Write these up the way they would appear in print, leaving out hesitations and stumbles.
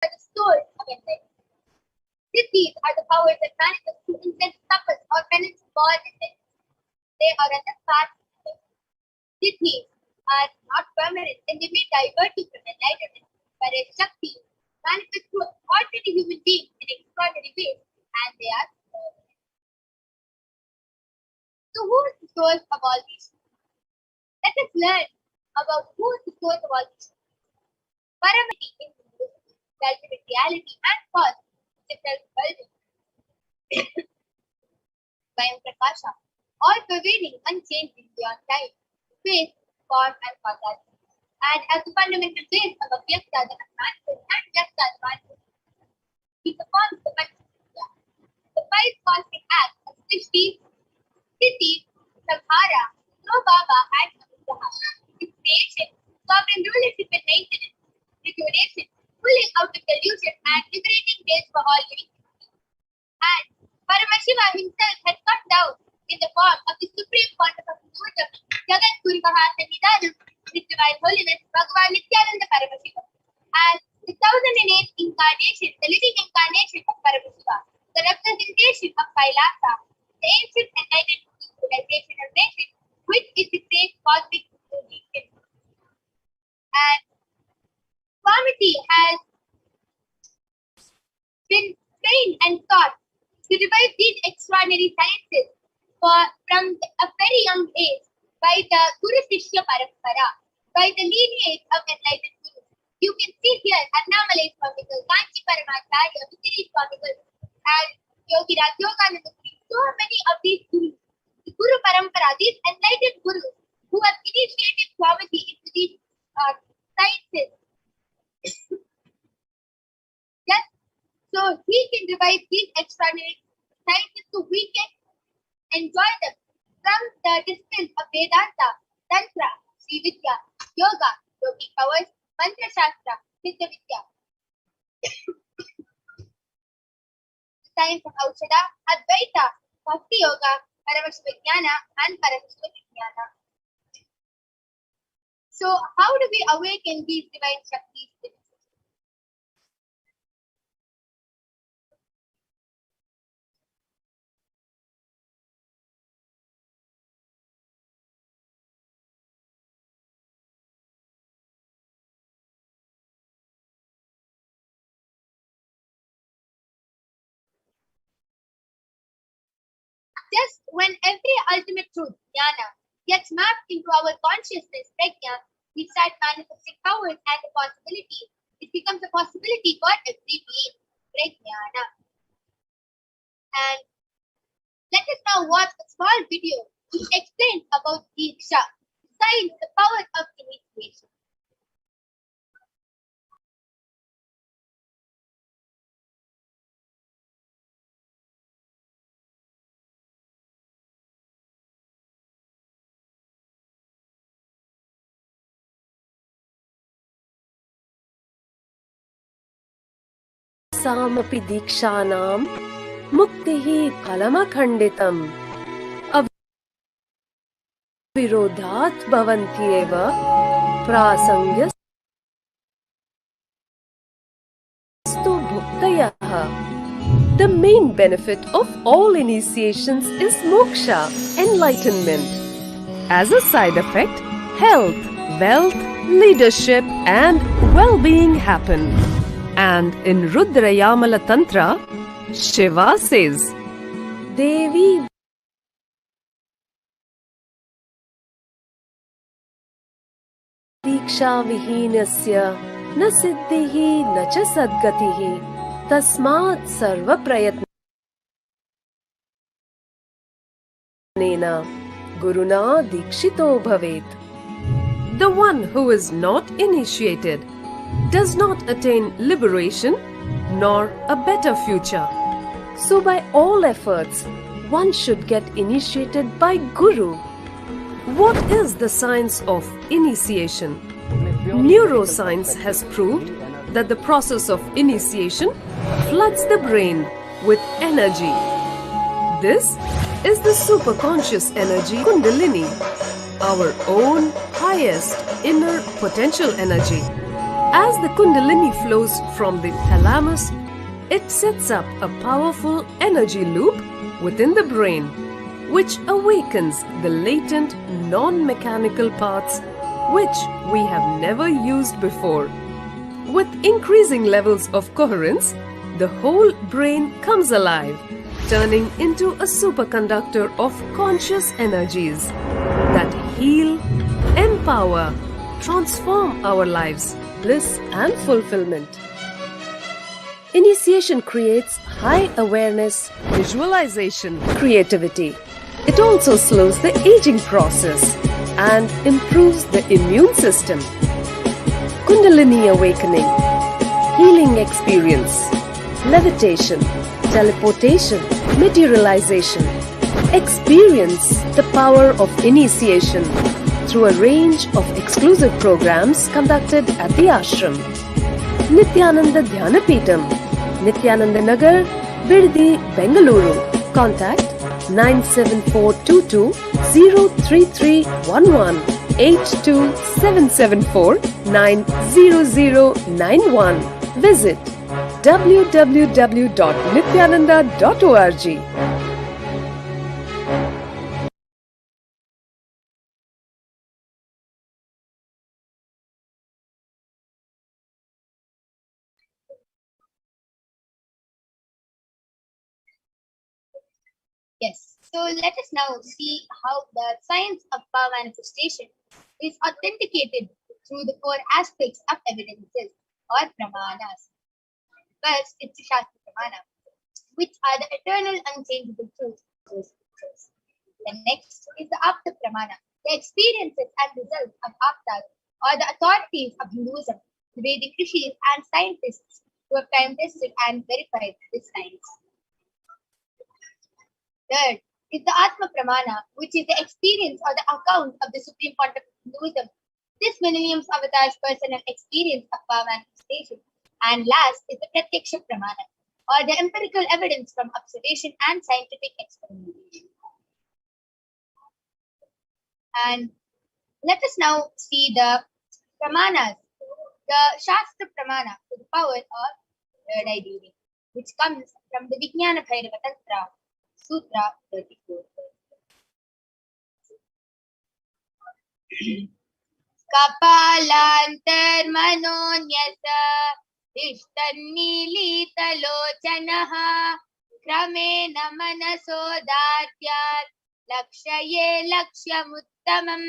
are the source of enlightenment. Siddhis are the powers that manifest through intense tapas or penance for enlightenment. They are on the path to enlightenment. Siddhis are not permanent and they may divert you from enlightenment. Parashakti manifest through ordinary human beings in extraordinary ways, and they are permanent. So who is the source of all these? Let us learn about who is the source of all these. Paramashivoham in Hinduism, the ultimate reality and cause, is self-indulgent. Prakasha, all pervading, unchanging beyond time, space, form, and causality. And as the fundamental base of Avyakta, the manifest, and Vyakta, the manifest, he performs the Panchakriya. The five cosmic acts of Srishti, Sthiti, Samhara, Prabhava, and Anugraha. His creation, sovereign rulership and maintenance, rejuvenation, pulling out of delusion, and liberating days for all living beings. And Paramashiva himself had come down in the form of the supreme quantum of Hinduism, Jagat Guruvaha Sanidanam, with divine holiness, Bhagavan Nithyananda Paramashivam. As the 1008th incarnation, the living incarnation of Paramashiva, the representation of Kailasa, the ancient enlightened civilization of nation, which is the great cosmic union. And Swamiji has been trained and taught to revive these extraordinary sciences from a very young age by the Guru Shishya Parampara, by the lineage of enlightened Gurus. You can see here Annamalai Swamigal, Kanchi Paramacharya, Vitiri Swamigal, and Yogi Raj Yogananda. So many of these Gurus, the Guru Parampara, these enlightened Gurus who have initiated Swamiji into these sciences. Yes, so he can revive these extraordinary sciences so we can enjoy them from the distance of Vedanta, Tantra, Sri Vidya, Yoga, Yogi powers, Mantra Shastra, Siddha Vidya, the science of Aushadha, Advaita, Bhakti Yoga, Paramashivoham, and Paramashivoham. So how do we awaken these divine Shaktis? Just when every ultimate truth, jnana, gets mapped into our consciousness, prajna, we start manifesting powers and the possibilities. It becomes a possibility for every being, prajnana. And let us now watch a small video which explains about Diksha, science, the power of initiation. सामपि दीक्षानां मुक्तिः फलमखण्डितम् अविरोधात् भवन्त्येव प्रासङ्गस्तु भुक्तयः. The main benefit of all initiations is moksha, enlightenment. As a side effect, health, wealth, leadership and well-being happen. And in Rudrayamala Tantra, Shiva says, Devi Diksha Vihinasya Na Siddhihi Na Cha Sadgatihi Tasmat Sarva Prayatnena Guruna Dikshito Bhavet. The one who is not initiated does not attain liberation nor a better future. So by all efforts, one should get initiated by Guru. What is the science of initiation? Neuroscience has proved that the process of initiation floods the brain with energy. This is the superconscious energy Kundalini, our own highest inner potential energy. As the Kundalini flows from the thalamus, it sets up a powerful energy loop within the brain, which awakens the latent non-mechanical parts which we have never used before. With increasing levels of coherence, the whole brain comes alive, turning into a superconductor of conscious energies that heal, empower, transform our lives, bliss and fulfillment. Initiation creates high awareness, visualization, creativity. It also slows the aging process and improves the immune system. Kundalini awakening, healing experience, levitation, teleportation, materialization. Experience the power of initiation through a range of exclusive programs conducted at the ashram. Nithyananda Dhyanapitham, Nithyananda Nagar, Biddi, Bengaluru. Contact 97422 03311 82774 90091. Visit www.nithyananda.org. Yes. So let us now see how the science of power manifestation is authenticated through the four aspects of evidences or pramanas. First, it's the Shastra Pramana, which are the eternal unchangeable truths of those scriptures. The next is the Apta Pramana, the experiences and results of Aptas or the authorities of Hinduism, the Vedic rishis and scientists who have time tested and verified this science. Third is the Atma Pramana, which is the experience or the account of the Supreme Pontiff of Hinduism, this millennium's avatar's personal experience of power manifestation. And last is the Pratyaksha Pramana, or the empirical evidence from observation and scientific experimentation. And let us now see the Pramanas, the Shastra Pramana to the power of third eye reading, which comes from the Vijnana Bhairava Tantra, Sutra 34. Kapalantarmanonyasa Tishtannilitalochanaha Kramena manasodatyat Lakshaye lakshyamuttamam.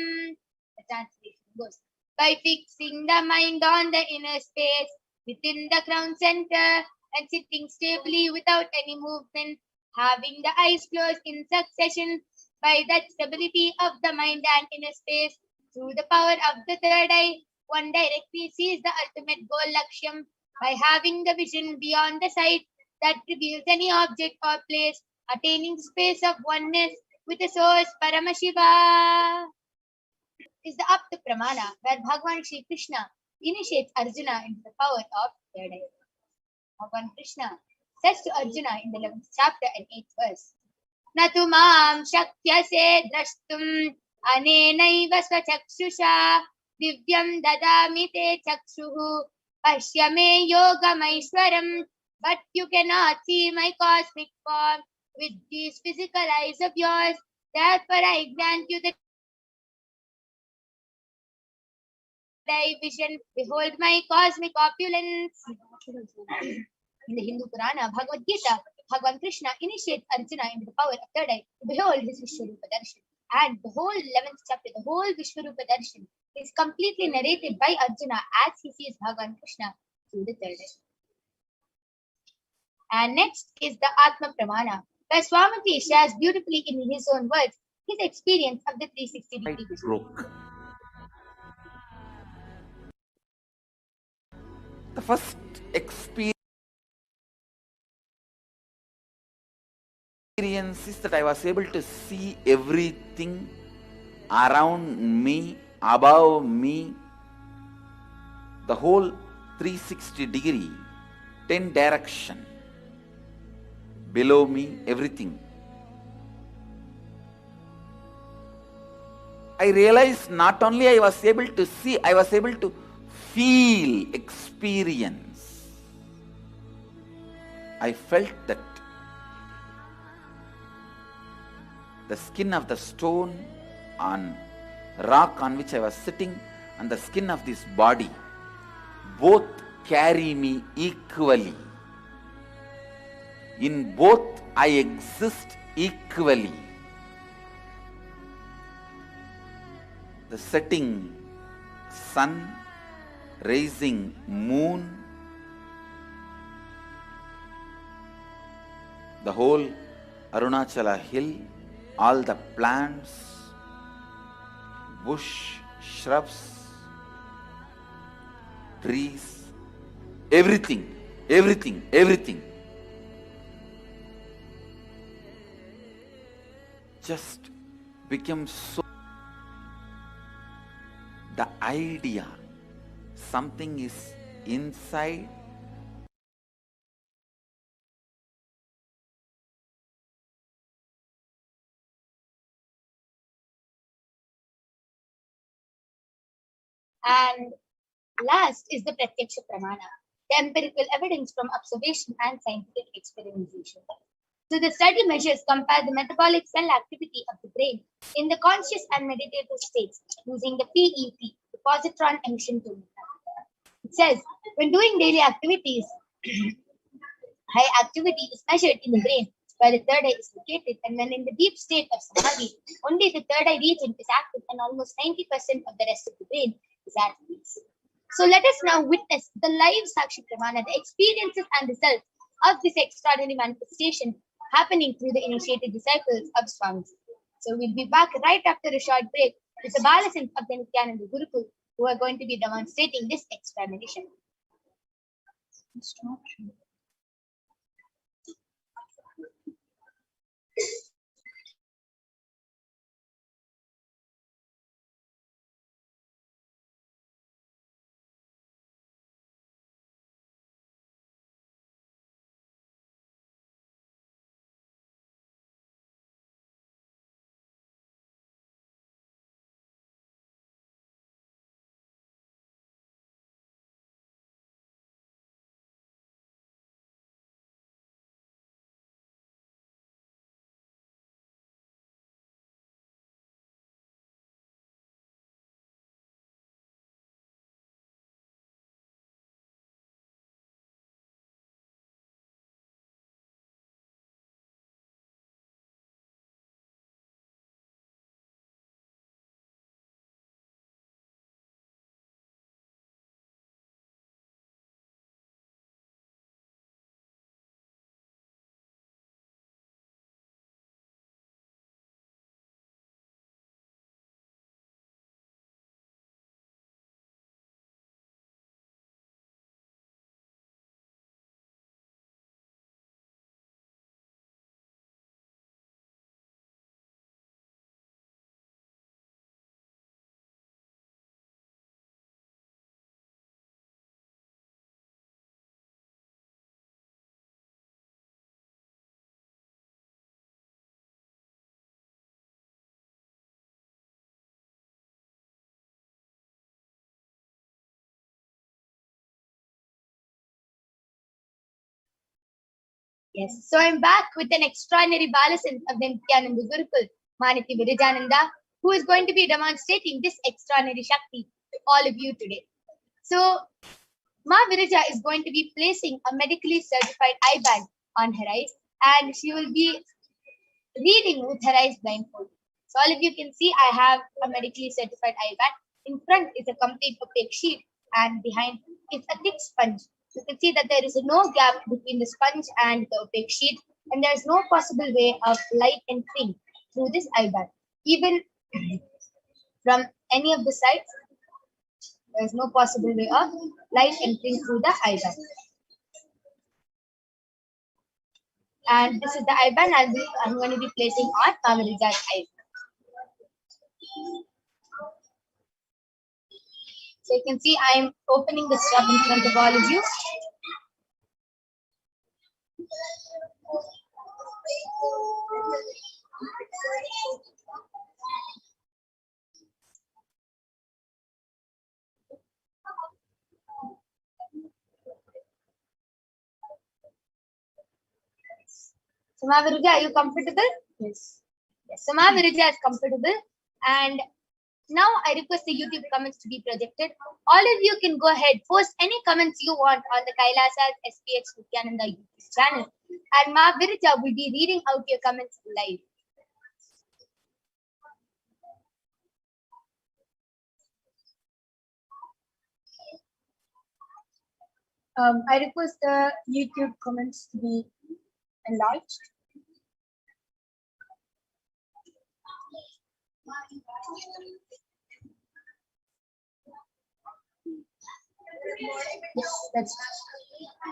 The translation goes, by fixing the mind on the inner space within the crown center and sitting stably without any movement, having the eyes closed in succession, by that stability of the mind and inner space, through the power of the third eye, one directly sees the ultimate goal Lakshyam by having the vision beyond the sight that reveals any object or place, attaining space of oneness with the source Paramashiva. Is the Apta Pramana, where Bhagavan Shri Krishna initiates Arjuna into the power of third eye. Bhagavan Krishna says to Arjuna in the 11th chapter and 8th verse, Natu mam shakyase drashtum anenaiva swachakshusha divyam dadami te chakshuhu pashya me yogamaishwaram. But you cannot see my cosmic form with these physical eyes of yours. Therefore I grant you the thy vision. Behold my cosmic opulence. In the Hindu Purana, Bhagavad Gita, Bhagavan Krishna initiates Arjuna into the power of third eye to behold his Vishwarupa Darshan. And the whole 11th chapter, the whole Vishwarupa Darshan is completely narrated by Arjuna as he sees Bhagavan Krishna through the third eye. And next is the Atma Pramana, where Swamiti shares beautifully in his own words his experience of the 360-degree vision. Broke. The first experience is that I was able to see everything around me, above me, the whole 360 degree, 10 direction, below me, everything. I realized not only I was able to see, I was able to feel, experience. I felt that the skin of the stone on rock on which I was sitting and the skin of this body both carry me equally. In both I exist equally. The setting sun, rising moon, the whole Arunachala hill, all the plants, bush, shrubs, trees, everything just became so. The idea, something is inside, And last is the Pratyaksha Pramana, the empirical evidence from observation and scientific experimentation. So the study measures compare the metabolic cell activity of the brain in the conscious and meditative states using the PET, the positron emission tomography. It says when doing daily activities, high activity is measured in the brain where the third eye is located, and when in the deep state of samadhi, only the third eye region is active and almost 90% of the rest of the brain is at peace. So let us now witness the live Sakshi Pramana, the experiences and results of this extraordinary manifestation happening through the initiated disciples of Swamiji. So we'll be back right after a short break with the Balasins of the Nithyananda Gurukul who are going to be demonstrating this explanation. Yes, so I'm back with an extraordinary Balasin of the Nithyananda Gurukul, Maniti Virajananda, who is going to be demonstrating this extraordinary Shakti to all of you today. So, Ma Virija is going to be placing a medically certified eye bag on her eyes, and she will be reading with her eyes blindfolded. So, all of you can see I have a medically certified eye bag. In front is a complete opaque sheet, and behind is a thick sponge. You can see that there is no gap between the sponge and the opaque sheet, and there is no possible way of light entering through this eye bag. Even from any of the sides, there is no possible way of light entering through the eye bag. And this is the eye band I'm going to be placing on Amarija's eye. So you can see I'm opening the strap in front of all of you. So Mavirija, are you comfortable? Yes. Yes. So Mavirija is comfortable. And now I request the YouTube comments to be projected. All of you can go ahead, post any comments you want on the Kailasa's HDH Nithyananda YouTube channel. And Mavirija will be reading out your comments live. I request the YouTube comments to be enlarged. Yes, that's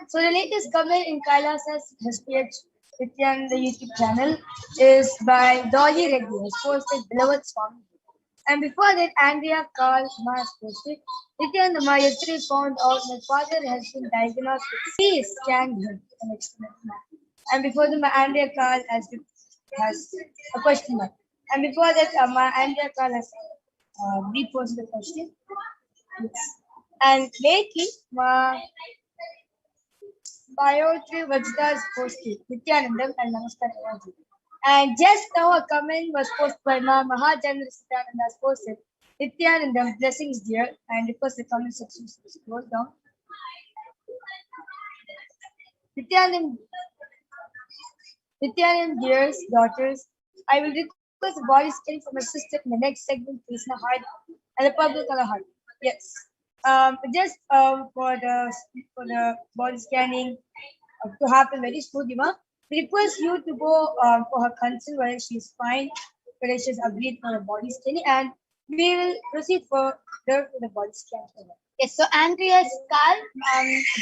so the latest comment in Kailasa's HDH Nithyananda YouTube channel is by Dolly Reddy, who posted Beloved Swami. And before that, Andrea Carl Mas posted, Nithyananda Ma yesterday found out my father has been diagnosed with C scan. And before the Andrea Carl has a question mark. And before that, Andrea Carl has reposted the question. Yes. And lately, Biotri Vajda's posted Nithyanandam and Namaskar Avaji. And just now a comment was posted by Mahajandra Nithyananda's posted Nithyanandam, blessings dear, and request the comment section to scroll down. Nithyanandam dears, daughters, I will request a body scan from my sister in the next segment, Krishna Heart and the public color heart. Yes. Just for the body scanning to happen very smoothly, we request you to go for her consent whether she's fine, whether she's agreed for the body scanning, and we will proceed for the body scan. Yes, so Andrea's Carl,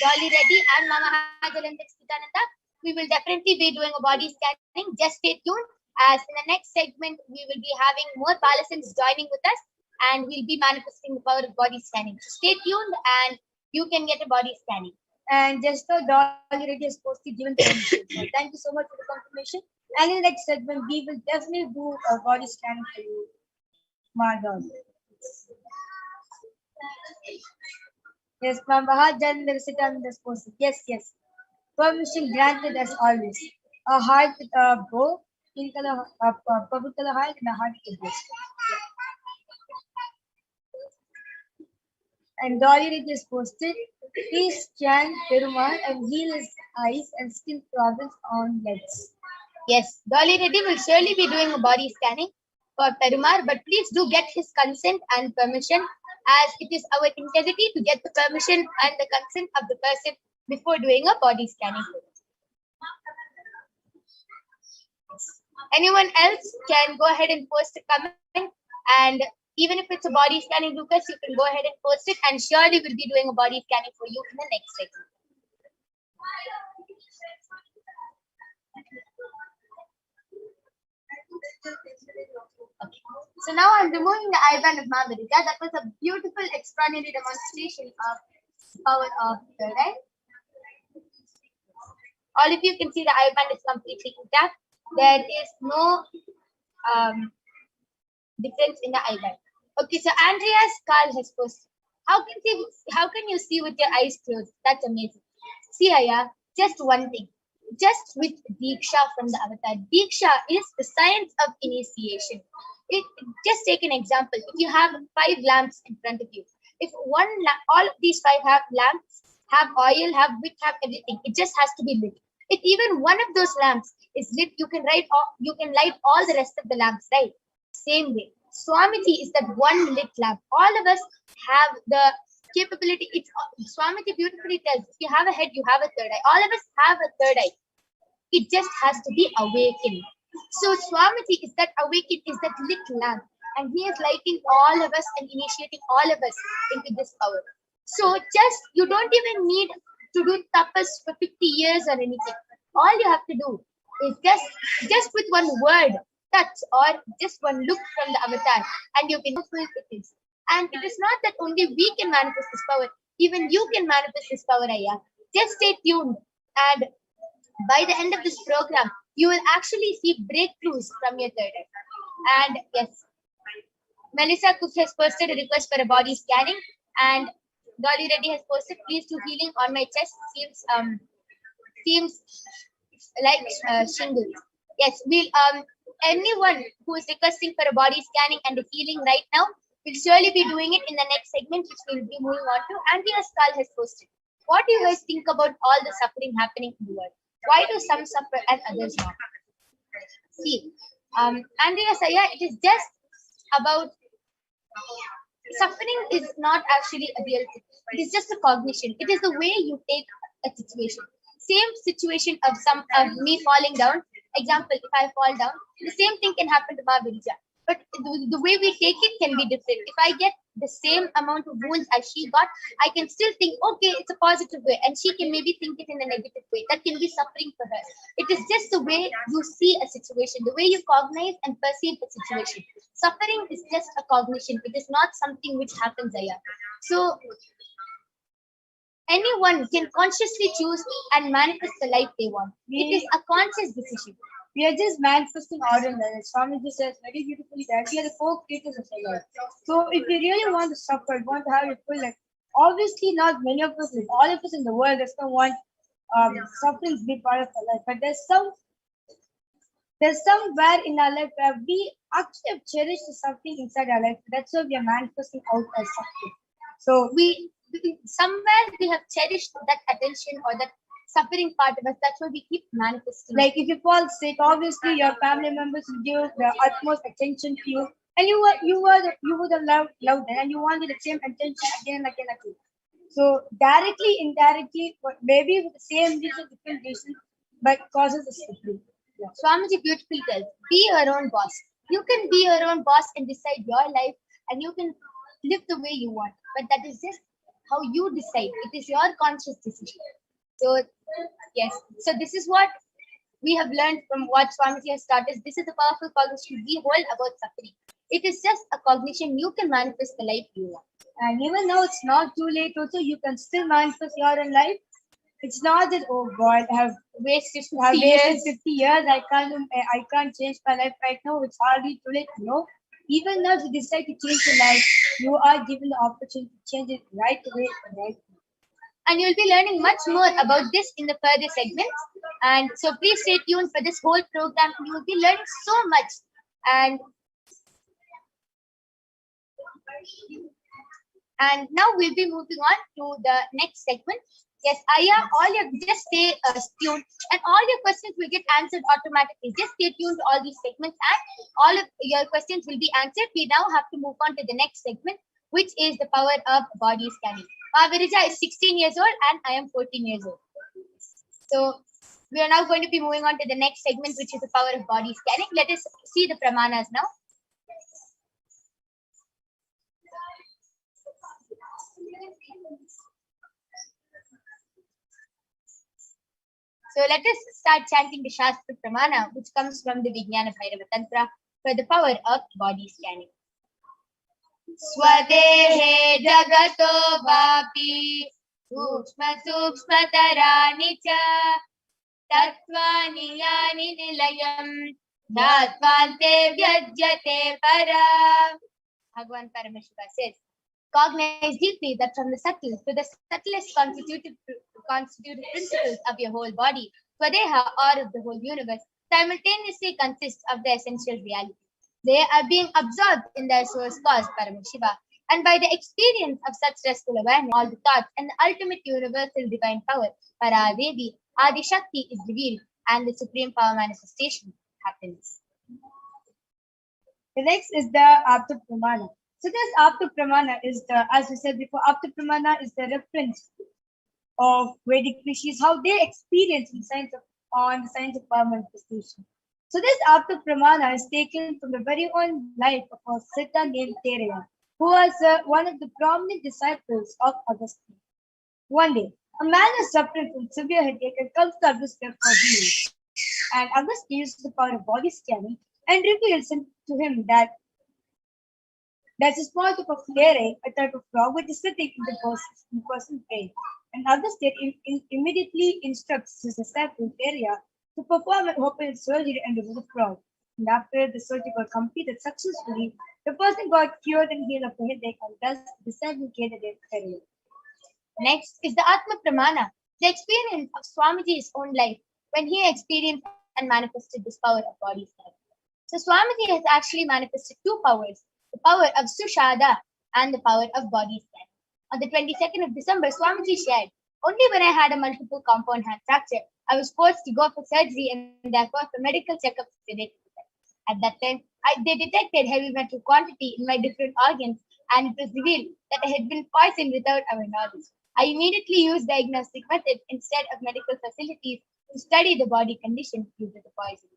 Dolly Reddy, and Mama Hajalandra Nithyananda, we will definitely be doing a body scanning. Just stay tuned, as in the next segment we will be having more Palasins joining with us, and we'll be manifesting the power of body scanning. So stay tuned and you can get a body scanning. And just so Dolly Reddy is posted given permission. So thank you so much for the confirmation. And in the next segment, we will definitely do a body scanning for you, Margot. Yes, Ma'am Bahajan, the recipient is posted. Yes, yes. Permission granted as always. A heart with a bow, pink color, purple color heart, and a heart with a bow. And Dolly Reddy is posted. Please scan Perumal and heal his eyes and skin problems on legs. Yes, Dolly Reddy will surely be doing a body scanning for Perumal, but please do get his consent and permission, as it is our integrity to get the permission and the consent of the person before doing a body scanning. Anyone else can go ahead and post a comment, and even if it's a body scanning, Lucas, you can go ahead and post it, and surely we'll be doing a body scanning for you in the next segment. Okay. So now I'm removing the eye band of Mavirija. That was a beautiful extraordinary demonstration of power of the right. All of you can see the eye band is completely intact. There is no difference in the eye band. Okay, so Andrea's Carl has posted. How can you see with your eyes closed? That's amazing. See, Aya, just one thing. Just with Diksha from the avatar. Diksha is the science of initiation. Just take an example. If you have 5 lamps in front of you, if all of these 5 have lamps, have oil, have wick, have everything, it just has to be lit. If even one of those lamps is lit, you can light all the rest of the lamps, right? Same way. Swamiji is that one lit lamp. All of us have the capability. Swamiji beautifully tells, if you have a head, you have a third eye. All of us have a third eye. It just has to be awakened. So Swamiji is that awakened, is that lit lamp. And he is lighting all of us and initiating all of us into this power. So you don't even need to do tapas for 50 years or anything. All you have to do is just with one word, touch, or just one look from the avatar, and you can fulfill it. And it is not that only we can manifest this power, even you can manifest this power, Aya. Just stay tuned, and by the end of this program, you will actually see breakthroughs from your third eye. And yes, Melissa Cook has posted a request for a body scanning, and Dolly Reddy has posted, please do healing on my chest. Seems like shingles. Yes, we'll anyone who is requesting for a body scanning and a healing right now will surely be doing it in the next segment, which we'll be moving on to. Andrea Skull has posted. What do you guys think about all the suffering happening in the world? Why do some suffer and others not? See, Andrea Saya, it is just about suffering is not actually a real thing. It is just a cognition. It is the way you take a situation. Same situation of some me falling down. Example, if I fall down, the same thing can happen to Mahavija. But the way we take it can be different. If I get the same amount of wounds as she got, I can still think, okay, it's a positive way. And she can maybe think it in a negative way. That can be suffering for her. It is just the way you see a situation, the way you cognize and perceive a situation. Suffering is just a cognition. It is not something which happens, Aya. So anyone can consciously choose and manifest the life they want. It is a conscious decision. We are just manifesting order. Swamiji says very beautifully that we are the co-creators of the life. So if we really want to suffer, want to have a full life, obviously not many of us, all of us in the world does not want suffering to be part of our life. But there's somewhere in our life where we actually have cherished something inside our life. That's why we are manifesting out as suffering. So we somewhere we have cherished that attention or that suffering part of us. That's why we keep manifesting. Like if you fall sick, obviously your family members will give the utmost attention to you, and you would have loved them, and you wanted the same attention again and again and again. So directly, indirectly, but maybe with the same reason, different reason, but causes a suffering. Yeah. Swamiji beautifully tells, be your own boss. You can be your own boss and decide your life, and you can live the way you want. But that is just how you decide. It is your conscious decision. So yes, so this is what we have learned from what Swamiji has taught us. This is a powerful cognition we hold about suffering. It is just a cognition. You can manifest the life you want. And even though it's not too late, also you can still manifest your own life. It's not that, oh God, I have wasted 50 years. I can't change my life right now. It's hardly too late. No. Even now, if you decide to change your life, you are given the opportunity to change it right away. Right. And you'll be learning much more about this in the further segments. And so please stay tuned for this whole program. You will be learning so much. And now we'll be moving on to the next segment. Yes, Aya, just stay tuned, and all your questions will get answered automatically. Just stay tuned to all these segments, and all of your questions will be answered. We now have to move on to the next segment, which is the power of body scanning. Virija is 16 years old, and I am 14 years old. So we are now going to be moving on to the next segment, which is the power of body scanning. Let us see the pramanas now. So let us start chanting the Shastra Pramana, which comes from the Vijnana Bhairava Tantra for the power of body scanning. Swadehe jagato vapi sukshma sukshmatarani cha tattvani yani nilayam dhattvante vyajyate para. Bhagavan Paramashiva says, cognize deeply that from the subtle to the subtlest constitutive principles of your whole body, Swadeha, or of the whole universe, simultaneously consists of the essential reality. They are being absorbed in their source cause, Paramashiva, and by the experience of such restful awareness, all the thoughts and the ultimate universal divine power, Paradevi, Adi Shakti, is revealed, and the supreme power manifestation happens. The next is the Apta Pramana. So this Apta Pramana is the, as we said before, Apta Pramana is the reference of Vedic rishis, how they experience the science of power manifestation. So this Apta Pramana is taken from the very own life of a Siddha named Tereya, who was one of the prominent disciples of Augustine. One day, a man is suffering from severe headache and comes to Augustine for healing. And Augustine uses the power of body scanning and reveals to him that there's a small type of flare, a type of frog, which is sitting in the person's brain. And Augustine immediately instructs his disciple Tereya to perform an open surgery and remove the frog. And after the surgery got completed successfully, the person got cured and healed of the headache, and thus the disciple gained a Tereya. Next is the Atma Pramana, the experience of Swamiji's own life, when he experienced and manifested this power of body scanning. So Swamiji has actually manifested two powers, the power of Sushada and the power of body scanning. On the 22nd of December, Swamiji shared, only when I had a multiple compound hand fracture, I was forced to go for surgery and therefore for medical checkups related to that. At that time, they detected heavy metal quantity in my different organs, and it was revealed that I had been poisoned without our knowledge. I immediately used diagnostic methods instead of medical facilities to study the body condition due to the poison.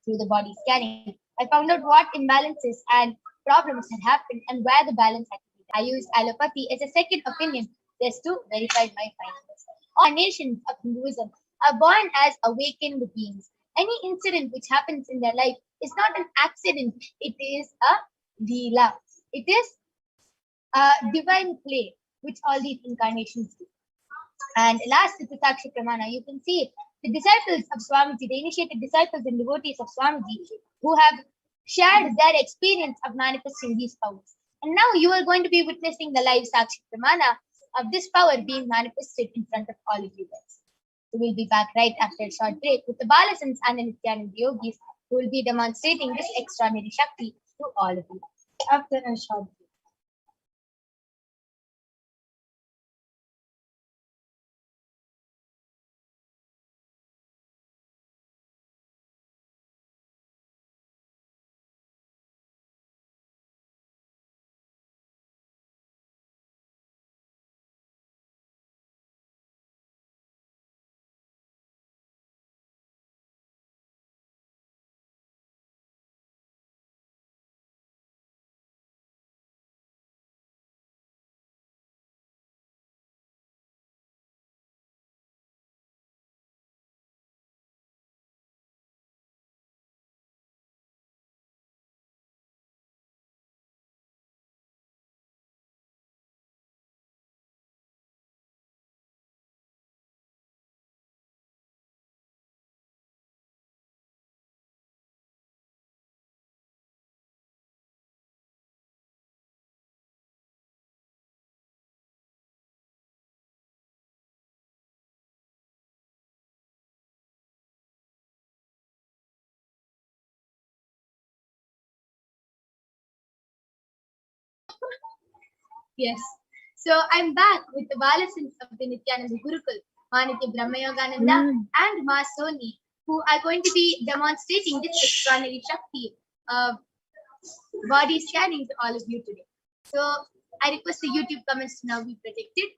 Through the body scanning, I found out what imbalances and problems had happened and where the balance had to be. I used allopathy as a second opinion just to verify my findings. All nations of Hinduism are born as awakened beings. Any incident which happens in their life is not an accident, it is a leela. It is a divine play which all these incarnations do. And last is the Sakshi Pramana. You can see the disciples of Swamiji, the initiated disciples and devotees of Swamiji, who have shared their experience of manifesting these powers. And now you are going to be witnessing the live Sakshi Pramana of this power being manifested in front of all of you guys. So we'll be back right after a short break with the Balasans and the Nithyananda Yogis, who will be demonstrating this extraordinary Shakti to all of you. After a short break. Yes. So I'm back with the Balasins of the Nithyananda Gurukul, Manitya Brahmayogananda and Ma Soni, who are going to be demonstrating this extraordinary Shakti of body scanning to all of you today. So I request the YouTube comments to now be predicted.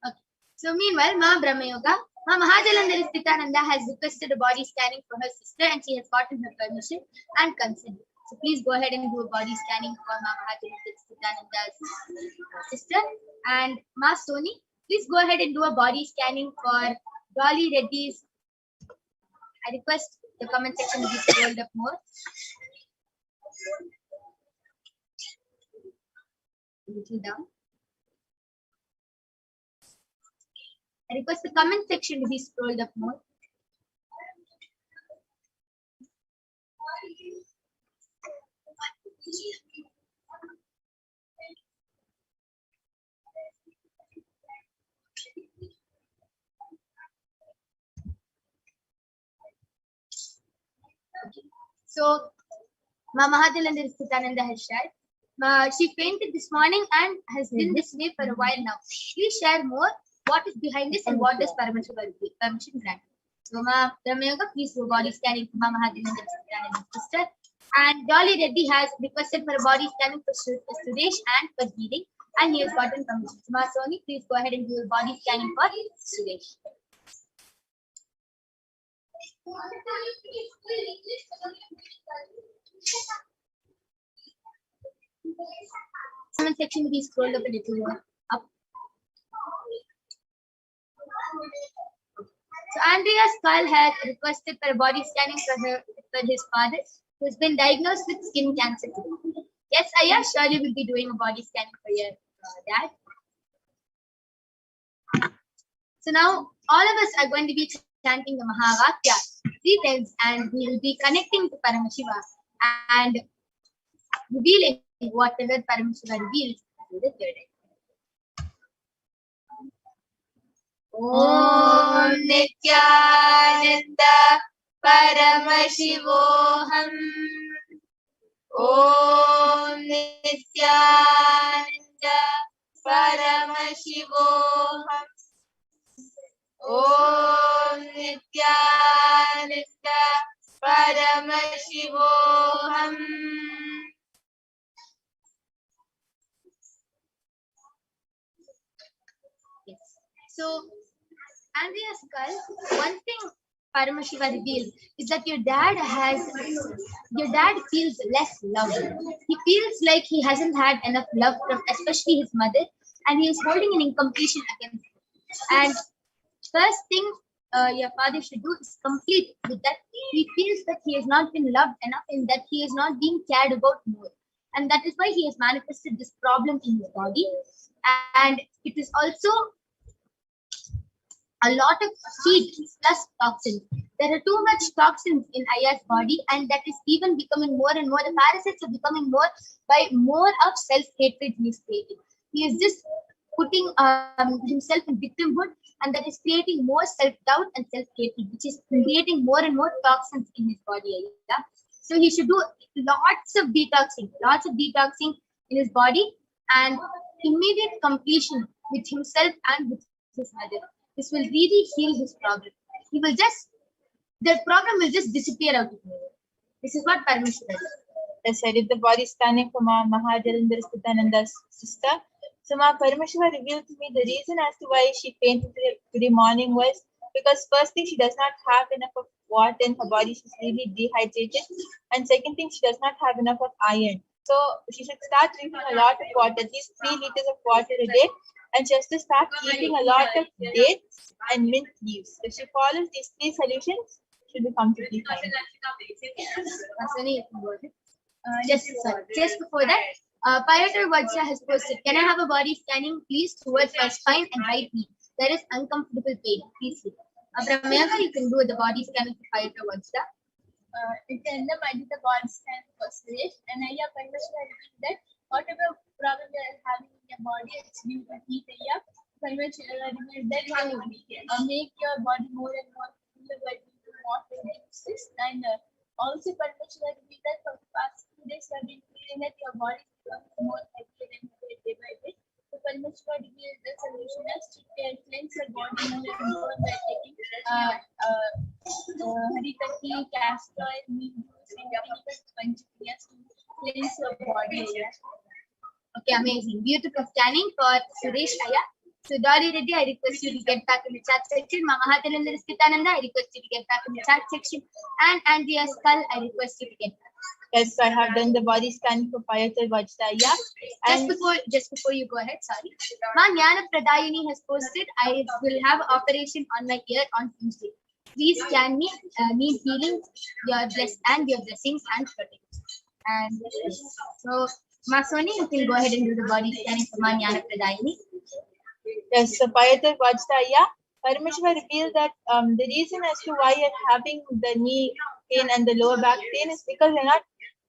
Okay. So meanwhile, Ma Brahmayoga, Ma Mahajalandhara Sthitananda has requested a body scanning for her sister and she has gotten her permission and consent. So please go ahead and do a body scanning for Ma Mahajalandhara Sthitananda's sister. And Ma Soni, please go ahead and do a body scanning for Dolly Reddy's. I request the comment section to be scrolled up more. A little down. I request the comment section to be scrolled up more. Okay. So, Ma Mahajalandhara Sthitananda has shared. She fainted this morning and has been this way for a while now. Please share more. What is behind this and what does permission grant? So, Ma Brahmayoga, please do body scanning for Ma Mahajalandhara Sthitananda's sister. And Dolly Reddy has requested for a body scanning for Suresh and for healing, and he has gotten permission. So, Ma Soni, please go ahead and do a body scanning for Suresh. Comment section will be scrolled up a little more up. So Andrea Skull has requested for a body scanning for his father, who has been diagnosed with skin cancer today. Yes, Aya, surely will be doing a body scanning for your dad. So now all of us are going to be chanting the Mahavakya 3 times, and we will be connecting to Paramashiva and revealing what the Lord Paramashiva reveals through the third eye. Om Nithyananda Paramashivoham. Om Nithyananda Paramashivoham. Om Nithyananda Paramashivoham. Yes. So, Andrea's skull, one thing Paramashiva reveals is that your dad feels less love. He feels like he hasn't had enough love from especially his mother, and he is holding an incompletion against him. And first thing your father should do is complete with that. He feels that he has not been loved enough and that he is not being cared about more. And that is why he has manifested this problem in his body. And it is also a lot of heat plus toxins. There are too much toxins in Aya's body, and that is even becoming more and more. The parasites are becoming more by more of self-hatred he is creating. He is just putting himself in victimhood, and that is creating more self-doubt and self-hatred, which is creating more and more toxins in his body. Ayah. So he should do lots of detoxing in his body, and immediate completion with himself and with his mother. This will really heal his problem. The problem will just disappear out of nowhere. This is what Paramashiva does. Yes, I did the body scanning for Ma Nithyananda's sister. So Ma Paramashiva revealed to me the reason as to why she fainted today morning was because first thing, she does not have enough of water in her body. She's really dehydrated. And second thing, she does not have enough of iron. So she should start drinking a lot of water, at least 3 liters of water a day. And she has to start eating a lot of dates and mint leaves. If she follows these 3 solutions, she'll be completely fine. Just before that, Pyotr Vajra has posted, can I have a body scanning, please, towards my spine and right knee? There is uncomfortable pain. Please sleep. Brahmayaka, you can do the body scanning for Pyotr Vajra. I did the body scan for Suresh, and I have revealed that whatever problem you are having in your body, it's due to heat. Paramashiva revealed that make your body more and more full by water juices, and also Paramashiva revealed that for the past 2 days you have been feeling that your body is becoming more heavier and heavier day by day. So Paramashiva revealed the solution as to cleanse your body more and more by taking harikati, castor oil, neem juice, and even panchakrias to cleanse your body. Okay, amazing. Beautiful scanning for Suresh Aya. So Dori Reddy, I request you to get back in the chat section. Mama Nithyananda I request you to get back in the chat section. And Andrea Skull, I request you to get back. Yes, I have done the body scan for Pyotr Vajra. Just before you go ahead, sorry. Ma Jnana Pradayini has posted, I will have operation on my ear on Tuesday. Please scan me, need healing, your blessings and protection. And so, Ma Soni, you can go ahead and do the body scanning for Ma Jnana Pradayini. Yes, so Pyotr Vajra, Paramashiva revealed that the reason as to why you're having the knee pain and the lower back pain is because you're not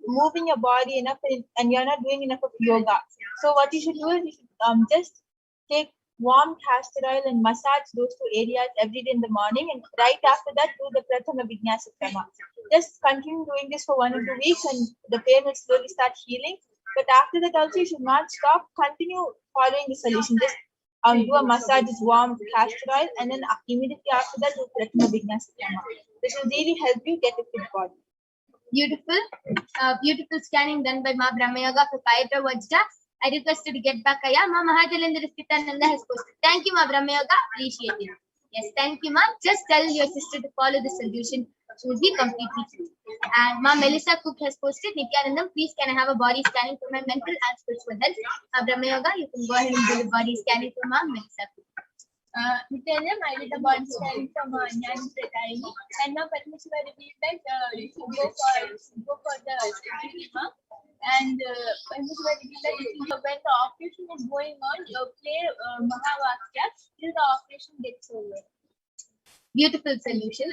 moving your body enough and you're not doing enough of yoga. So what you should do is you should just take warm castor oil and massage those 2 areas every day in the morning, and right after that do the Prathama Vinyasa Krama. Just continue doing this for 1 or 2 weeks and the pain will slowly start healing. But after that also you should not stop, continue following the solution. Just do a massage with warm castor oil, and then immediately after that do Prathama Vinyasa Krama. This will really help you get a fit body. Beautiful. Beautiful scanning done by Ma Brahmayoga for Pyotr Vajra. I request you to get back. Aya. Ma Mahajalendra Nithyananda has posted. Thank you, Ma Brahmayoga. Appreciate it. Yes, thank you, Ma. Just tell your sister to follow the solution. She will be completely free. And Ma Melissa Cook has posted, Nithyanandam, please can I have a body scanning for my mental and spiritual health? Ma Brahmayoga, you can go ahead and do the body scanning for Ma Melissa Cook. Nithyanandam, I did the body scanning for Ma Jnana Pradayini, and now Paramashiva revealed that you should go for the surgery, and Paramashiva revealed that when the operation is going on, you play Mahavakya till the operation gets over. Beautiful solution.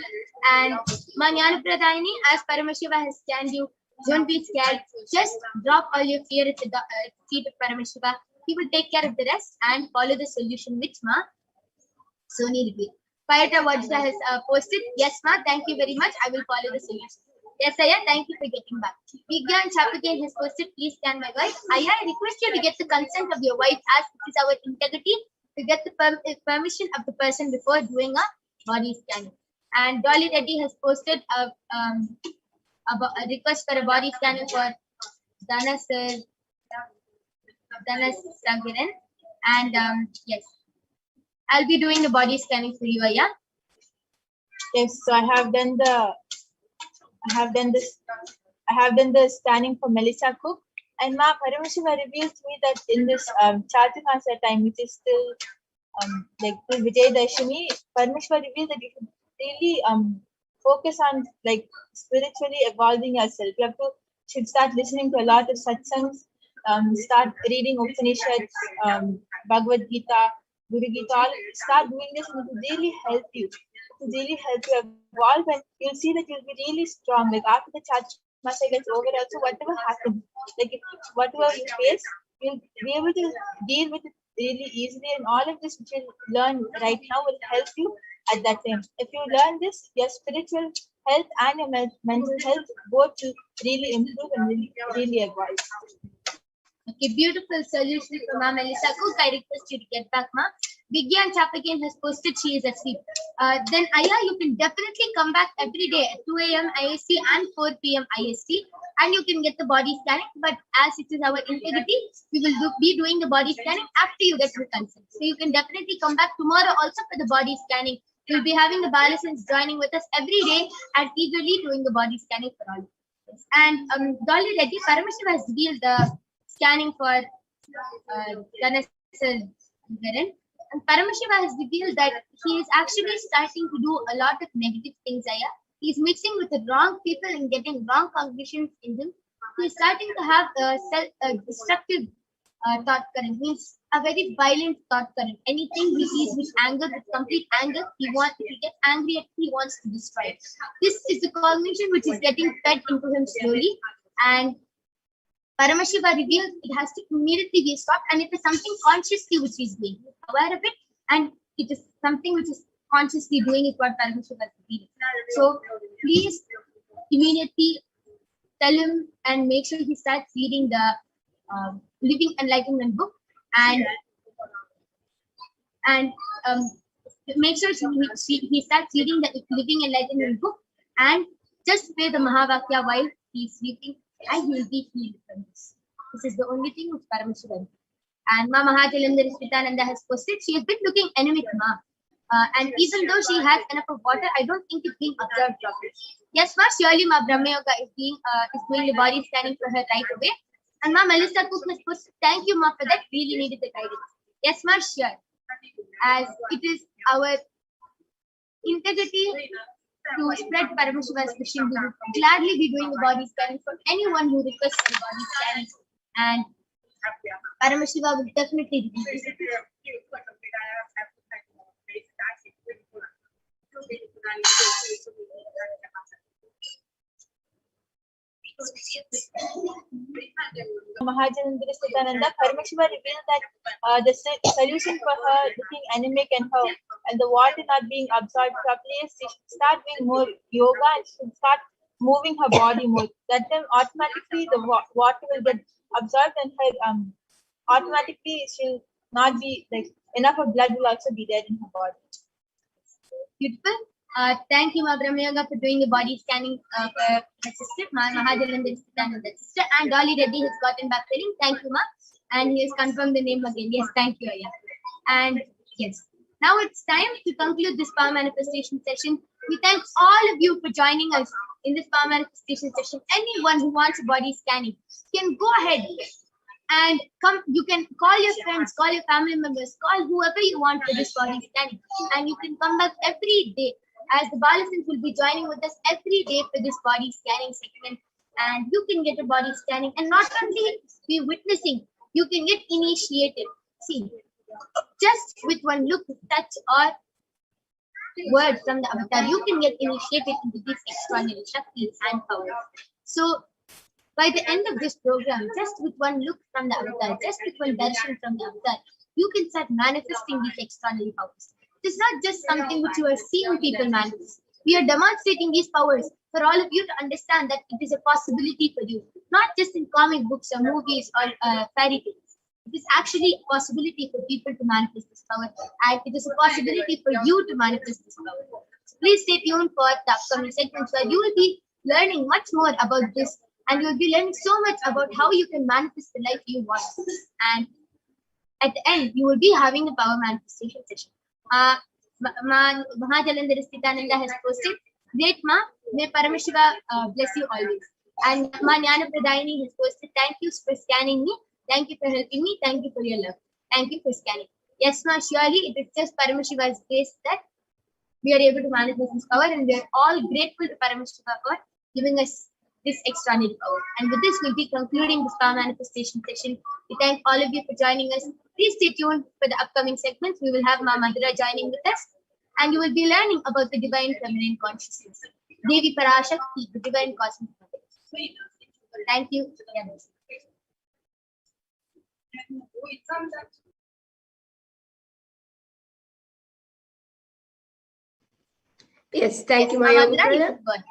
And Ma Jnana Pradayini, as Paramashiva has scanned you, don't be scared. Just drop all your fear at the feet of Paramashiva. He will take care of the rest and follow the solution which Ma Sony reveal. Payata Vajra has posted, yes ma, thank you very much. I will follow the solution. Yes, Aya, thank you for getting back. Vigyan Chapagan has posted, please scan my wife. Aya, I request you to get the consent of your wife as it is our integrity to get the permission of the person before doing a body scanning. And Dolly Reddy has posted a request for a body scanning for Dhanas Sagiran. And yes, I'll be doing the body scanning for you, Aya. Yes, so I have done the scanning for Melissa Cook, and Ma Paramashiva reveals to me that in this Chaturmasa time, which is still like till Vijay Dashami, Paramashiva reveals that you should really focus on like spiritually evolving yourself. You should start listening to a lot of satsangs, start reading Upanishads, Bhagavad Gita, Guru Gita, all start doing this, and it will really help you. It will really help you evolve, and you'll see that you'll be really strong. Like after the Chaturmasa gets over, also whatever happens, like whatever you face, you'll be able to deal with it really easily, and all of this which you learn right now will help you at that time. If you learn this, your spiritual health and your mental health both will really improve and really evolve. Okay, beautiful solution from Ma Melissa Cook. I request you to get back, Ma. Vigyan Chapagan has posted she is asleep. Then Aya, you can definitely come back every day at 2 a.m. IST and 4 p.m. IST, and you can get the body scanning. But as it is our integrity, we will be doing the body scanning after you get the consent. So you can definitely come back tomorrow also for the body scanning. We'll be having the Balasans joining with us every day and eagerly doing the body scanning for all. And Dolly Reddy, Paramashiva has revealed the scanning for Dhanas Sagiran. And Paramashiva has revealed that he is actually starting to do a lot of negative things, Aya. He's mixing with the wrong people and getting wrong conclusions in him. He's starting to have a destructive thought current, means a very violent thought current. Anything he sees with anger, with complete anger, if he gets angry at, he wants to destroy. This is the cognition which is getting fed into him slowly. And Paramashiva reveals it has to immediately be stopped, and it is something consciously which is doing. Aware of it, and it is something which is consciously doing is what Paramashiva is revealing. So please immediately tell him and make sure he starts reading the Living Enlightenment book, and make sure he starts reading the Living Enlightenment book, and just say the Mahavakya while he's sleeping, and he will be healed from this. This is the only thing which Paramashiva does. And Ma Mahajalandhar Nithyananda has posted, she has been looking anemic, Ma. And even though she has enough of water, I don't think it's being observed properly. Yes, Ma, surely Ma Brahma Yoga is doing the body scanning for her right away. And Ma Melissa Cook has posted, thank you, Ma, for that. Really needed the guidance. Yes, Ma, sure. As it is our integrity to spread Paramashiva's mission, we will gladly be doing the body scanning for anyone who requests the body scanning. And Paramashiva will definitely do this. Mahajalandhar Nithyananda, Paramashiva revealed that the solution for her looking anemic and the water not being absorbed properly is she should start doing more yoga and she should start moving her body more. That time automatically the water will get absorbed and her automatically she'll not be like enough of blood will also be there in her body. Beautiful. Thank you, Ma Brahma Yoga, for doing the body scanning for her sister, Ma Mahajalandhar Nithyananda sister, and Dolly Reddy has gotten back telling, thank you, Ma, and he has confirmed the name again. Yes, thank you, Aya. And yes, now it's time to conclude this power manifestation session. We thank all of you for joining us in this power manifestation session. Anyone who wants a body scanning can go ahead and come. You can call your friends, call your family members, call whoever you want for this body scanning, and you can come back every day, as the Balasans will be joining with us every day for this body scanning segment, and you can get a body scanning and not only be witnessing, you can get initiated. See, just with one look, touch, or word from the avatar, you can get initiated into these extraordinary Shaktis and powers. So by the end of this program, just with one look from the avatar, just with one darshan from the avatar, you can start manifesting these extraordinary powers. It is not just something which you are seeing people manifest. We are demonstrating these powers for all of you to understand that it is a possibility for you, not just in comic books or movies or fairy tales. It is actually a possibility for people to manifest this power, and it is a possibility for you to manifest this power. So please stay tuned for the upcoming segments where you will be learning much more about this, and you will be learning so much about how you can manifest the life you want. And at the end, you will be having a power manifestation session. Mahajalandhar Nithyananda has posted, "Great Ma, may Paramashiva bless you always." And Ma Jnana Pradayini has posted, "Thank you for scanning me. Thank you for helping me. Thank you for your love. Thank you for scanning." Yes, Ma, surely it is just Paramashiva's grace that we are able to manifest this power, and we are all grateful to Paramashiva for giving us this extraordinary power. And with this, we'll be concluding this power manifestation session. We thank all of you for joining us. Please stay tuned for the upcoming segments. We will have Ma Madhura joining with us, and you will be learning about the divine feminine consciousness, Devi Parashakti, the divine cosmic mother. Thank you. Yes, thank you, Ma Maya. Madhura, you should go ahead.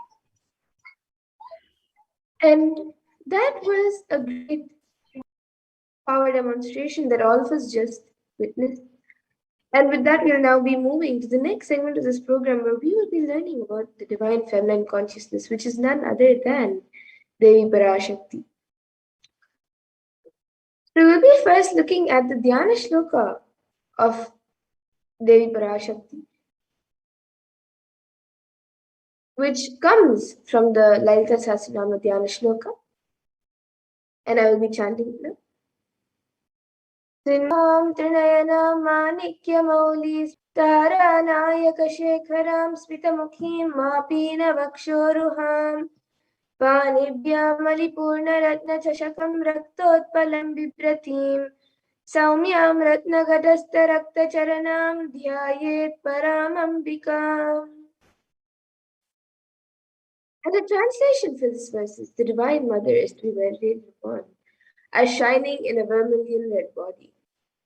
And that was a great power demonstration that all of us just witnessed. And with that, we'll now be moving to the next segment of this program where we will be learning about the divine feminine consciousness, which is none other than Devi Parashakti. So we'll be first looking at the Dhyana Shloka of Devi Parashakti, which comes from the Lalita Sahasranama Dhyana Shloka. And I will be chanting it now. Sinham Trinayana Manikya Taranayaka Shekharam Smitamukhim Mapina Vakshoruham Panibhyam Malipurna Ratna Chashakam Raktotpalam Bipratim Saumyam Ratna Gadasta Rakta Charanam Dhyayet Paramambikam. And the translation for this verse is, the Divine Mother is to be meditated upon as shining in a vermilion red body,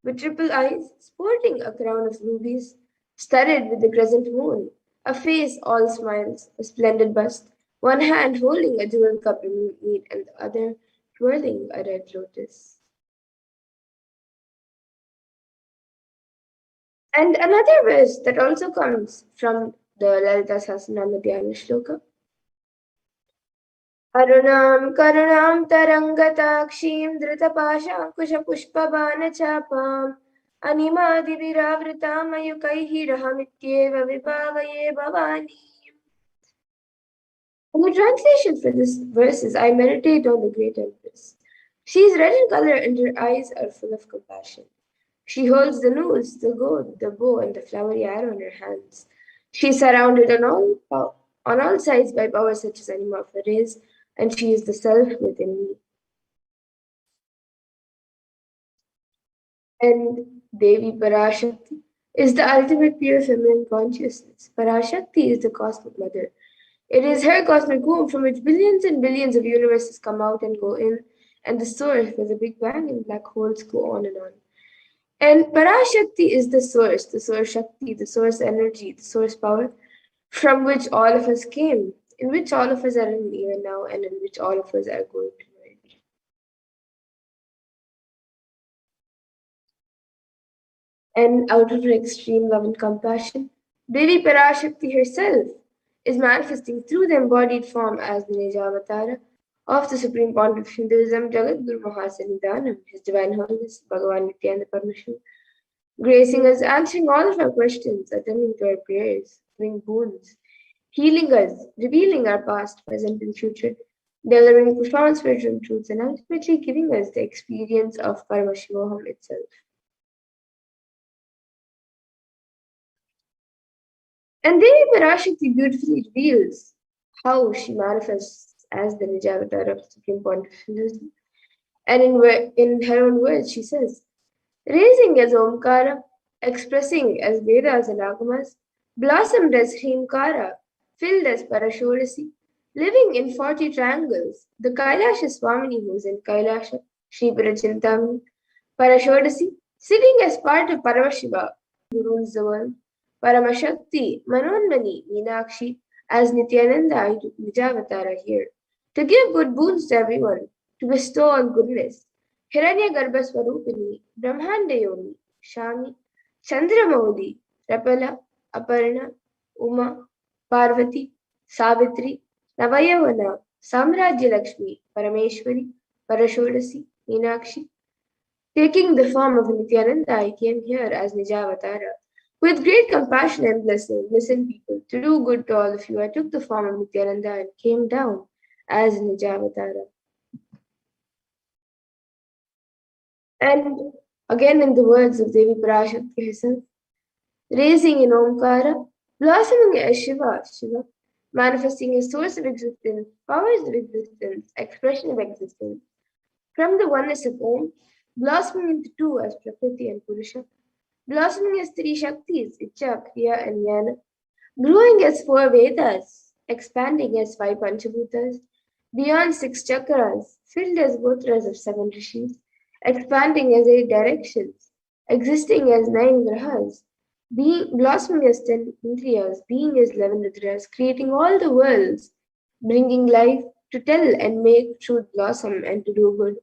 with triple eyes, sporting a crown of rubies, studded with the crescent moon, a face all smiles, a splendid bust, one hand holding a jewel cup in mead, and the other twirling a red lotus. And another verse that also comes from the Lalita Sahasranama Dhyana Shloka. Arunam karunam tarangatakshim dhritapaşankuşapuşpabanachapam animadiviravrtam ayukaihi rahamityeva vibhavaye bhavani. And the translation for this verse is, I meditate on the great Empress. She is red in color and her eyes are full of compassion. She holds the noose, the goad, the bow, and the flowery arrow in her hands. She is surrounded on all sides by powers such as anima of the rays, and she is the self within me. And Devi Parashakti is the ultimate pure feminine consciousness. Parashakti is the cosmic mother. It is her cosmic womb from which billions and billions of universes come out and go in, and the source where the Big Bang and black holes go on and on. And Parashakti is the source Shakti, the source energy, the source power, from which all of us came, in which all of us are in even now, and in which all of us are going to merge. And out of her extreme love and compassion, Devi Parashakti herself is manifesting through the embodied form as the Nijavatara of the Supreme Pontiff of Hinduism, Jagadguru Mahasannidhanam, His Divine Holiness Bhagavan Nithyananda Paramashivam, gracing us, answering all of our questions, attending to our prayers, giving boons, healing us, revealing our past, present, and future, delivering profound spiritual truths, and ultimately giving us the experience of Paramashivoham itself. And Devi Parashakti beautifully reveals how she manifests as the Nijavatara of the Supreme Pontiff of Hinduism. And in her own words, she says, raising as Omkara, expressing as Vedas and Agamas, blossomed as Hrimkara, filled as Parashodasi, living in 40 triangles, the Kailasha Swamini who is in Kailasha, Shri Parachintamani, Parashodasi, sitting as part of Paramashiva, who rules the world, Paramashakti, Manonmani, Meenakshi, as Nithyananda, I took Nijavatara here, to give good boons to everyone, to bestow on goodness. Hiranya Garbha Swarupini, Brahmanda Yogi, Shami, Chandramaudi, Rapala, Aparna, Uma, Parvati, Savitri, Navayavana, Samrajya Lakshmi, Parameshwari, Parashodasi, Meenakshi. Taking the form of Nithyananda, I came here as Nijavatara. With great compassion and blessing, listen people, to do good to all of you, I took the form of Nithyananda and came down as Nijavatara. And again in the words of Devi Parashakti herself, raising in Omkara, blossoming as Shiva, manifesting a source of existence, powers of existence, expression of existence. From the oneness of Om, blossoming into two as Prakriti and Purusha, blossoming as three Shaktis, Icha, Kriya, and Jnana, growing as four Vedas, expanding as five Panchabhutas, beyond six chakras, filled as gotras of seven rishis, expanding as eight directions, existing as nine grahas, being blossoming as 10 indriyas, being as 11 rudras, creating all the worlds, bringing life to tell and make truth blossom and to do good.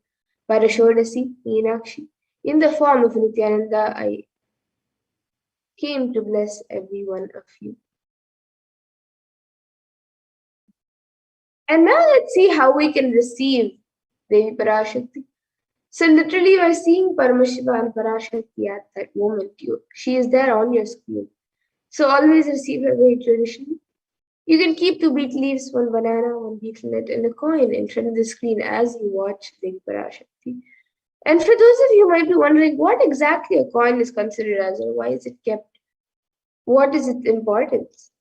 Parashodasi, Meenakshi, in the form of Nithyananda, I came to bless every one of you. And now let's see how we can receive Devi Parashakti. So literally you are seeing Paramashiva and Parashakti at that moment. She is there on your screen. So always receive her very traditionally. You can keep 2 beet leaves, 1 banana, 1 beetle nut, and a coin in front of the screen as you watch Devi Parashakti. And for those of you who might be wondering what exactly a coin is considered as or why is it kept, what is its importance?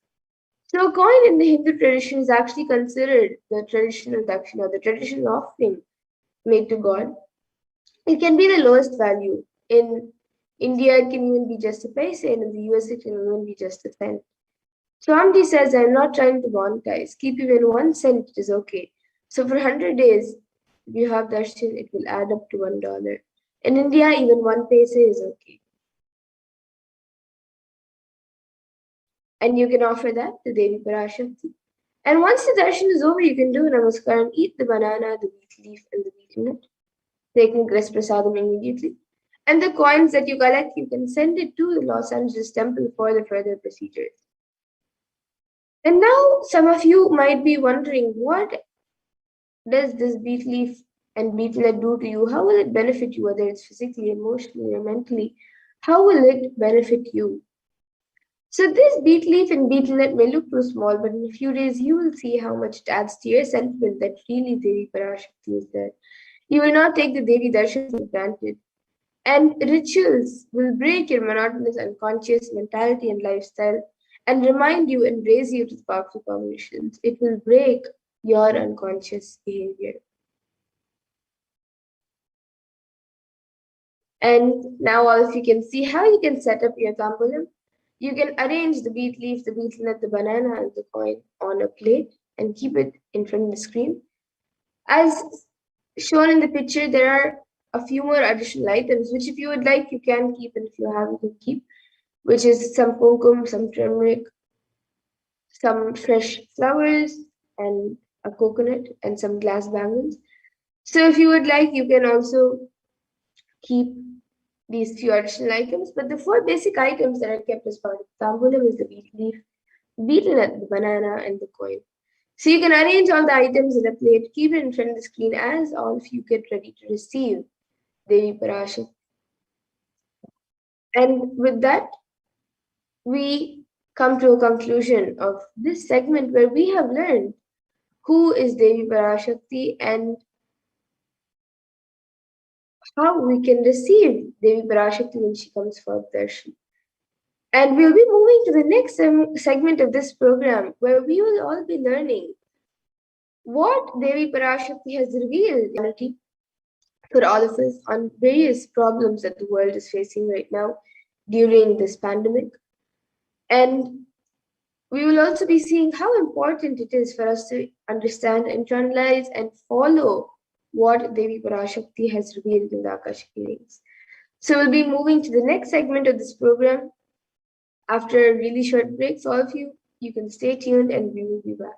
So a coin in the Hindu tradition is actually considered the traditional dakshina, the traditional offering made to God. It can be the lowest value. In India, it can even be just a paise, and in the US, it can even be just a cent. Swamiji says, I'm not trying to monetize. Keep even 1 cent, it is okay. So for 100 days, if you have darshan, it will add up to $1. In India, even 1 paise is okay. And you can offer that to Devi Parashakti. And once the darshan is over, you can do namaskar and eat the banana, the beet leaf, and the beetle nut, taking Gras Prasadam immediately. And the coins that you collect, you can send it to the Los Angeles temple for the further procedures. And now some of you might be wondering, what does this beet leaf and beetle nut do to you? How will it benefit you, whether it's physically, emotionally, or mentally? How will it benefit you? So this beet leaf and beetle nut may look too small, but in a few days you will see how much it adds to your sentiment that really Devi Parashakti is there. You will not take the Devi darshan for granted. And rituals will break your monotonous unconscious mentality and lifestyle and remind you and raise you to the powerful combinations. It will break your unconscious behavior. And now all of you can see how you can set up your tambulam. You can arrange the beet leaf, the beetle nut, the banana, and the coin on a plate and keep it in front of the screen. As shown in the picture, there are a few more additional items, which if you would like, you can keep, and if you have, you can keep, which is some kumkum, some turmeric, some fresh flowers, and a coconut, and some glass bangles. So if you would like, you can also keep these few additional items, but the 4 basic items that are kept as part of the tambulam is the beet leaf, beetle nut, the banana, and the coin. So you can arrange all the items in a plate, keep it in front of the screen as all of you get ready to receive Devi Parashakti. And with that, we come to a conclusion of this segment where we have learned who is Devi Parashakti and how we can receive Devi Parashakti when she comes for darshan. And we'll be moving to the next segment of this program where we will all be learning what Devi Parashakti has revealed for all of us on various problems that the world is facing right now during this pandemic. And we will also be seeing how important it is for us to understand, internalize, and follow what Devi Parashakti has revealed in the Akashic readings. So we'll be moving to the next segment of this program. After a really short break, so all of you can stay tuned and we will be back.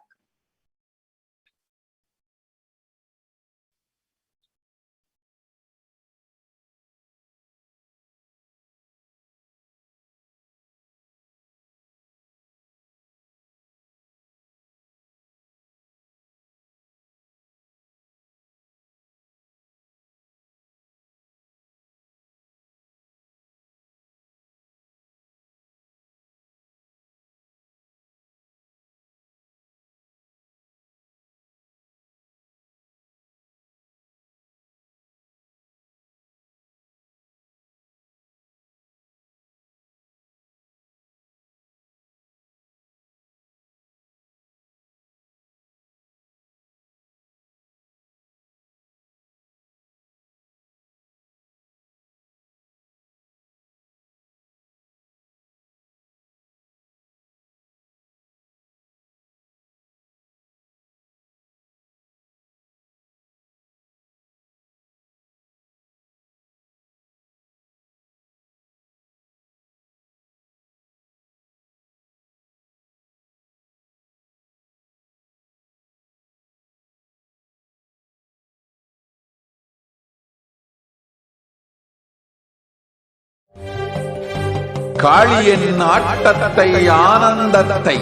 காளியின் ஆட்டத்தை ஆனந்தத்தை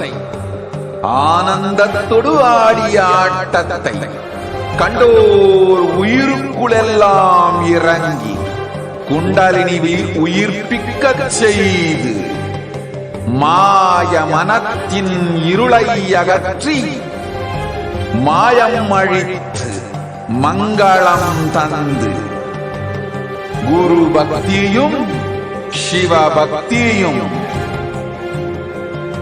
ஆனந்தத்தொடு ஆடிய ஆட்டத்தை கண்டோர் உயிருக்குளெல்லாம் இறங்கி குண்டலினி உயிர்ப்பிக்கச் செய்து மாய மனத்தின் இருளை அகற்றி மாயம் அழித்து மங்களம் தந்து குரு பக்தியும் சிவ பக்தியும்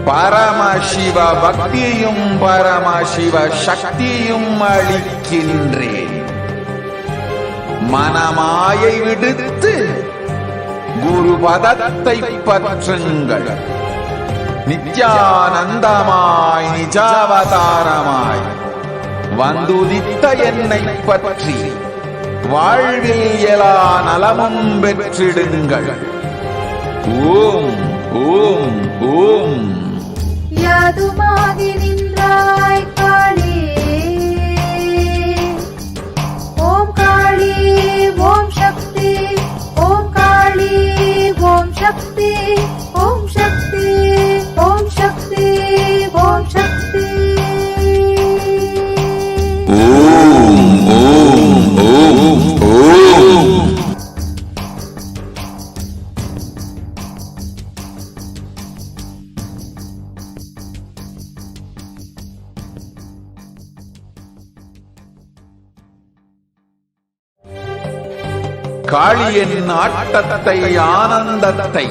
பரமசிவ பக்தியும் பரமசிவ சக்தியும் அளிக்கின்றேன். மனமாயை விடுத்து குரு பதத்தை பற்றுங்கள். நித்யானந்தமாய் நிஜாவதாரமாய் வந்துதித்த என்னை பற்றி வாழ்வில் எலா நலமும் பெற்றிடுங்கள். ஓம் ஓம் ஓம். யாதுமாகி நின்றாய் காளி, ஓம் காளி ஓம் சக்தி, ஓம் காளி ஓம் சக்தி, ஓம் சக்தி ஓம் சக்தி ஓம் சக்தி. ஓம் ஓம் ஓம் ஓம். காளியின் ஆட்டத்தை ஆனந்தத்தை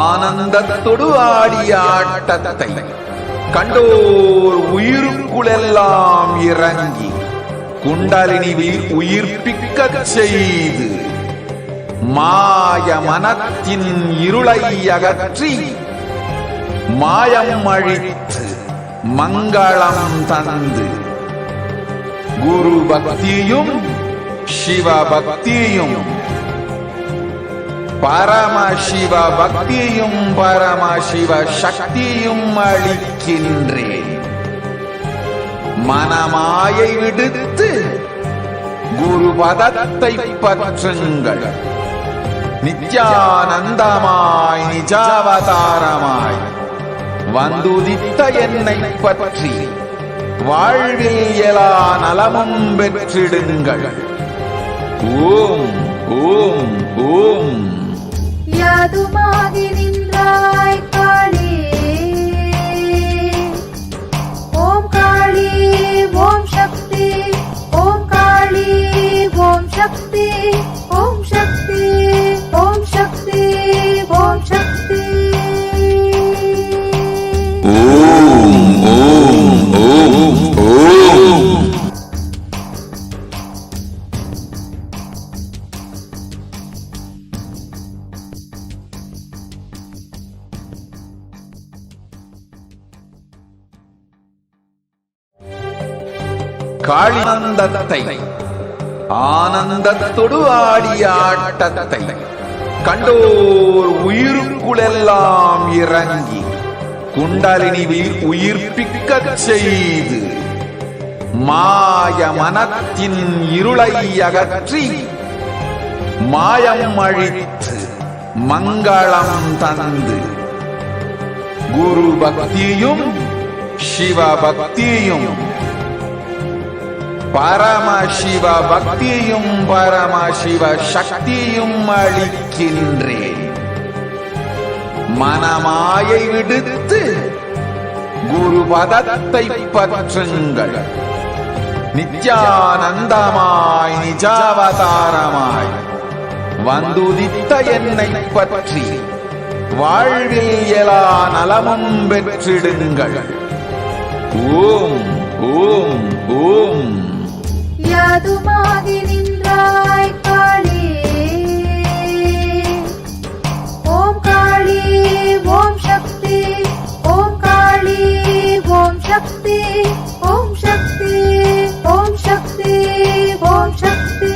ஆனந்தத்தொடு ஆடிய ஆட்டத்தை கண்டோர் உயிருக்குளெல்லாம் இறங்கி குண்டலினி உயிர்ப்பிக்கச் செய்து மாய மனத்தின் இருளை அகற்றி மாயம் அழித்து மங்களம் தந்து குரு பக்தியும் சிவ பக்தியும் பரமசிவ பக்தியும் பரமசிவ சக்தியும் அளிக்கின்றேன். மனமாயை விடுத்து குரு பதத்தை பற்றுங்கள். நித்யானந்தமாய் நிஜாவதாரமாய் வந்துதித்த என்னை பற்றி வாழ்வில் எலா நலமும் பெற்றிடுங்கள். ஓம் ஓம் ஓம். யாதுமாகி நின்றாய் காளி, ஓம் காளி ஓம் சக்தி, ஓம் காளி ஓம் சக்தி, ஓம் சக்தி ஓம் சக்தி ஓம் சக்தி. ஓம் ஓம் ஓம் ஓம். காளிநந்தத்தை ஆனந்தத்தொடு ஆடிய ஆட்டத்தை கண்டோர் உயிருக்குளெல்லாம் இறங்கி குண்டலினியில் உயிர்ப்பிக்கச் செய்து மாய மனத்தின் இருளை அகற்றி மாயம் அழித்து மங்களம் தந்து குரு பக்தியும் சிவ பக்தியும் பரமசிவ பக்தியும் பரமசிவ சக்தியும் அளிக்கின்றேன். மனமாயை விடுத்து குரு பதத்தை பற்றுங்கள். நித்யானந்தமாய் நிஜாவதாரமாய் வந்துதித்த என்னை பற்றி வாழ்வில் எல்லா நலமும் பெற்றிடுங்கள். ஓம் ஓம் ஓம். யாதுமாகி நின்றாய் காளி, ஓம் காளி ஓம் சக்தி, ஓம் காளி ஓம் சக்தி, ஓம் சக்தி ஓம் சக்தி ஓம் சக்தி.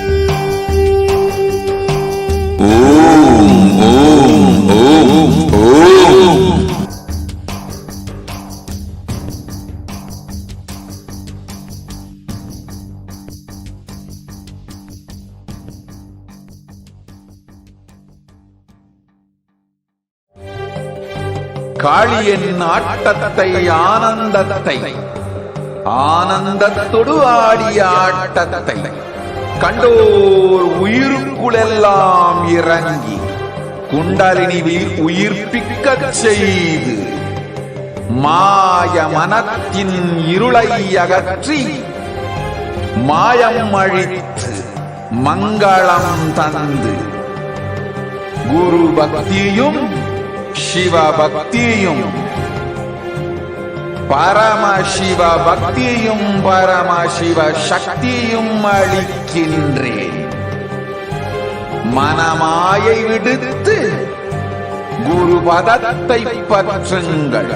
ஓம் ஓம் ஓம் ஓம். காளியின் ஆட்டத்தை ஆனந்தத்தை ஆனந்தத்தொடு ஆடிய ஆட்டத்தை கண்டோர் உயிருக்குளெல்லாம் இறங்கி குண்டலினியில் உயிர்ப்பிக்கச் செய்து மாய மனத்தின் இருளை அகற்றி மாயம் அழித்து மங்களம் தந்து குரு பக்தியும் சிவ பக்தியும் பரமசிவ பக்தியும் பரமசிவ சக்தியும் அளிக்கின்றேன். மனமாயை விடுத்து குரு பதத்தை பற்றுங்கள்.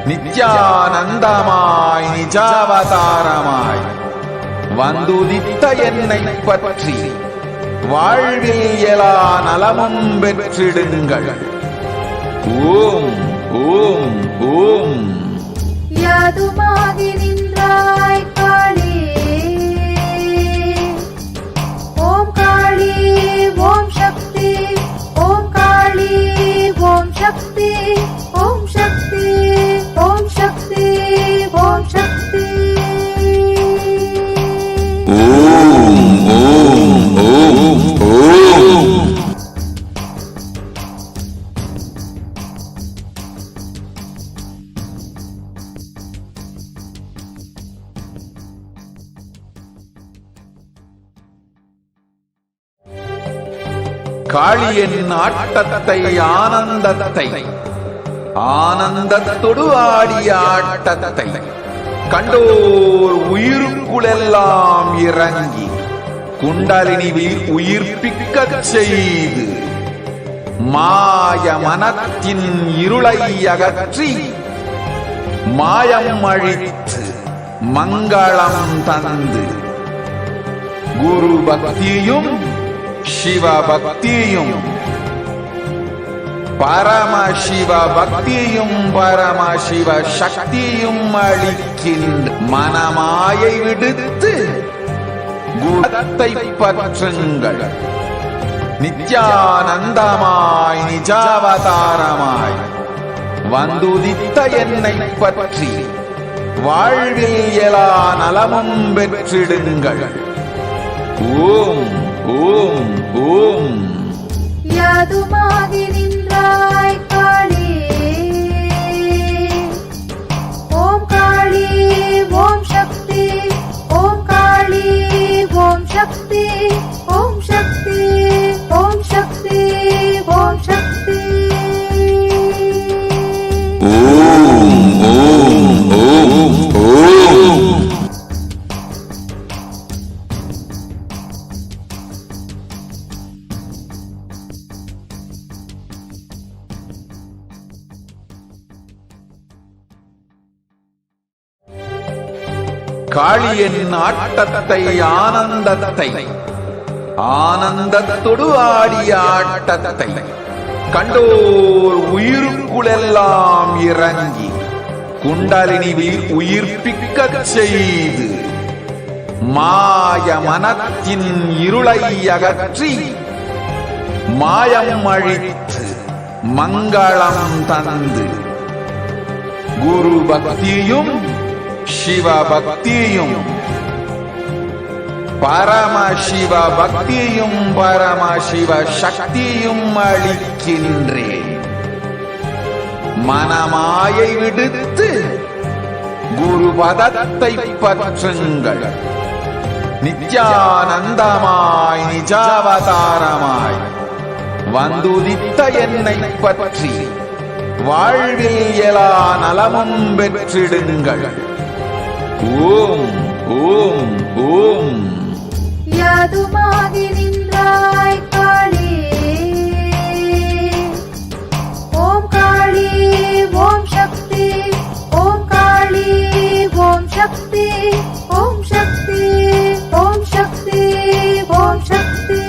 நித்யானந்தமாய் நிஜாவதாரமாய் வந்துதித்த என்னை பற்றி வாழ்வில் எல்லா நலமும் பெற்றிடுங்கள். ஓம் ஓம் ஓம். யாதுமாகி நின்றாய் காளி, ஓம் காளி ஓம் சக்தி, ஓம் காளி ஓம் சக்தி, ஓம் சக்தி ஓம் சக்தி ஓம் சக்தி. ஓம் ஓம் ஓம் ஓம். காளியின் ஆட்டத்தை ஆனந்தத்தை ஆனந்தத்தொடு ஆடிய ஆட்டத்தை கண்டோர் உயிருக்குளெல்லாம் இறங்கி குண்டலினியில் உயிர்ப்பிக்கச் செய்து மாய மனத்தின் இருளை அகற்றி மாயம் அழித்து மங்களம் தந்து குரு பக்தியும் சிவ பக்தியும் பரமசிவ பக்தியும் பரமசிவ சக்தியும் அளிக்கின்ற. மனமாயை விடுத்து குருத்தை பற்றுங்கள். நித்யானந்தமாய் நிஜாவதாரமாய் வந்துதித்த என்னை பற்றி வாழ்வில் எல்லா நலமும் பெற்றிடுங்கள். ஓம் ஓம் ஓம். யாதுமாகி நின்றாய் காளி, ஓம் காளி ஓம் சக்தி, ஓம் காளி ஓம் சக்தி, ஓம் சக்தி ஓம் சக்தி ஓம் சக்தி. ஓம் ஓம் ஓம் ஓம். காளியின் ஆட்டத்தை ஆனந்தத்தை ஆனந்தத்தொடு ஆடிய ஆட்டத்தை கண்டோர் உயிருக்குளெல்லாம் இறங்கி குண்டலினி உயிர்ப்பிக்கச் செய்து மாய மனத்தின் இருளை அகற்றி மாயம் அழித்து மங்களம் தந்து குரு பக்தியும் சிவ பக்தியும் பரமசிவ பக்தியும் பரமசிவ சக்தியும் அளிக்கின்றேன். மனமாயை விடுத்து குரு பதத்தை பற்றுங்கள். நித்யானந்தமாய் நிஜாவதாரமாய் வந்துதித்த என்னை பற்றி வாழ்வில் எல்லா நலமும் பெற்றிடுங்கள். ஓம் ஓம் ஓம். யாதுமாகி நின்றாய் காளி, ஓம் காளி ஓம் சக்தி, ஓம் காளி ஓம் சக்தி, ஓம் சக்தி ஓம் சக்தி ஓம் சக்தி.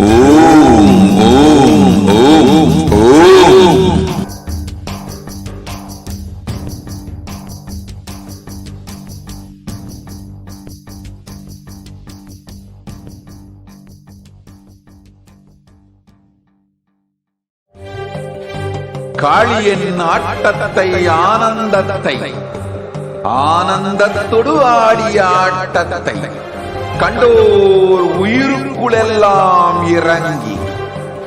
ஓம் ஓம் ஓம் ஓம். காளியின் ஆட்டத்தை ஆனந்தத்தை ஆனந்தத்தொடு ஆடிய ஆட்டத்தை கண்டோர் உயிருக்குளெல்லாம் இறங்கி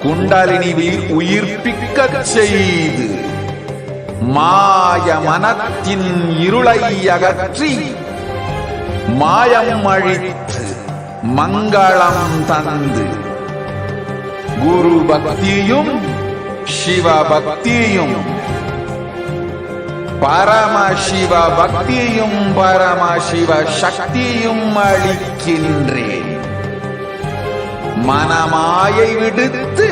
குண்டலினி உயிர்ப்பிக்கச் செய்து மாய மனத்தின் இருளை அகற்றி மாயம் அழித்து மங்களம் தந்து குரு பக்தியும் சிவ பக்தியும் பரமசிவ பக்தியும் பரமசிவ சக்தியும் அளிக்கின்றேன். மனமாயை விடுத்து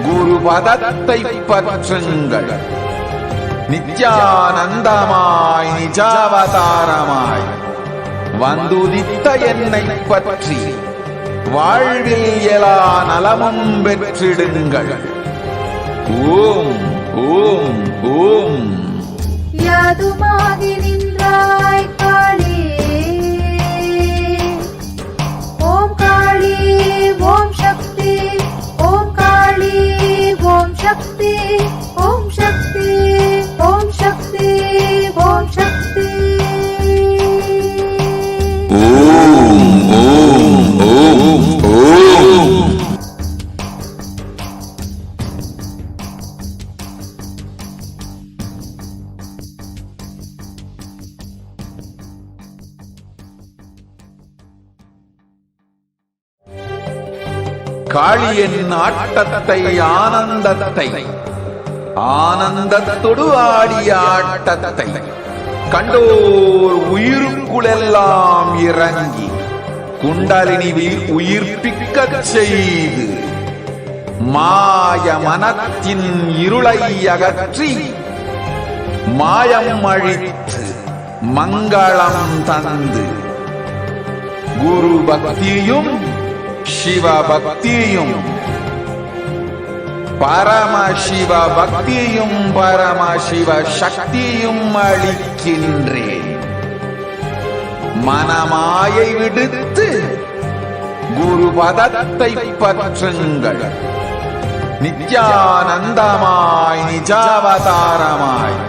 குரு பதத்தை பற்றுங்கள். நித்யானந்தமாய் நிஜாவதாரமாய் வந்துதித்த என்னை பற்றி வாழ்வில் எல்லா நலமும் பெற்றிடுங்கள். ஓம் ஓம் ஓம். யாதுமாகி நின்றாய் காளி, ஓம் காளி ஓம் சக்தி, ஓம் காளி ஓம் சக்தி, ஓம் சக்தி ஓம் சக்தி ஓம் சக்தி. ஓம் ஓம் ஓம் ஓம். காளியின் ஆட்டத்தை ஆனந்தத்தை ஆனந்தத்தொடு ஆடிய ஆட்டத்தை கண்டோர் உயிருக்குளெல்லாம் இறங்கி குண்டலினி உயிர்ப்பிக்கச் செய்து மாய மனத்தின் இருளை அகற்றி மாயம் அழித்து மங்களம் தந்து குரு பக்தியும் சிவ பக்தியும் பரமசிவ பக்தியும் பரமசிவ சக்தியும் அளிக்கின்றேன். மனமாயை விடுத்து குரு பதத்தை பற்றுங்கள். நித்யானந்தமாய் நிஜாவதாரமாய்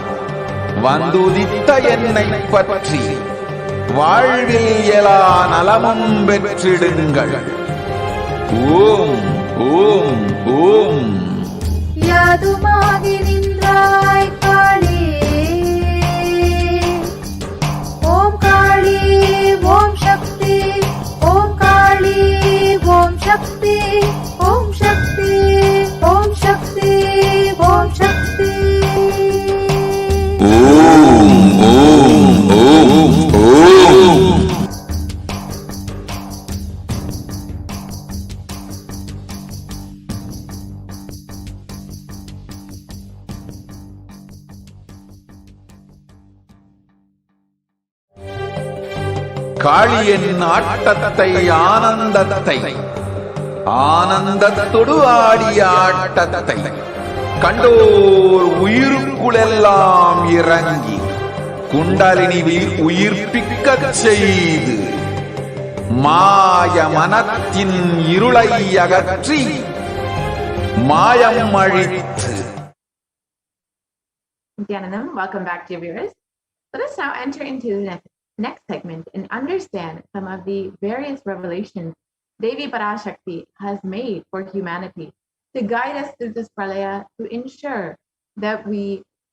வந்துதித்த என்னை பற்றி வாழ்வில் எல்லா நலமும் பெற்றிடுங்கள். ஓம் ஓம் ஓம். யாதுமாகி நின்றாய் காளி, ஓம் காளி ஓம் சக்தி, ஓம் காளி ஓம் சக்தி, ஓம் சக்தி ஓம் சக்தி ஓம் சக்தி. ஓம் ஓம் ஓம் ஓம். காளியின் ஆட்டத்தை ஆனந்தத்தை ஆனந்தத்தொடு ஆடிய ஆட்டத்தை கண்டோர் உயிருக்குளெல்லாம் இறங்கி குண்டலினி உயிர்ப்பிக்கச் செய்து மாய மனத்தின் இருளை அகற்றி மாயம் அழித்து. Nithyanandam, welcome back, dear viewers. Let us now enter into the next segment and understand some of the various revelations Devi Parashakti has made for humanity to guide us through this pralaya, to ensure that we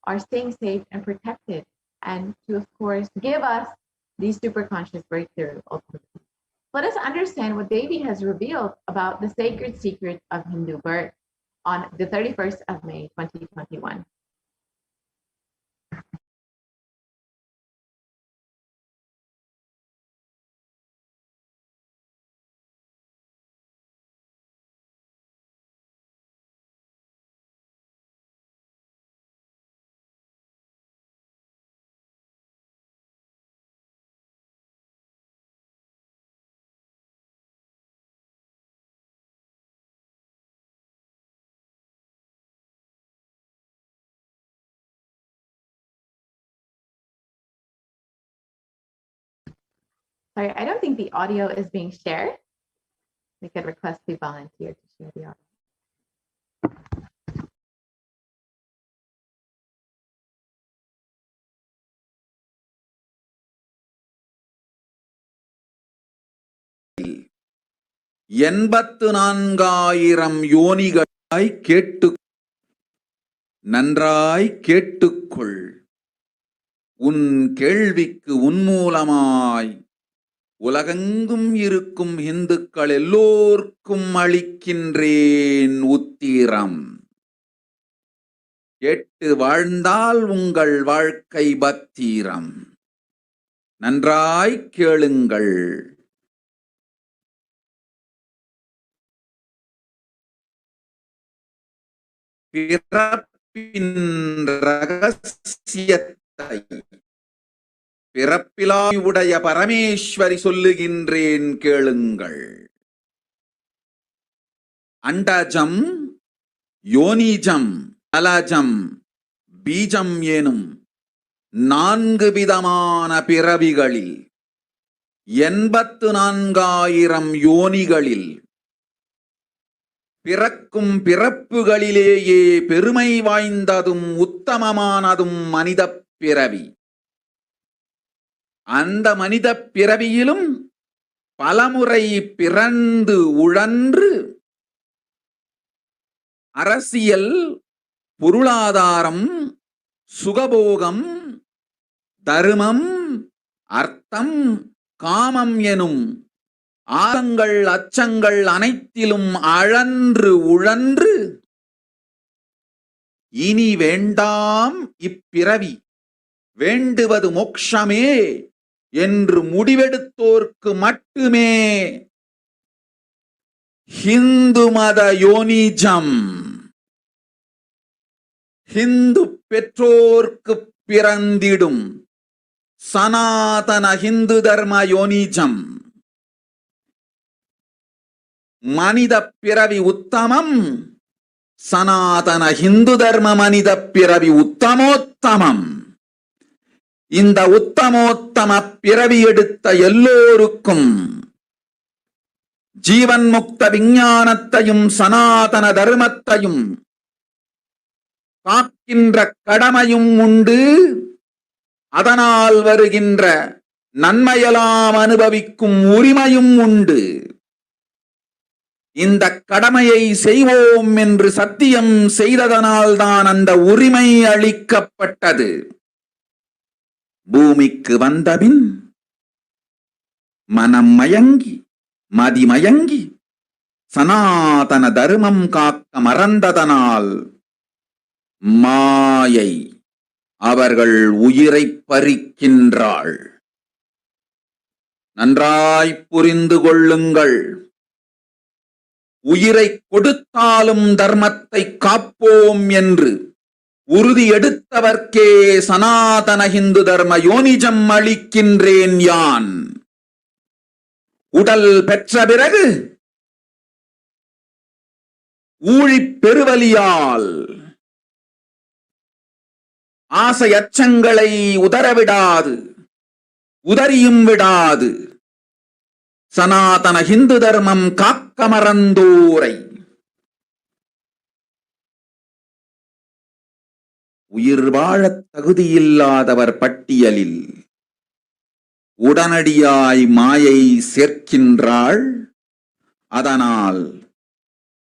are staying safe and protected, and to, of course, give us the superconscious breakthrough ultimately. Let us understand what Devi has revealed about the sacred secret of Hindu birth on the 31st of May, 2021. Sorry, I don't think the audio is being shared. We could request the volunteer to share the audio. எண்பத்து 4,000 யோனிகளாய் கேட்டு நன்றாய் கேட்டுக்கொள். உன் கேள்விக்கு உன்மூலமாய் உலகெங்கும் இருக்கும் இந்துக்கள் எல்லோர்க்கும் அளிக்கின்றேன் உத்திரம். கேட்டு வாழ்ந்தால் உங்கள் வாழ்க்கை பத்திரம். நன்றாய் கேளுங்கள். பிறப்பின் ரகசியத்தை பிறப்பிலாயுடைய பரமேஸ்வரி சொல்லுகின்றேன் கேளுங்கள். அண்டஜம், யோனிஜம், அலஜம், பீஜம் எனும் 4 விதமான பிறவிகளில் 84,000 யோனிகளில் பிறக்கும் பிறப்புகளிலேயே பெருமை வாய்ந்ததும் உத்தமமானதும் மனித பிறவி. அந்த மனித பிறவியிலும் பலமுறை பிறந்து உழன்று அரசியல், பொருளாதாரம், சுகபோகம், தர்மம், அர்த்தம், காமம் எனும் ஆசங்கள் அச்சங்கள் அனைத்திலும் அழன்று உழன்று இனி வேண்டாம் இப்பிறவி, வேண்டுவது மோட்சமே என்று முடிவெடுத்தோர்க்கு மட்டுமே ஹிந்து மத யோனிஜம், ஹிந்து பெற்றோர்க்கு பிறந்திடும் சனாதன ஹிந்து தர்ம யோனிஜம். மனித பிறவி உத்தமம், சனாதன ஹிந்து தர்ம மனித பிறவி உத்தமோத்தமம். இந்த உத்தமோத்தம பிறவி எடுத்த எல்லோருக்கும் ஜீவன் முக்த விஞ்ஞானத்தையும் சனாதன தர்மத்தையும் காக்கின்ற கடமையும் உண்டு. அதனால் வருகின்ற நன்மையெல்லாம் அனுபவிக்கும் உரிமையும் உண்டு. இந்த கடமையை செய்வோம் என்று சத்தியம் செய்ததனால்தான் அந்த உரிமை அளிக்கப்பட்டது. பூமிக்கு வந்தபின் மனம் மயங்கி மதிமயங்கி சனாதன தர்மம் காக்க மறந்ததனால் மாயை அவர்கள் உயிரை பறிக்கின்றாள். நன்றாய் புரிந்து கொள்ளுங்கள். உயிரை கொடுத்தாலும் தர்மத்தை காப்போம் என்று உறுதி எடுத்தவர்க்கே சனாதன ஹிந்து தர்ம யோனிஜம் அளிக்கின்றேன் யான். உடல் பெற்ற பிறகு ஊழிப் பெருவலியால் ஆசை அச்சங்களை உதறவிடாது, உதறியும் விடாது சனாதன ஹிந்து தர்மம் காக்க மறந்தோரை உயிர் வாழத் தகுதியில்லாதவர் பட்டியலில் உடனடியாய் மாயை சேர்க்கின்றாள். அதனால்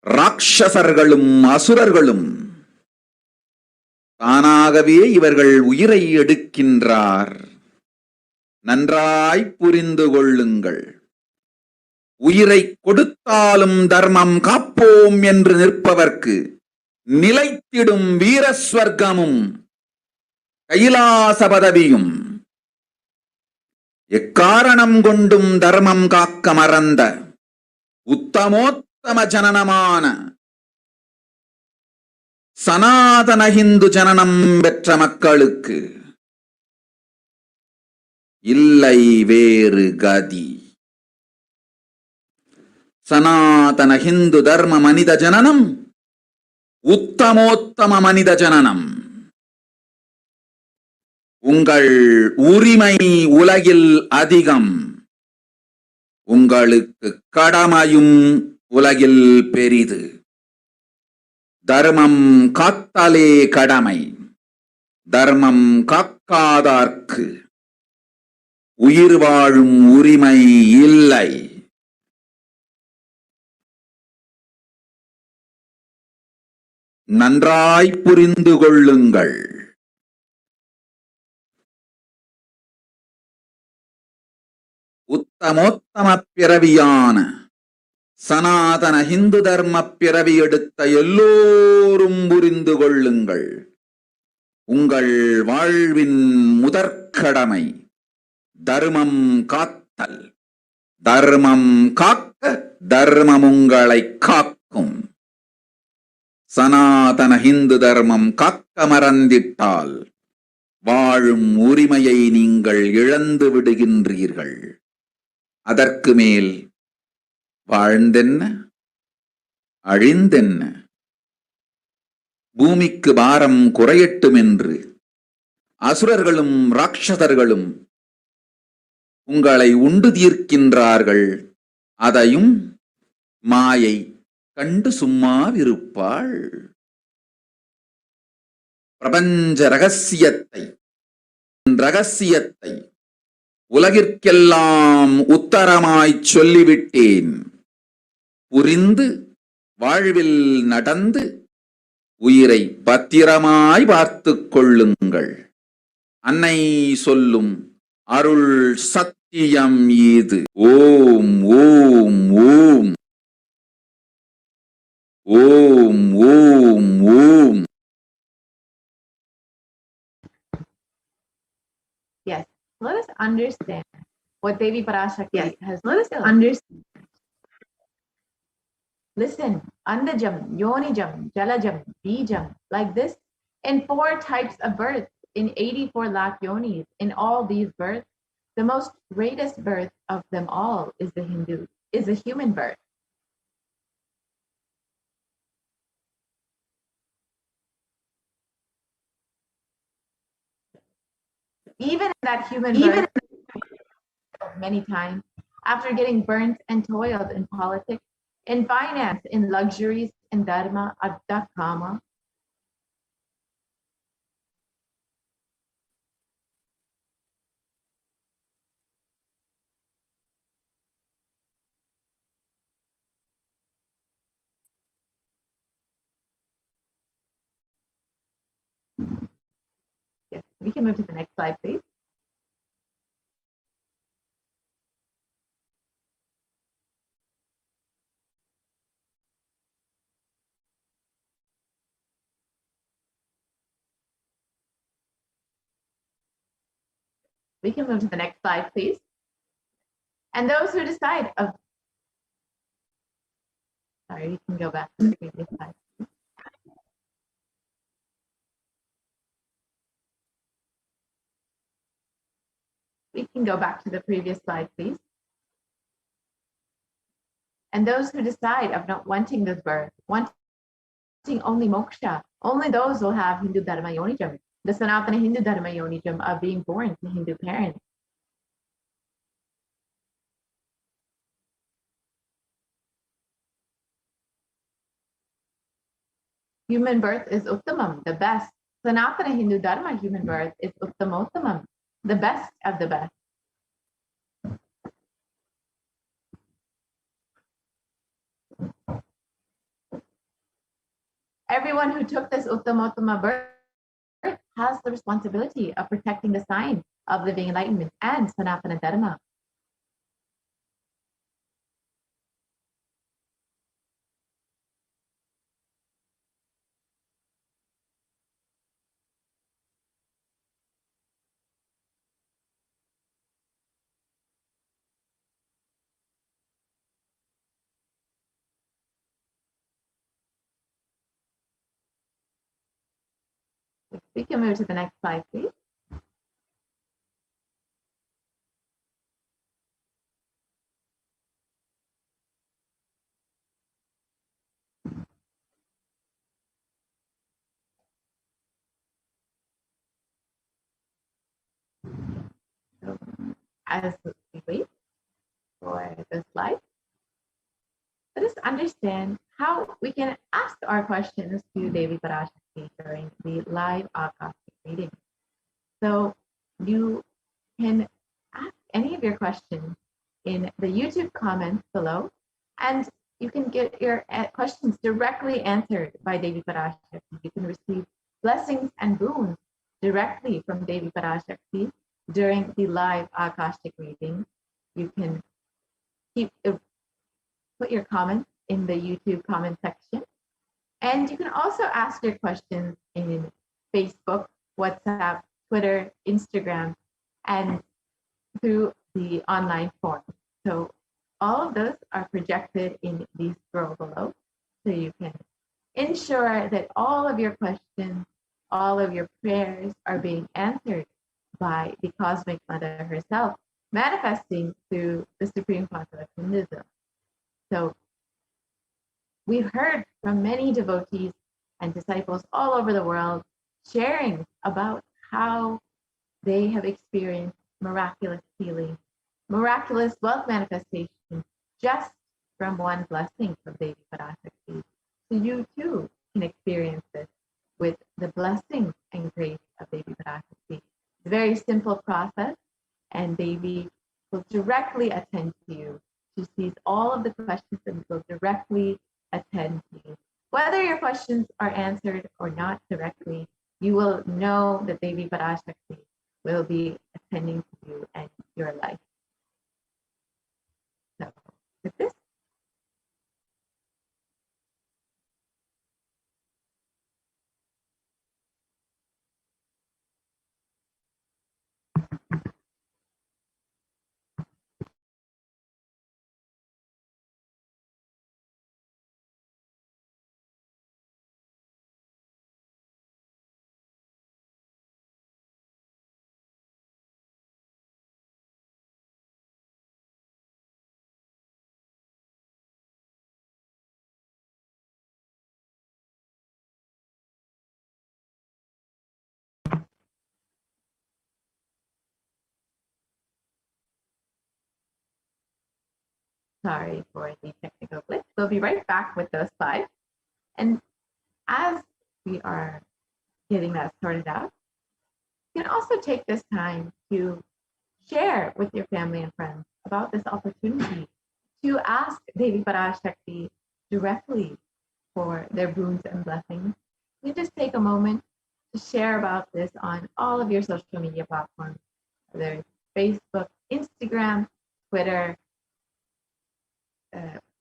ராட்சசர்களும் அசுரர்களும் தானாகவே இவர்கள் உயிரை எடுக்கின்றார். நன்றாய் புரிந்து கொள்ளுங்கள். உயிரை கொடுத்தாலும் தர்மம் காப்போம் என்று நிற்பவர்க்கு நிலைத்திடும் வீரஸ்வர்க்கமும் கைலாச பதவியும், எக்காரணம் கொண்டும் தர்மம் காக்க மறந்த உத்தமோத்தம ஜனனமான சனாதன ஹிந்து ஜனனம் பெற்ற மக்களுக்கு இல்லை வேறு கதி. சனாதன ஹிந்து தர்ம மனித ஜனனம் உத்தமோத்தம மனித ஜனனம். உங்கள் உரிமை உலகில் அதிகம், உங்களுக்கு கடமையும் உலகில் பெரிது. தர்மம் காத்தலே கடமை, தர்மம் காக்காதார்க்கு உயிர் வாழும் உரிமை இல்லை. நன்றாய் புரிந்து கொள்ளுங்கள். உத்தமோத்தம பிறவியான சனாதன ஹிந்து தர்ம பிறவி எடுத்த எல்லோரும் புரிந்து கொள்ளுங்கள். உங்கள் வாழ்வின் முதற்கடமை தர்மம் காத்தல். தர்மம் காக்க தர்மம் உங்களை காக்கும். சனாதன ஹிந்து தர்மம் காக்க மறந்திட்டால் வாழும் உரிமையை நீங்கள் இழந்து விடுகின்றீர்கள். அதற்கு மேல் வாழ்ந்தென்ன அழிந்தென்ன? பூமிக்கு பாரம் குறையட்டும் என்று அசுரர்களும் ராட்சதர்களும் உங்களை உண்டு தீர்க்கின்றார்கள். அதையும் மாயை கண்டு சும்மாவிருப்பாள். பிரபஞ்ச ரகசியத்தை உலகிற்கெல்லாம் உத்தரமாய்ச் சொல்லிவிட்டேன். புரிந்து வாழ்வில் நடந்து உயிரை பத்திரமாய் பார்த்துக் கொள்ளுங்கள். அன்னை சொல்லும் அருள் சத்தியம் இது. ஓம் ஓம் ஓம் ஓம் ஓம் ஓம். Yes, let us understand what Devi Parashakti has. Let us understand. Listen, Andajam, Yonijam, Jalajam, Bijam, like this, in 4 types of births, in 84 lakh yonis. In all these births, the most greatest birth of them all is the human birth. Even that human birth, many times, after getting burnt and toiled in politics, in finance, in luxuries, in dharma, adda kama. Yes, we can move to the next slide, please. We can move to the next slide, please. And those who decide of, sorry, you can go back to the previous slide. We can go back to the previous slide, please. And those who decide of not wanting this birth, wanting only moksha, only those will have Hindu Dharma Yonijam, the Sanatana Hindu Dharma Yonijam of being born to Hindu parents. Human birth is Uttamam, the best. Sanatana Hindu Dharma human birth is Uttamottamam, the best of the best. Everyone who took this Uttamottama birth has the responsibility of protecting the sign of living enlightenment and Sanatana Dharma. We can move to the next slide, please. So, as we wait for the slide, let us understand how we can ask our questions to Devi Parashakti during the live Akashic reading. So you can ask any of your questions in the YouTube comments below, and you can get your questions directly answered by Devi Parashakti. You can receive blessings and boons directly from Devi Parashakti during the live Akashic reading. You can put your comments in the YouTube comment section, and you can also ask your questions in Facebook, WhatsApp, Twitter, Instagram, and through the online form. So all of those are projected in the scroll below. So you can ensure that all of your questions, all of your prayers are being answered by the Cosmic Mother herself, manifesting through the Supreme Concept of Hinduism. So we've heard from many devotees and disciples all over the world sharing about how they have experienced miraculous healing, miraculous wealth manifestation just from one blessing from Devi Parashakti. So you too can experience this with the blessing and grace of Devi Parashakti. It's a very simple process, and Devi will directly attend to you. She sees all of the questions and will directly attend to you. Whether your questions are answered or not directly, you will know that Devi Parashakti will be attending to you and your life. So with this, sorry for the technical glitch. We'll be right back with those slides. And as we are getting that sorted out, you can also take this time to share with your family and friends about this opportunity to ask Devi Parashakti directly for their boons and blessings. You just take a moment to share about this on all of your social media platforms, whether it's Facebook, Instagram, Twitter.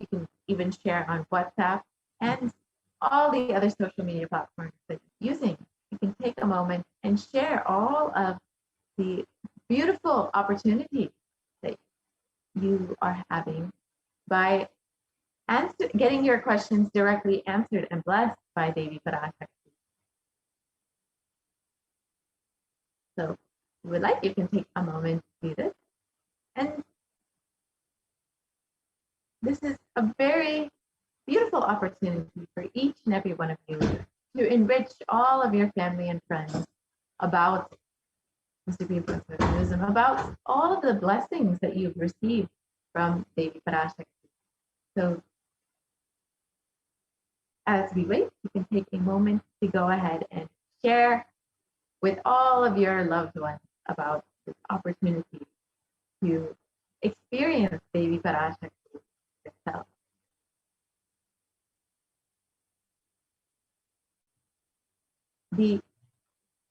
You can even share on WhatsApp and all the other social media platforms that you're using. You can take a moment and share all of the beautiful opportunities that you are having by getting your questions directly answered and blessed by Devi Parashakti. So if you would like, you can take a moment to do this. And this is a very beautiful opportunity for each and every one of you to enrich all of your family and friends about the Supreme Principle of Hinduism, about all of the blessings that you've received from Devi Parashakti. So as we wait, you can take a moment to go ahead and share with all of your loved ones about this opportunity to experience Devi Parashakti itself.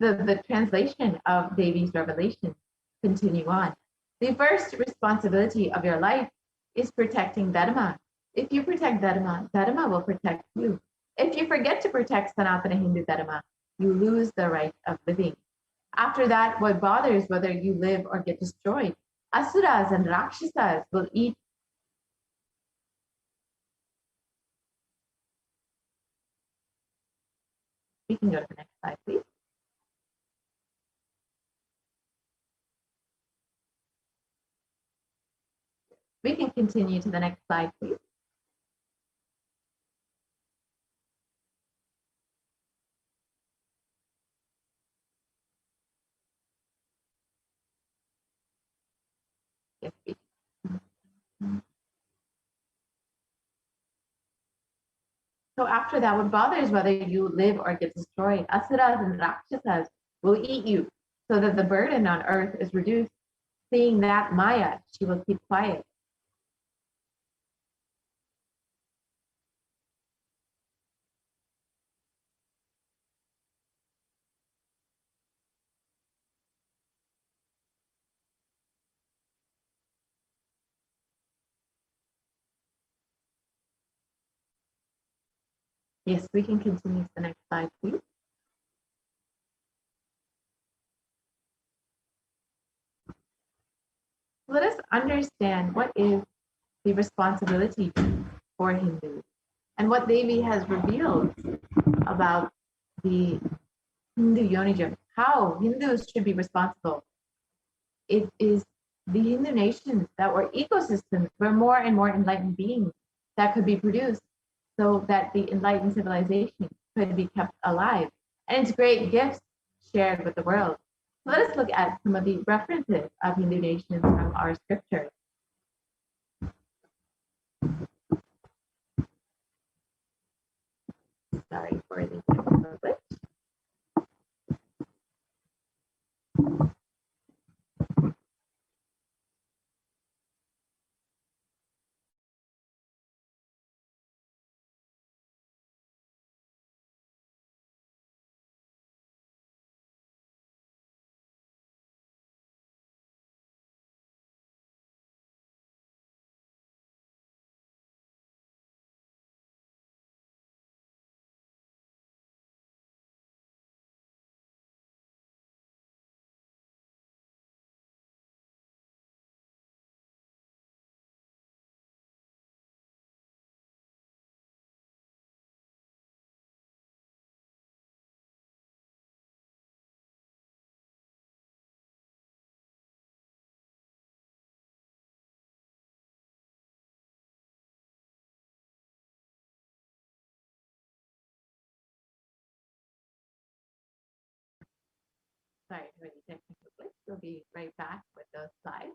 The translation of Devi's revelation continue on. The first responsibility of your life is protecting Dharma. If you protect Dharma, Dharma will protect you. If you forget to protect Sanatana Hindu Dharma, you lose the right of living. After that, what bothers whether you live or get destroyed? Asuras and Rakshasas will eat. We can go to the next slide, please. We can continue to the next slide, please. Yes, we can. So after that, what bothers whether you live or get destroyed? Asuras and Rakshasas will eat you so that the burden on earth is reduced. Seeing that Maya, she will keep quiet. Yes, we can continue to the next slide, please. Let us understand what is the responsibility for Hindus and what Devi has revealed about the Hindu Yonijam, how Hindus should be responsible. It is the Hindu nations that were ecosystems where more and more enlightened beings that could be produced so that the enlightened civilization could be kept alive and its great gifts shared with the world. Let us look at some of the references of Hindu nations from our scriptures. Sorry for the technical glitch. Sorry for the technical glitch. We'll be right back with those slides.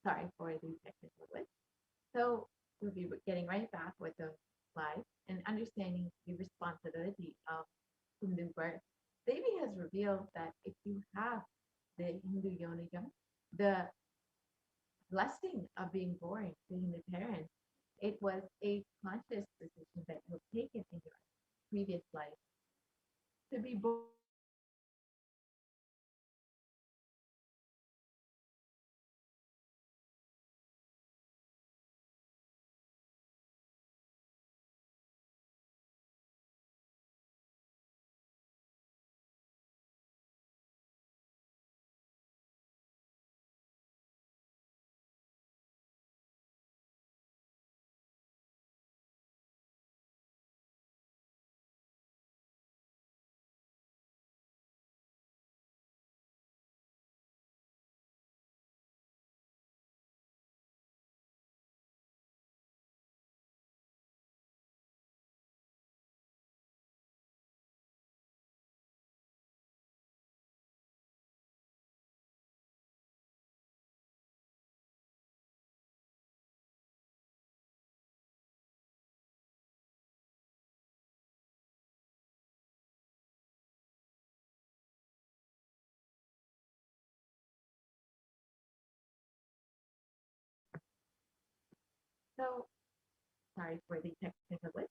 sorry for the technical glitch. So we'll be getting right back with the slides and understanding the responsibility of Hindu birth. Devi has revealed that if you have the Hindu yonigam, the blessing of being born to Hindu parents, it was a conscious decision that you have taken in your previous life to be born. So sorry for the technical glitch.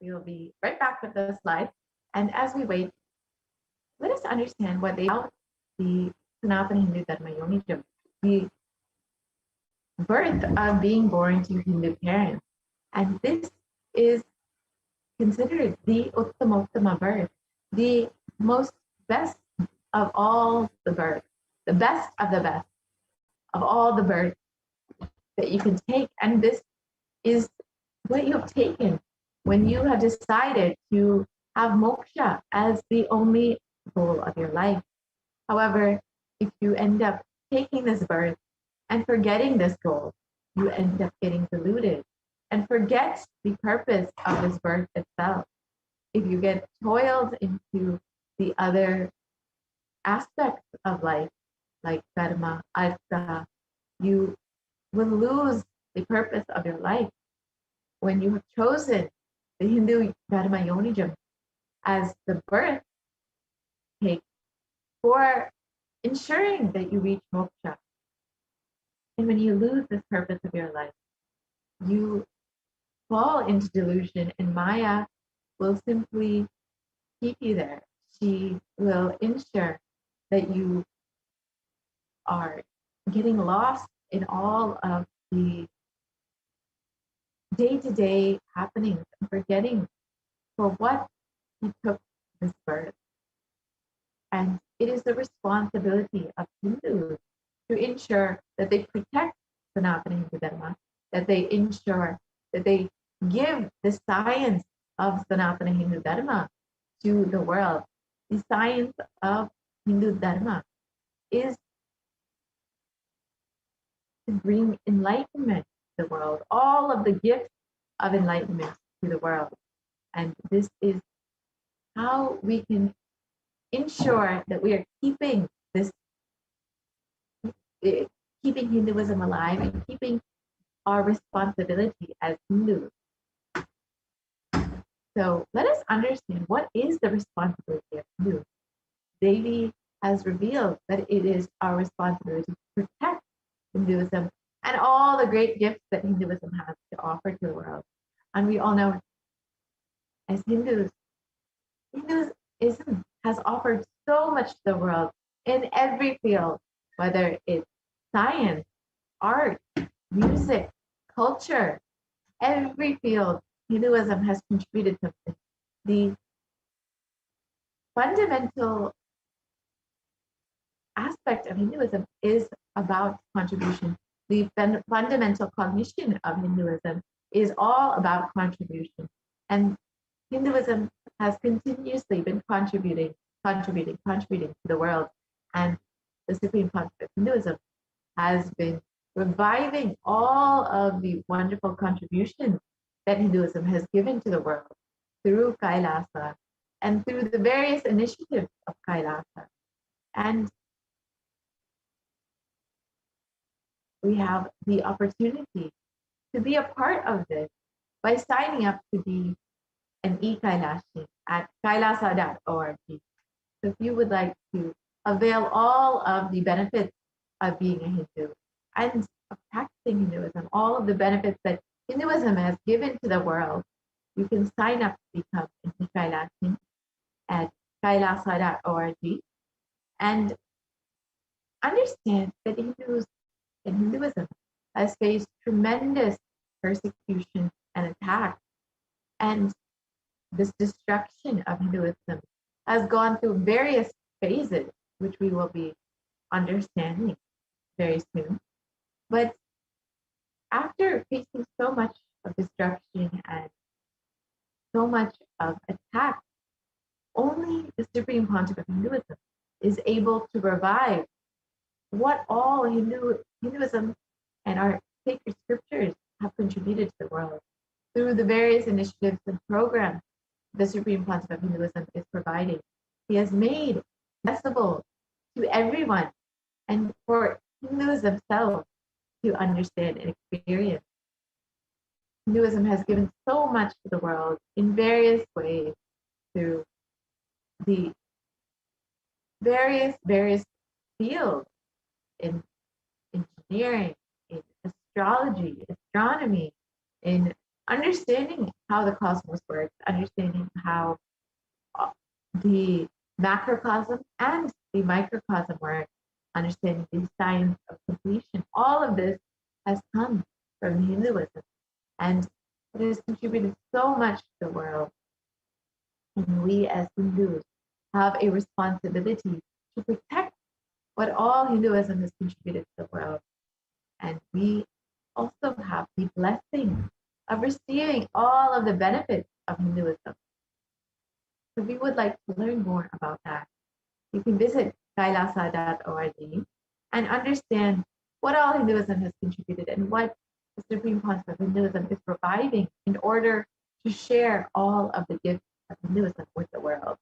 We will be right back with the slides. And as we wait, let us understand what they about the Sanatana Hindu Dharma Yonijam, the birth of being born to Hindu parents. And this is considered the Uttama birth, the most best of all the birth, the best of all the birth that you can take. And this is what you have taken when you have decided to have moksha as the only goal of your life. However, if you end up taking this birth and forgetting this goal, you end up getting deluded and forget the purpose of this birth itself. If you get toiled into the other aspects of life, like dharma, artha, you will lose the purpose of your life. When you have chosen the Hindu Dharma Yonijam as the birth take for ensuring that you reach moksha, and when you lose this purpose of your life, you fall into delusion, and Maya will simply keep you there. She will ensure that you are getting lost in all of the day-to-day happenings and forgetting for what you took this birth. And it is the responsibility of Hindus to ensure that they protect Sanatana Hindu Dharma, that they ensure that they give the science of Sanatana Hindu Dharma to the world. The science of Hindu Dharma is to bring enlightenment to the world, all of the gifts of enlightenment to the world. And this is how we can ensure that we are keeping this, keeping Hinduism alive and keeping our responsibility as Hindus. So let us understand, what is the responsibility of Hindus? Devi has revealed that it is our responsibility to protect Hinduism and all the great gifts that Hinduism has to offer to the world. And we all know, as Hindus, Hinduism has offered so much to the world in every field, whether it's science, art, music, culture, every field, Hinduism has contributed something. The fundamental aspect of Hinduism is about contribution. The fundamental cognition of Hinduism is all about contribution. And Hinduism has continuously been contributing to the world. And the Supreme Concept of Hinduism has been reviving all of the wonderful contributions that Hinduism has given to the world through Kailasa and through the various initiatives of Kailasa. And we have the opportunity to be a part of this by signing up to be an e-Kailashi at kailasa.org. So if you would like to avail all of the benefits of being a Hindu and of practicing Hinduism, all of the benefits that Hinduism has given to the world, you can sign up to become an e-Kailashi at kailasa.org and understand that Hinduism has faced tremendous persecution and attack, and this destruction of Hinduism has gone through various phases, which we will be understanding very soon. But after facing so much of destruction and so much of attack, only the Supreme Pontiff of Hinduism is able to revive what all Hinduism and our sacred scriptures have contributed to the world through the various initiatives and programs the Supreme Pontiff of Hinduism is providing. He has made accessible to everyone and for Hindus themselves to understand and experience. Hinduism has given so much to the world in various ways through the various fields in engineering, in astrology, astronomy, in understanding how the cosmos works, understanding how the macrocosm and the microcosm work, understanding the science of completion. All of this has come from Hinduism, and it has contributed so much to the world. And we as Hindus have a responsibility to protect what all Hinduism has contributed to the world. And we also have the blessing of receiving all of the benefits of Hinduism. So if you would like to learn more about that, you can visit kailasa.org and understand what all Hinduism has contributed and what the Supreme Pontiff of Hinduism is providing in order to share all of the gifts of Hinduism with the world.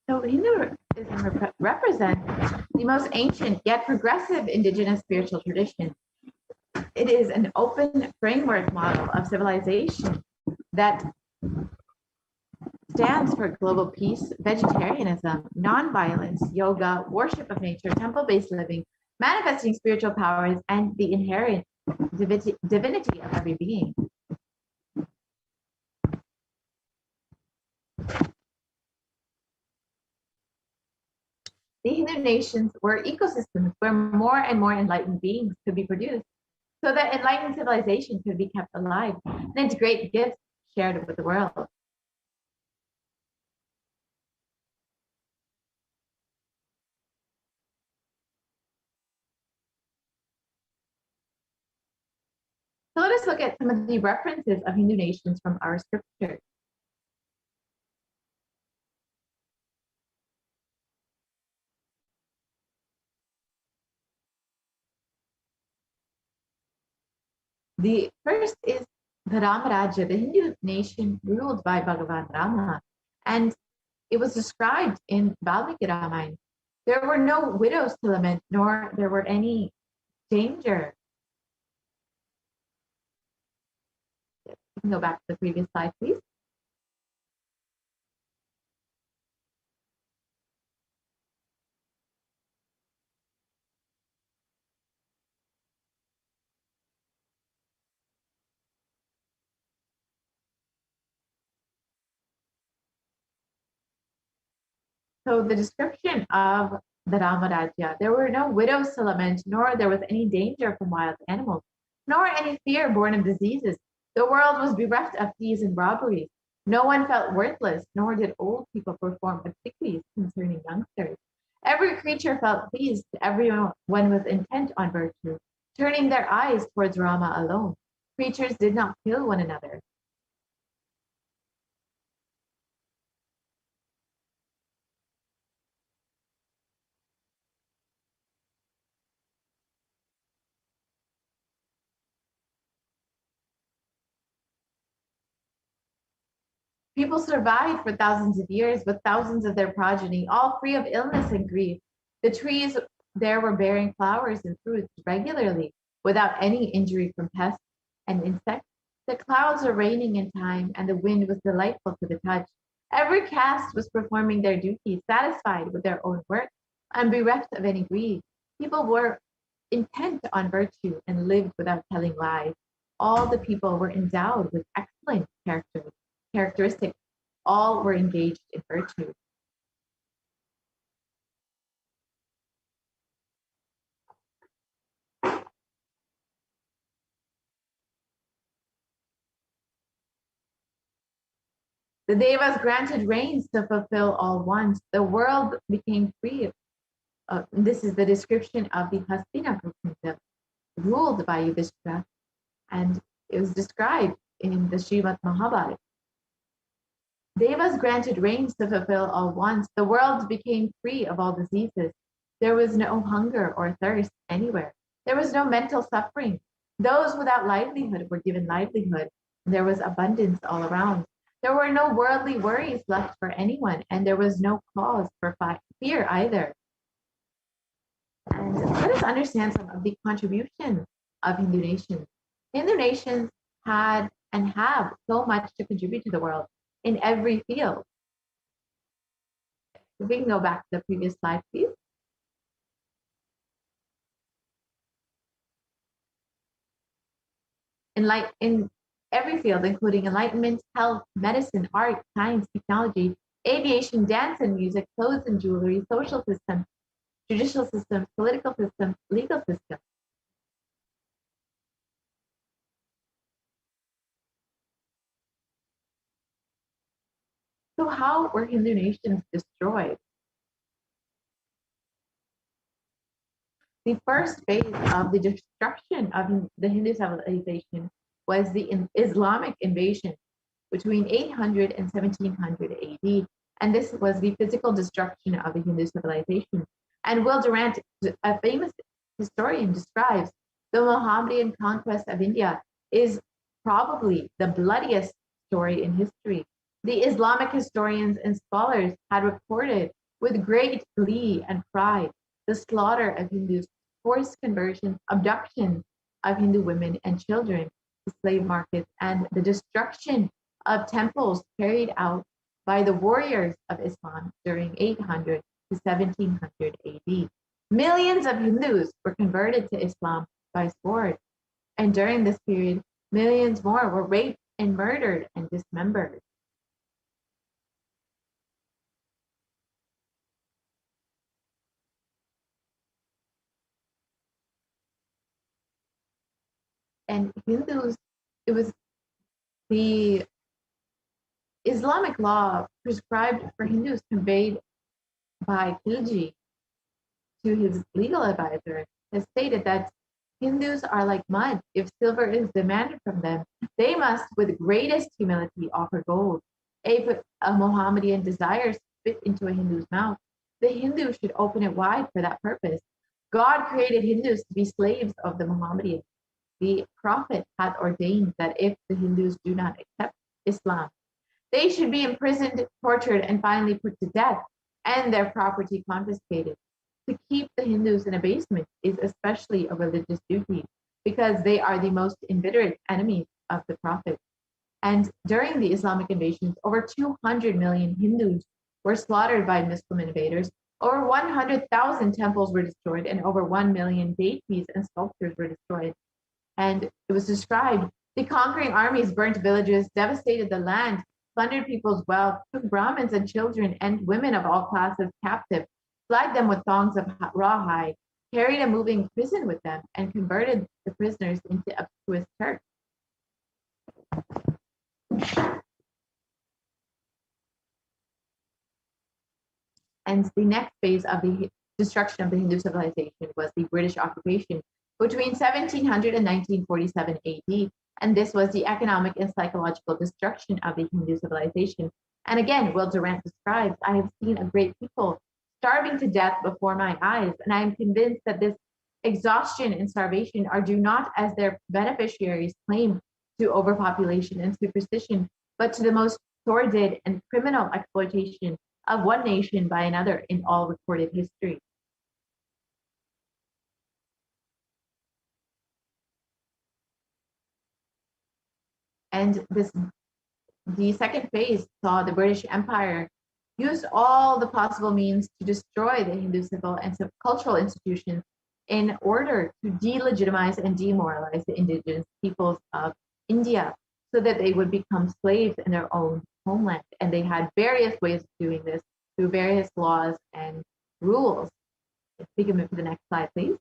So Hinduism represents the most ancient yet progressive indigenous spiritual tradition. It is an open framework model of civilization that stands for global peace, vegetarianism, nonviolence, yoga, worship of nature, temple-based living, manifesting spiritual powers, and the inherent divinity of every being. The Hindu nations were ecosystems where more and more enlightened beings could be produced, so that enlightened civilization could be kept alive, and its great gifts shared with the world. So let us look at some of the references of Hindu nations from our scripture. The first is the Rama Rajya, the Hindu nation ruled by Bhagavan Rama, and it was described in Valmiki Ramayana. There were no widows to lament, nor there were any danger. You can go back to the previous slide, please. So the description of the Rama Rajya, there were no widows to lament, nor there was any danger from wild animals, nor any fear born of diseases. The world was bereft of thieves and robberies. No one felt worthless, nor did old people perform obsequies concerning youngsters. Every creature felt pleased, everyone was intent on virtue, turning their eyes towards Rama alone. Creatures did not kill one another. People survived for thousands of years with thousands of their progeny, all free of illness and grief. The trees there were bearing flowers and fruits regularly, without any injury from pests and insects. The clouds were raining in time, and the wind was delightful to the touch. Every caste was performing their duties, satisfied with their own work, and bereft of any greed. People were intent on virtue and lived without telling lies. All the people were endowed with excellent characteristics. All were engaged in virtue. The Devas granted rains to fulfill all wants. The world became free. This is the description of the Hastinapur kingdom ruled by Yudhishthira, and it was described in the Srimad Mahabharata. Devas granted rains to fulfill all wants. The world became free of all diseases. There was no hunger or thirst anywhere. There was no mental suffering. Those without livelihood were given livelihood. There was abundance all around. There were no worldly worries left for anyone, and there was no cause for fear either. And let us understand some of the contributions of Hindu nations. Hindu nations had and have so much to contribute to the world in every field. If we can go back to the previous slide, please. In every field, including enlightenment, health, medicine, art, science, technology, aviation, dance and music, clothes and jewelry, social systems, judicial systems, political systems, legal systems. So how were Hindu nations destroyed? The first phase of the destruction of the Hindu civilization was the Islamic invasion between 800 and 1700 AD. And this was the physical destruction of the Hindu civilization. And Will Durant, a famous historian, describes the Mohammedan conquest of India is probably the bloodiest story in history. The Islamic historians and scholars had reported with great glee and pride the slaughter of Hindus, forced conversions, abductions of Hindu women and children to slave markets, and the destruction of temples carried out by the warriors of Islam during 800 to 1700 AD. Millions of Hindus were converted to Islam by sword, and during this period, millions more were raped and murdered and dismembered. And Hindus, it was the Islamic law prescribed for Hindus conveyed by Khilji to his legal advisor has stated that Hindus are like mud. If silver is demanded from them, they must, with greatest humility, offer gold. If a Mohammedan desires to spit into a Hindu's mouth, the Hindu should open it wide for that purpose. God created Hindus to be slaves of the Mohammedans. The Prophet hath ordained that if the Hindus do not accept Islam, they should be imprisoned, tortured, and finally put to death, and their property confiscated. To keep the Hindus in abasement is especially a religious duty, because they are the most inveterate enemies of the Prophet. And during the Islamic invasions, over 200 million Hindus were slaughtered by Muslim invaders, over 100,000 temples were destroyed, and over 1 million deities and sculptures were destroyed. And it was described, the conquering armies burnt villages, devastated the land, plundered people's wealth, took Brahmins and children and women of all classes captive, flagged them with thongs of rawhide, carried a moving prison with them, and converted the prisoners into obtuse Turks. And the next phase of the destruction of the Hindu civilization was the British occupation between 1700 and 1947 AD. And this was the economic and psychological destruction of the Hindu civilization. And again, Will Durant describes, I have seen a great people starving to death before my eyes, and I am convinced that this exhaustion and starvation are due not, as their beneficiaries claim, to overpopulation and superstition, but to the most sordid and criminal exploitation of one nation by another in all recorded history. And the second phase saw the British Empire use all the possible means to destroy the Hindu civil and cultural institutions in order to delegitimize and demoralize the indigenous peoples of India so that they would become slaves in their own homeland. And they had various ways of doing this through various laws and rules. If we can move to the next slide, please.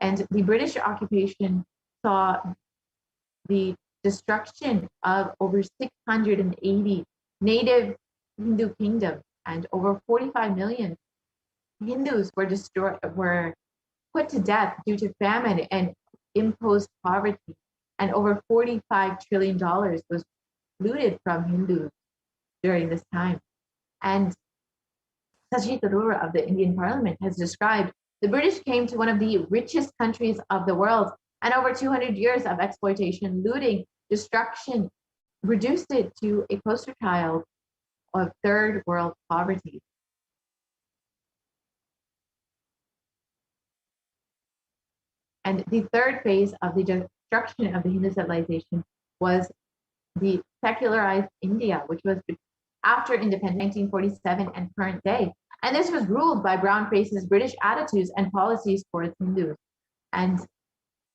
And the British occupation saw the destruction of over 680 native Hindu kingdoms, and over 45 million Hindus were put to death due to famine and imposed poverty, and over $45 trillion was looted from Hindus during this time. And Sajid Arora of the Indian Parliament has described the British came to one of the richest countries of the world, and over 200 years of exploitation, looting, destruction reduced it to a poster child of third world poverty. And the third phase of the destruction of the Hindu civilization was the secularized India, which was after independence, 1947 and current day. And this was ruled by brown faces, British attitudes and policies towards Hindus. And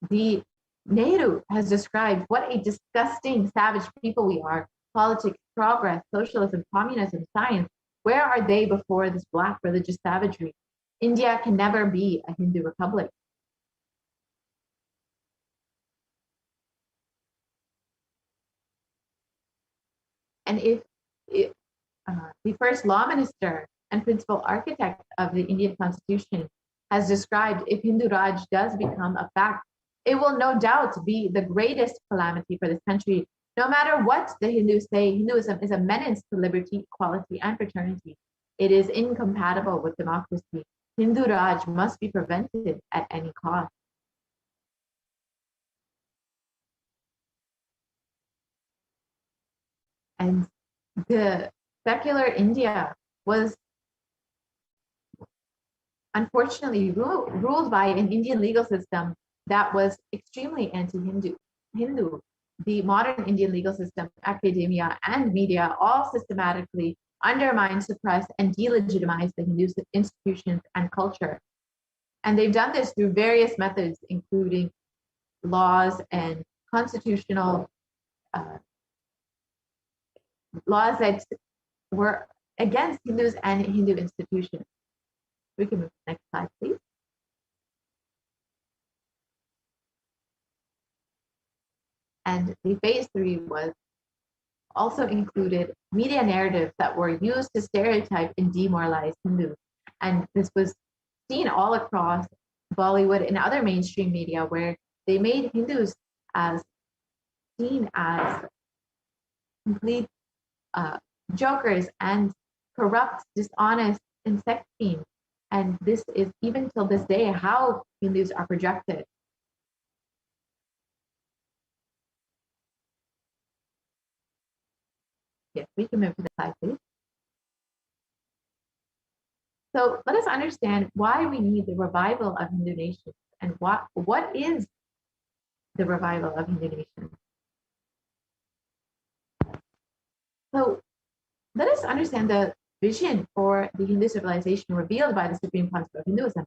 the Nehru has described what a disgusting, savage people we are. Politics, progress, socialism, communism, science. Where are they before this black religious savagery? India can never be a Hindu republic. And if the first law minister and principal architect of the Indian Constitution has described, if Hindu Raj does become a fact, it will no doubt be the greatest calamity for this country. No matter what the Hindus say, Hinduism is a menace to liberty, equality, and fraternity. It is incompatible with democracy. Hindu Raj must be prevented at any cost. And the secular India was unfortunately ruled by an Indian legal system that was extremely anti-Hindu. The modern Indian legal system, academia, and media all systematically undermine, suppress, and delegitimize the Hindu institutions and culture. And they've done this through various methods, including laws and constitutional laws that were against Hindus and Hindu institutions. We can move to the next slide, please. And the phase 3 was also included media narratives that were used to stereotype and demoralize Hindus. And this was seen all across Bollywood and other mainstream media, where they made Hindus as seen as complete jokers and corrupt, dishonest, and sex fiends. And this is, even till this day, how Hindus are projected. Yes, we can move to the slide, please. So let us understand why we need the revival of Hindu nations and what is the revival of Hindu nations. So let us understand the vision for the Hindu civilization revealed by the Supreme Concept of Hinduism.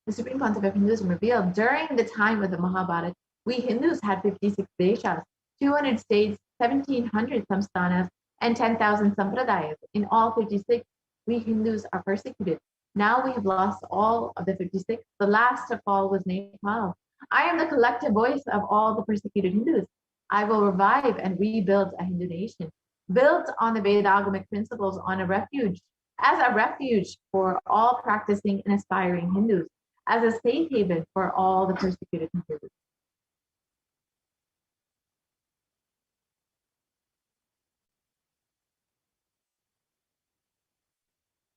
The Supreme Concept of Hinduism revealed during the time of the Mahabharata, we Hindus had 56 deshas, 200 states, 1,700 samsthanas, and 10,000 sampradayas. In all 56, we Hindus are persecuted. Now we have lost all of the 56. The last of all was Nepal. I am the collective voice of all the persecuted Hindus. I will revive and rebuild a Hindu nation, built on the Vedagamic principles on a refuge, as a refuge for all practicing and aspiring Hindus, as a safe haven for all the persecuted Hindus.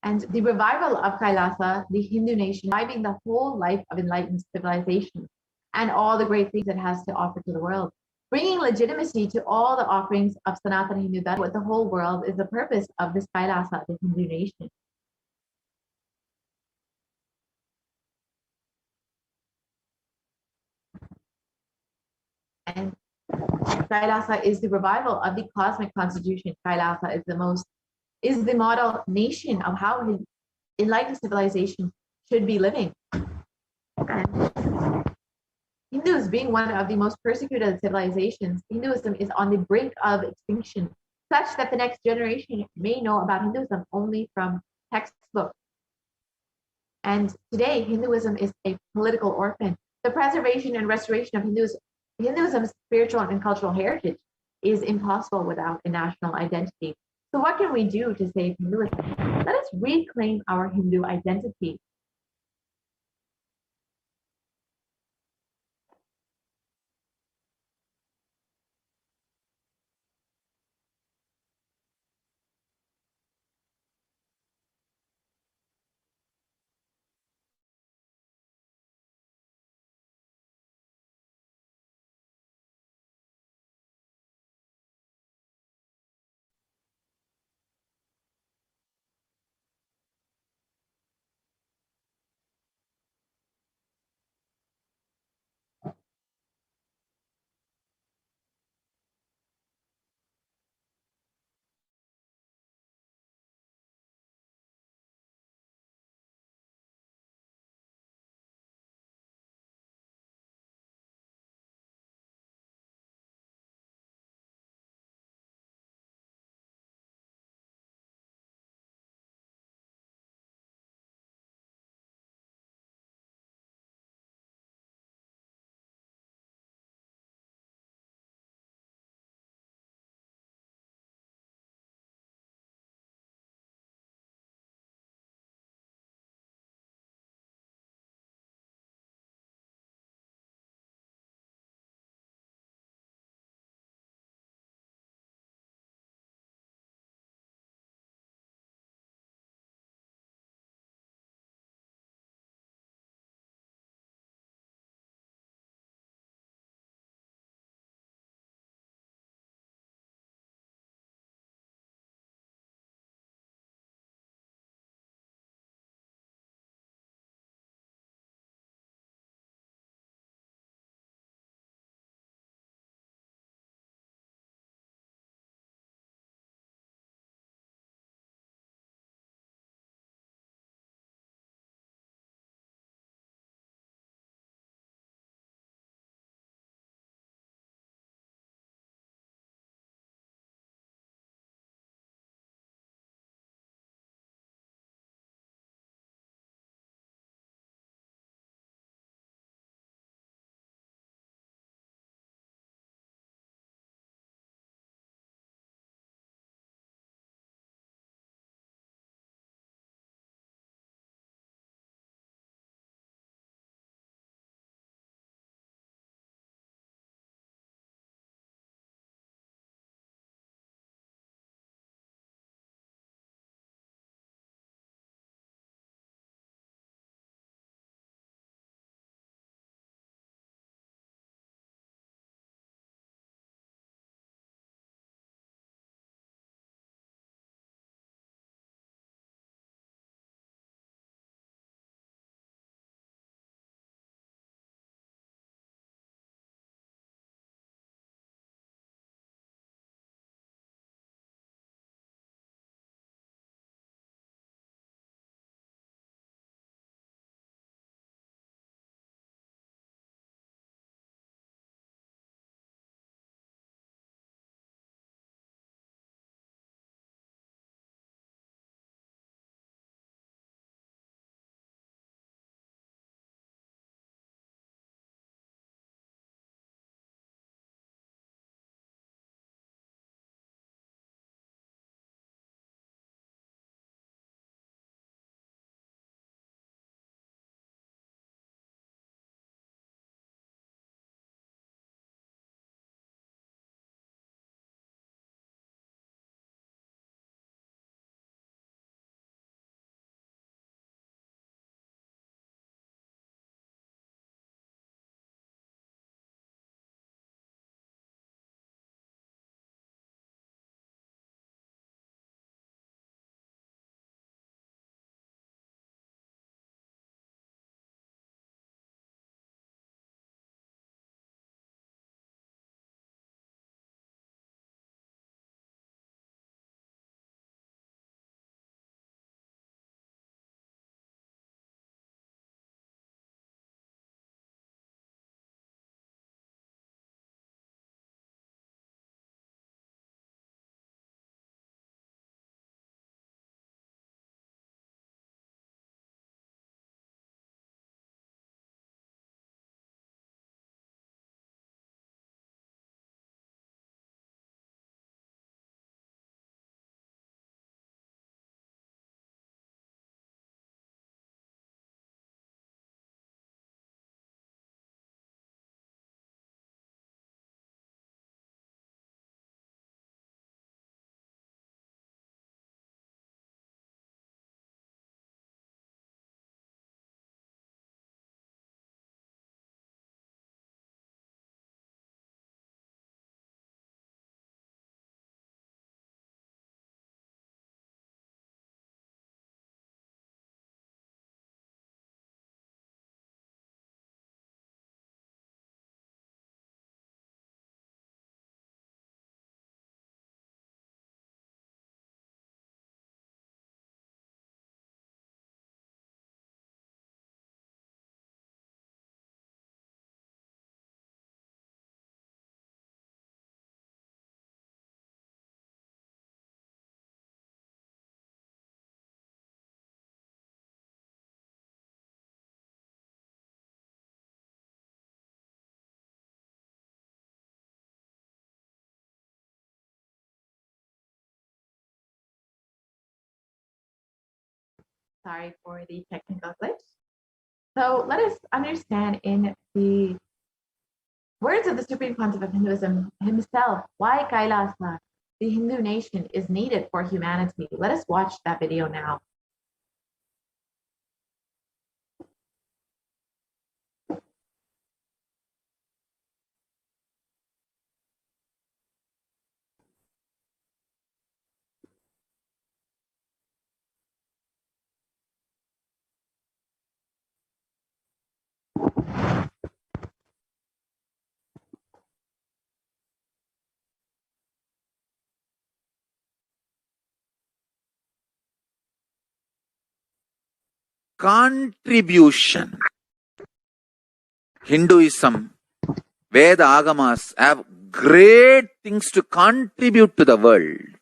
And the revival of Kailasa, the Hindu nation, reviving the whole life of enlightened civilization and all the great things it has to offer to the world, bringing legitimacy to all the offerings of Sanatana Hindu Dharma, what the whole world is the purpose of this Kailasa, the Hindu nation. And Kailasa is the revival of the cosmic constitution. Kailasa is the model nation of how enlightened civilization should be living. And Hindus being one of the most persecuted civilizations, Hinduism is on the brink of extinction, such that the next generation may know about Hinduism only from textbooks. And today, Hinduism is a political orphan. The preservation and restoration of Hinduism's spiritual and cultural heritage is impossible without a national identity. So what can we do to save Hinduism? Let us reclaim our Hindu identity. Sorry for the technical glitch. So let us understand in the words of the Supreme Concept of Hinduism himself why Kailasa, the Hindu nation, is needed for humanity. Let us watch that video now. Contribution. Hinduism, Veda Agamas have great things to contribute to the world.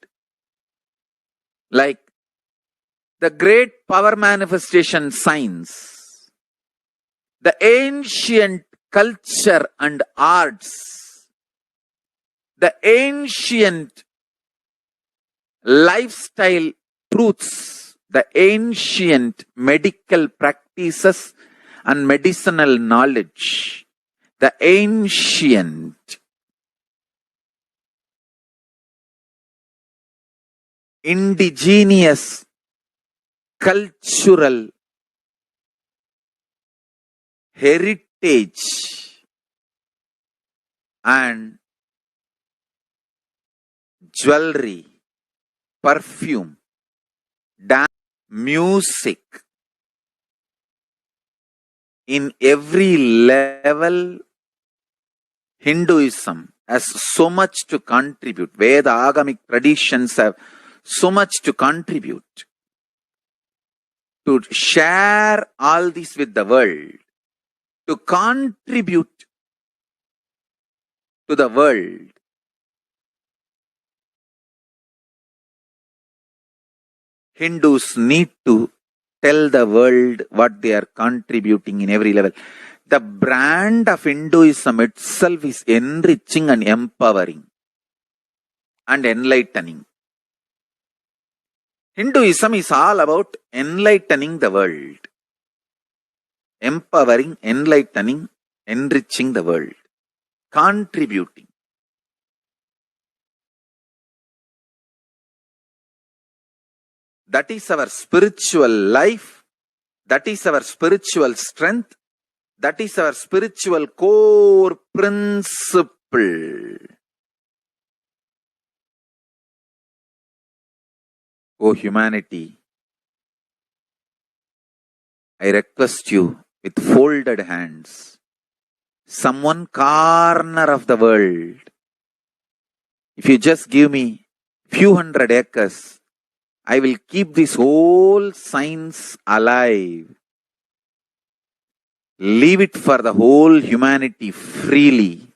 Like the great power manifestation science, the ancient culture and arts, the ancient lifestyle truths, the ancient medical practices and medicinal knowledge, the ancient indigenous cultural heritage and jewelry, perfume, dance, music, in every level, Hinduism has so much to contribute. Veda Agamic traditions have so much to contribute. To share all this with the world, to contribute to the world. Hindus need to tell the world what they are contributing in every level. The brand of Hinduism itself is enriching and empowering and enlightening. Hinduism is all about enlightening the world. Empowering, enlightening, enriching the world. Contributing. That is our spiritual life. That is our spiritual strength. That is our spiritual core principle. O humanity, I request you with folded hands, some one corner of the world, if you just give me few hundred acres, I will keep this whole science alive. Leave it for the whole humanity freely.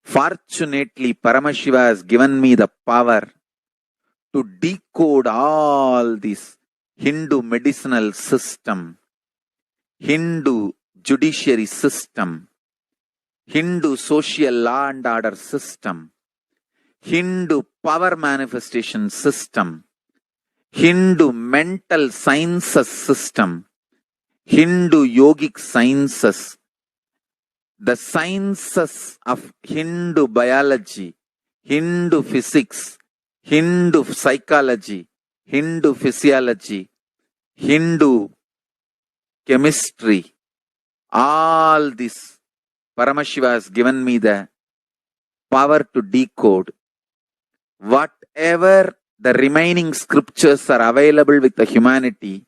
Fortunately, Paramashiva has given me the power to decode all this Hindu medicinal system, Hindu judiciary system, Hindu social law and order system, Hindu power manifestation system, Hindu mental sciences system, Hindu yogic sciences, the sciences of Hindu biology, Hindu physics, Hindu psychology, Hindu physiology, Hindu chemistry, all this Paramashiva has given me the power to decode. Whatever the remaining scriptures are available with the humanity,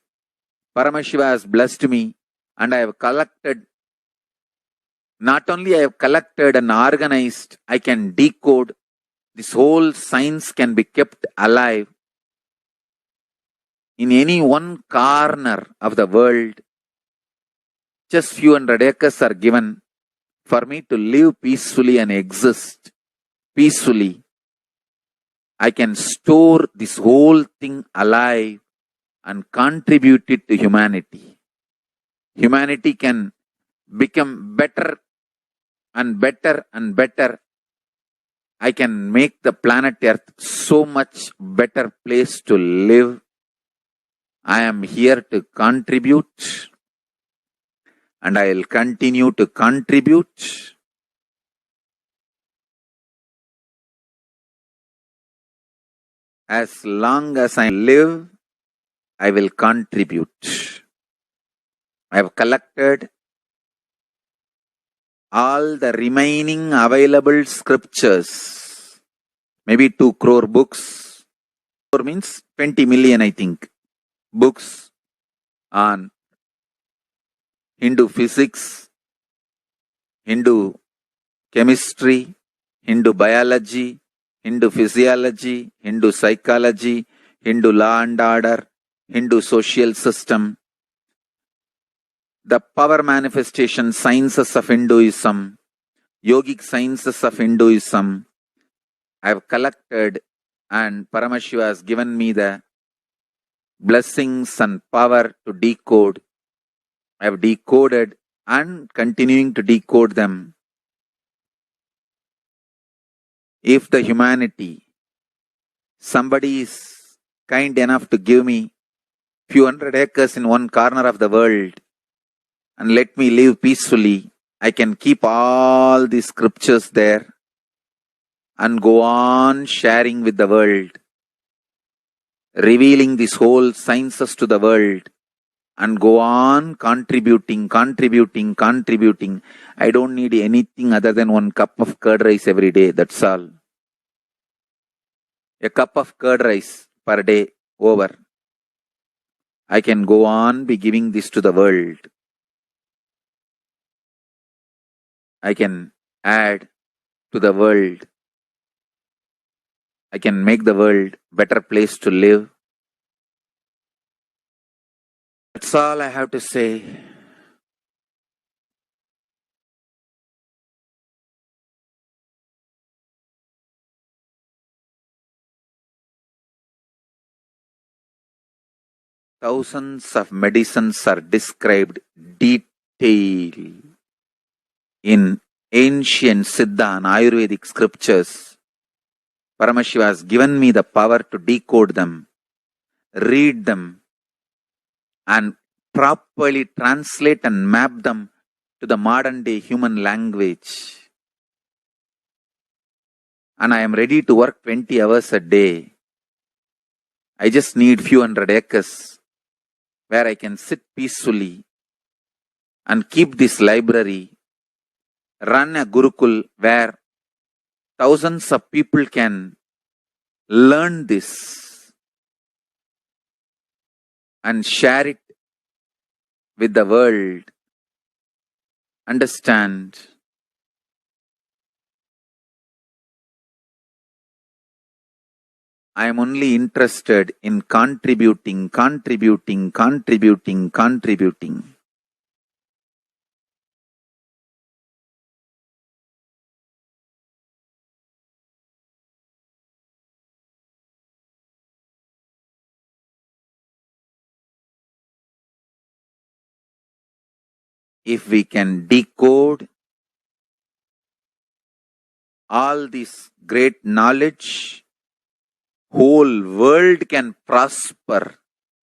Paramashiva has blessed me, and I have collected, not only I have collected and organized, I can decode. This whole science can be kept alive in any one corner of the world. Just few hundred acres are given for me to live peacefully and exist peacefully. I can store this whole thing alive and contribute it to humanity. Humanity can become better and better and better. I can make the planet Earth so much better place to live. I am here to contribute, and I will continue to contribute. As long as I live, I will contribute. I have collected all the remaining available scriptures, maybe 2 crore books, crore means 20 million, I think, books on Hindu physics, Hindu chemistry, Hindu biology, Hindu physiology, Hindu psychology, Hindu law and order, Hindu social system, the power manifestation sciences of Hinduism, yogic sciences of Hinduism. I have collected, and Paramashiva has given me the blessings and power to decode. I have decoded and continuing to decode them. If the humanity, somebody is kind enough to give me few hundred acres in one corner of the world and let me live peacefully, I can keep all the scriptures there and go on sharing with the world, revealing these whole sciences to the world, and go on contributing. I don't need anything other than 1 cup of curd rice every day, that's all. A cup of curd rice per day, over. I can go on be giving this to the world. I can add to the world. I can make the world a better place to live. That's all I have to say. Thousands of medicines are described detail in ancient Siddha and Ayurvedic scriptures. Paramashiva has given me the power to decode them, read them, and properly translate and map them to the modern day human language. And I am ready to work 20 hours a day. I just need few hundred acres where I can sit peacefully and keep this library, run a Gurukul where thousands of people can learn this and share it with the world. Understand? I am only interested in contributing. If we can decode all this great knowledge, whole world can prosper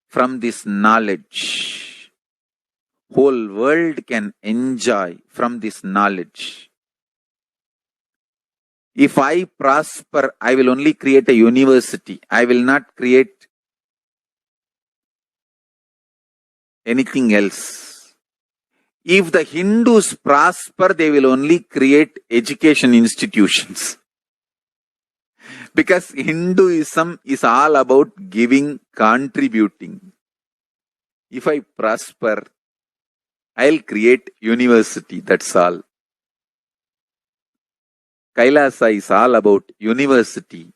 from this knowledge. Whole world can enjoy from this knowledge. If I prosper, I will only create a university. I will not create anything else. If the Hindus prosper, they will only create education institutions. Because Hinduism is all about giving, contributing. If I prosper, I'll create university, that's all. Kailasa is all about university,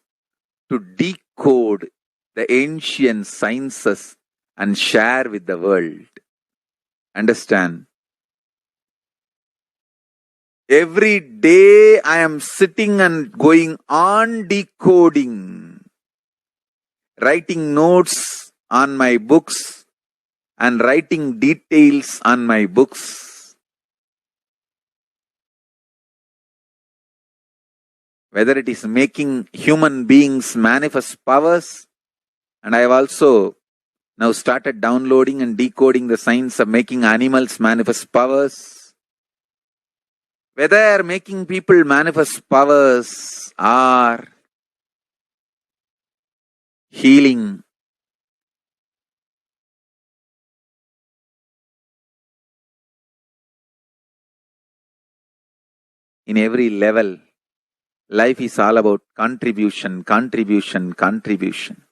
to decode the ancient sciences and share with the world. Understand? Every day I am sitting and going on decoding, writing notes on my books and writing details on my books. Whether it is making human beings manifest powers, and I have also now started downloading and decoding the science of making animals manifest powers. Whether making people manifest powers or healing, in every level, life is all about contribution, contribution, contribution.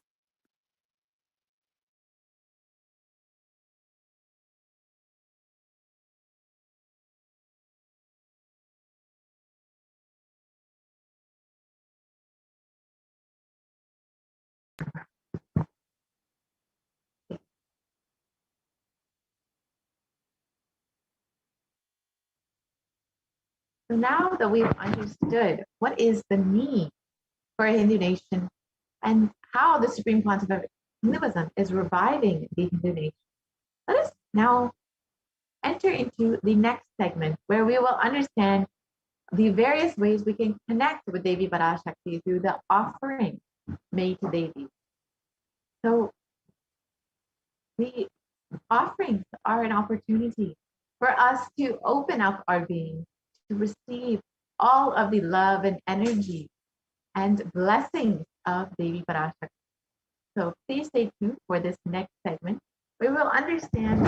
So now that we've understood what is the need for a Hindu nation and how the Supreme Concept of Hinduism is reviving the Hindu nation, let us now enter into the next segment where we will understand the various ways we can connect with Devi Parashakti through the offering made to Devi. So the offerings are an opportunity for us to open up our being, to receive all of the love and energy and blessings of Devi Parashakti. So please stay tuned for this next segment where we'll understand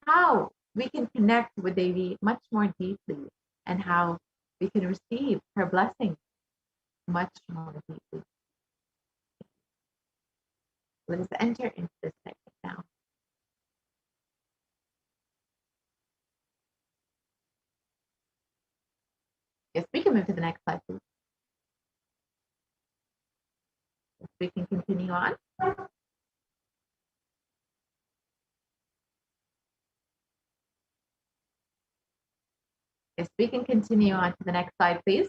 how we can connect with Devi much more deeply and how we can receive her blessings much more deeply. Let us enter into this segment now. Yes, we can move to the next slide, please. We can continue on. Yes, we can continue on to the next slide, please.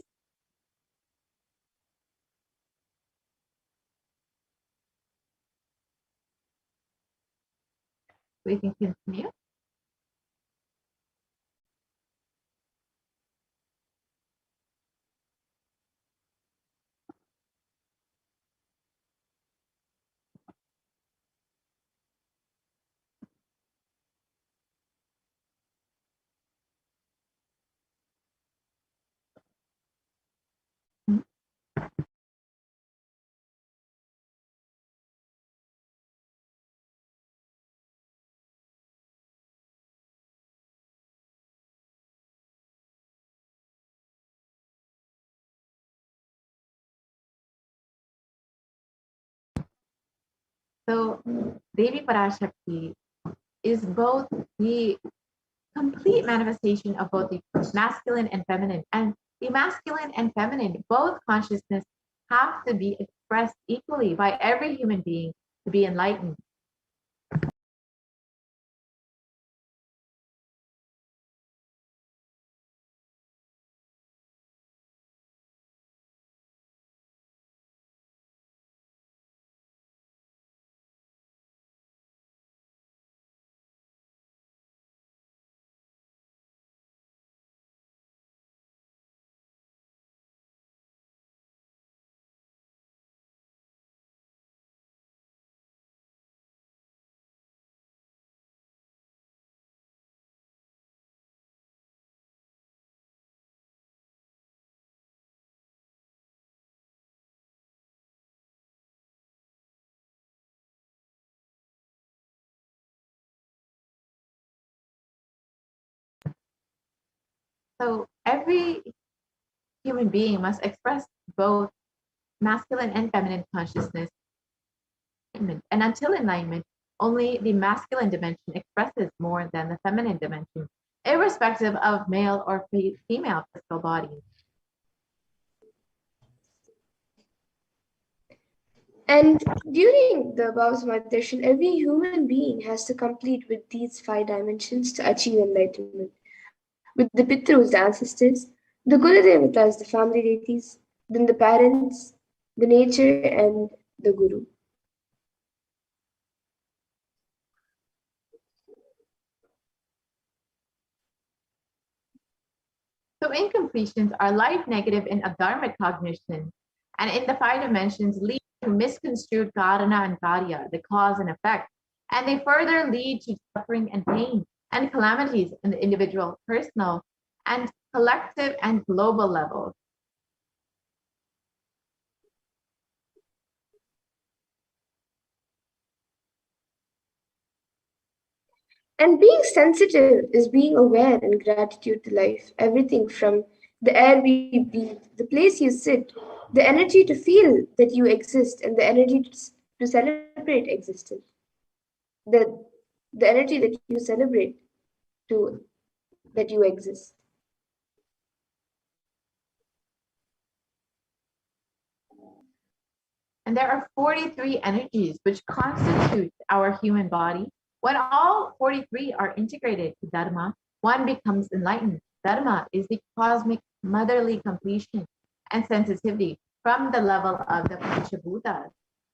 We can continue. So Devi Parashakti is both the complete manifestation of both the masculine and feminine. And the masculine and feminine, both consciousness, have to be expressed equally by every human being to be enlightened. So every human being must express both masculine and feminine consciousness. And until enlightenment, only the masculine dimension expresses more than the feminine dimension, irrespective of male or female physical bodies. And during the Bhav's meditation, every human being has to complete with these 5 dimensions to achieve enlightenment. With the Pitrus, the ancestors, the Guladevatas, the family deities, then the parents, the nature, and the Guru. So incompletions are life negative in adharmic cognition, and in the 5 dimensions lead to misconstrued karana and karya, the cause and effect, and they further lead to suffering and pain and calamities in the individual, personal, and collective and global levels. And being sensitive is being aware and gratitude to life. Everything from the air we breathe, the place you sit, the energy to feel that you exist, and the energy to celebrate existence. The, the energy that you celebrate to that you exist. And there are 43 energies which constitute our human body. When all 43 are integrated to Dharma, one becomes enlightened. Dharma is the cosmic motherly completion and sensitivity from the level of the Panchabhutas.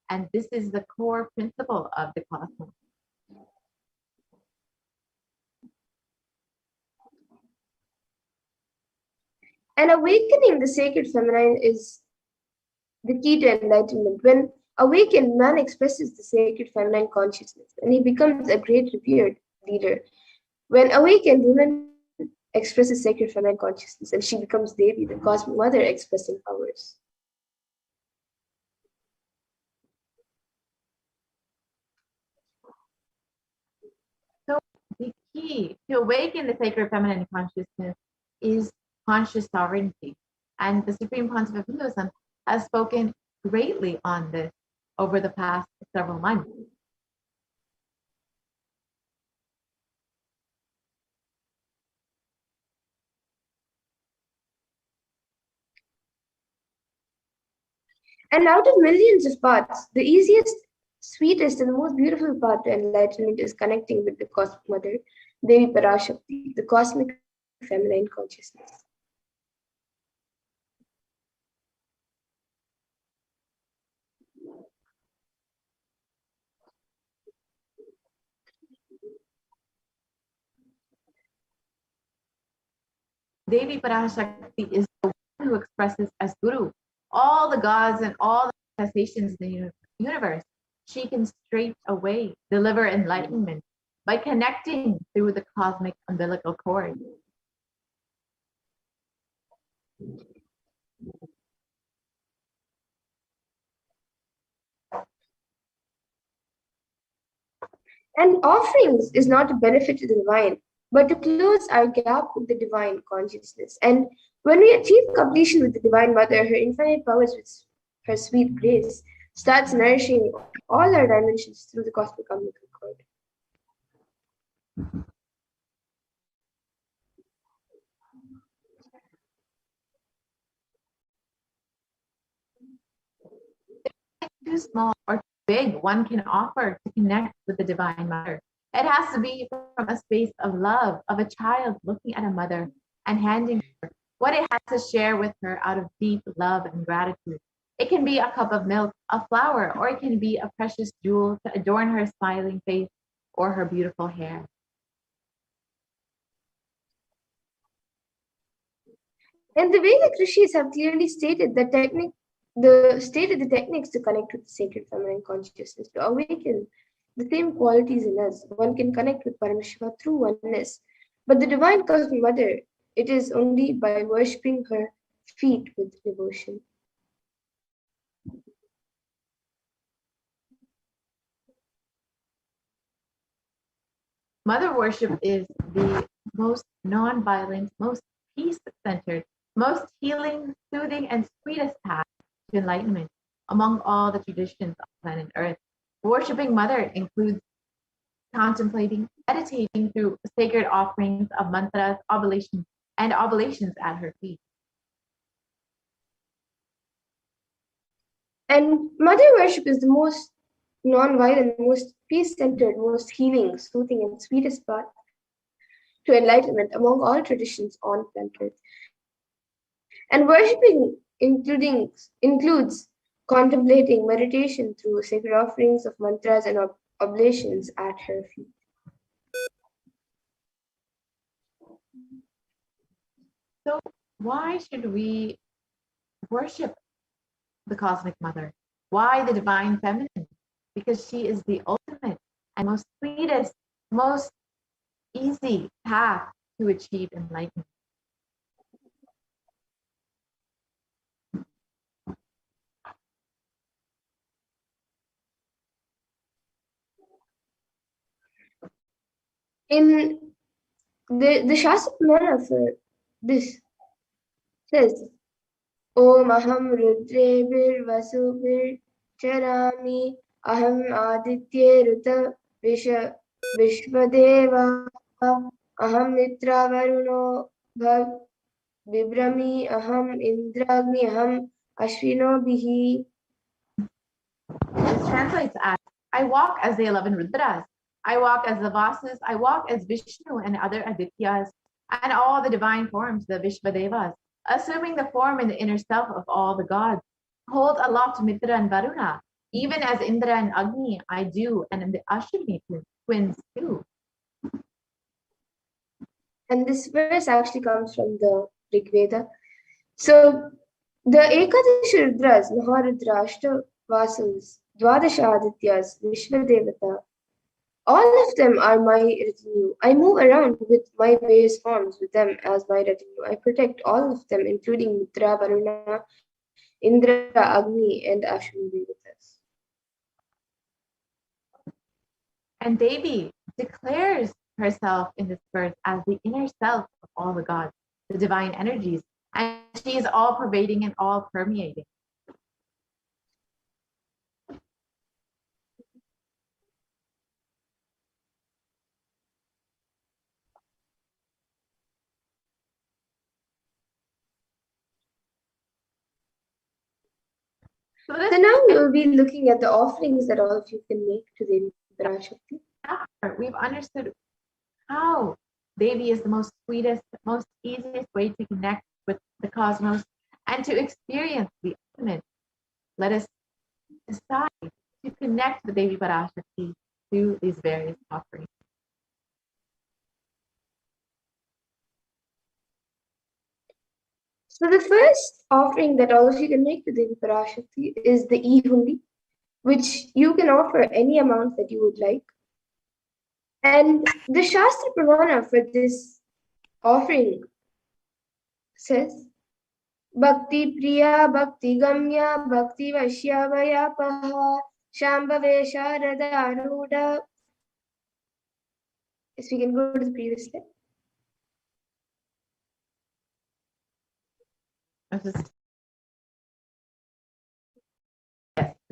And this is the core principle of the cosmos. And awakening the sacred feminine is the key to enlightenment. When awakened, man expresses the sacred feminine consciousness and he becomes a great revered leader. When awakened, woman expresses sacred feminine consciousness and she becomes Devi, the cosmic mother expressing powers. So the key to awaken the sacred feminine consciousness is conscious sovereignty. And the Supreme Pontiff of Hinduism has spoken greatly on this over the past several months. And out of millions of paths, the easiest, sweetest, and the most beautiful path to enlightenment is connecting with the cosmic mother, Devi Parashakti, the cosmic feminine consciousness. Devi Parashakti is the one who expresses as Guru all the gods and all the manifestations in the universe. She can straight away deliver enlightenment by connecting through the cosmic umbilical cord. And offerings is not to benefit the divine, but to close our gap with the divine consciousness. And when we achieve completion with the Divine Mother, her infinite powers with her sweet grace starts nourishing all our dimensions through the cosmic umbilical cord. Too small or too big one can offer to connect with the Divine Mother. It has to be from a space of love, of a child looking at a mother and handing her what it has to share with her out of deep love and gratitude. It can be a cup of milk, a flower, or it can be a precious jewel to adorn her smiling face or her beautiful hair. And the Vedic rishis have clearly stated the techniques to connect with the sacred feminine consciousness, to awaken the same qualities in us. One can connect with Paramashiva through oneness. But the Divine Cosmic Mother, it is only by worshipping her feet with devotion. Mother worship is the most non-violent, most peace-centered, most healing, soothing, and sweetest path to enlightenment among all the traditions on planet Earth. Worshipping Mother includes contemplating, meditating through sacred offerings of mantras, oblations at her feet. And Mother worship is the most non-violent, most peace-centered, most healing, soothing, and sweetest path to enlightenment among all traditions on planet Earth. And worshipping includes contemplating meditation through sacred offerings of mantras and oblations at her feet. So why should we worship the Cosmic Mother? Why the Divine Feminine? Because she is the ultimate and most sweetest, most easy path to achieve enlightenment. In the Shastra Purana for this says, Om Aham Rudrebir Vasubir Charami Aham Aditye Ruta Vishvadeva Aham Nitra Varuno Bhav Vibrami Aham Indragni Aham Ashwino Bihi. This translates as, I walk as the 11 Rudras, I walk as the Vasas, I walk as Vishnu and other Adityas, and all the divine forms, the Vishvadevas, assuming the form and the inner self of all the gods, hold aloft Mitra and Varuna, even as Indra and Agni I do, and the Ashwini twins too. And this verse actually comes from the Rig Veda. So the Ekadashi Rudras, Maharudra, Ashta Vasas, Dwadasha Adityas, Vishvadevata, all of them are my retinue. I move around with my various forms with them as my retinue. I protect all of them, including Mitra, Varuna, Indra, Agni, and Ashwini Devatas. And Devi declares herself in this verse as the inner self of all the gods, the divine energies, and she is all pervading and all permeating. So now we will be looking at the offerings that all of you can make to Devi Parashakti. We've understood how Devi is the most sweetest, most easiest way to connect with the cosmos and to experience the ultimate. Let us decide to connect with Devi Parashakti through these various offerings. So the first offering that all of you can make to Devi Parashakti is the e-hundi, which you can offer any amount that you would like. And the Shastra Pramana for this offering says, Bhakti Priya, Bhakti Gamya, Bhakti Vashya Vayapaha, Shambhave Sharada Aruda. Yes, we can go to the previous slide. Yes.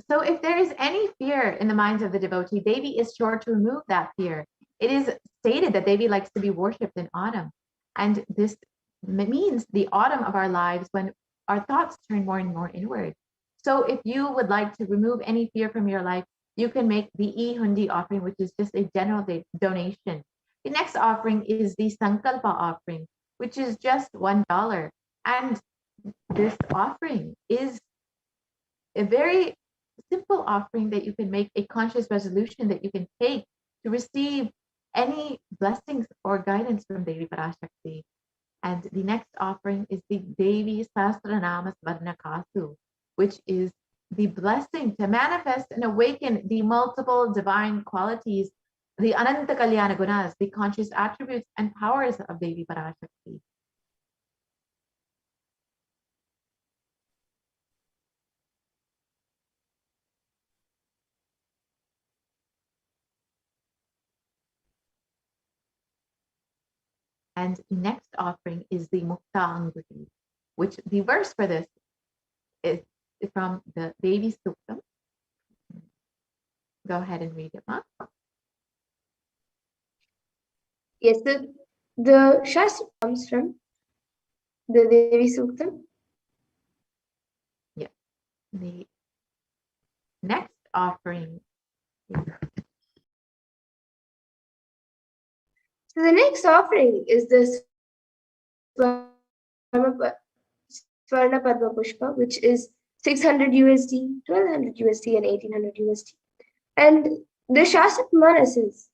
So if there is any fear in the minds of the devotee, Devi is sure to remove that fear. It is stated that Devi likes to be worshipped in autumn. And this means the autumn of our lives when our thoughts turn more and more inward. So if you would like to remove any fear from your life, you can make the e-hundi offering, which is just a general donation. The next offering is the Sankalpa offering, which is just $1. And this offering is a very simple offering that you can make, a conscious resolution that you can take to receive any blessings or guidance from Devi Parashakti. And the next offering is the Devi Sahasranama Svarnakasu, which is the blessing to manifest and awaken the multiple divine qualities, the Ananta Kalyana Gunas, the conscious attributes and powers of Devi Parashakti. And the next offering is the Mukta Anguti, which the verse for this is from the Devi Suktam. Go ahead and read it, Ma. Yes, the Shastra comes from the Devi Suktam. Yes. The next offering. So the next offering is the Swarna Padma Pushpa, which is 600 USD, 1200 USD, and 1800 USD. And the Shastra Pramana says,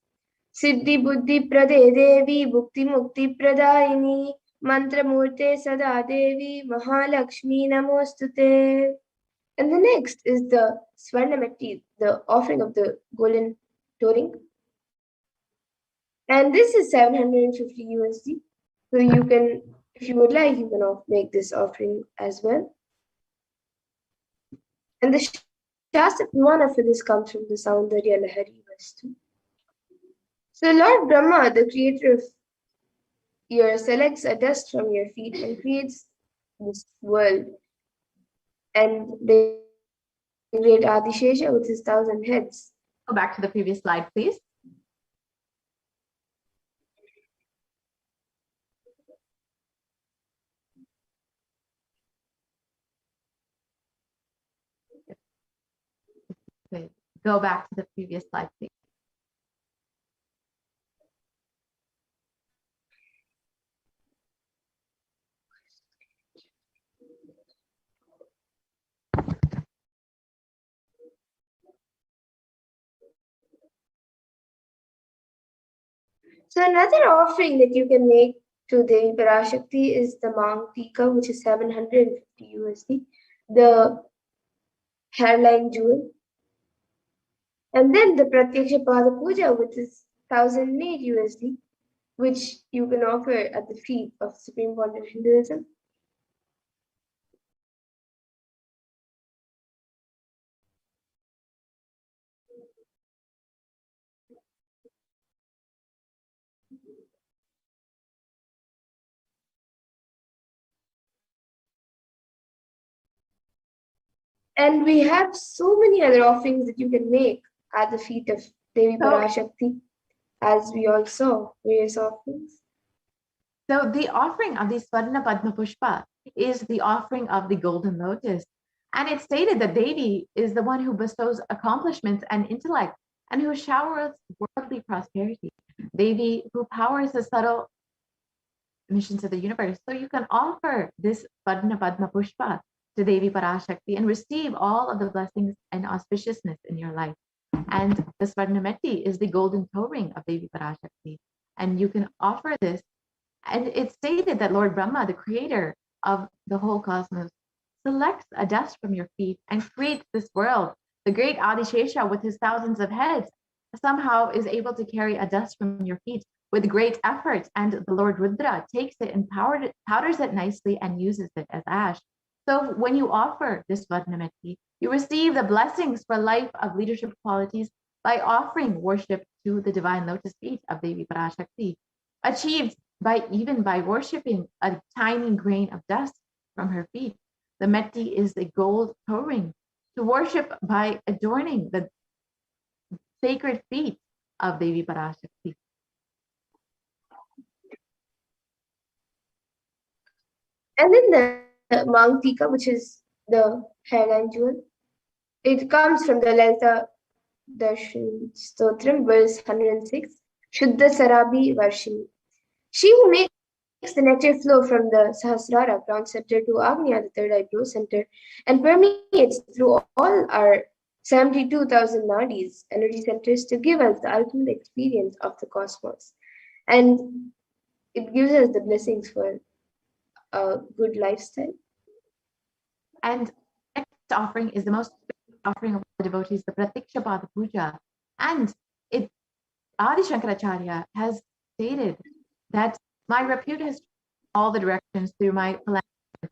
Siddhi Buddhi Prade Devi Bhukti Mukti Pradayini Mantra Murte Sada Devi Mahalakshmi Namostute. And the next is the Swarnamati, the offering of the golden touring, And this is 750 USD. So you can, if you would like, you can make this offering as well. And the Shastra Pramana for this comes from the Saundarya Lahari Vastu. So Lord Brahma, the creator of your, selects a dust from your feet and creates this world. And the great Adishesha with his 1,000 heads. Go back to the previous slide, please. Okay. Go back to the previous slide, please. So another offering that you can make to Devi Parashakti is the Mang Tika, which is 750 USD, the hairline jewel. And then the Pratyaksha Pada Puja, which is 1,008 USD, which you can offer at the feet of Supreme Point of Hinduism. And we have so many other offerings that you can make at the feet of Devi Parashakti, as we all saw various offerings. So the offering of the Swarna Padma Pushpa is the offering of the golden lotus. And it's stated that Devi is the one who bestows accomplishments and intellect and who showers worldly prosperity. Devi who powers the subtle missions of the universe. So you can offer this Swarna Padma Pushpa to Devi Parashakti and receive all of the blessings and auspiciousness in your life. And the Swarnameti is the golden toe ring of Devi Parashakti. And you can offer this. And it's stated that Lord Brahma, the creator of the whole cosmos, selects a dust from your feet and creates this world. The great Adishesha with his thousands of heads somehow is able to carry a dust from your feet with great effort. And the Lord Rudra takes it and powders it nicely and uses it as ash. So when you offer this Swarnameti, you receive the blessings for life of leadership qualities by offering worship to the divine lotus feet of Devi Parashakti, achieved by worshipping a tiny grain of dust from her feet. The Meti is the gold toe ring to worship by adorning the sacred feet of Devi Parashakti. And then the Mang Tika, which is the hairline jewel, it comes from the Lalita Darshan Stotram, verse 106, Shuddha Sarabi Varshini. She who makes the nectar flow from the Sahasrara, crown center, to Agnya, the third eye, center, and permeates through all our 72,000 nadis, energy centers, to give us the ultimate experience of the cosmos. And it gives us the blessings for a good lifestyle. And next offering is the most offering of the devotees, the Pratiksha Pada Puja. And Adi Shankaracharya has stated that my repute has all the directions through my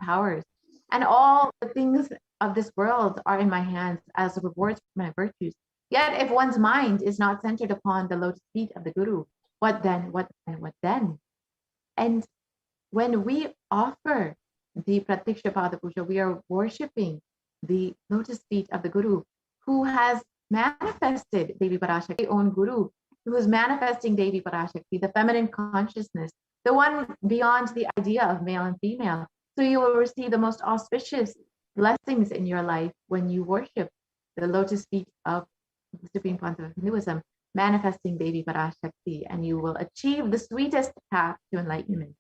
powers, and all the things of this world are in my hands as rewards for my virtues. Yet if one's mind is not centered upon the lotus feet of the Guru, what then, what then, what then? And when we offer the Pratiksha Pada Puja, we are worshipping the lotus feet of the Guru, who has manifested Devi Parashakti, own Guru, who is manifesting Devi Parashakti, the feminine consciousness, the one beyond the idea of male and female. So you will receive the most auspicious blessings in your life when you worship the lotus feet of the Supreme Point of Hinduism, manifesting Devi Parashakti, and you will achieve the sweetest path to enlightenment.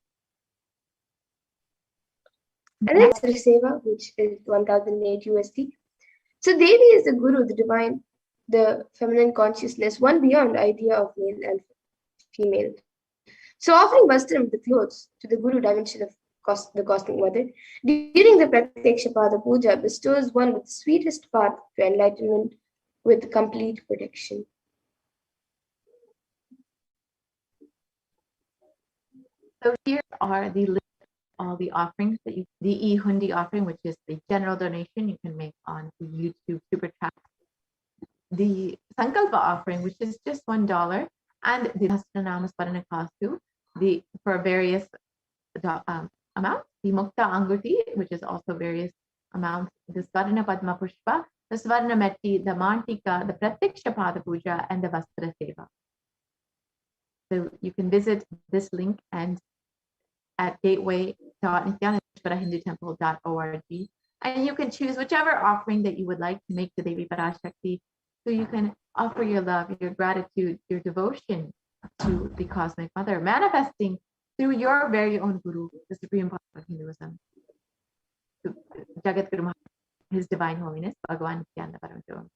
And then Seva, which is 1,008 USD. So Devi is the Guru, the divine, the feminine consciousness, one beyond idea of male and female. So offering Vastram, the clothes, to the Guru dimension of the Cosmic Mother, during the Pratyaksha Pada Puja, bestows one with the sweetest path to enlightenment with complete protection. So here are the list of all the offerings that the e-hundi offering, which is the general donation you can make on the YouTube Super Chat. The Sankalpa offering, which is just $1, and the Sahasranama Smarana Kastu, for various amounts. The Mukta Anguti, which is also various amounts. The Swarna Padma Pushpa, the Swarna Metti, the Mantika, the Pratiksha Pada Puja, and the Vastra Seva. So you can visit this link and at gateway.nithyanandeshwarahindutemple.org, and you can choose whichever offering that you would like to make to Devi Parashakti. So you can offer your love, your gratitude, your devotion to the Cosmic Mother, manifesting through your very own Guru, the Supreme Power of Hinduism, Jagat Guru Maharaj, His Divine Holiness, Bhagavan Nithyananda Paramashivam.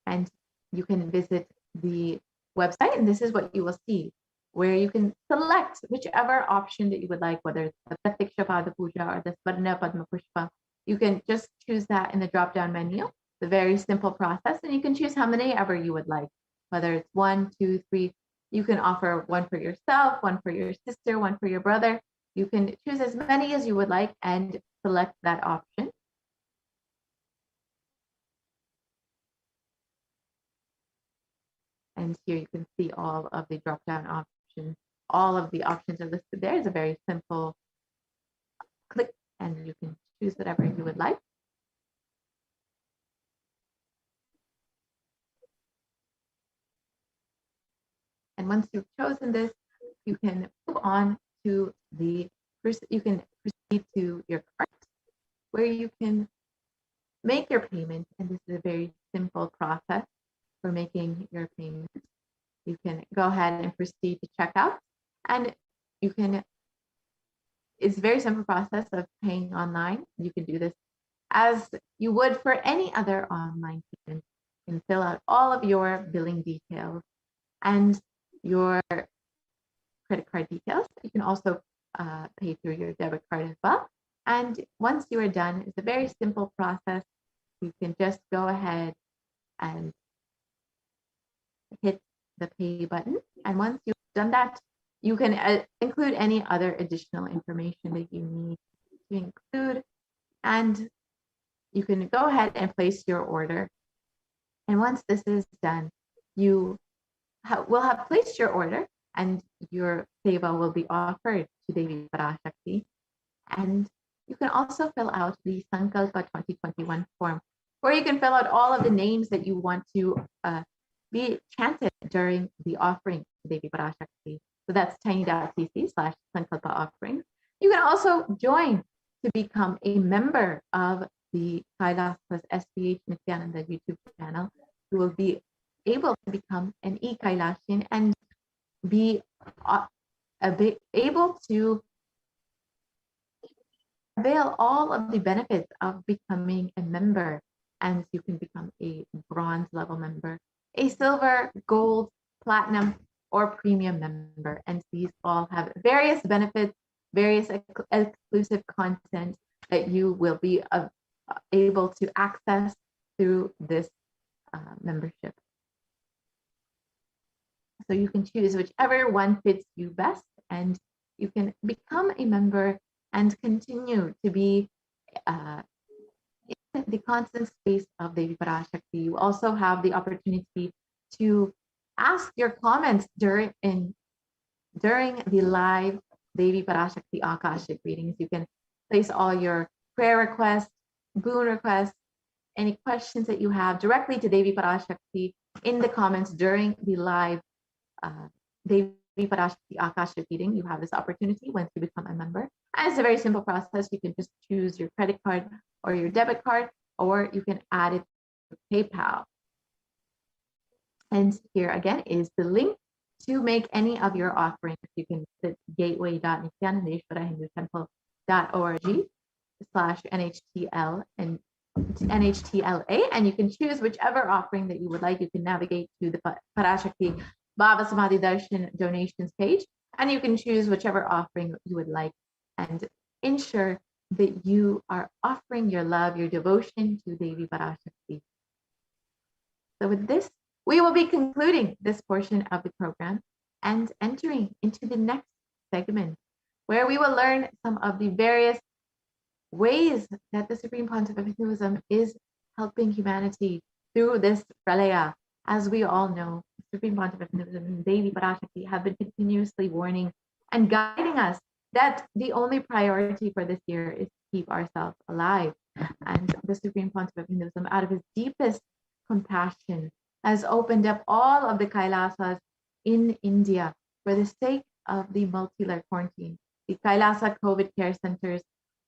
And you can visit the website, and this is what you will see, where you can select whichever option that you would like, whether it's the Pratiksha Pada Puja or the Swarna Padma Pushpa. You can just choose that in the drop-down menu. It's a very simple process, and you can choose how many ever you would like, whether it's 1, 2, 3. You can offer one for yourself, one for your sister, one for your brother. You can choose as many as you would like and select that option. And here you can see all of the drop-down options. All of the options are listed there. It's a very simple click, and you can choose whatever you would like. And once you've chosen this, you can move on to you can proceed to your cart, where you can make your payment. And this is a very simple process for making your payment. You can go ahead and proceed to checkout, and it's a very simple process of paying online. You can do this as you would for any other online payment. You can fill out all of your billing details and your credit card details. You can also pay through your debit card as well. And once you are done, it's a very simple process. You can just go ahead and hit the pay button. And once you've done that, you can include any other additional information that you need to include. And you can go ahead and place your order. And once this is done, you will have placed your order, and your seva will be offered to Devi Parashakti. And you can also fill out the Sankalpa 2021 form, where you can fill out all of the names that you want to be chanted during the offering to Devi Parashakti. So that's tiny.cc/Sankalpa offering. You can also join to become a member of the Kailas plus HDH Nithyananda YouTube channel. You will be able to become an e-Kailashian and be able to avail all of the benefits of becoming a member. And you can become a bronze level member, a silver, gold, platinum, or premium member. And these all have various benefits, various exclusive content that you will be able to access through this membership. So you can choose whichever one fits you best, and you can become a member and continue to be in the constant space of Devi Parashakti. You also have the opportunity to ask your comments during the live Devi Parashakti Akashic readings. You can place all your prayer requests, boon requests, any questions that you have directly to Devi Parashakti in the comments during the live Devi Parashakti Akashic reading. You have this opportunity once you become a member. And it's a very simple process. You can just choose your credit card or your debit card, or you can add it to PayPal. And here again is the link to make any of your offerings. You can visit gateway.nithyanandeshwarahindutemple.org/NHTL and NHTLA, and you can choose whichever offering that you would like. You can navigate to the Parashakti Bhava Samadhi Darshan donations page, and you can choose whichever offering you would like and ensure that you are offering your love, your devotion to Devi Parashakti. So with this, We will be concluding this portion of the program and entering into the next segment, where we will learn some of the various ways that the Supreme Pontiff of Hinduism is helping humanity through this pralaya. As we all know, the Supreme Pontiff of Hinduism and Devi Parashakti have been continuously warning and guiding us that the only priority for this year is to keep ourselves alive. And the Supreme Pontiff of Hinduism, out of his deepest compassion, has opened up all of the Kailasas in India for the sake of the multi-layer quarantine. The Kailasa COVID care centers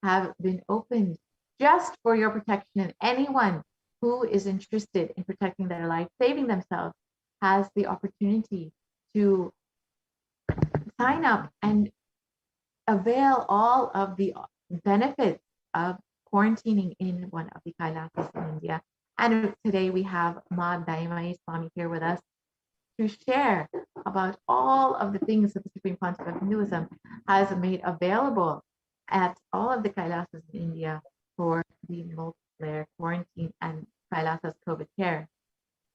have been opened just for your protection. Anyone who is interested in protecting their life, saving themselves, has the opportunity to sign up and avail all of the benefits of quarantining in one of the Kailasas in India. And today we have Ma Daimai Swami here with us to share about all of the things that the Supreme Pontiff of Hinduism has made available at all of the Kailasas in India for the multi-layer quarantine and Kailasas COVID care.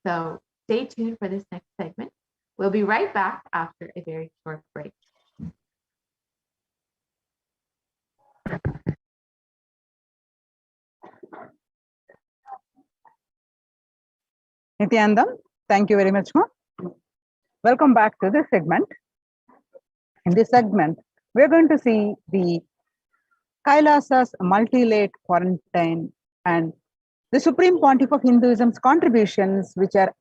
So stay tuned for this next segment. We'll be right back after a very short break. Nithyanandam, thank you very much, Ma. Welcome back to this segment. In this segment, we're going to see the Kailasa's multi-layered quarantine and the Supreme Pontiff of Hinduism's contributions, which are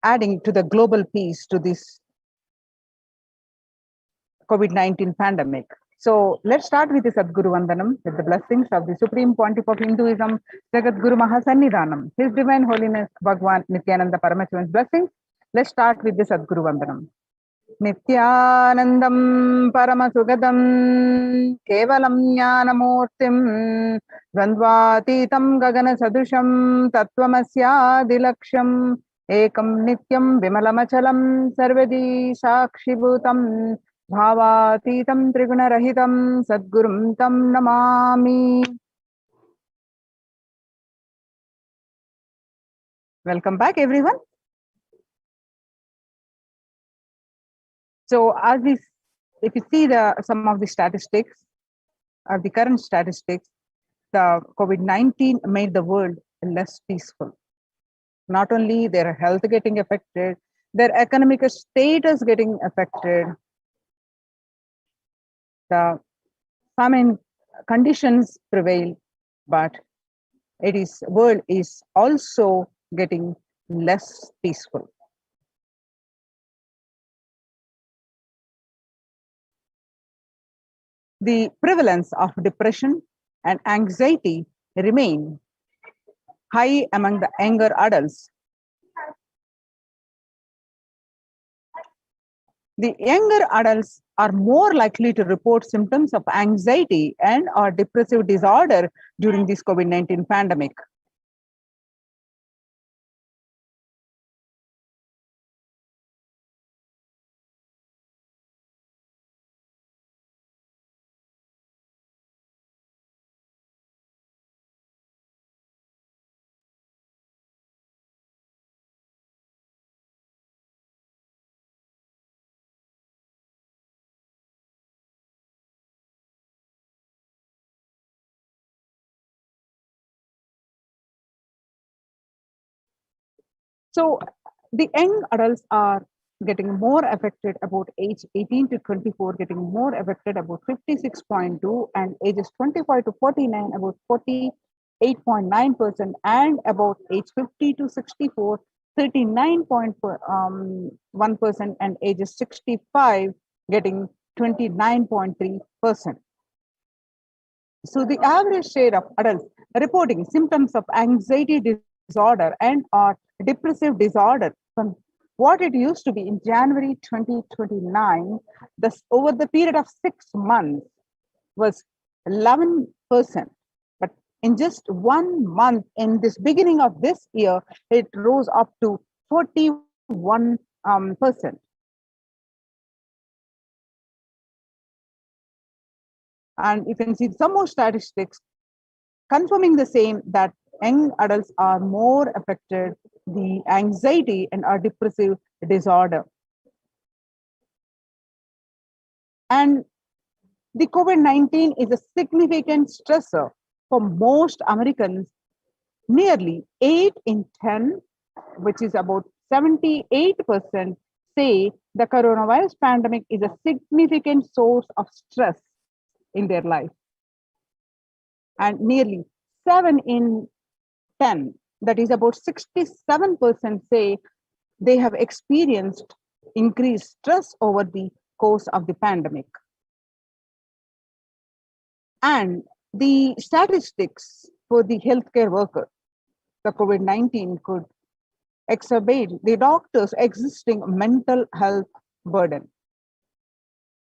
adding to the global peace to this COVID-19 pandemic. So let's start with the Sadguru Vandanam, with the blessings of the Supreme Pontiff of Hinduism, Jagat Guru Mahasannidhanam, His Divine Holiness Bhagwan Nithyananda Paramashivam's blessings. Let's start with the Sadguru Vandanam. Nithyanandam Paramasugadam Kevalam Jnanamurtim Dvandvatitam Gagana Sadusham Tattvamasya Dilaksham Ekam Nityam Vimalamachalam Sarvadi Sakshibhutam Bhavatitam Triguna-rahitam Sadgurum Tam Namami. Welcome back, everyone. So, if you see some of the statistics, the current statistics, the COVID-19 made the world less peaceful. Not only their health getting affected, their economic status getting affected. The famine conditions prevail, but world is also getting less peaceful. The prevalence of depression and anxiety remain high among the younger adults. The younger adults are more likely to report symptoms of anxiety and or depressive disorder during this COVID-19 pandemic. So the young adults are getting more affected about age 18 to 24, getting more affected about 56.2, and ages 25 to 49 about 48.9%, and about age 50 to 64, 39.1%, and ages 65 getting 29.3%. So the average share of adults reporting symptoms of anxiety disorder and or depressive disorder from what it used to be in January 2029, over the period of 6 months was 11%. But in just 1 month, in this beginning of this year, it rose up to 41%. And you can see some more statistics confirming the same, that young adults are more affected the anxiety and a depressive disorder. And the COVID-19 is a significant stressor for most Americans. Nearly 8 in 10, which is about 78%, say the coronavirus pandemic is a significant source of stress in their life. And nearly 7 in 10, that is about 67%, say they have experienced increased stress over the course of the pandemic. And the statistics for the healthcare worker, the COVID-19 could exacerbate the doctor's existing mental health burden.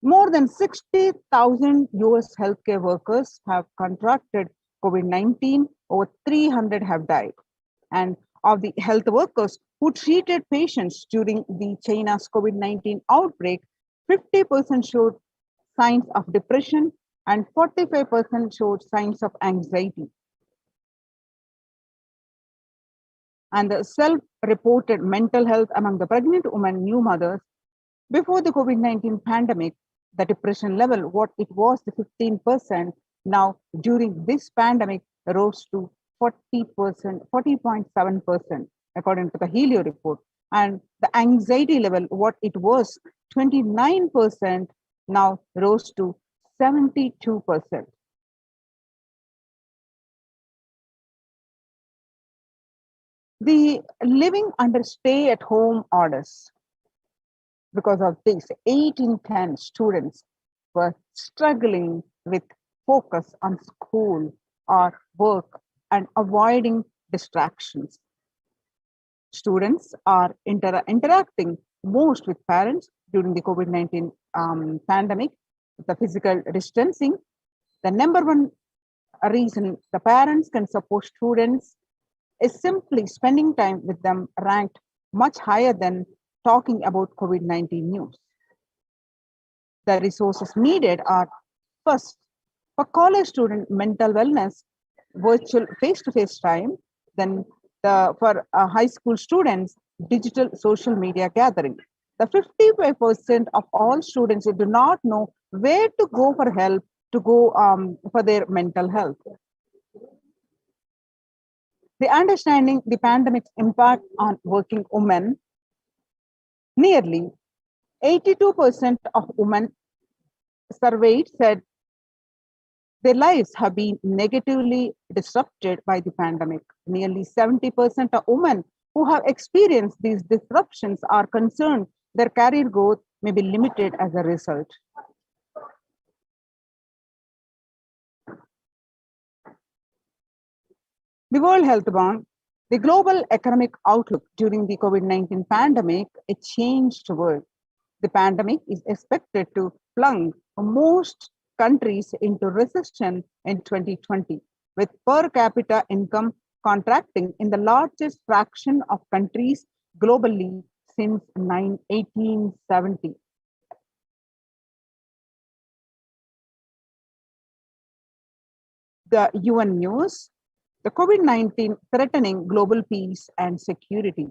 More than 60,000 US healthcare workers have contracted COVID-19, over 300 have died. And of the health workers who treated patients during the China's COVID-19 outbreak, 50% showed signs of depression and 45% showed signs of anxiety. And the self-reported mental health among the pregnant women, new mothers, before the COVID-19 pandemic, the depression level, what it was the 15%, now during this pandemic rose to 40%, 40.7%, according to the Helio report. And the anxiety level, what it was 29%, now rose to 72%. The living under stay-at-home orders, because of this, 8 in 10 students were struggling with focus on school or work and avoiding distractions. Students are interacting most with parents during the COVID-19 pandemic. The physical distancing, the number one reason the parents can support students is simply spending time with them, ranked much higher than talking about COVID-19 news. The resources needed are, first, for college student mental wellness, virtual face-to-face time, then for high school students, digital social media gathering. The 55% of all students who do not know where to go for help to go for their mental health. The understanding the pandemic's impact on working women, nearly 82% of women surveyed said their lives have been negatively disrupted by the pandemic. Nearly 70% of women who have experienced these disruptions are concerned their career growth may be limited as a result. The World Health Board, the global economic outlook during the COVID-19 pandemic, a changed world. The pandemic is expected to plunge most countries into recession in 2020, with per capita income contracting in the largest fraction of countries globally since 1870. The UN News, the COVID-19 threatening global peace and security.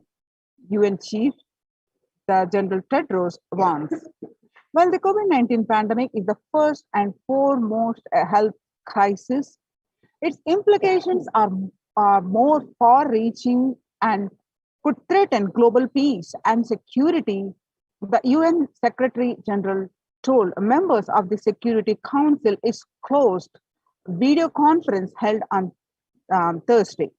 UN Chief, the General Tedros warns. While the COVID-19 pandemic is the first and foremost health crisis, its implications are more far-reaching and could threaten global peace and security. The UN Secretary General told members of the Security Council is closed video conference held on Thursday.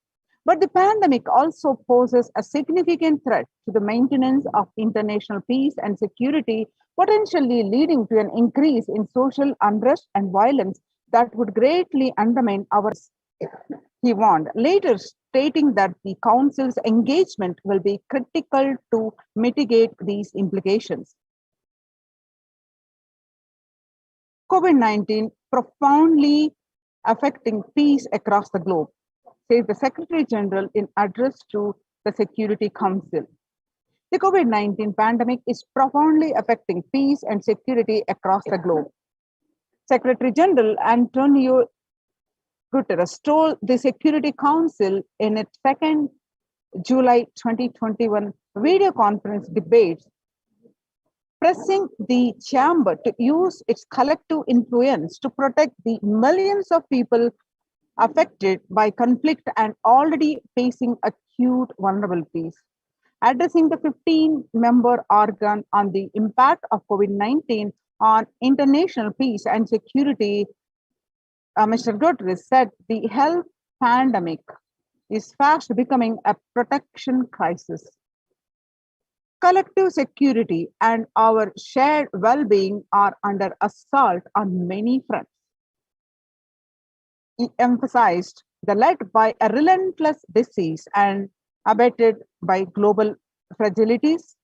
But the pandemic also poses a significant threat to the maintenance of international peace and security, potentially leading to an increase in social unrest and violence that would greatly undermine our. He warned, later stating that the Council's engagement will be critical to mitigate these implications. COVID-19 profoundly affecting peace across the globe, says the Secretary General in address to the Security Council. The COVID-19 pandemic is profoundly affecting peace and security across the globe. Secretary General Antonio Guterres told the Security Council in its second July 2021 video conference debates, pressing the chamber to use its collective influence to protect the millions of people affected by conflict and already facing acute vulnerabilities. Addressing the 15-member organ on the impact of COVID-19 on international peace and security, Mr. Guterres said the health pandemic is fast becoming a protection crisis. Collective security and our shared well-being are under assault on many fronts. He emphasized the led by a relentless disease and abetted by global fragilities.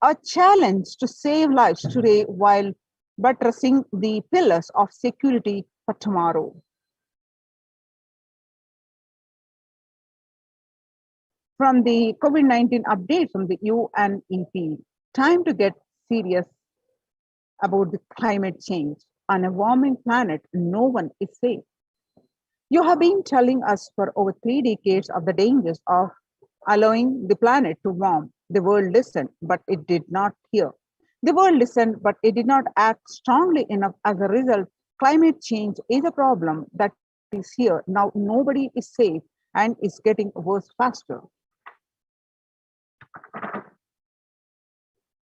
A challenge to save lives today while buttressing the pillars of security for tomorrow. From the COVID-19 update from the UNEP, time to get serious about the climate change. On a warming planet, no one is safe. You have been telling us for over 3 decades of the dangers of allowing the planet to warm. The world listened, but it did not hear. The world listened, but it did not act strongly enough. As a result, climate change is a problem that is here. Now nobody is safe and is getting worse faster.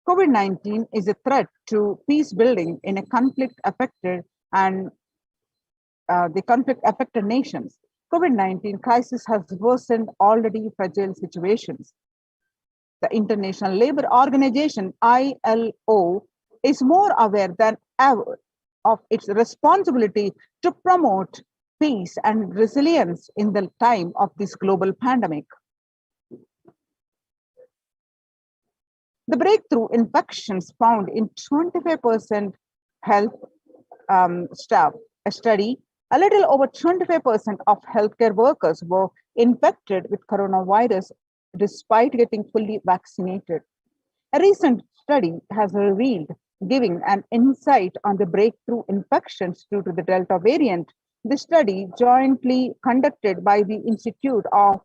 COVID-19 is a threat to peace building in a conflict-affected and the conflict-affected nations. COVID-19 crisis has worsened already fragile situations. The International Labour Organization, ILO, is more aware than ever of its responsibility to promote peace and resilience in the time of this global pandemic. The breakthrough infections found in 25% health staff, a study, a little over 25% of healthcare workers were infected with coronavirus despite getting fully vaccinated. A recent study has revealed, giving an insight on the breakthrough infections due to the Delta variant. The study, jointly conducted by the Institute of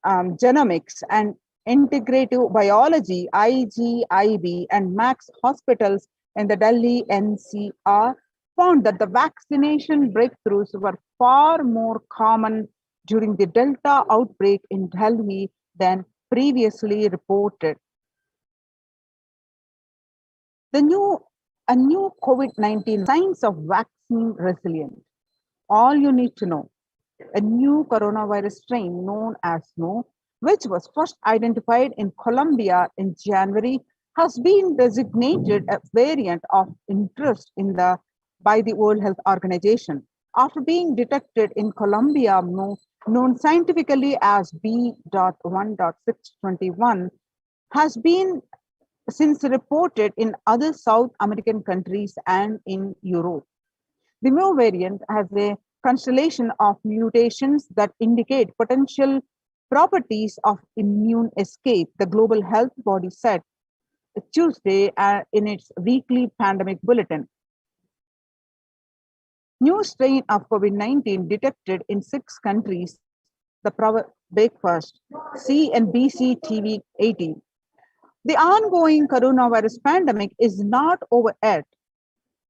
Genomics and Integrative Biology, IGIB, and Max Hospitals in the Delhi NCR, found that the vaccination breakthroughs were far more common during the Delta outbreak in Delhi than previously reported. A new COVID-19 signs of vaccine resilience. All you need to know, a new coronavirus strain known as No, which was first identified in Colombia in January, has been designated a variant of interest by the World Health Organization. After being detected in Colombia, known scientifically as B.1.621, has been since reported in other South American countries and in Europe. The Mu variant has a constellation of mutations that indicate potential properties of immune escape, the Global Health Body said Tuesday in its weekly pandemic bulletin. New strain of COVID-19 detected in 6 countries, the breakfast, CNBC TV 18. The ongoing coronavirus pandemic is not over yet,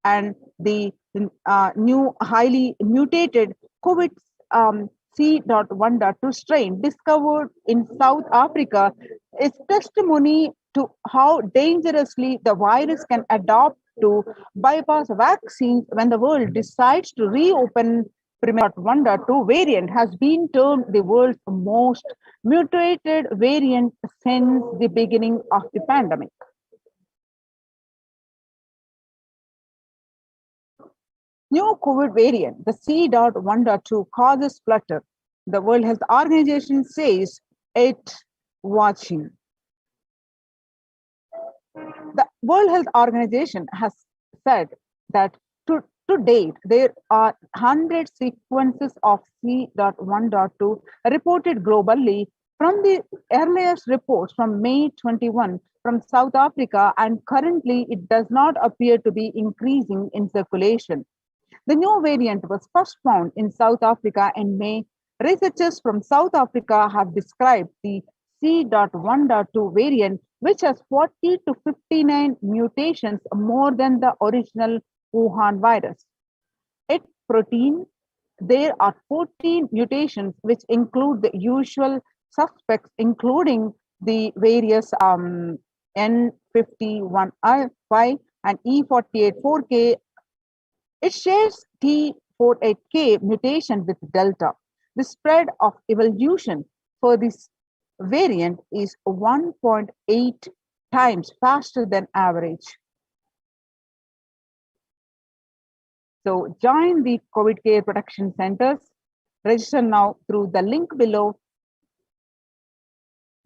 and the new highly mutated COVID C.1.2 strain discovered in South Africa is testimony to how dangerously the virus can adapt to bypass vaccines when the world decides to reopen. 1.2 variant has been termed the world's most mutated variant since the beginning of the pandemic. New COVID variant, the C.1.2, causes flutter. The World Health Organization says it's watching. The World Health Organization has said that to date, there are 100 sequences of C.1.2 reported globally from the earliest reports from May 21 from South Africa, and currently it does not appear to be increasing in circulation. The new variant was first found in South Africa in May Researchers from South Africa have described the C.1.2 variant, which has 40 to 59 mutations more than the original Wuhan virus. Its protein, there are 14 mutations, which include the usual suspects, including the various N51I and E484K. It shares T48K mutation with Delta. The spread of evolution for this variant is 1.8 times faster than average. So join the COVID care protection centers. Register now through the link below.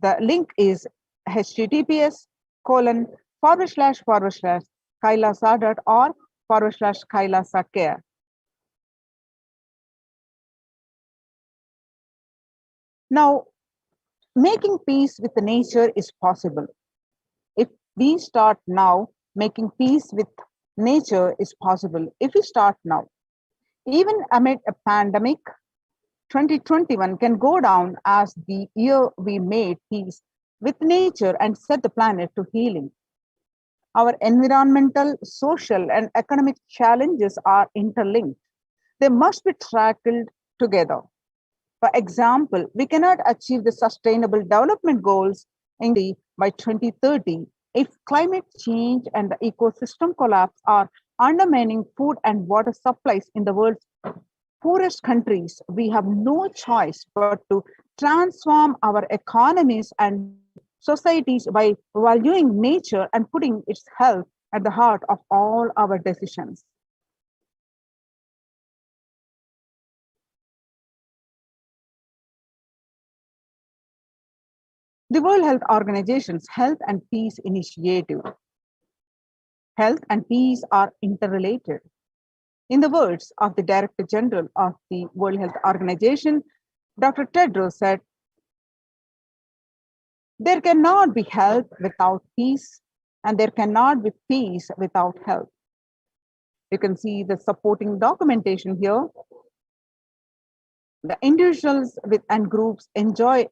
The link is https://kailasa.org/kailasa-care. Now, making peace with nature is possible. If we start now, making peace with nature is possible if we start now. Even amid a pandemic, 2021 can go down as the year we made peace with nature and set the planet to healing. Our environmental, social, and economic challenges are interlinked. They must be tackled together. For example, we cannot achieve the Sustainable Development Goals by 2030 if climate change and the ecosystem collapse are undermining food and water supplies in the world's poorest countries. We have no choice but to transform our economies and societies by valuing nature and putting its health at the heart of all our decisions. The World Health Organization's Health and Peace Initiative. Health and peace are interrelated. In the words of the Director General of the World Health Organization, Dr. Tedros said, "There cannot be health without peace, and there cannot be peace without health." You can see the supporting documentation here. The individuals and groups enjoy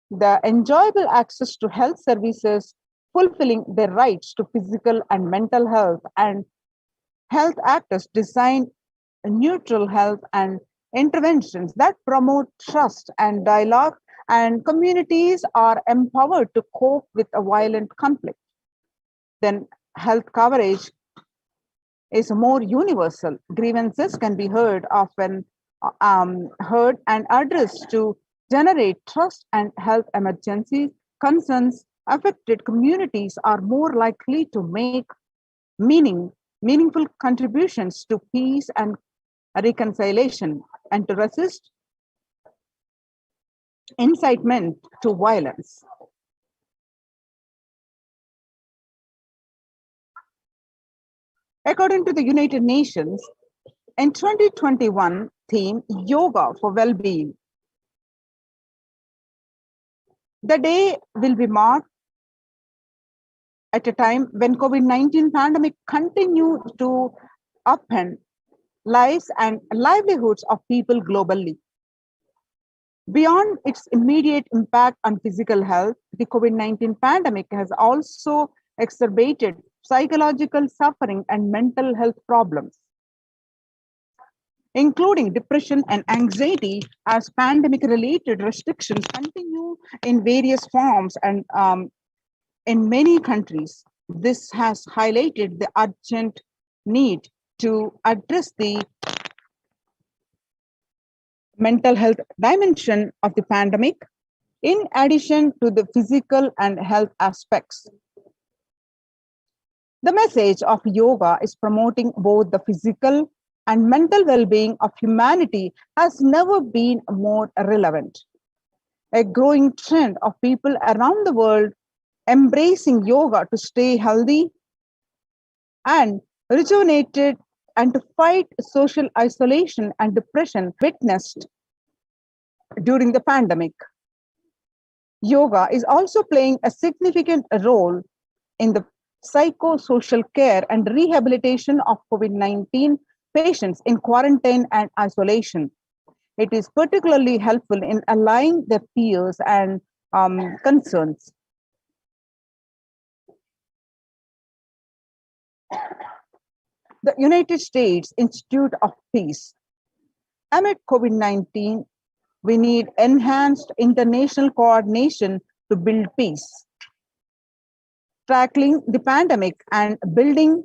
the enjoyable access to health services, fulfilling their rights to physical and mental health, and health actors design neutral health and interventions that promote trust and dialogue, and communities are empowered to cope with a violent conflict. Then health coverage is more universal. Grievances can be heard and addressed to generate trust, and health emergency concerns. Affected communities are more likely to make meaningful contributions to peace and reconciliation, and to resist incitement to violence. According to the United Nations, in 2021 theme, Yoga for Well-Being, the day will be marked at a time when COVID-19 pandemic continues to upend lives and livelihoods of people globally. Beyond its immediate impact on physical health, the COVID-19 pandemic has also exacerbated psychological suffering and mental health problems, including depression and anxiety, as pandemic-related restrictions continue in various forms and in many countries. This has highlighted the urgent need to address the mental health dimension of the pandemic, in addition to the physical and health aspects. The message of yoga is promoting both the physical and mental well-being of humanity has never been more relevant. A growing trend of people around the world embracing yoga to stay healthy and rejuvenated and to fight social isolation and depression witnessed during the pandemic. Yoga is also playing a significant role in the psychosocial care and rehabilitation of COVID-19 patients in quarantine and isolation. It is particularly helpful in allaying their fears and concerns. The United States Institute of Peace. Amid COVID-19, we need enhanced international coordination to build peace. Tackling the pandemic and building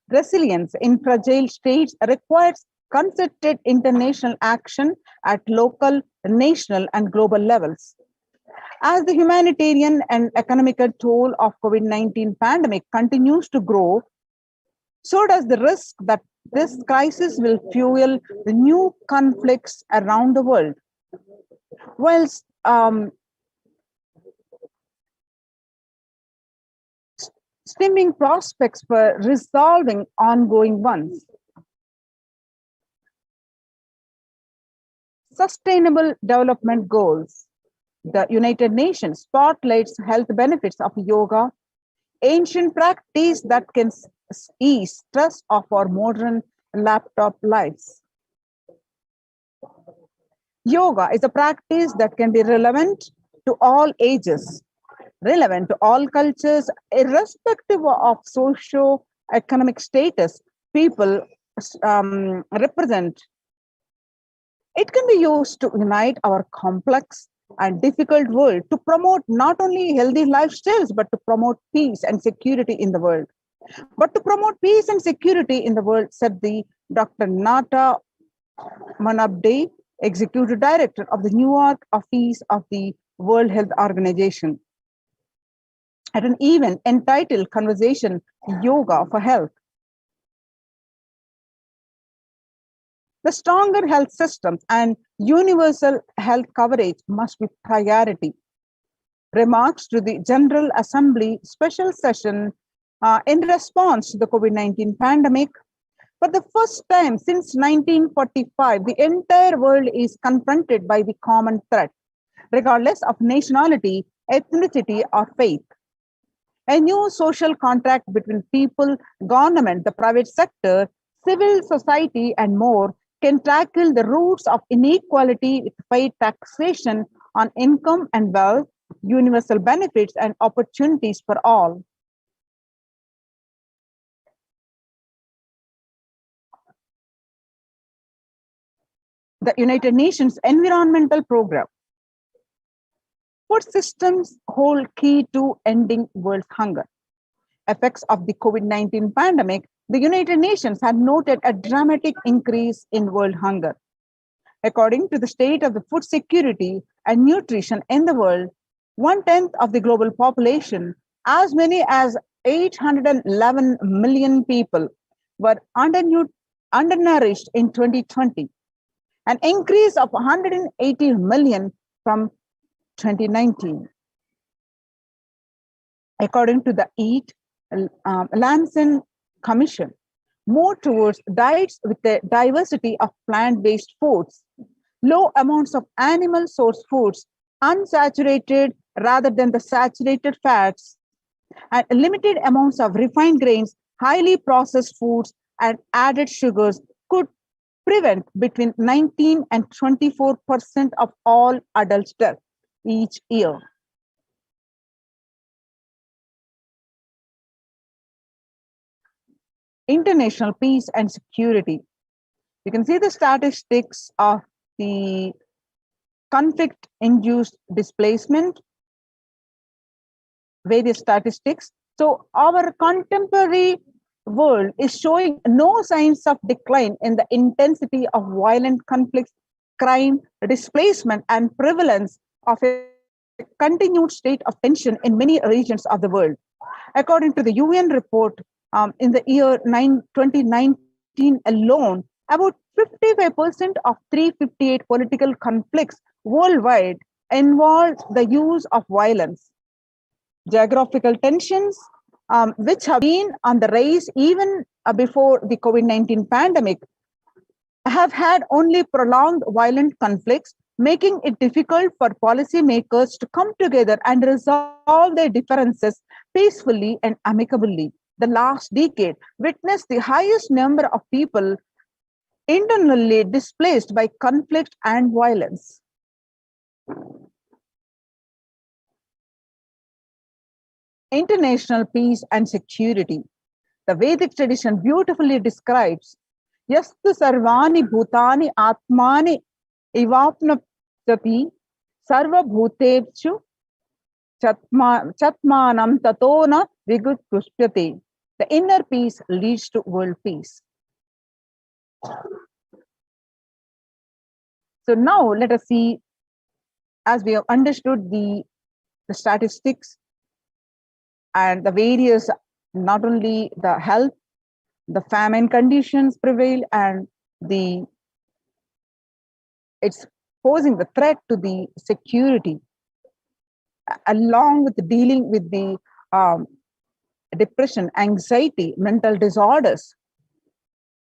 resilience in fragile states requires concerted international action at local, national, and global levels. As the humanitarian and economic toll of COVID-19 pandemic continues to grow, so does the risk that this crisis will fuel the new conflicts around the world. Whilst stemming prospects for resolving ongoing ones. Sustainable Development Goals. The United Nations spotlights health benefits of yoga, ancient practice that can ease stress of our modern laptop lives. Yoga is a practice that can be relevant to all ages, relevant to all cultures, irrespective of socio-economic status people represent. It can be used to unite our complex and difficult world to promote not only healthy lifestyles, but to promote peace and security in the world. But to promote peace and security in the world, said the Dr. Nata Manabde, Executive Director of the New York Office of the World Health Organization, at an event entitled Conversation Yoga for Health. The stronger health systems and universal health coverage must be priority. Remarks to the General Assembly special session in response to the COVID-19 pandemic. For the first time since 1945, the entire world is confronted by the common threat, regardless of nationality, ethnicity, or faith. A new social contract between people, government, the private sector, civil society, and more can tackle the roots of inequality with fair taxation on income and wealth, universal benefits, and opportunities for all. The United Nations Environmental Program. Food systems hold key to ending world hunger. Effects of the COVID-19 pandemic, the United Nations had noted a dramatic increase in world hunger. According to the state of the food security and nutrition in the world, 1/10 of the global population, as many as 811 million people, were undernourished in 2020, an increase of 180 million from 2019. According to the Eat Lancet Commission, more towards diets with a diversity of plant-based foods, low amounts of animal source foods, unsaturated rather than the saturated fats, and limited amounts of refined grains, highly processed foods, and added sugars could prevent between 19 and 24% of all adult deaths each year. International peace and security. You can see the statistics of the conflict-induced displacement, various statistics. So our contemporary world is showing no signs of decline in the intensity of violent conflicts, crime, displacement, and prevalence of a continued state of tension in many regions of the world. According to the UN report, in the year 2019 alone, about 55% of 358 political conflicts worldwide involved the use of violence. Geographical tensions, which have been on the rise even before the COVID-19 pandemic, have had only prolonged violent conflicts, making it difficult for policymakers to come together and resolve their differences peacefully and amicably. The last decade witnessed the highest number of people internally displaced by conflict and violence. International peace and security. The Vedic tradition beautifully describes Yastu sarvani bhutani atmani ivapnapati sarva bhutevchu chatmanam tatona vigutpushpyate. The inner peace leads to world peace. So now let us see, as we have understood the statistics and the various, not only the health, the famine conditions prevail, and it's posing the threat to the security, along with dealing with the depression, anxiety, mental disorders.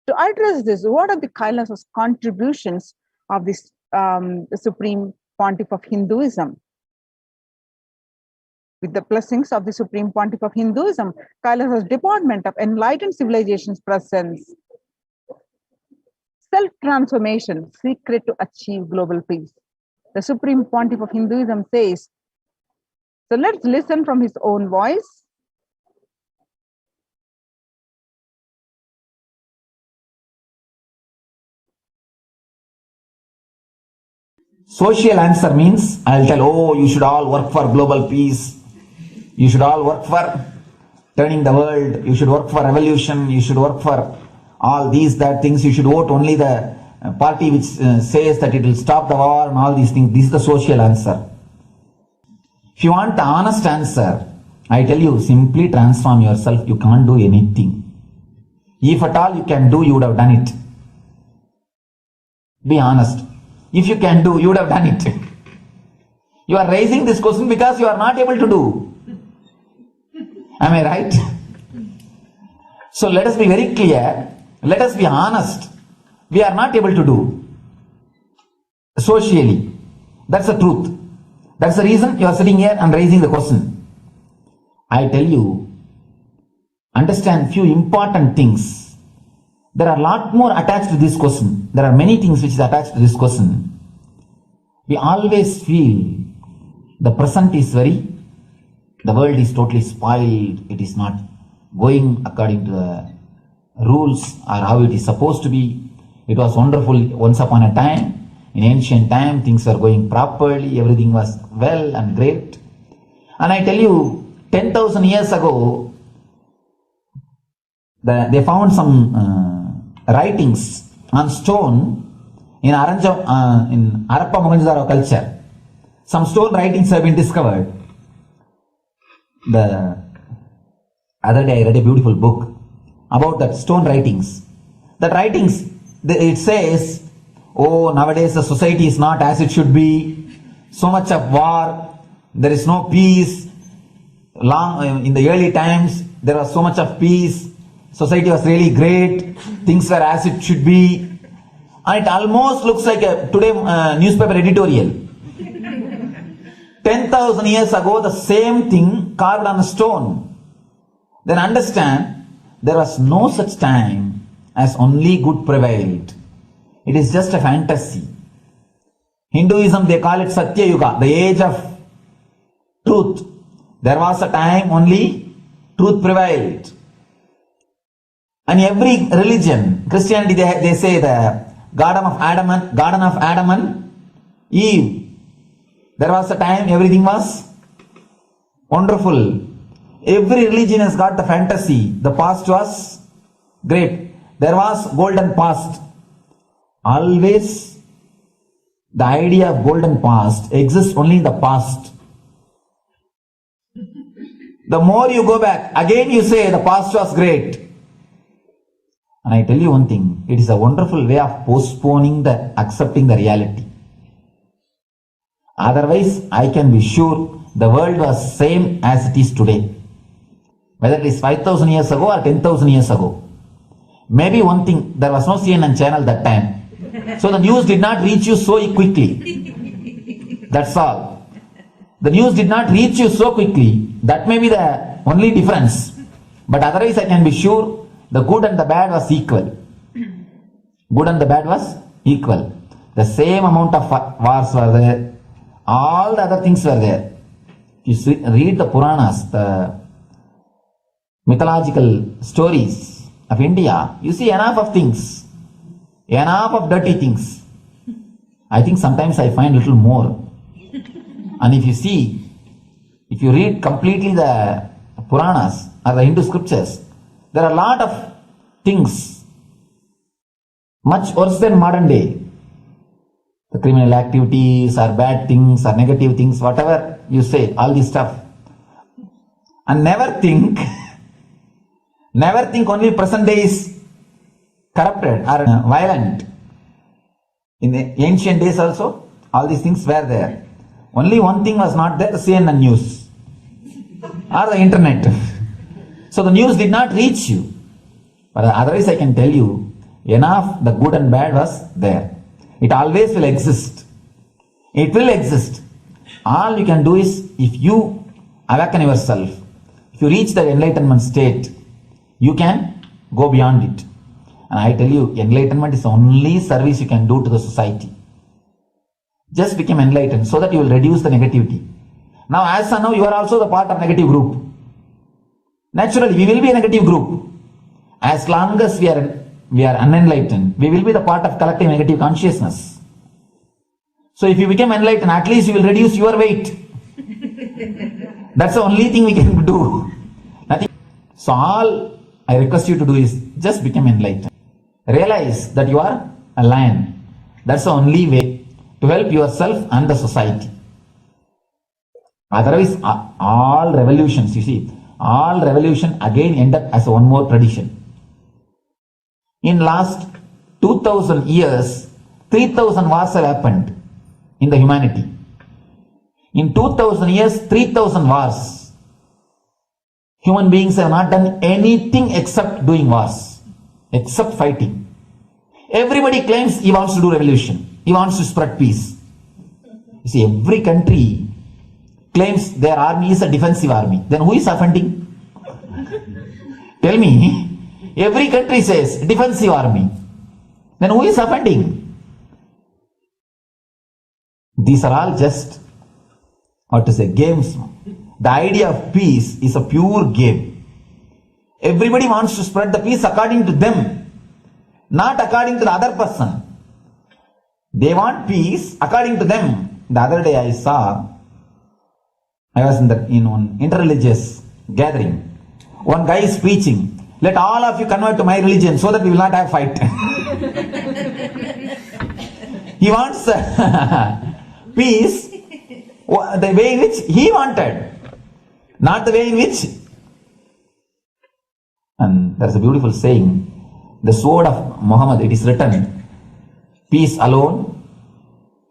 To address this, what are the Kailasa's contributions of this the Supreme Pontiff of Hinduism? With the blessings of the Supreme Pontiff of Hinduism, Kailasa's Department of Enlightened Civilizations presents self-transformation, secret to achieve global peace. The Supreme Pontiff of Hinduism says, so let's listen from his own voice. Social answer means I'll tell, oh, you should all work for global peace. You should all work for turning the world. You should work for revolution. You should work for all these, that things. You should vote only the party which says that it will stop the war and all these things. This is the social answer. If you want the honest answer, I tell you, simply transform yourself. You can't do anything. If at all you can do, you would have done it. Be honest. If you can do, you would have done it. You are raising this question because you are not able to do. Am I right? So let us be very clear. Let us be honest. We are not able to do socially. That's the truth. That's the reason you are sitting here and raising the question. I tell you, understand few important things. There are a lot more attached to this question. There are many things which is attached to this question. We always feel the present is the world is totally spoiled. It is not going according to the rules or how it is supposed to be. It was wonderful once upon a time. In ancient time, things were going properly. Everything was well and great. And I tell you, 10,000 years ago, they found some writings on stone in Harappa Mohenjo-daro culture. Some stone writings have been discovered. The other day I read a beautiful book about that stone writings. That writings, it says, oh, nowadays the society is not as it should be. So much of war. There is no peace. In the early times, there was so much of peace. Society was really great. Things were as it should be. And it almost looks like a today newspaper editorial. 10,000 years ago, the same thing carved on a stone. Then understand, there was no such time as only good prevailed. It is just a fantasy. Hinduism, they call it Satya Yuga, the age of truth. There was a time only truth prevailed. And every religion, Christianity, they say the Garden of Adam and Eve. There was a time everything was wonderful. Every religion has got the fantasy. The past was great. There was golden past. Always the idea of golden past exists only in the past. The more you go back, again you say the past was great. And I tell you one thing, it is a wonderful way of postponing accepting the reality. Otherwise, I can be sure the world was same as it is today. Whether it is 5,000 years ago or 10,000 years ago. Maybe one thing, there was no CNN channel that time. So the news did not reach you so quickly. That's all. The news did not reach you so quickly. That may be the only difference. But otherwise I can be sure the good and the bad was equal. Good and the bad was equal. The same amount of wars were there. All the other things were there. You read the Puranas, the mythological stories of India, you see enough of things. Enough of dirty things. I think sometimes I find little more. And if you read completely the Puranas or the Hindu scriptures, there are a lot of things much worse than modern day. The criminal activities or bad things or negative things, whatever you say, all this stuff. And never think only present day is corrupted or violent. In the ancient days also, all these things were there. Only one thing was not there, CNN news or the internet. So the news did not reach you. But otherwise I can tell you, enough the good and bad was there. It always will exist. It will exist. All you can do is, if you awaken yourself, if you reach the enlightenment state, you can go beyond it. And I tell you, enlightenment is the only service you can do to the society. Just become enlightened so that you will reduce the negativity. Now, as of now, you are also the part of negative group. Naturally, we will be a negative group. As long as we are unenlightened, we will be the part of collective negative consciousness. So if you become enlightened, at least you will reduce your weight. That's the only thing we can do. Nothing. So all I request you to do is just become enlightened. Realize that you are a lion. That's the only way to help yourself and the society. Otherwise, all revolutions, you see, all revolution again end up as one more tradition. In last 2000 years, 3000 wars have happened in the humanity. In 2000 years, 3000 wars. Human beings have not done anything except doing wars, except fighting. Everybody claims he wants to do revolution. He wants to spread peace. You see, every country claims their army is a defensive army. Then who is offending? Tell me. Every country says defensive army. Then who is offending? These are all just, games. The idea of peace is a pure game. Everybody wants to spread the peace according to them, not according to the other person. They want peace according to them. The other day I was in one interreligious gathering. One guy is preaching, let all of you convert to my religion so that we will not have fight. He wants peace the way in which he wanted, not the way in which. And there's a beautiful saying, the sword of Muhammad, it is written, peace alone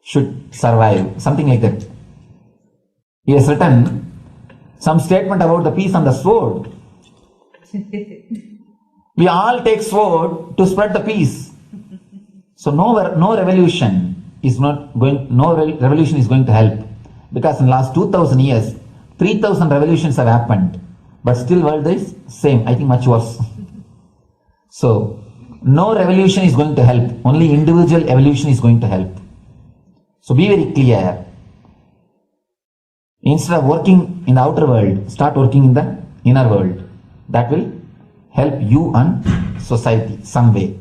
should survive, something like that. He has written some statement about the peace on the sword. We all take sword to spread the peace. So no revolution is going to help, because in the last 2000 years 3000 revolutions have happened, but still world is same, I think much worse. So no revolution is going to help, only individual evolution is going to help. So be very clear. Instead of working in the outer world, start working in the inner world. That will help you and society some way.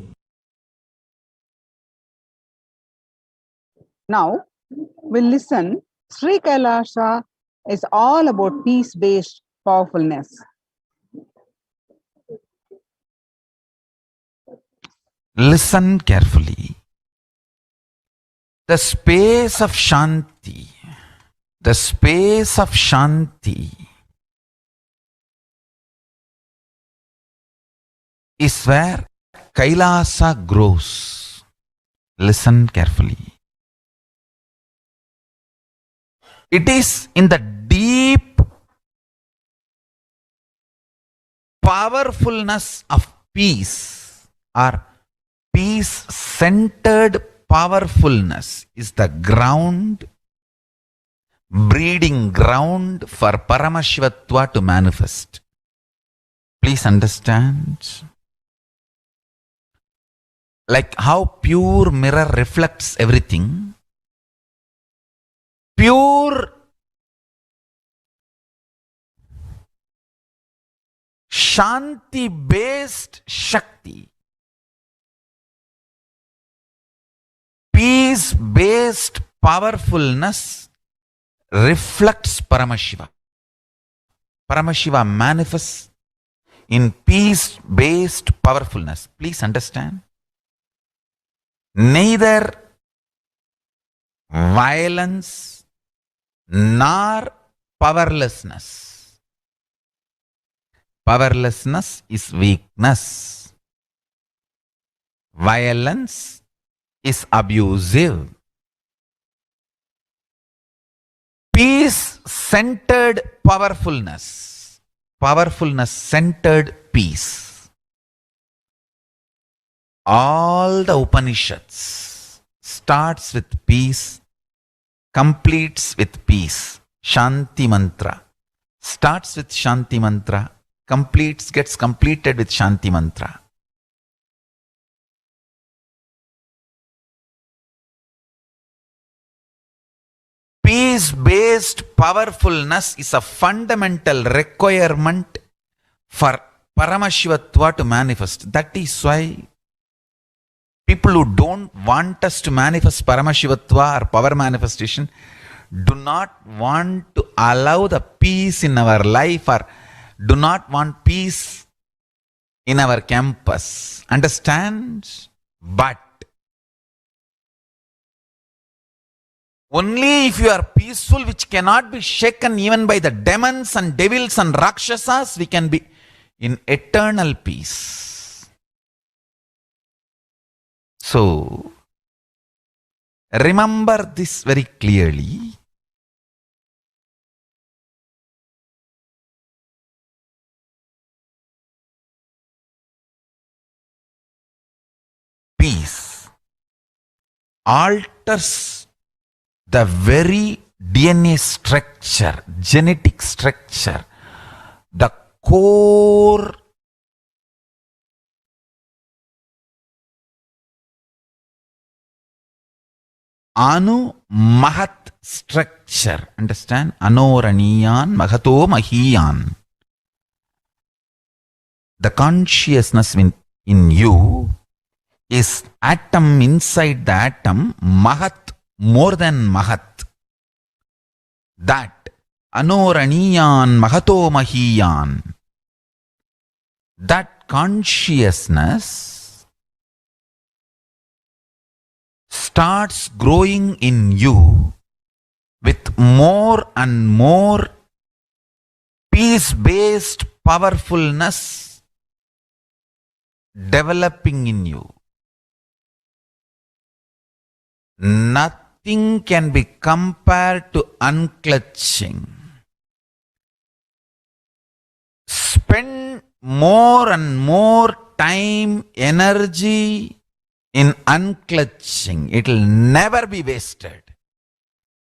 Now, we'll listen. Sri Kailasha is all about peace-based powerfulness. Listen carefully. The space of Shanti, is where Kailasa grows. Listen carefully. It is in the deep powerfulness of peace, or peace-centered powerfulness is the ground, breeding ground for Paramashivatva to manifest. Please understand. like how pure mirror reflects everything, pure Shanti based Shakti, peace based powerfulness reflects Paramashiva. Paramashiva manifests in peace based powerfulness. Please understand, neither violence nor powerlessness. Powerlessness is weakness. Violence is abusive. Peace-centered powerfulness. Powerfulness-centered peace. All the Upanishads starts with peace, completes with peace. Shanti mantra. Starts with Shanti mantra, gets completed with Shanti mantra. Peace-based powerfulness is a fundamental requirement for Paramashivatva to manifest. That is why people who don't want us to manifest Paramashivatva or power manifestation do not want to allow the peace in our life or do not want peace in our campus. Understand? But only if you are peaceful, which cannot be shaken even by the demons and devils and rakshasas, we can be in eternal peace. So, remember this very clearly. Peace alters the very DNA structure, genetic structure, the core Anu Mahat structure. Understand? Anoraniyan Mahato Mahiyan. The consciousness in you is atom inside the atom, Mahat, more than Mahat. That Anoraniyan Mahato Mahiyan. That consciousness starts growing in you with more and more peace-based powerfulness developing in you. Nothing can be compared to unclutching. Spend more and more time, energy in unclutching. It will never be wasted.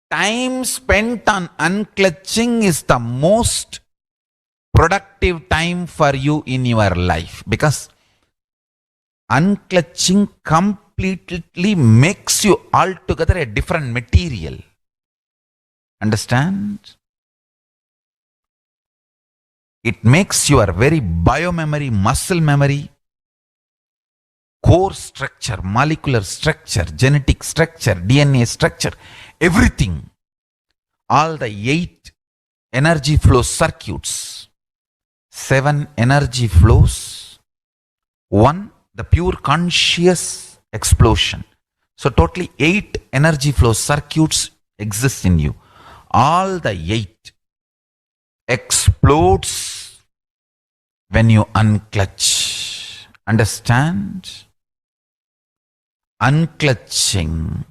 Time spent on unclutching is the most productive time for you in your life, because unclutching completely makes you altogether a different material. Understand? It makes your very biomemory, muscle memory, core structure, molecular structure, genetic structure, DNA structure, everything. All the 8 energy flow circuits, 7 energy flows, 1 the pure conscious explosion. So totally 8 energy flow circuits exist in you. All the 8 explodes when you unclutch. Understand? Unclutching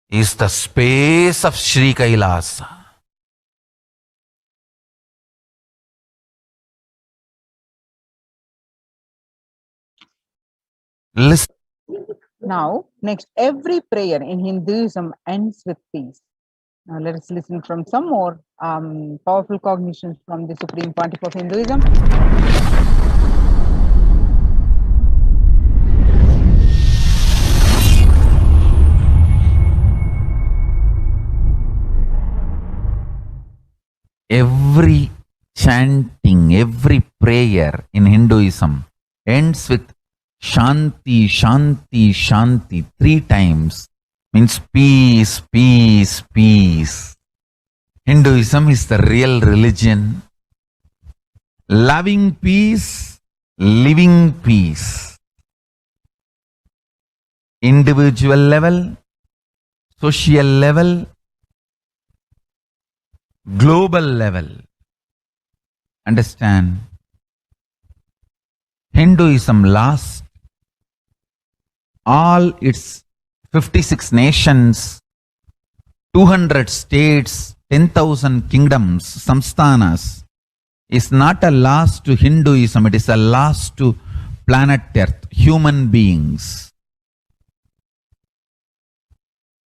is the space of Sri Kailasa. Listen. Now, next, every prayer in Hinduism ends with peace. Now, let us listen from some more powerful cognitions from the Supreme Pontiff of Hinduism. Every chanting, every prayer in Hinduism ends with Shanti, Shanti, Shanti 3 times. Means peace, peace, peace. Hinduism is the real religion. Loving peace, living peace. Individual level, social level, global level. Understand? Hinduism lost all its 56 nations, 200 states, 10,000 kingdoms, samsthanas, is not a loss to Hinduism, it is a loss to planet Earth, human beings.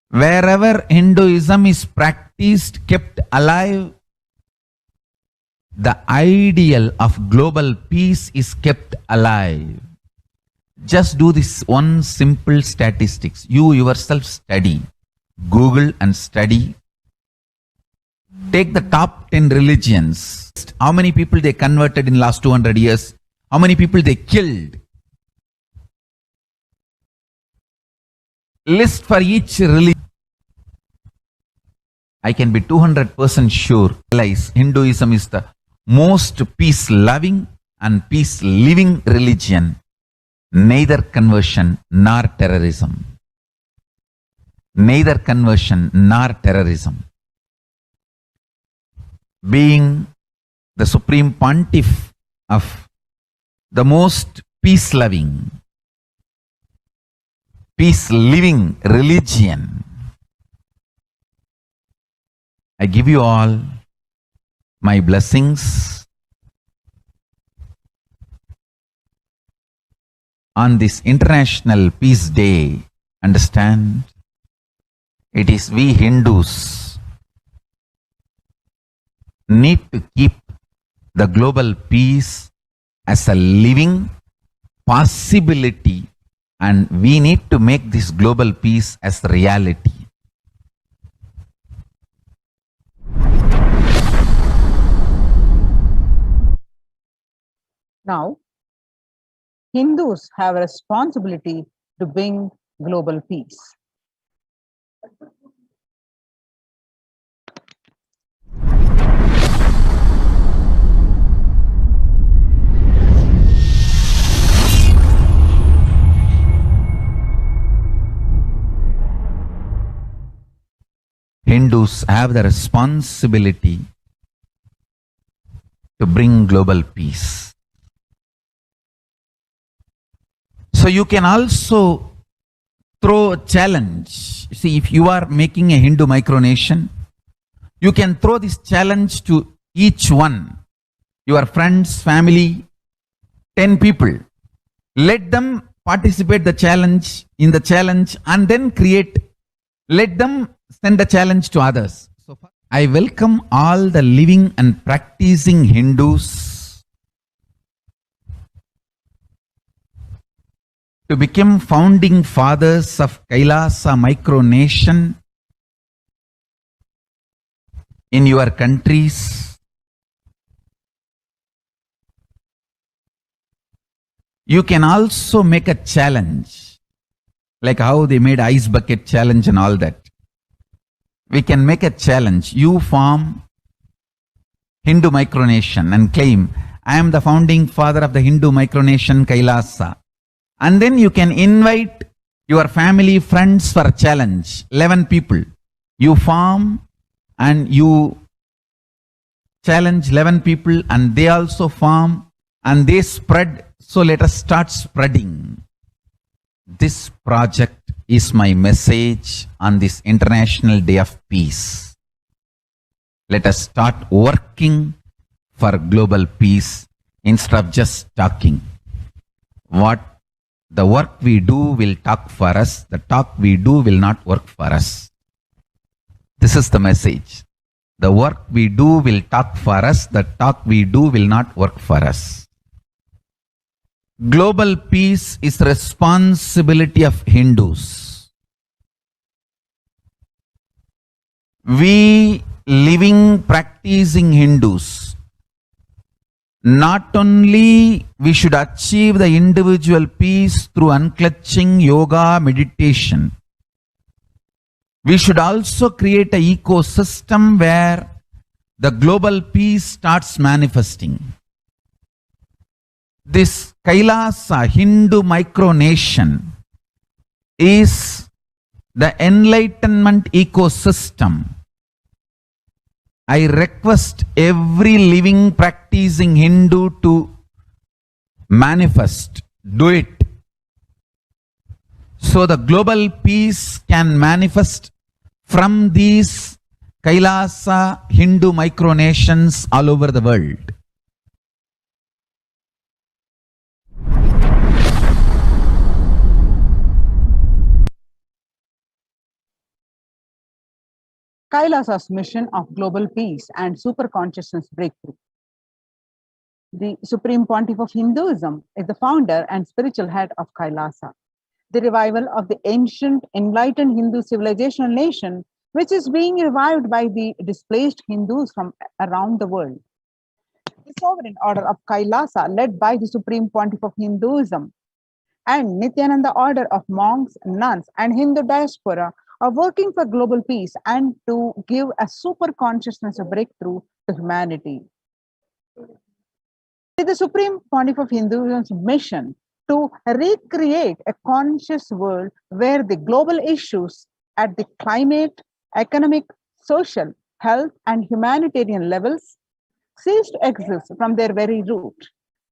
Wherever Hinduism is practiced, kept alive, the ideal of global peace is kept alive. Just do this one simple statistics. You yourself study. Google and study. Take the top 10 religions. How many people they converted in last 200 years? How many people they killed? List for each religion. I can be 200% sure. Realize Hinduism is the most peace-loving and peace-living religion. Neither conversion nor terrorism. Neither conversion nor terrorism. Being the supreme pontiff of the most peace-loving, peace-living religion, I give you all my blessings on this International Peace Day. Understand? It is we Hindus need to keep the global peace as a living possibility, and we need to make this global peace as reality. Now, Hindus have a responsibility to bring global peace. Hindus have the responsibility to bring global peace. So you can also throw a challenge. See, if you are making a Hindu micronation, you can throw this challenge to each one, your friends, family, 10 people. Let them participate in the challenge and then let them send the challenge to others. So I welcome all the living and practicing Hindus to become founding fathers of Kailasa micronation in your countries. You can also make a challenge, like how they made ice bucket challenge and all that. We can make a challenge. You form Hindu micronation and claim, I am the founding father of the Hindu micronation Kailasa. And then you can invite your family, friends for a challenge. 11 people. You form and you challenge 11 people and they also form and they spread. So let us start spreading. This project is my message on this International Day of Peace. Let us start working for global peace instead of just talking. The work we do will talk for us. The talk we do will not work for us. This is the message. The work we do will talk for us. The talk we do will not work for us. Global peace is responsibility of Hindus. We living, practicing Hindus, not only we should achieve the individual peace through unclutching yoga meditation, we should also create an ecosystem where the global peace starts manifesting. This Kailasa Hindu micronation is the enlightenment ecosystem. I request every living, practicing Hindu to manifest, do it, so the global peace can manifest from these Kailasa Hindu micronations all over the world. Kailasa's mission of global peace and superconsciousness breakthrough. The Supreme Pontiff of Hinduism is the founder and spiritual head of Kailasa, the revival of the ancient enlightened Hindu civilizational nation, which is being revived by the displaced Hindus from around the world. The sovereign order of Kailasa, led by the Supreme Pontiff of Hinduism, and Nithyananda order of monks, nuns, and Hindu diaspora are working for global peace and to give a super consciousness breakthrough to humanity. It is the Supreme Pontiff of Hinduism's mission to recreate a conscious world where the global issues at the climate, economic, social, health, and humanitarian levels cease to exist from their very root,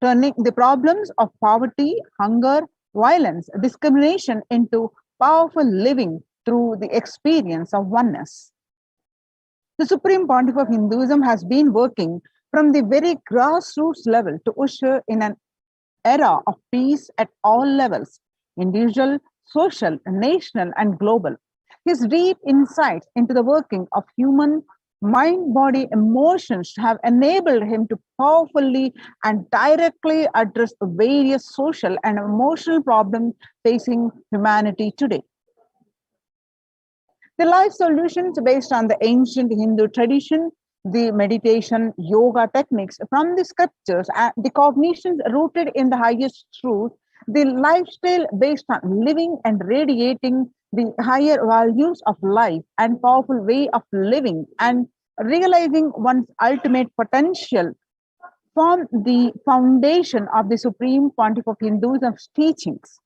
turning the problems of poverty, hunger, violence, discrimination into powerful living through the experience of oneness. The Supreme Pontiff of Hinduism has been working from the very grassroots level to usher in an era of peace at all levels, individual, social, national, and global. His deep insights into the working of human mind, body, emotions have enabled him to powerfully and directly address the various social and emotional problems facing humanity today. The life solutions based on the ancient Hindu tradition, the meditation, yoga techniques from the scriptures, and the cognitions rooted in the highest truth, the lifestyle based on living and radiating the higher values of life and powerful way of living and realizing one's ultimate potential form the foundation of the Supreme Pontiff of Hinduism's teachings,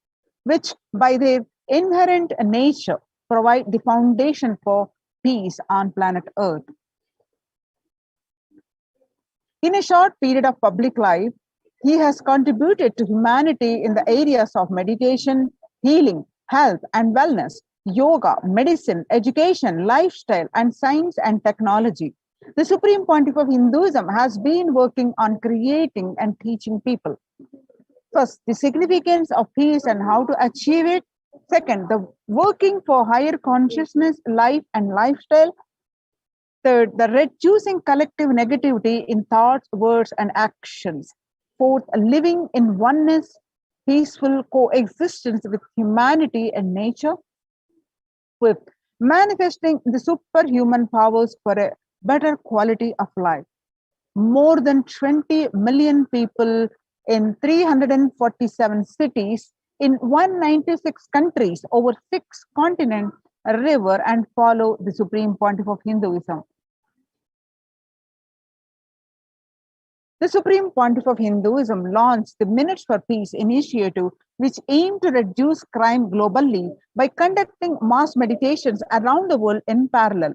which by their inherent nature provide the foundation for peace on planet Earth. In a short period of public life, he has contributed to humanity in the areas of meditation, healing, health and wellness, yoga, medicine, education, lifestyle, and science and technology. The Supreme Pontiff of Hinduism has been working on creating and teaching people. First, the significance of peace and how to achieve it. Second, the working for higher consciousness, life and lifestyle. Third, the reducing collective negativity in thoughts, words, and actions. Fourth, living in oneness, peaceful coexistence with humanity and nature. Fifth, manifesting the superhuman powers for a better quality of life. More than 20 million people in 347 cities in 196 countries over 6 continents revere and follow the Supreme Pontiff of Hinduism. The Supreme Pontiff of Hinduism launched the Minutes for Peace initiative, which aimed to reduce crime globally by conducting mass meditations around the world in parallel.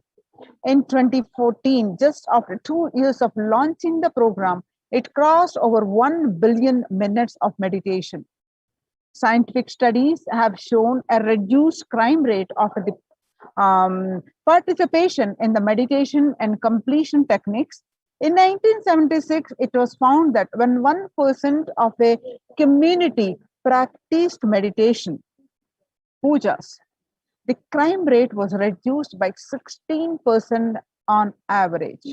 In 2014, just after 2 years of launching the program, it crossed over 1 billion minutes of meditation. Scientific studies have shown a reduced crime rate of the participation in the meditation and completion techniques. In 1976, it was found that when 1% of a community practiced meditation, pujas, the crime rate was reduced by 16% on average.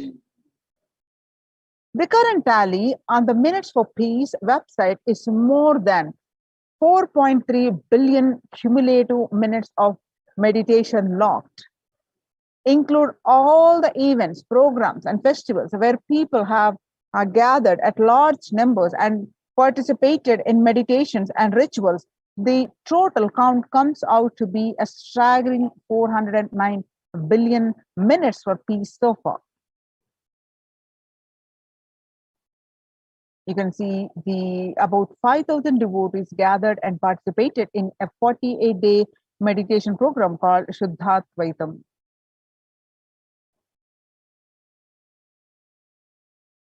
The current tally on the Minutes for Peace website is more than 4.3 billion cumulative minutes of meditation logged. include all the events, programs, and festivals where people have gathered at large numbers and participated in meditations and rituals, the total count comes out to be a staggering 409 billion minutes for peace so far. You can see the about 5,000 devotees gathered and participated in a 48-day meditation program called Shuddhatvaitam.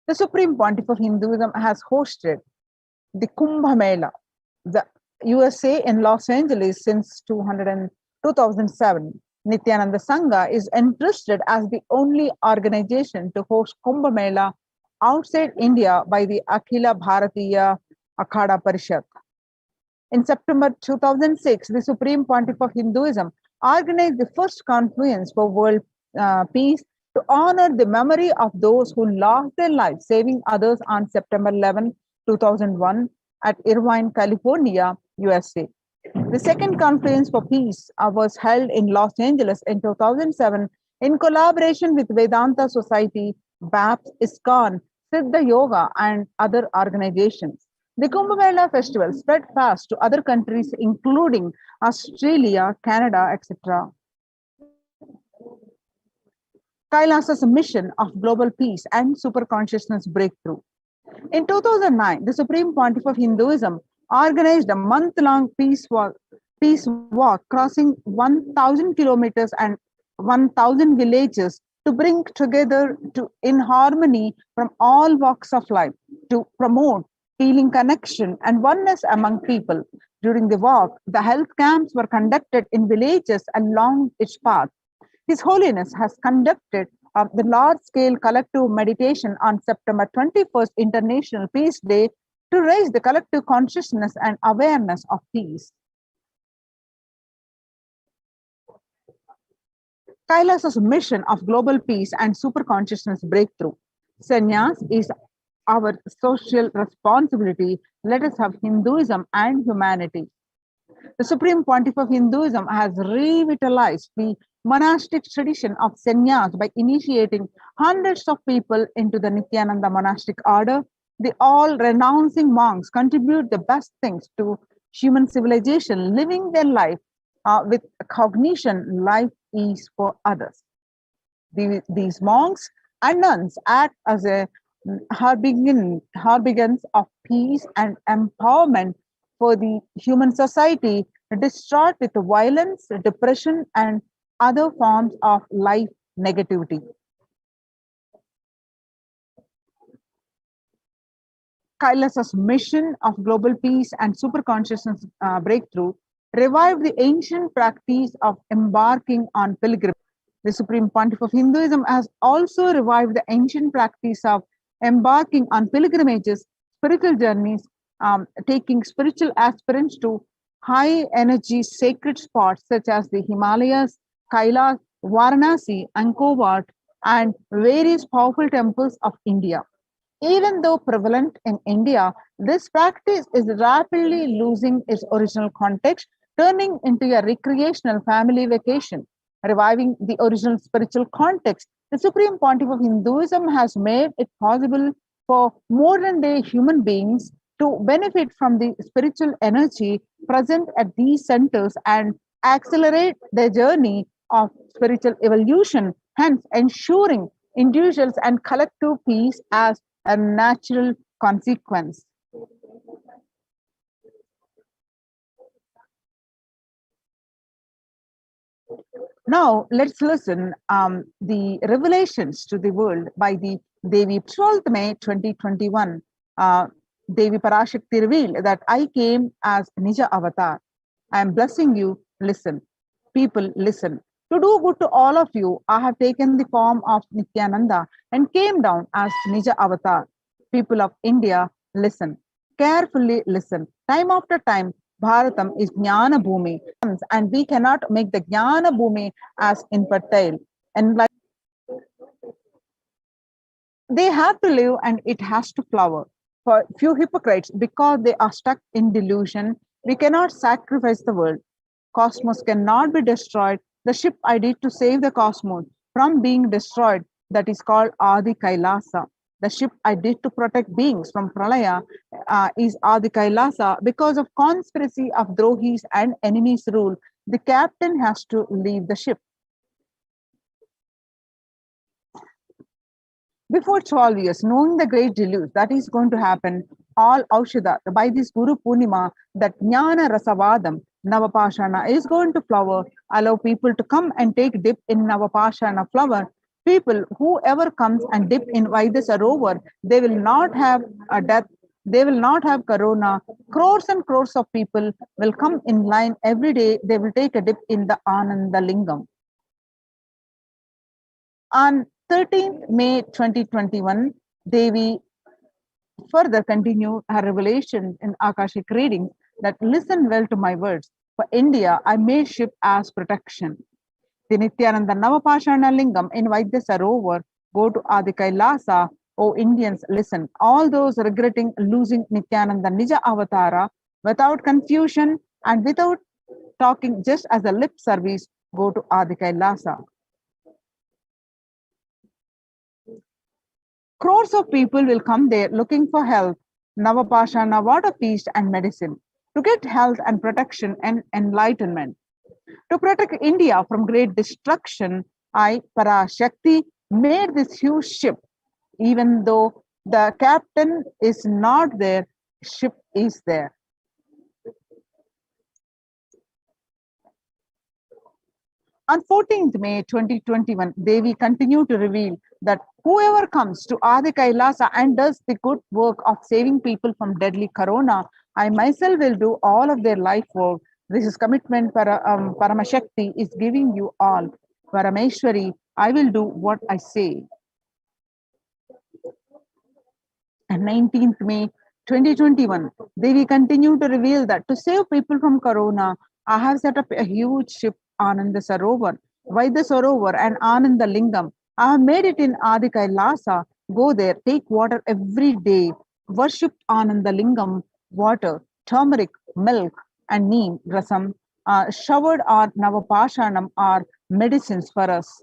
The Supreme Pontiff of Hinduism has hosted the Kumbh Mela, the USA in Los Angeles since 2007. Nithyananda Sangha is entrusted as the only organization to host Kumbh Mela outside India by the Akhila Bharatiya Akhada Parishad. In September 2006, the Supreme Pontiff of Hinduism organized the first confluence for world peace to honor the memory of those who lost their lives saving others on September 11, 2001 at Irvine, California, USA. The second Conference for Peace was held in Los Angeles in 2007 in collaboration with Vedanta Society, BAPS, ISKCON, Siddha Yoga, and other organizations. The Kumbh Mela festival spread fast to other countries, including Australia, Canada, etc. Kailasa's mission of global peace and superconsciousness breakthrough. In 2009, the Supreme Pontiff of Hinduism organized a month-long peace walk crossing 1,000 kilometers and 1,000 villages to bring together in harmony from all walks of life to promote healing, connection, and oneness among people. During the walk, the health camps were conducted in villages along its path. His Holiness has conducted the large-scale collective meditation on September 21st, International Peace Day, to raise the collective consciousness and awareness of peace. Kailasa's mission of global peace and superconsciousness breakthrough. Sannyas is our social responsibility. Let us have Hinduism and humanity. The Supreme Pontiff of Hinduism has revitalized the monastic tradition of sannyas by initiating hundreds of people into the Nithyananda monastic order. The all-renouncing monks contribute the best things to human civilization, living their life with cognition life is for others. These monks and nuns act as a harbingers of peace and empowerment for the human society distraught with violence, depression, and other forms of life negativity. Kailasa's mission of global peace and superconsciousness breakthrough revived the ancient practice of embarking on pilgrimage. The Supreme Pontiff of Hinduism has also revived the ancient practice of embarking on pilgrimages, spiritual journeys, taking spiritual aspirants to high energy sacred spots such as the Himalayas, Kailash, Varanasi, Angkor Wat, and various powerful temples of India. Even though prevalent in India, this practice is rapidly losing its original context, turning into a recreational family vacation. Reviving the original spiritual context, the Supreme Pontiff of Hinduism has made it possible for modern-day human beings to benefit from the spiritual energy present at these centers and accelerate their journey of spiritual evolution, hence ensuring individuals and collective peace as a natural consequence. Now, let's listen the revelations to the world by the Devi. 12th May 2021, Devi Parashakti revealed that I came as Nija Avatar. I am blessing you. Listen. People, listen. To do good to all of you, I have taken the form of Nithyananda and came down as Nija Avatar. People of India, listen. Carefully listen. Time after time, Bharatam is Jnana Bhumi, and we cannot make the Jnana Bhumi as infertile. And like they have to live and it has to flower. For few hypocrites, because they are stuck in delusion, we cannot sacrifice the world. Cosmos cannot be destroyed, the ship I did to save the cosmos from being destroyed, that is called Adi Kailasa. The ship I did to protect beings from Pralaya is Adi Kailasa. Because of conspiracy of Drohis and enemies' rule, the captain has to leave the ship. Before 12 years, knowing the great deluge that is going to happen, all Aushadha, by this Guru Purnima, that Jnana Rasavadam, Navapashana is going to flower, allow people to come and take dip in Navapashana flower. People, whoever comes and dip in Vaidya Sarovar, they will not have a death, they will not have corona. Crores and crores of people will come in line every day, they will take a dip in the Ananda Lingam. On 13th May 2021, Devi further continued her revelation in Akashic reading that listen well to my words. For India, I made ship as protection. The Nithyananda Navapashana Lingam in Vaidya Sarovar, go to Adi Kailasa. O Indians, listen. All those regretting losing Nithyananda Nija Avatara, without confusion and without talking just as a lip service, go to Adi Kailasa. Crores of people will come there looking for health, Navapashana, water, peace, and medicine, to get health and protection and enlightenment. To protect India from great destruction, I, Parashakti, made this huge ship. Even though the captain is not there, ship is there. On 14th May 2021, Devi continued to reveal that whoever comes to Adi Kailasa and does the good work of saving people from deadly corona, I myself will do all of their life work. This is commitment Paramashakti is giving you all. Parameshwari, I will do what I say. And 19th May 2021, Devi continued to reveal that to save people from corona, I have set up a huge ship, Ananda Sarovar, Vaidya Sarovar and Ananda Lingam. I have made it in Adi Kailasa. Go there, take water every day, worship Ananda Lingam, water, turmeric, milk, and neem, rasam, showered are Navapashanam are medicines for us.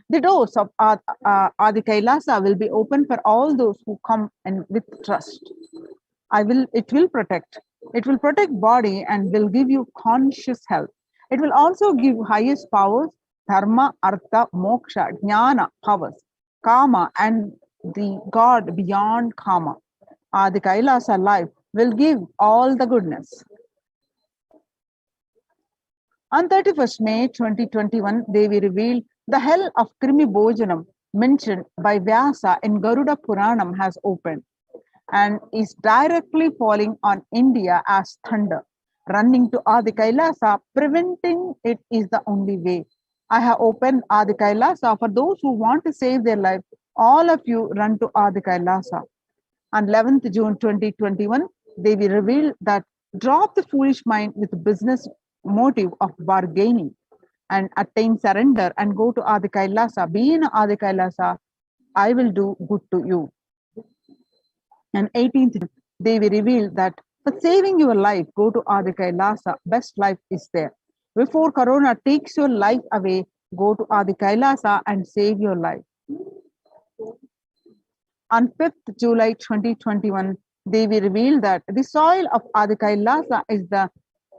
The doors of Adi Kailasa will be open for all those who come and with trust. It will protect body and will give you conscious health. It will also give highest powers, dharma, artha, moksha, jnana powers, kama, and the God beyond kama. Adi Kailasa life will give all the goodness. On 31st May 2021, Devi revealed the hell of Krimi Bhojanam mentioned by Vyasa in Garuda Puranam has opened and is directly falling on India as thunder. Running to Adi Kailasa, preventing it is the only way. I have opened Adi Kailasa for those who want to save their life. All of you run to Adi Kailasa. On 11th June 2021, Devi revealed that drop the foolish mind with business motive of bargaining and attain surrender and go to Adi Kailasa. Be in Adi Kailasa, I will do good to you. And 18th, Devi revealed that for saving your life, go to Adi Kailasa. Best life is there. Before corona takes your life away, go to Adi Kailasa and save your life. On 5th July 2021, Devi revealed that the soil of Adi Kailasa is the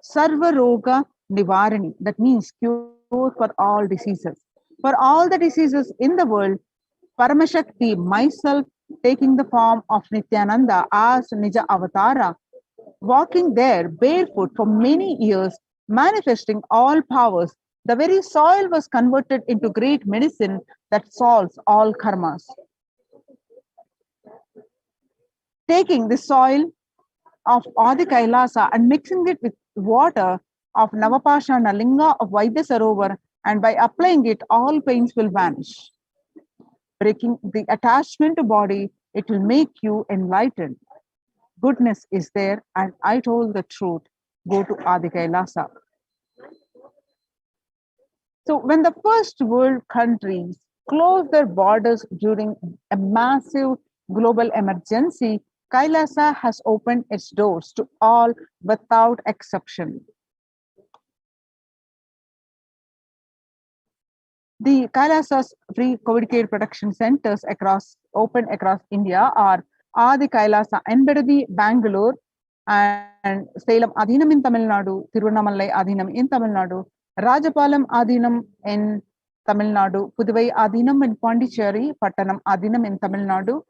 Sarvaroga Nivarani, that means cure for all diseases. For all the diseases in the world, Paramashakti, myself, taking the form of Nithyananda as Nija Avatara, walking there barefoot for many years, manifesting all powers, the very soil was converted into great medicine that solves all karmas. Taking the soil of Adi Kailasa and mixing it with water of Navapashana Linga of Vaidya Sarovar, and by applying it, all pains will vanish. Breaking the attachment to body, it will make you enlightened. Goodness is there, and I told the truth. Go to Adi Kailasa. So when the first world countries closed their borders during a massive global emergency, Kailasa has opened its doors to all without exception. The Kailasas free COVID care protection centers open across India are Adi Kailasa Enbedadi, Bangalore, and Salem Adhinam in Tamil Nadu, Tiruvannamalai Adhinam in Tamil Nadu, Rajapalam Adhinam in Tamil Nadu, Puduvai Adhinam in Pondicherry, Pattanam Adhinam in Tamil Nadu,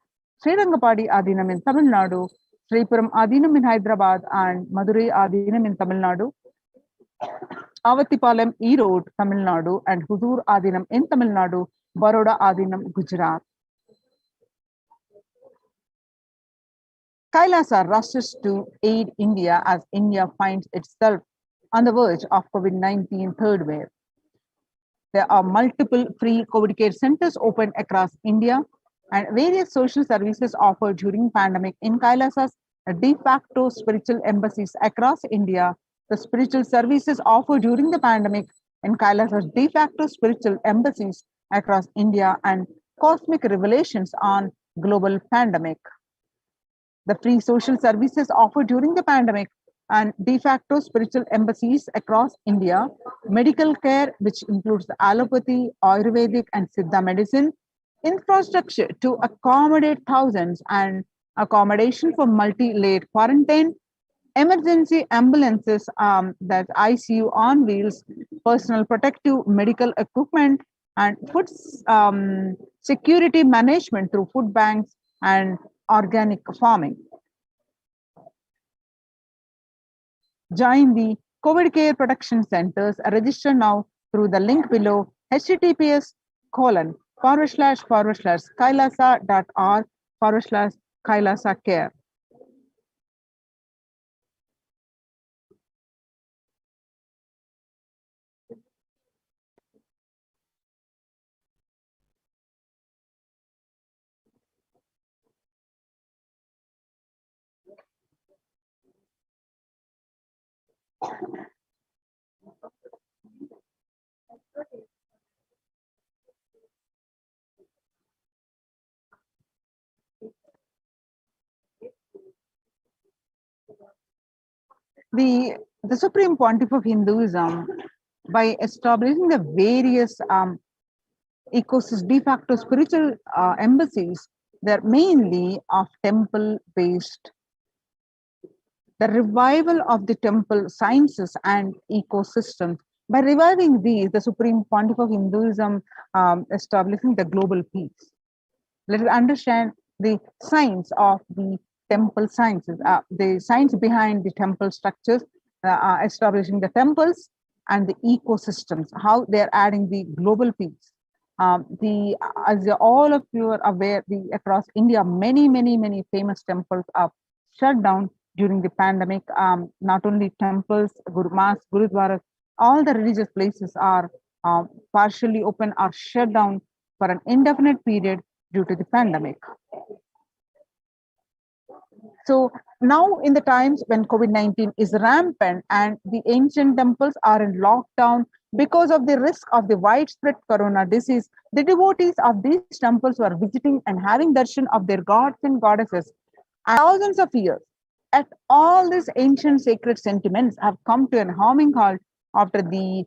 Srirangapadi Adhinam in Tamil Nadu, Sripuram Adhinam in Hyderabad, and Madurai Adhinam in Tamil Nadu, Avatipalem Erode, Tamil Nadu, and Huzur Adhinam in Tamil Nadu, Baroda Adhinam, Gujarat. Kailasa rushes to aid India as India finds itself on the verge of COVID-19 third wave. There are multiple free COVID care centers open across India and various social services offered during pandemic in Kailasa's de facto spiritual embassies across India. The spiritual services offered during the pandemic in Kailasa's de facto spiritual embassies across India and cosmic revelations on global pandemic. The free social services offered during the pandemic and de facto spiritual embassies across India, medical care, which includes allopathy, Ayurvedic, and Siddha medicine, infrastructure to accommodate thousands, and accommodation for multi-layered quarantine, emergency ambulances, that ICU on wheels, personal protective medical equipment, and food security management through food banks and organic farming. Join the COVID care protection centers. Register now through the link below https://kailasa.org/Kailasa care. The Supreme Pontiff of Hinduism, by establishing the various de facto spiritual embassies, they're mainly of temple-based. The revival of the temple sciences and ecosystems. By reviving these, the Supreme Pontiff of Hinduism establishing the global peace. Let us understand the science of the temple sciences, the science behind the temple structures, establishing the temples and the ecosystems, how they're adding the global peace. As all of you are aware, across India, many famous temples are shut down during the pandemic. Not only temples, gurudwaras, all the religious places are partially open or shut down for an indefinite period due to the pandemic. So now in the times when COVID-19 is rampant and the ancient temples are in lockdown because of the risk of the widespread corona disease, the devotees of these temples were visiting and having darshan of their gods and goddesses thousands of years. At all these ancient sacred sentiments have come to an harming halt after the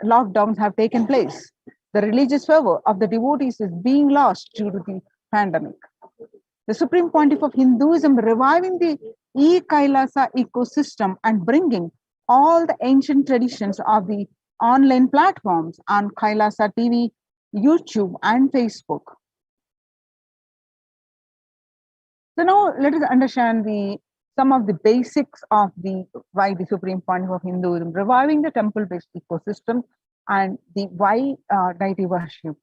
lockdowns have taken place. The religious fervor of the devotees is being lost due to the pandemic. The Supreme Pontiff of Hinduism reviving the e-Kailasa ecosystem and bringing all the ancient traditions of the online platforms on Kailasa TV, YouTube, and Facebook. So now let us understand some of the basics of why the Supreme Pontiff of Hinduism reviving the temple-based ecosystem and the why deity worship.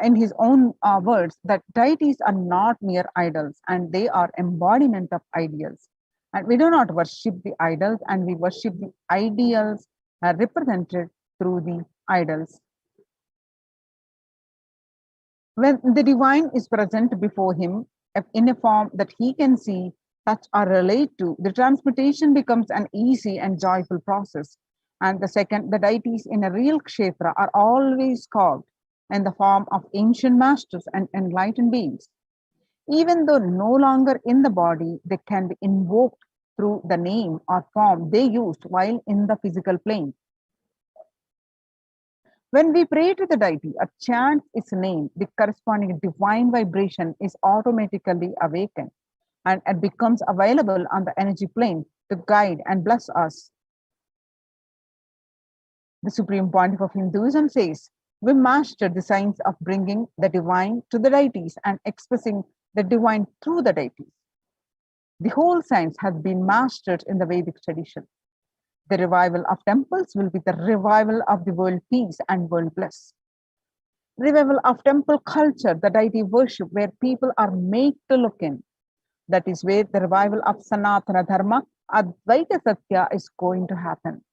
In his own words, that deities are not mere idols and they are embodiment of ideals. And we do not worship the idols, and we worship the ideals represented through the idols. When the divine is present before him in a form that he can see, touch, or relate to, the transmutation becomes an easy and joyful process. And the second, the deities in a real kshetra are always carved in the form of ancient masters and enlightened beings. Even though no longer in the body, they can be invoked through the name or form they used while in the physical plane. When we pray to the deity or chant its name, the corresponding divine vibration is automatically awakened and it becomes available on the energy plane to guide and bless us. The Supreme Pontiff of Hinduism says, we mastered the science of bringing the divine to the deities and expressing the divine through the deities. The whole science has been mastered in the Vedic tradition. The revival of temples will be the revival of the world peace and world bliss. Revival of temple culture, the deity worship where people are made to look in. That is where the revival of Sanatana Dharma, Advaita Satya is going to happen.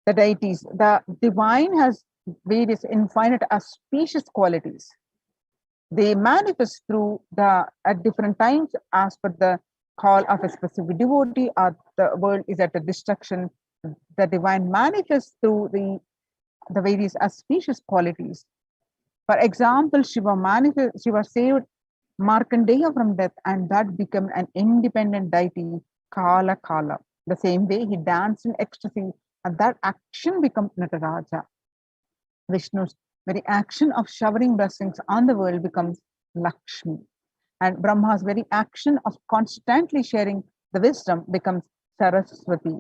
The deities, the divine has various infinite auspicious qualities. They manifest through at different times as per the call of a specific devotee or the world is at a destruction. The divine manifests through the various auspicious qualities. For example, Shiva saved Markandeya from death and that became an independent deity, Kala Kala. The same way he danced in ecstasy and that action becomes Nataraja. Vishnu's very action of showering blessings on the world becomes Lakshmi. And Brahma's very action of constantly sharing the wisdom becomes Saraswati.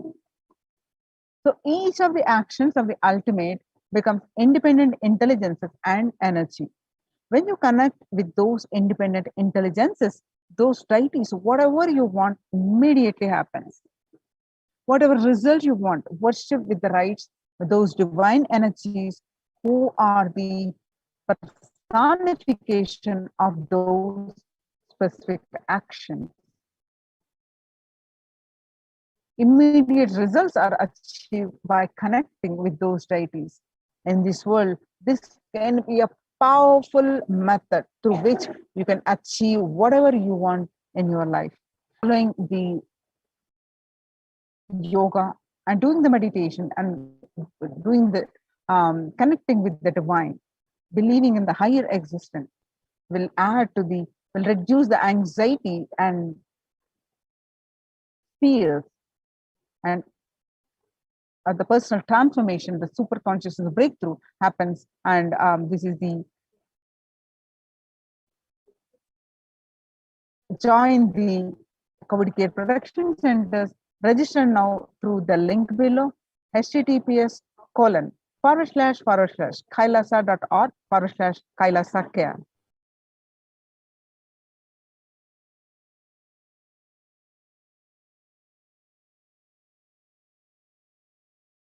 So each of the actions of the ultimate becomes independent intelligences and energy. When you connect with those independent intelligences, those deities, whatever you want immediately happens. Whatever result you want, worship with the rights, those divine energies who are the personification of those specific actions. Immediate results are achieved by connecting with those deities. In this world, this can be a powerful method through which you can achieve whatever you want in your life. Following the yoga and doing the meditation and doing the connecting with the divine, believing in the higher existence will reduce the anxiety and fear and the personal transformation, the super consciousness breakthrough happens. And this is the join the COVID care production centers. Register now through the link below, https://kailasa.org/kailasa care.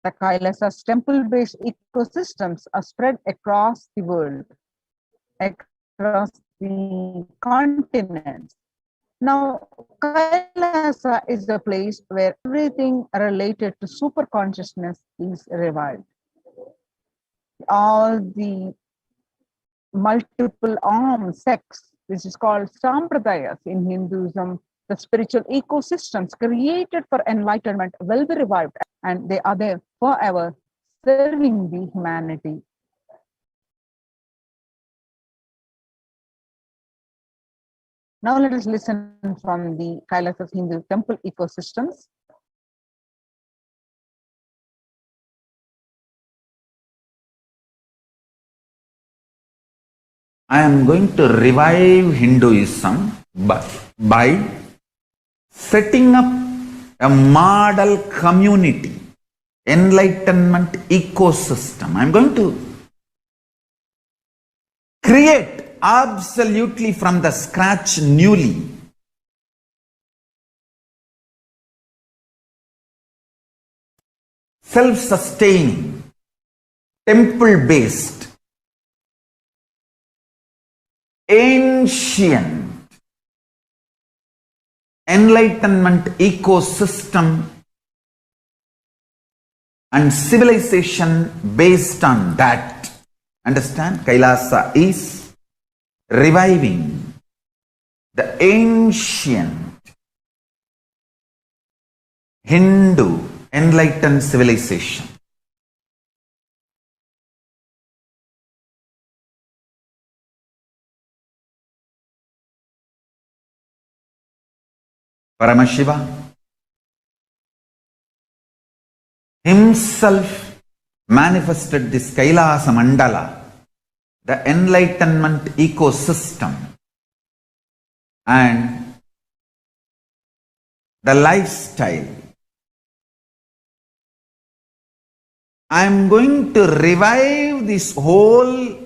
The Kailasa's temple-based ecosystems are spread across the world, across the continents. Now, Kailasa is the place where everything related to super consciousness is revived. All the multiple sects, which is called Sampradayas in Hinduism, the spiritual ecosystems created for enlightenment will be revived and they are there forever serving the humanity. Now let us listen from the Kailasa's Hindu temple ecosystems. I am going to revive Hinduism by setting up a model community, enlightenment ecosystem. I'm going to create absolutely from the scratch newly self-sustaining, temple-based, ancient enlightenment ecosystem and civilization based on that. Understand? Kailasa is reviving the ancient Hindu enlightened civilization. Paramashiva himself manifested this Kailasa Mandala, the enlightenment ecosystem, and the lifestyle. I am going to revive this whole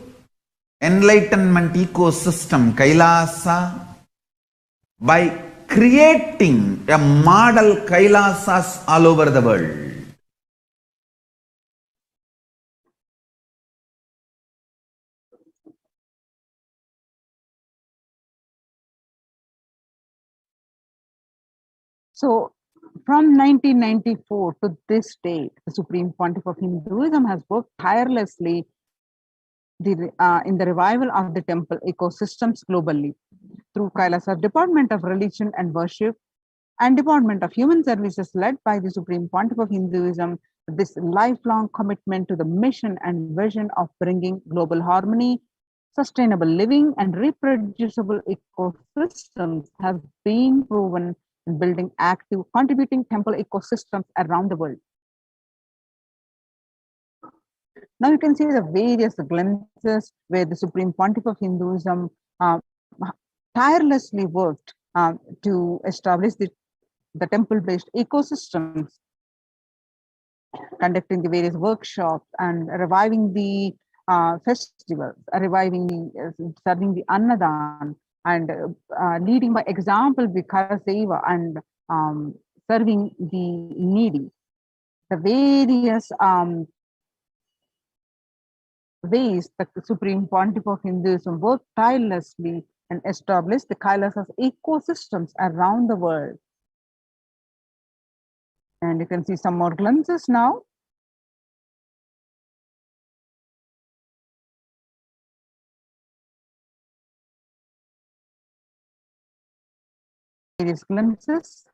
enlightenment ecosystem, Kailasa, by creating a model Kailasas all over the world. So, from 1994 to this date, the Supreme Pontiff of Hinduism has worked tirelessly in the revival of the temple ecosystems globally through Kailasa Department of Religion and Worship and Department of Human Services led by the Supreme Pontiff of Hinduism. This lifelong commitment to the mission and vision of bringing global harmony, sustainable living, and reproducible ecosystems have been proven in building active, contributing temple ecosystems around the world. Now you can see the various glimpses where the Supreme Pontiff of Hinduism tirelessly worked to establish the temple-based ecosystems, conducting the various workshops and reviving the festivals, serving the Annadan, and leading by example the Karaseva and serving the needy. The various ways that the Supreme Pontiff of Hinduism worked tirelessly and established the Kailasas ecosystems around the world. And you can see some more glimpses now. Various glimpses.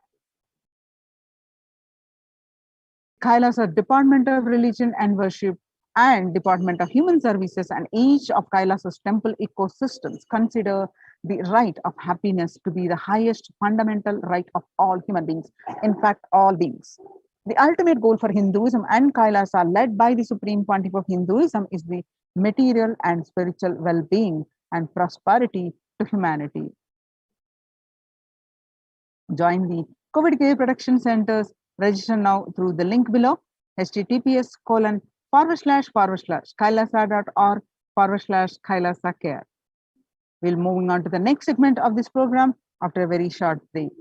Kailasa Department of Religion and Worship and Department of Human Services and each of Kailasa's temple ecosystems consider the right of happiness to be the highest fundamental right of all human beings, in fact, all beings. The ultimate goal for Hinduism and Kailasa, led by the Supreme Pontiff of Hinduism, is the material and spiritual well-being and prosperity to humanity. Join the COVID care protection centers. Register now through the link below, https://kailasa.org/Kailasa care. We'll moving on to the next segment of this program after a very short break.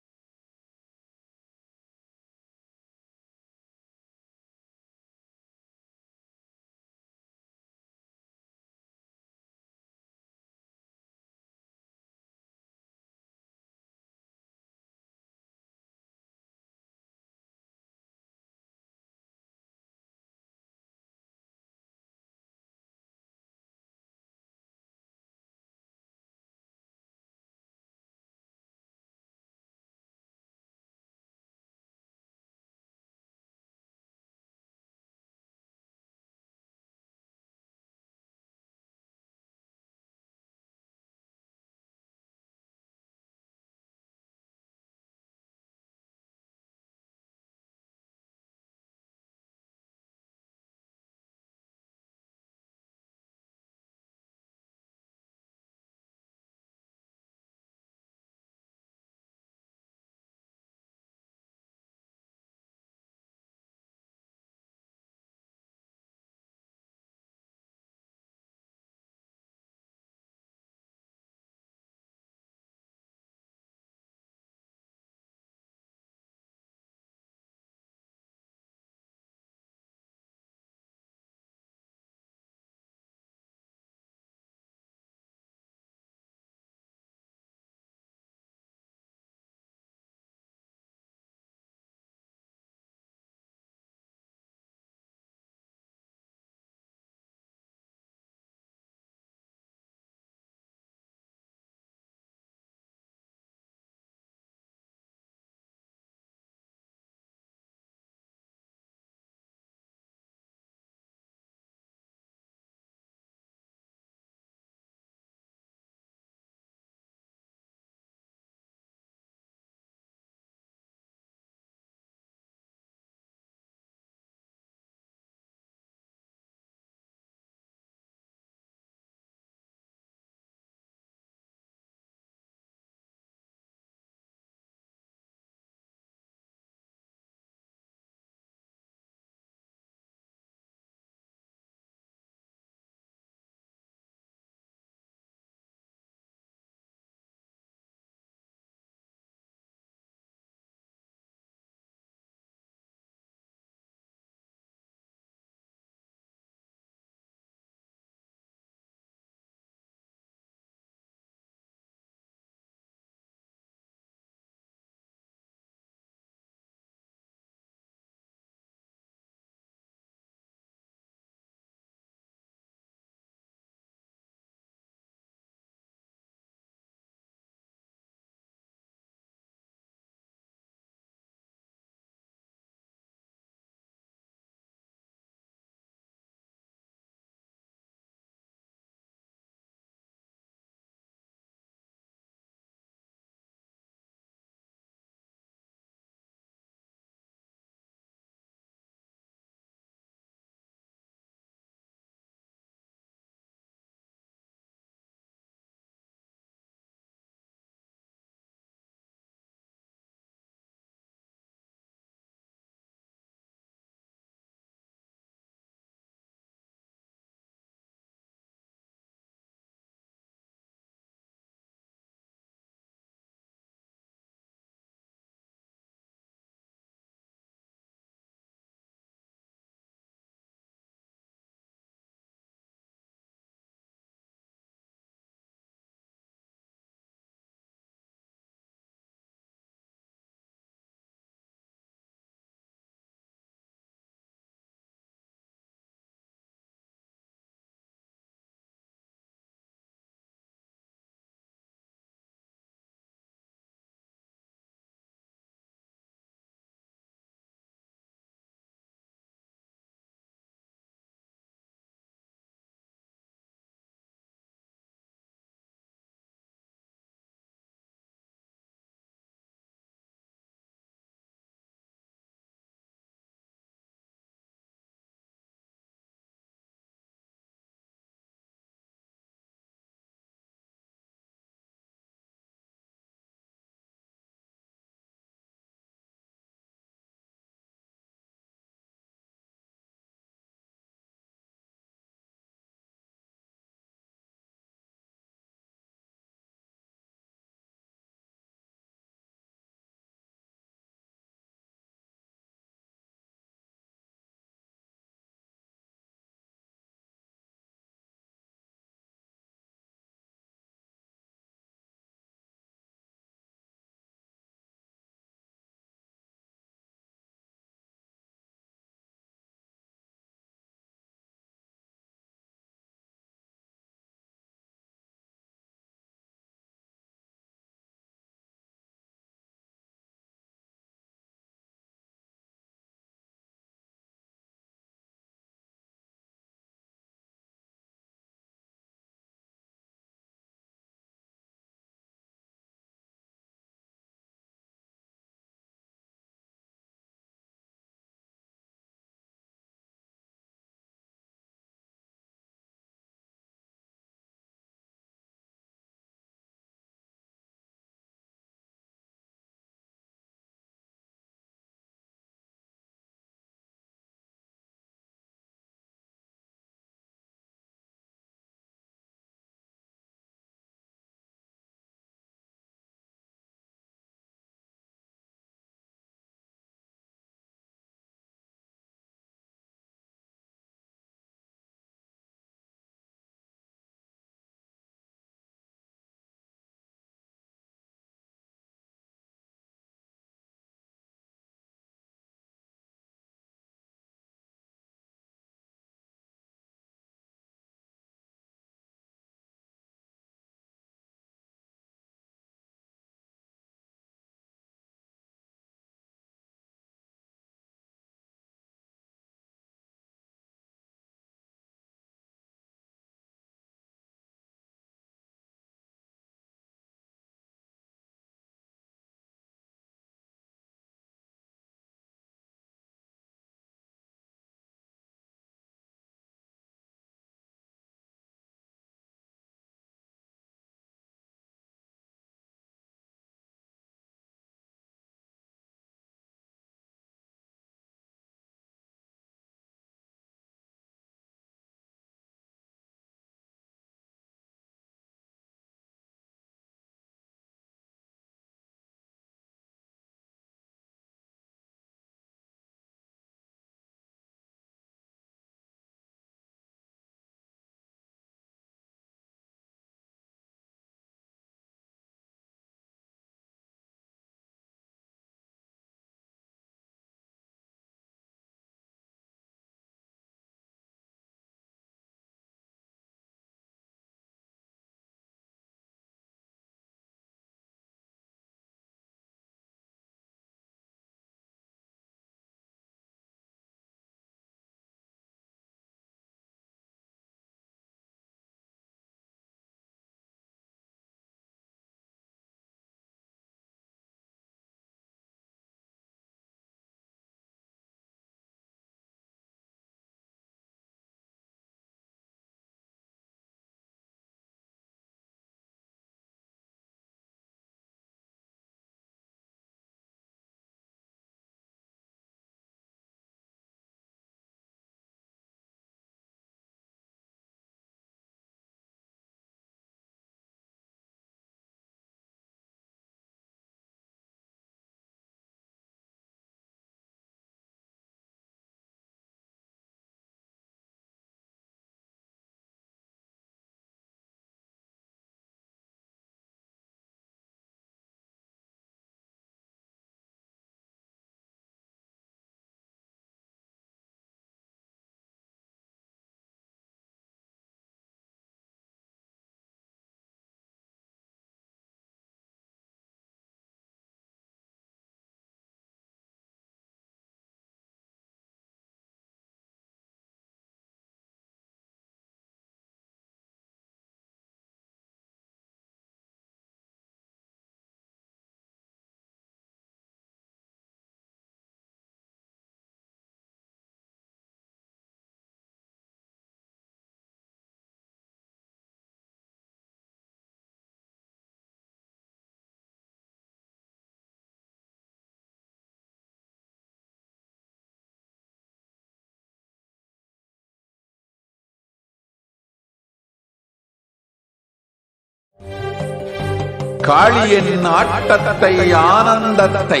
காளியின் ஆட்டத்தை ஆனந்தத்தை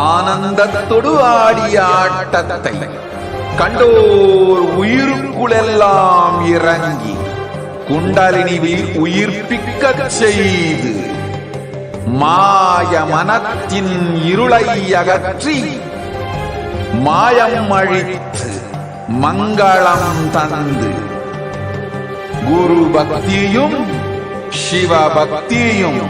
ஆனந்தத்தொடு ஆடிய ஆட்டத்தை கண்டோர் உயிருக்குளெல்லாம் இறங்கி குண்டலினிவில் உயிர்ப்பிக்கச் செய்து மாய மனத்தின் இருளை அகற்றி மாயம் அழித்து மங்களம் தந்து குரு பக்தியும் சிவ பக்தியும்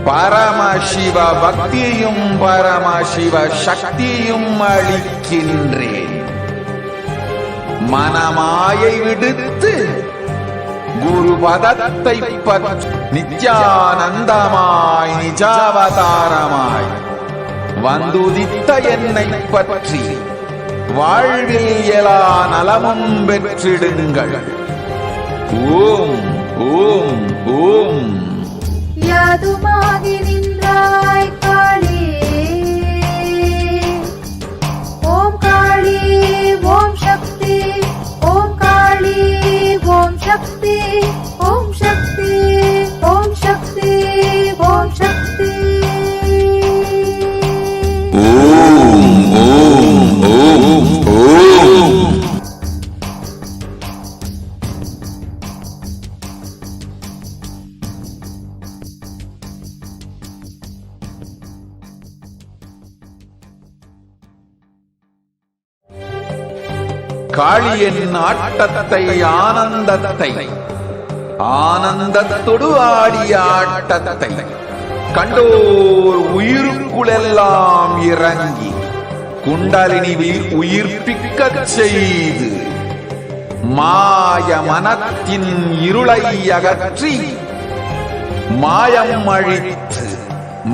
பரமசிவ பக்தியும் பரமசிவ சக்தியும் அளிக்கின்றேன். மனமாயை விடுத்து குரு பதத்தை பற்றி நித்யானந்தமாய் நிஜாவதாரமாய் வந்துதித்த என்னை பற்றி வாழ்வில் எல்லா நலமும் பெற்றிடுங்கள். ஓம் ஓம் ஓம். யாதுமாகி நின்றாய் காளியே, ஓம் காளி ஓம் சக்தி, ஓம் காளி ஓம் சக்தி, ஓம் சக்தி ஓம் சக்தி ஓம் சக்தி. ஓம் ஓம் ஓம் ஓம். காளியின் ஆட்டத்தை ஆனந்தத்தை ஆனந்தத்தொடு ஆடிய ஆட்டத்தை கண்டோர் உயிருக்குளெல்லாம் இறங்கி குண்டலினிவில் உயிர்ப்பிக்கச் செய்து மாய மனத்தின் இருளை அகற்றி மாயம் அழித்து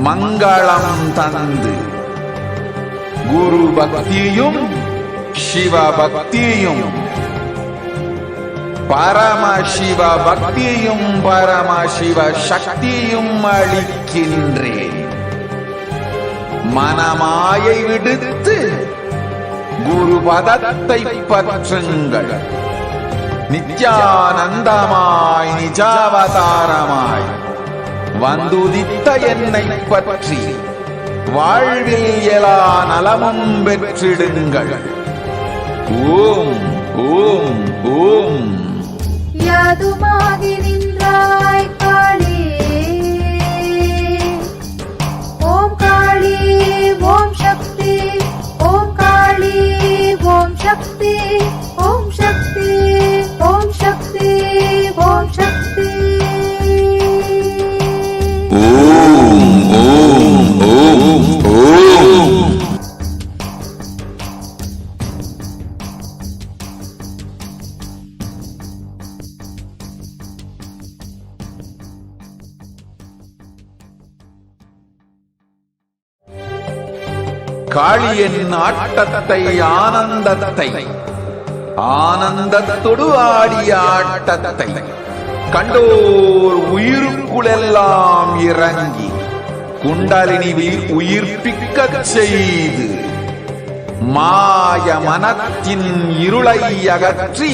மங்களம் தந்து குரு பக்தியும் சிவ பக்தியும் பரமசிவ பக்தியும் பரமசிவ சக்தியும் அளிக்கின்றேன். மனமாயை விடுத்து குரு பதத்தை பற்றுங்கள். நித்யானந்தமாய் நிஜாவதாரமாய் வந்துதித்த என்னை பற்றி வாழ்வில் எல்லா நலமும் பெற்றிடுங்கள். ஓம் ஓம் ஓம். யாதுமாகி நின்றாய் காளியே, ஓம் காளி ஓம் சக்தி, ஓம் காளி ஓம் சக்தி, ஓம் சக்தி ஓம் சக்தி ஓம் சக்தி. ஓம் ஓம் ஓம் ஓம். காளியின் ஆட்டத்தை ஆனந்தத்தை ஆனந்தத்தொடு ஆடிய ஆட்டத்தை கண்டோர் உயிருக்குளெல்லாம் இறங்கி குண்டலினிவில் உயிர்ப்பிக்கச் செய்து மாய மனத்தின் இருளை அகற்றி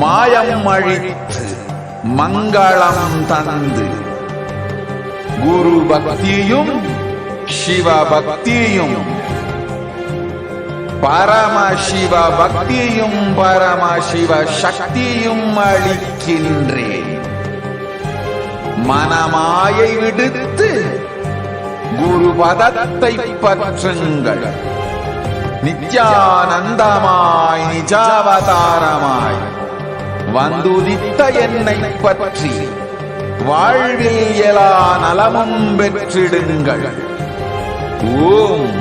மாயம் அழித்து மங்களம் தந்து குரு பக்தியும் சிவ பக்தியும் பரமசிவ பக்தியும் பரமசிவ சக்தியும் அளிக்கின்றேன். மனமாயை விடுத்து குரு பதத்தை பற்றுங்கள். நித்யானந்தமாய் நிஜாவதாரமாய் வந்துதித்த என்னை பற்றி வாழ்வில் எல்லா நலமும் பெற்றிடுங்கள். ஓம்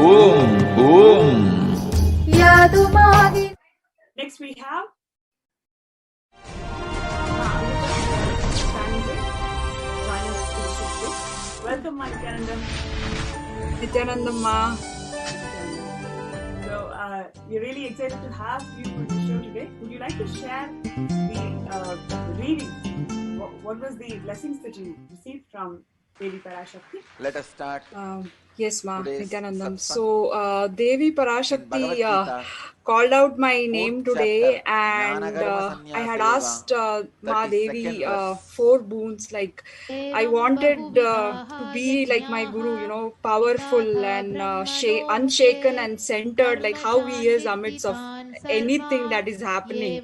ஓம் ஓம். யாதுமாகி. Next we have welcome, my Nithyananda Ma. So we're really excited to have you on the show today. Would you like to share the reading? What was the blessings that you received from Devi Parashakti. Let us start Yes, Ma, today's Nithyanandam. satsang. So, Devi In Bhagavad Parashakti Gita, called out my 4th name chapter, today, and Jnanakarma I had Sannyasa asked Ma 32nd Devi verse. 4 boons. Like, I wanted to be like my Guru, you know, powerful and unshaken and centered, like how he is amidst of anything that is happening.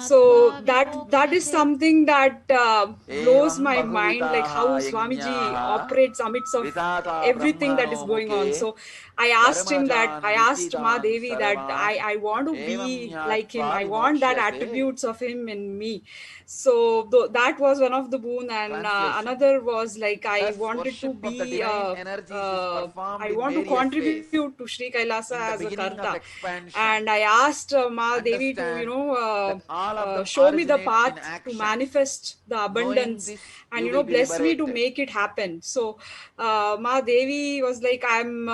So that is something that blows Evam my mind, like how Bahuvitaha Swamiji Yajnaha operates amidst of Vitata everything that Brahmano is going on. Mukhe So I asked him that, I Dharmajan asked Ma Vichidan Devi that Sarvan I want to Evam be like him. I want that Nyatva attributes of him in me. So that was one of the boon, and Translation. another was like I Thus, wanted to worship of the be divine energies is performed I in want to various ways. contribute to Sri Kailasa In the as a beginning of karta, expansion, and I asked Ma Devi to understand that all of them show me the originate in path to action. manifest the Knowing abundance, this, and you will be bless me to liberated. make it happen. So Ma Devi was like, I'm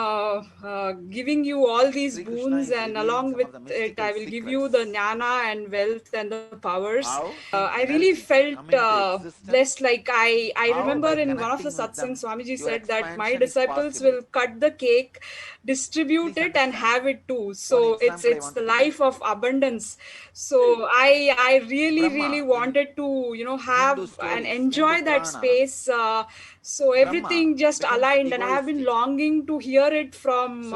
giving you all these Sri Krishna boons, is and revealing along some with of the it mystical I will give secrets. you the jnana and wealth and the powers. How? I really Energies felt come into existence. blessed. Like I How? remember By in one of the connecting with them, satsangs, Swamiji your said that my expansion is disciples possible. will cut the cake, distribute Please it, and understand. have it too. One So example I it's the wanted to give. life of abundance. So I really Brahma, wanted to have Hindu and stories, enjoy Hindu that Puranas, space. So Brahma everything just becomes aligned, and I have been egoistic. longing to hear it from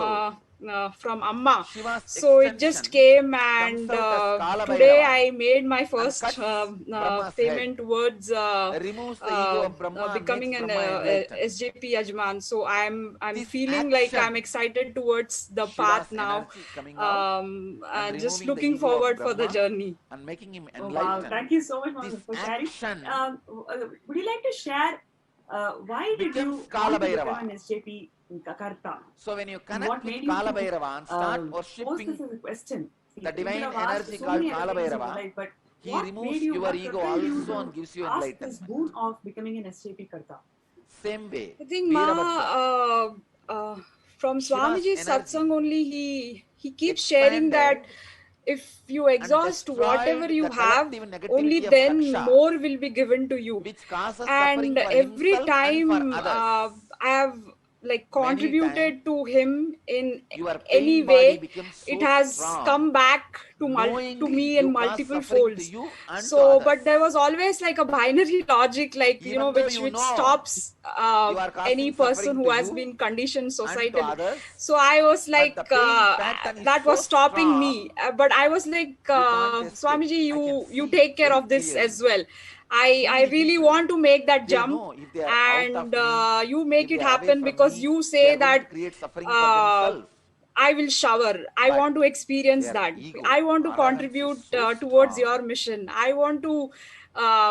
Amma. Shiva's So it just extension came, comes and out as Kala today Bhairava I made my and first cuts Brahma's payment head, towards removes the ego of Brahma, and makes becoming an Brahma enlightened. SJP Yajman. So I'm This feeling like I'm action, excited towards the Shiva's path now, energy coming out and and just removing the looking ego of forward for the Brahma journey. and making him Oh, wow. enlightened. Thank you so much This for sharing. action Would you like to share why did becomes you Kala want to become Bhairava. an SJP Karta? So when you And connect what with made you Kala to Bhairava and start pose worshipping this as a question? See, the you could divine have asked energy so called many other Kala things in your Bhairava, life, but he what removes made you, your what ego propelled you also to and gives you ask this enlightenment. boon of becoming an SJP Karta? Same way, I think Veerabhadra, from Shiva's Swamiji's energy satsang only, he keeps sharing expanded that if you and exhaust whatever destroyed you the have, collective only negativity of then Daksha, more will be given to you. which causes And suffering for every himself and for time others. I have like Many times, contributed to him in your any pain body way, becomes it so has strong, come back to knowingly me you in cause multiple suffering to folds. you and to So, others. but there was always like a binary logic, like Even though you which know stops you are any causing person suffering who to has you been conditioned and to societally. others, So I was but the like pain pattern is that so was stopping strong, me. But I was like, you can't escape. Swamiji, I can you see take care very of this clearly. as well. So I many really people, want to make that they jump, know if they are out of and me, you make if it they are away happen from because me, you they say are going to that create suffering for themselves. I will shower. I But want to experience their that. ego, I want to arrogance is contribute so towards strong, your mission. I want to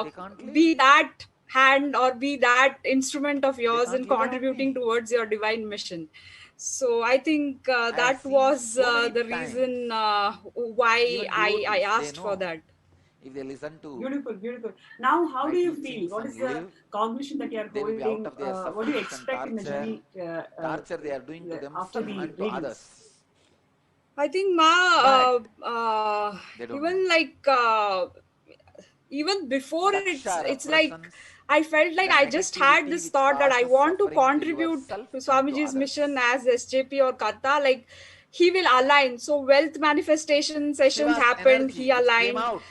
they can't be leave. that hand or be that instrument of They yours can't in liberate contributing me. towards your divine mission. So I think I have that seen was so many the times, reason why even I devotees, they asked for know that. if they listen to Beautiful, beautiful. Now, how my do you feel? teachings What and is the live, cognition that you are they will be out holding? of their What do you sufferings and expect in the journey torture they are doing to after themselves the and to radiance? others. I think But they don't know. even like even before Daksha it's like represents I felt like the I just had negativity this which thought that I causes want to suffering to contribute yourself to and to Swamiji's others. mission as SJP or Katha. Like he will align. So wealth manifestation sessions Shiva's happened. He energy which came aligned. out,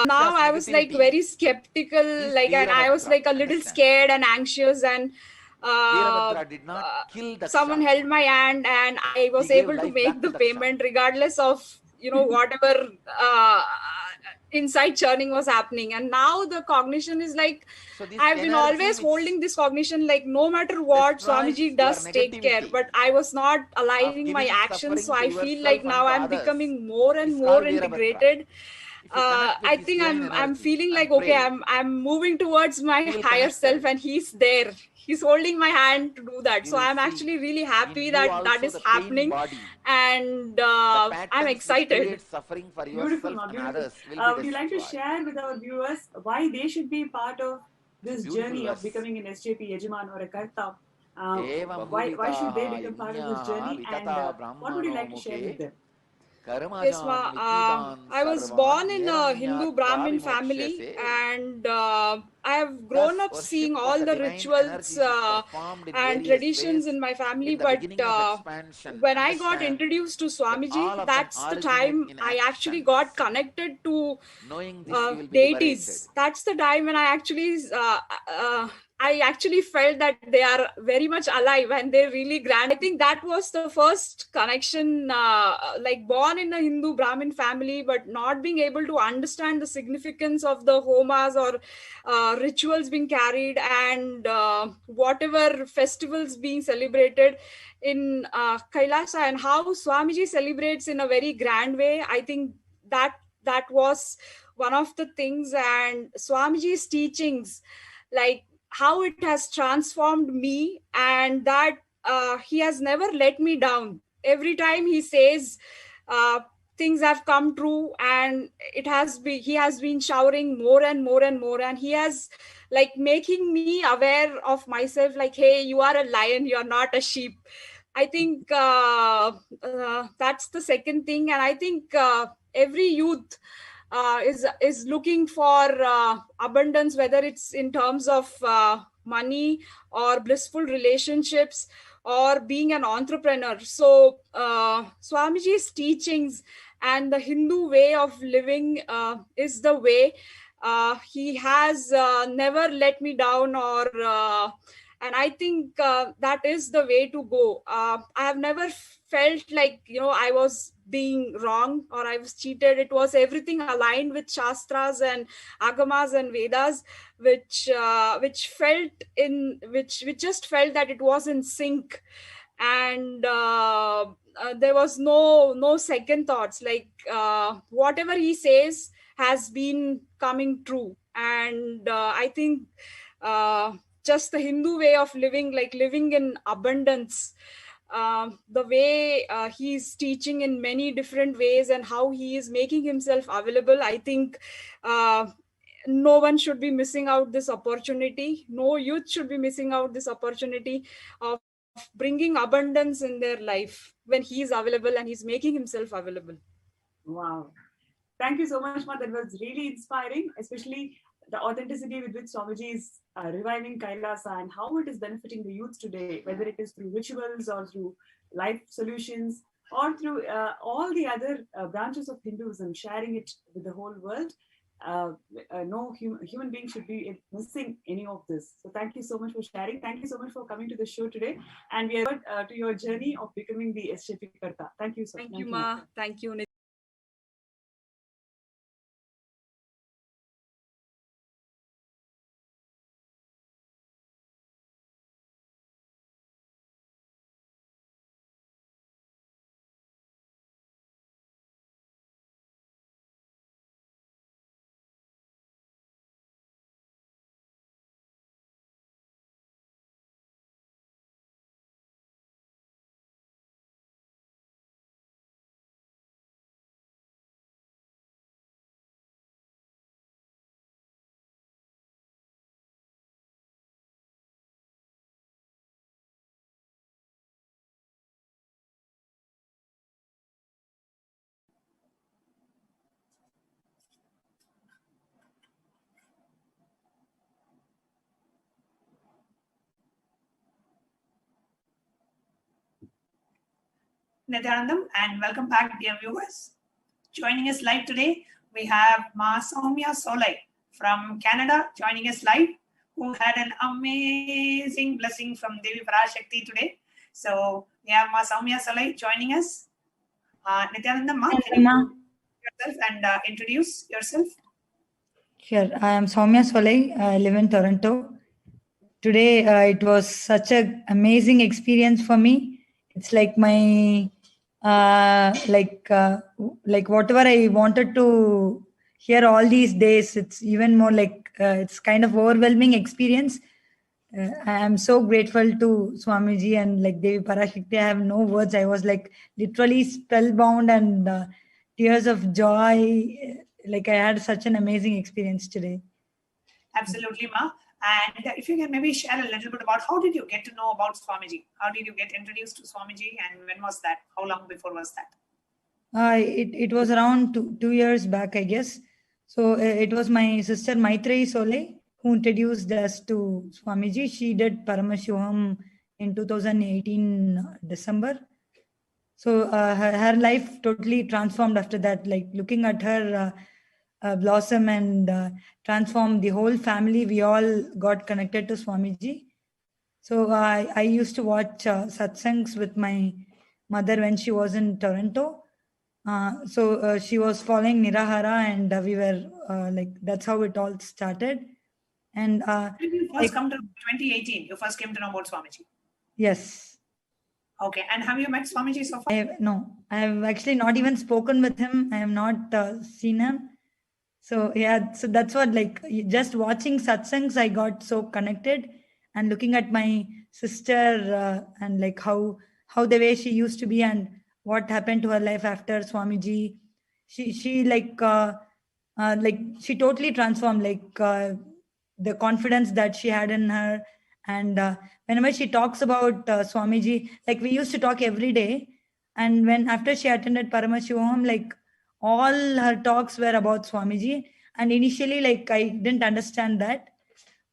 Now Daksha's I was like negativity very skeptical, is like, and I was Veerabhadra. like a little Understand? scared and anxious, and Veerabhadra did not kill someone Daksha. held my hand, and I was He gave able to life make back to the Daksha. payment regardless of whatever inside churning was happening. And now the cognition is like So this I've been energy always which holding this cognition, like no matter what destroys Swamiji your does take care, negativity but I was not of aligning my giving actions. So suffering to I feel like yourself and now to I'm others becoming more and is more called Veerabhadra. integrated. If you connect with I this think divine I'm energy feeling and like okay, pray, I'm moving towards my feel higher self, connected, and he's there. He's holding my hand to do that. you So will I'm see actually really in happy you that that also is the pain happening, body, and the I'm patterns which excited. create suffering for Beautiful, yourself ma, and beautiful. others will be Would you like to destroyed. share with our viewers why they should be part of this Beautiful journey of verse. becoming an SJP Yajaman or a Karta? Evam Why should they bhuvitaha become part of this yajnaha journey, and vitata what would you brahmano like to share with mukhe them? Yes, ma. I was born in a Hindu Brahmin family, and I have grown up seeing all the rituals and traditions in my family. But when I got introduced to Swamiji, that's the time I actually got connected to deities. That's the time when I actually felt that they are very much alive and they're really grand. I think that was the first connection, like born in a Hindu Brahmin family, but not being able to understand the significance of the homas or rituals being carried, and whatever festivals being celebrated in Kailasa, and how Swamiji celebrates in a very grand way. I think that was one of the things, and Swamiji's teachings, like how it has transformed me, and that he has never let me down. Every time he says things have come true, and he has been showering more and more and more, and he has like making me aware of myself, like, hey, you are a lion, you're not a sheep. I think that's the second thing. And I think every youth is looking for abundance, whether it's in terms of money or blissful relationships or being an entrepreneur. So Swamiji's teachings and the Hindu way of living is the way. He has never let me down, or and I think that is the way to go. I have never felt like, I was being wrong or I was cheated. It was everything aligned with Shastras and Agamas and Vedas, which just felt that it was in sync. And there was no second thoughts, like whatever he says has been coming true. And I think just the Hindu way of living, like living in abundance, the way he's teaching in many different ways and how he is making himself available, I think no one should be missing out this opportunity. No youth should be missing out this opportunity of bringing abundance in their life when he is available and he's making himself available. Wow. Thank you so much, Ma. That was really inspiring, especially the authenticity with which Swamiji is reviving Kailasa and how it is benefiting the youth today, whether it is through rituals or through life solutions or through all the other branches of Hinduism, sharing it with the whole world. No human being should be missing any of this. So thank you so much for sharing. Thank you so much for coming to the show today. And we are to your journey of becoming the SJP Karta. Thank you so much. Thank you, Ma. Thank you. Nithyanandam, and welcome back, dear viewers. Joining us live today, we have Ma Soumya Solai from Canada joining us live, who had an amazing blessing from Devi Parashakti today. So we have Ma Soumya Solai joining us. Nithyanandam, Ma, can you yourself and introduce yourself? Sure. I am Soumya Solai. I live in Toronto. Today, it was such an amazing experience for me. It's like my, like whatever I wanted to hear all these days, it's even more like, it's kind of overwhelming experience. I am so grateful to Swamiji and like Devi Parashakti. I have no words. I was like literally spellbound and tears of joy. Like I had such an amazing experience today. Absolutely, Ma. And if you can maybe share a little bit about how did you get to know about Swamiji? How did you get introduced to Swamiji, and when was that? How long before was that? It was around 2 years back, I guess. So it was my sister Maitreyi Sole who introduced us to Swamiji. She did Paramashivoham in 2018 December. So her life totally transformed after that. Like looking at her blossom and transform the whole family. We all got connected to Swamiji. So I used to watch satsangs with my mother when she was in Toronto. So she was following Nirahara, and we were like, that's how it all started. And when you first come to 2018, you first came to know about Swamiji. Yes. Okay, and have you met Swamiji so far? No, I have actually not even spoken with him. I have not seen him. So yeah, so that's what, like, just watching satsangs, I got so connected, and looking at my sister and like how the way she used to be and what happened to her life after Swamiji. She like she totally transformed, like the confidence that she had in her. And whenever she talks about Swamiji, like we used to talk every day. And when after she attended Paramashivoham, like all her talks were about Swamiji. And initially, like I didn't understand that.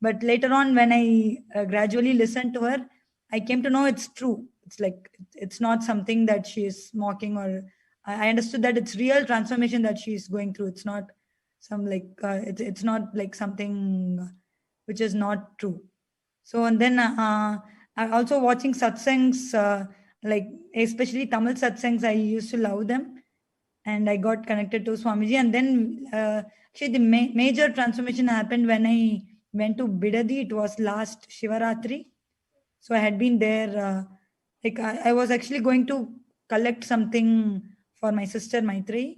But later on, when I gradually listened to her, I came to know it's true. It's like, it's not something that she is mocking, or I understood that it's real transformation that she is going through. It's not some like, it's not like something which is not true. So, and then I also watching satsangs, like especially Tamil satsangs, I used to love them. And I got connected to Swamiji. And then actually the major transformation happened when I went to Bidadi. It was last Shivaratri. So I had been there, like I was actually going to collect something for my sister Maitreyi.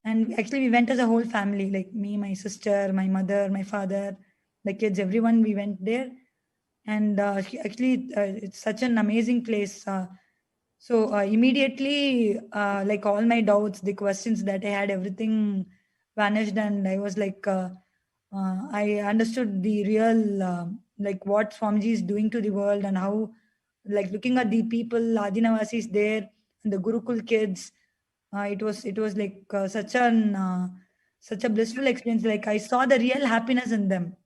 And actually we went as a whole family, like me, my sister, my mother, my father, the kids, everyone, we went there. And actually it's such an amazing place. So immediately, like all my doubts, the questions that I had, everything vanished, and I was like, I understood the real, like what Swamiji is doing to the world, and how, like looking at the people, Adinavasis there, and the Gurukul kids, it was like such a blissful experience. Like I saw the real happiness in them.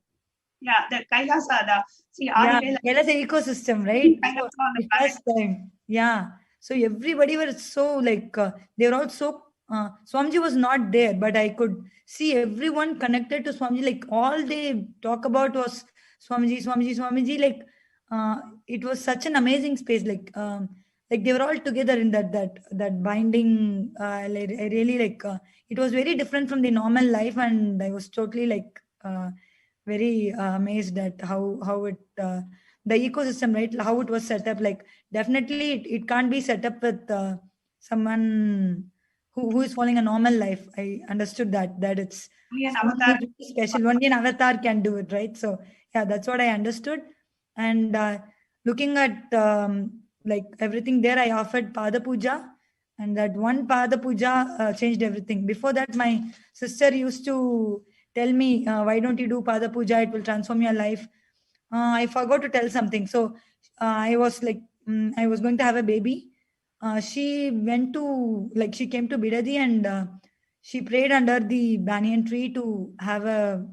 Yeah, the Kailasa, Yeah, Kailasa ecosystem, right? So, the first time. Yeah. So everybody was so like, they were all so, Swamiji was not there, but I could see everyone connected to Swamiji. Like all they talk about was Swamiji, Swamiji, Swamiji. Like it was such an amazing space. Like they were all together in that binding. I really like, it was very different from the normal life, and I was totally like, very amazed at how it the ecosystem, right, how it was set up. Like definitely it can't be set up with someone who is following a normal life. I understood that it's only an something avatar. very special, only an avatar can do it, right? So yeah, that's what I understood. And looking at like everything there, I offered pada puja, and that one pada puja changed everything. Before that, my sister used to tell me, why don't you do pada puja, it will transform your life. I forgot to tell something. So I was like, I was going to have a baby. She went to, like, she came to Bidadi, and she prayed under the banyan tree to have a,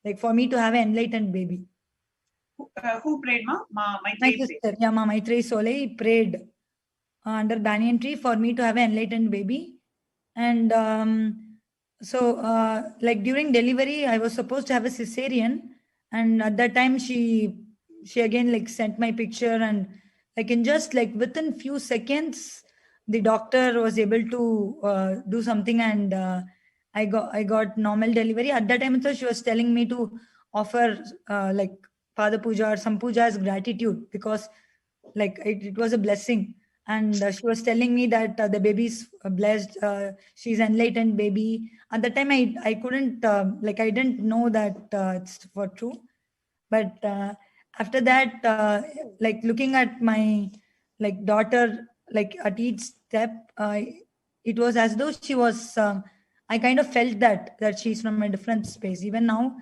like, for me to have an enlightened baby. Who prayed, Ma? My Maitreyi sister, prayed. yeah, Ma Maitreyi Sole prayed under banyan tree for me to have an enlightened baby. And so like during delivery, I was supposed to have a cesarean, and at that time she again like sent my picture, and like in just like within few seconds the doctor was able to do something, and I got normal delivery. At that time, so she was telling me to offer like Pada Puja or some puja as gratitude, because like it was a blessing. And she was telling me that the baby's blessed, she's enlightened baby. At the time, I couldn't like, I didn't know that it's for true. But after that, like looking at my like daughter, like at each step, it was as though she was, I kind of felt that she's from a different space. Even now,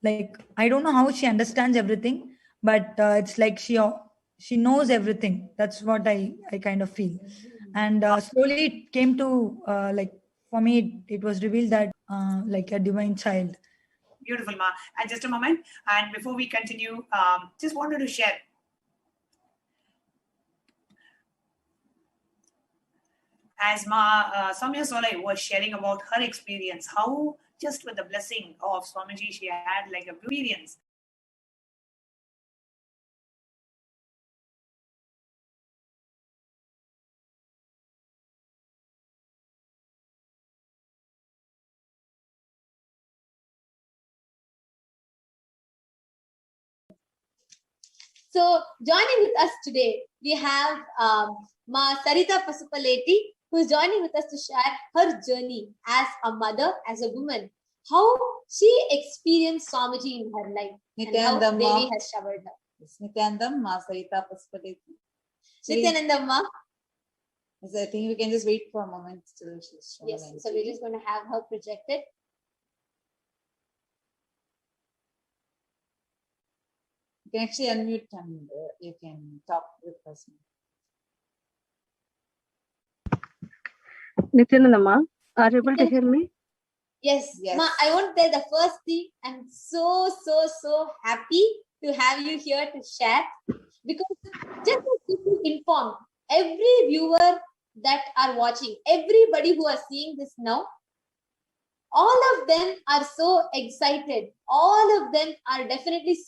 like I don't know how she understands everything, but it's like she knows everything. That's what I kind of feel. and slowly it came to like for me it was revealed that like a divine child. Beautiful, Ma. And just a moment. And before we continue, just wanted to share. As Ma Soumya Solai was sharing about her experience, how just with the blessing of Swamiji, she had like a experience. So joining with us today, we have Ma Sarita Pasupaleti, who is joining with us to share her journey as a mother, as a woman, how she experienced Swamiji in her life, and how Devi has showered her. Nithyanandam, Ma Sarita Pasupaleti. Nithyanandam Ma. I think we can just wait for a moment till she's shown. Yes, so we're just going to have her projected. You can actually unmute and you can talk with us. Nithyanandamma, are you able to hear me? Yes. Ma, I want to tell the first thing, I'm so happy to have you here to share, because just to keep you informed, every viewer that are watching, everybody who are seeing this now, all of them are so excited. All of them are definitely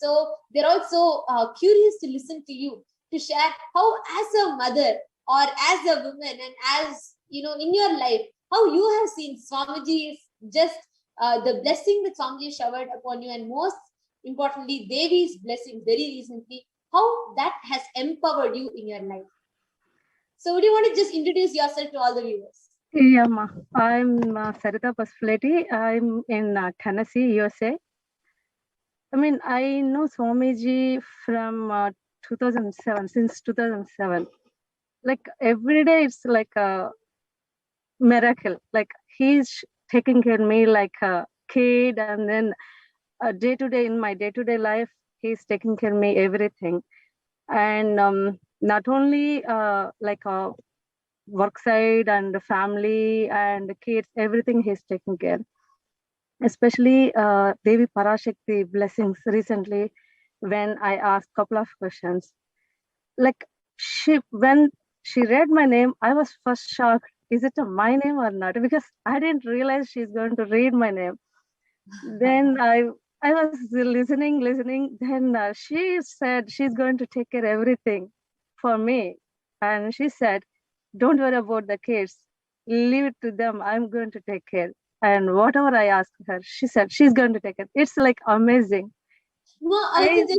they're also curious to listen to you, to share how as a mother or as a woman and as, in your life, how you have seen Swamiji's just the blessing that Swamiji showered upon you, and most importantly, Devi's blessing very recently, how that has empowered you in your life. So would you want to just introduce yourself to all the viewers? Yeah, Ma. I'm Sarita Pasupaleti. I'm in Tennessee, USA. I mean, I know Swamiji from 2007, since 2007. Like every day, it's like a miracle. Like he's taking care of me like a kid, and then day to day in my day-to-day life, he's taking care of me everything. And not only like a work side and the family and the kids, everything he's taking care. Especially Devi Parashakti blessings recently, when I asked a couple of questions. Like when she read my name, I was first shocked. Is it my name or not? Because I didn't realize she's going to read my name. Then I was listening. Then she said she's going to take care of everything for me. And she said, don't worry about the kids. Leave it to them. I'm going to take care. And whatever I asked her, she said she's going to take it. It's like amazing. No, just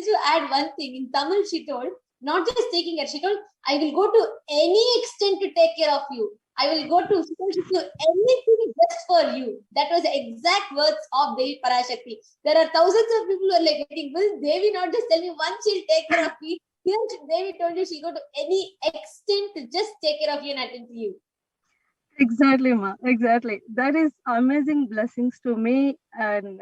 to add one thing. In Tamil, she told, not just taking care, she told, I will go to any extent to take care of you. I will go to anything just for you. That was the exact words of Devi Parashakti. There are thousands of people who are like, will Devi not just tell me once she'll take care of me? Here, Devi told you she'll go to any extent to just take care of you and attend to you. Exactly, Ma. Exactly. That is amazing blessings to me, and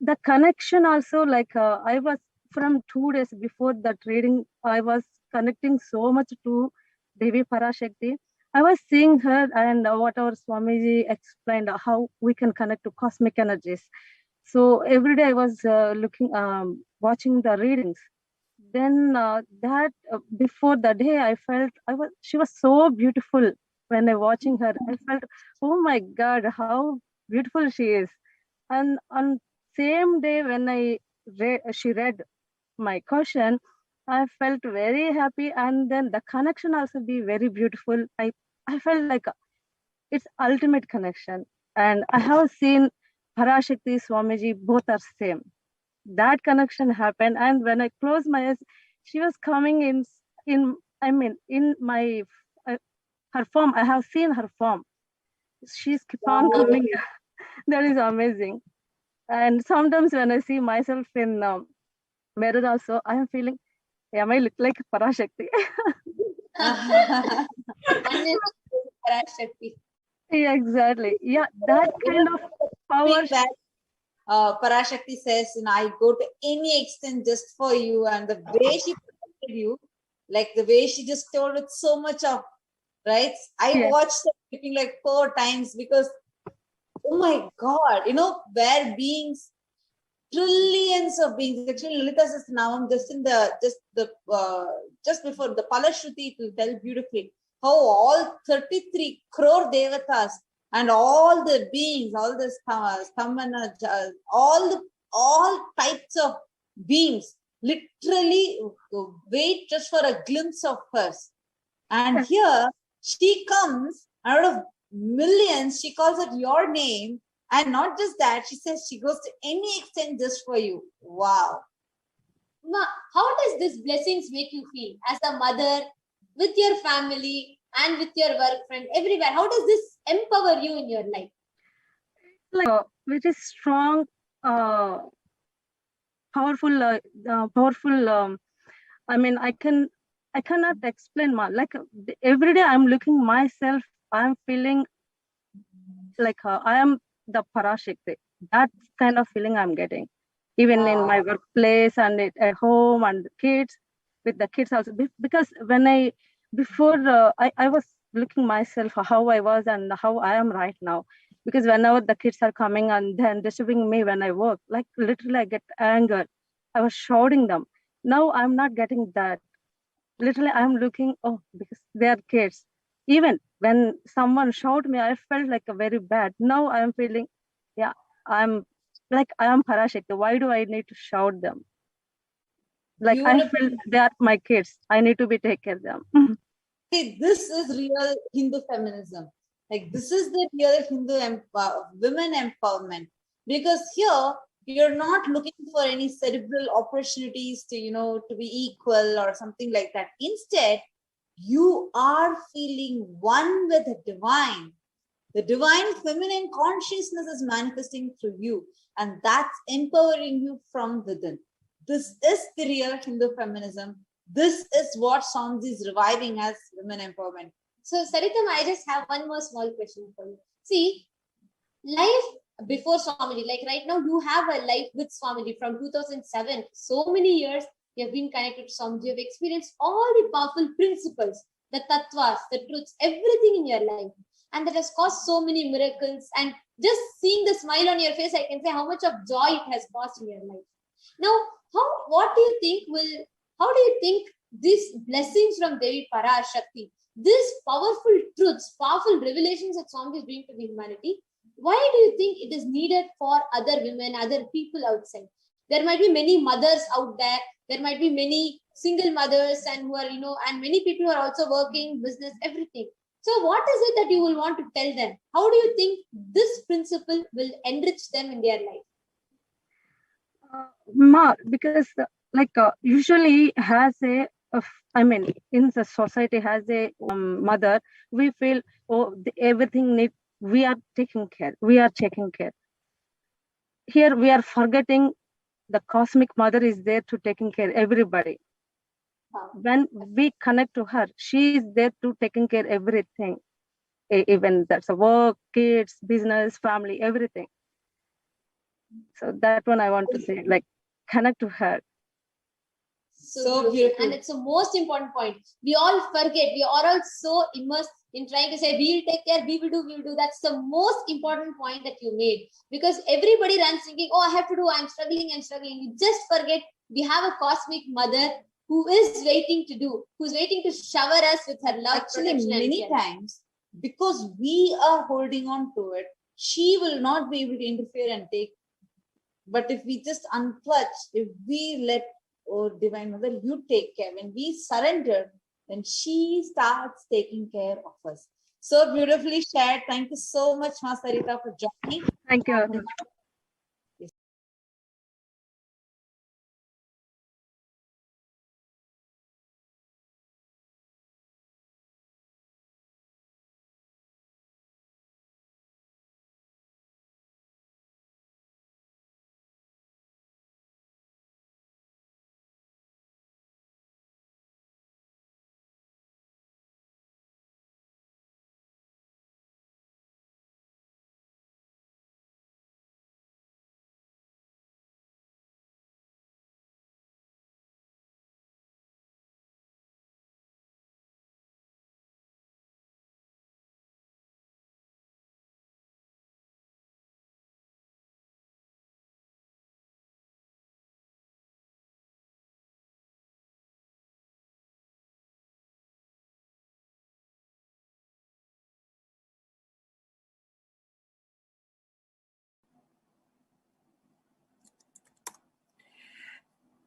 the connection also. I was from 2 days before that reading, I was connecting so much to Devi Parashakti. I was seeing her and whatever Swamiji explained, how we can connect to cosmic energies. So every day I was watching the readings. Then before the day, I felt she was so beautiful. When I watching her, I felt, oh my God, how beautiful she is. And on same day when she read my question, I felt very happy, and then the connection also be very beautiful. I felt like it's ultimate connection. And I have seen Parashakti, Swamiji, both are same. That connection happened, and when I closed my eyes, she was coming in my her form. I have seen her form. She's keep on coming. That is amazing. And sometimes when I see myself in mirror also, I am feeling, am I look like Parashakti? Parashakti. Yeah, exactly. Yeah, that kind of power. That Parashakti says, I go to any extent just for you, and the way she protected you, Like the way she just told with so much of, right? I Yes. watched her sleeping like 4 times because, oh my God, where beings, trillions of beings. Actually, Lilita says now I'm just before the Parashakti, it will tell beautifully how all 33 crore devatas and all the beings, all the stamana, all types of beings literally wait just for a glimpse of her. And here she comes out of millions, she calls it your name. And not just that, she says she goes to any extent just for you. Wow. Ma, how does this blessings make you feel as a mother, with your family and with your work friend, everywhere? How does this empower you in your life? Like a very strong, powerful. I mean, I cannot explain. Like every day, I'm looking myself. I'm feeling like I am the Parashakti. That kind of feeling I'm getting, even in my workplace and at home and kids, with the kids also. Because when before I was looking myself how I was and how I am right now. Because whenever the kids are coming and then disturbing me when I work, like literally I get anger. I was shouting them. Now I'm not getting that. Literally I'm looking, oh, because they are kids. Even when someone shouted me, I felt like a very bad. Now I'm feeling, yeah, I'm like I am Parashakti. Why do I need to shout them? Like I feel they are my kids. I need to be take care of them. See, this is real Hindu feminism. Like this is the real Hindu women empowerment. Because here you're not looking for any cerebral opportunities to be equal or something like that. Instead, you are feeling one with the divine. The divine feminine consciousness is manifesting through you, and that's empowering you from within. This is the real Hindu feminism. This is what Swamiji is reviving as women empowerment. So, Saritam, I just have one more small question for you. See, life before Swamiji, like right now, you have a life with Swamiji from 2007. So many years you have been connected to Swamiji. You have experienced all the powerful principles, the tattvas, the truths, everything in your life. And that has caused so many miracles. And just seeing the smile on your face, I can say how much of joy it has caused in your life. Now, how do you think these blessings from Devi Parashakti, these powerful truths, powerful revelations that Swamiji is bringing to the humanity, why do you think it is needed for other women, other people outside? There might be many mothers out there. There might be many single mothers and who are, and many people who are also working, business, everything. So what is it that you will want to tell them? How do you think this principle will enrich them in their life? Because usually has I mean, in the society has a mother, we feel, oh, everything we are taking care. We are taking care. Here we are forgetting the cosmic mother is there to taking care everybody. When we connect to her, she is there to taking care everything. Even that's a work, kids, business, family, everything. So that one I want to say, like, connect to her. So beautiful. And it's the most important point. We all forget. We are all so immersed in trying to say, we'll take care, we will do. That's the most important point that you made. Because everybody runs thinking, oh, I have to do, I'm struggling. You just forget we have a cosmic mother who is waiting to do, who's waiting to shower us with her love. Actually, many times, because we are holding on to it, she will not be able to interfere and take. But if we just unclutch, if we let, oh, Divine Mother, you take care. When we surrender, then she starts taking care of us. So beautifully shared. Thank you so much, Ma Sarita, for joining. Thank you.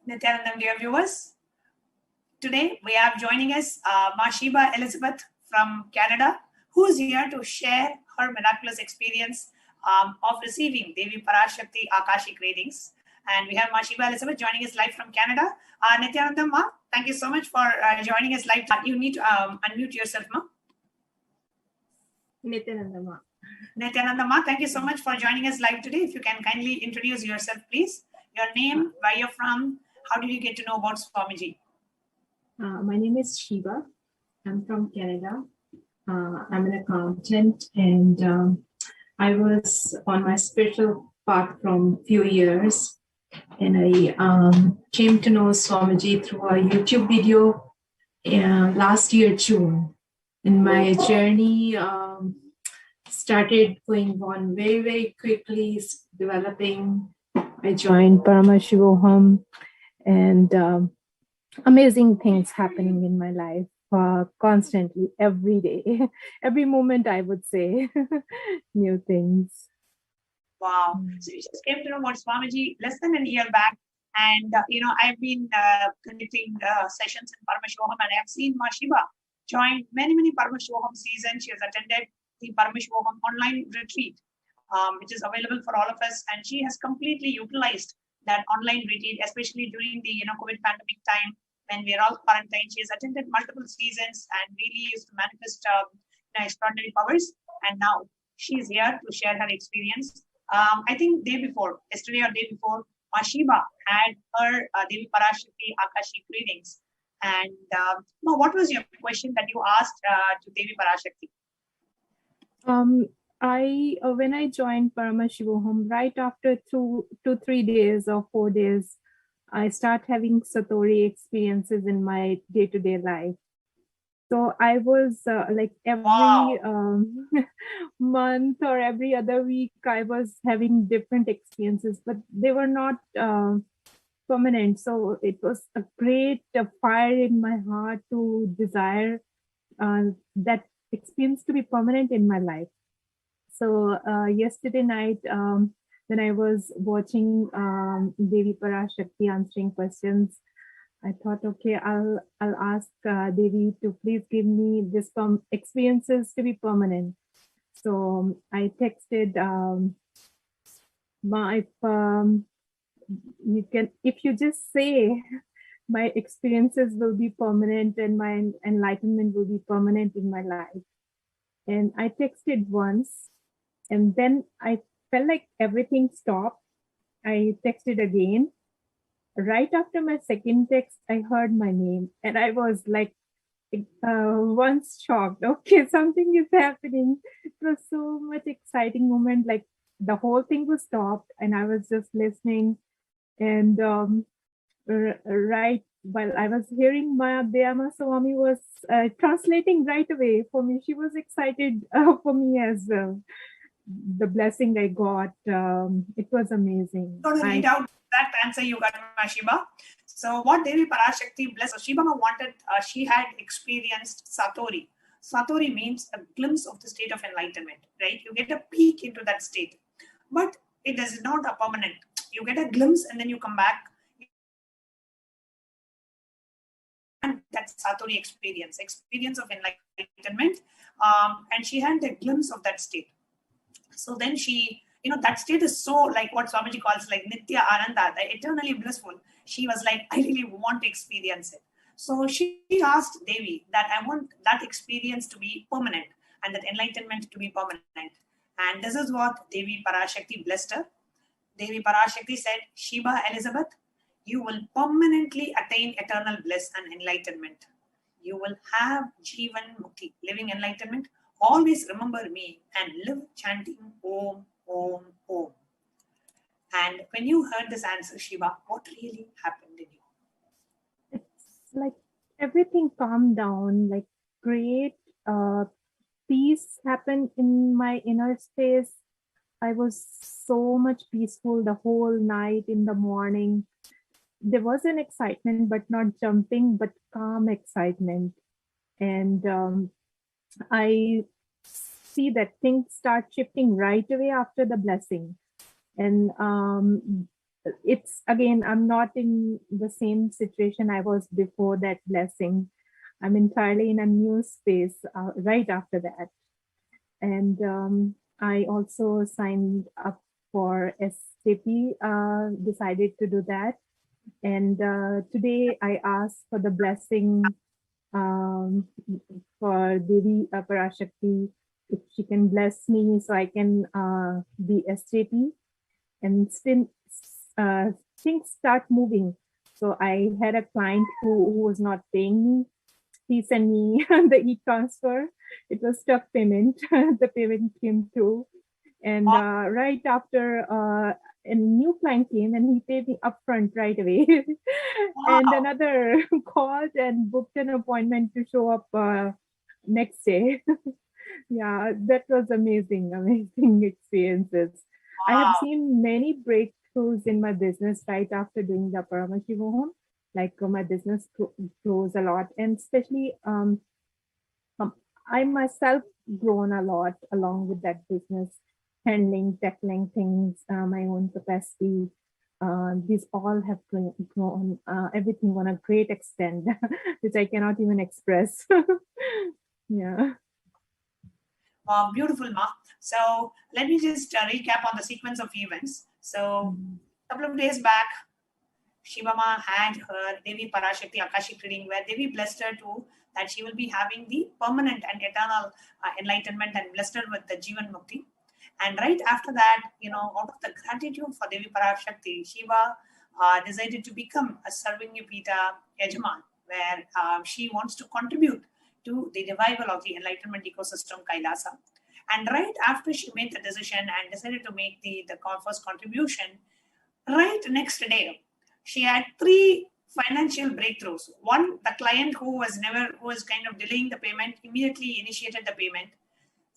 Nithyanandam, dear viewers. Today we have joining us Mashiba Elizabeth from Canada, who is here to share her miraculous experience of receiving Devi Parashakti Akashic readings. And we have Mashiba Elizabeth joining us live from Canada. Nithyanandam Ma, thank you so much for joining us live. You need to unmute yourself, Ma. Nithyananda Ma. Nithyananda Ma, thank you so much for joining us live today. If you can kindly introduce yourself, please. Your name, where you're from, how did you get to know about Swamiji? My name is Shiva. I'm from Canada. I'm an accountant, and I was on my spiritual path from few years, and I came to know Swamiji through a YouTube video last year, June. And my journey started going on very, very quickly, developing. I joined Paramashivoham, and amazing things happening in my life constantly, every day, every moment, I would say, new things. Wow. So you just came to know about Swamiji less than a year back. And, I've been conducting sessions in Paramashivoham, and I have seen Mashiba join many Paramashivoham seasons. She has attended the Paramashivoham online retreat, which is available for all of us. And she has completely utilized that online retreat, especially during the COVID pandemic time when we are all quarantined. She has attended multiple seasons and really used to manifest extraordinary powers. And now she is here to share her experience. I think yesterday or day before, Mashiba had her Devi Parashakti Akashic readings. And what was your question that you asked to Devi Parashakti? When I joined Paramashivoham, right after 2-3 days or 4 days, I start having Satori experiences in my day-to-day life. So I was like every month or every other week, I was having different experiences, but they were not permanent. So it was a great fire in my heart to desire that experience to be permanent in my life. So yesterday night, when I was watching Devi Parashakti answering questions, I thought, okay, I'll ask Devi to please give me this experiences to be permanent. So I texted if you just say my experiences will be permanent and my enlightenment will be permanent in my life. And I texted once, and then I felt like everything stopped. I texted again. Right after my second text, I heard my name, and I was like once shocked. Okay, something is happening. It was so much exciting moment. Like the whole thing was stopped, and I was just listening. And right while I was hearing, Maya Dhyama Swami was translating right away for me. She was excited for me as well. The blessing I got, it was amazing. I'm going to read out that answer you got, Mashiba. So what Devi Parashakti blessed, Shiva wanted, she had experienced Satori. Satori means a glimpse of the state of enlightenment, right? You get a peek into that state, but it is not a permanent. You get a glimpse and then you come back. And that's Satori experience of enlightenment. And she had a glimpse of that state. So then she, that state is so like what Swamiji calls like Nitya Ananda, the eternally blissful. She was like, I really want to experience it. So she asked Devi that I want that experience to be permanent and that enlightenment to be permanent. And this is what Devi Parashakti blessed her. Devi Parashakti said, Shiva Elizabeth, you will permanently attain eternal bliss and enlightenment. You will have Jivan Mukti, living enlightenment. Always remember me and live chanting Om, Om, Om. And when you heard this answer, Shiva, what really happened in you? It's like everything calmed down, like great peace happened in my inner space. I was so much peaceful the whole night, in the morning. There was an excitement, but not jumping, but calm excitement. And I see that things start shifting right away after the blessing. And it's again, I'm not in the same situation I was before that blessing. I'm entirely in a new space right after that. And I also signed up for SJP, decided to do that. And today I asked for the blessing for Devi Parashakti, if she can bless me so I can be SJP. And still things start moving. So I had a client who was not paying me. He sent me the e-transfer. It was stuck payment. The payment came through. And right after a new client came and he paid me upfront right away. And another called and booked an appointment to show up next day. Yeah, that was amazing experiences. I have seen many breakthroughs in my business right after doing the Paramashivoham. Like my business grows a lot, and especially I myself grown a lot along with that business, handling, tackling things, my own capacity. These all have grown everything on a great extent, which I cannot even express. Yeah. Wow, beautiful, Ma. So let me just recap on the sequence of events. So a couple of days back, Shivama had her Devi Parashakti Akashic reading, where Devi blessed her to that she will be having the permanent and eternal enlightenment, and blessed her with the Jivan Mukti. And right after that, out of the gratitude for Devi Parashakti, Shiva decided to become a Sarvanyapita Yajaman, where she wants to contribute to the revival of the enlightenment ecosystem Kailasa. And right after she made the decision and decided to make the first contribution, right next day, she had 3 financial breakthroughs. One, the client who was kind of delaying the payment immediately initiated the payment.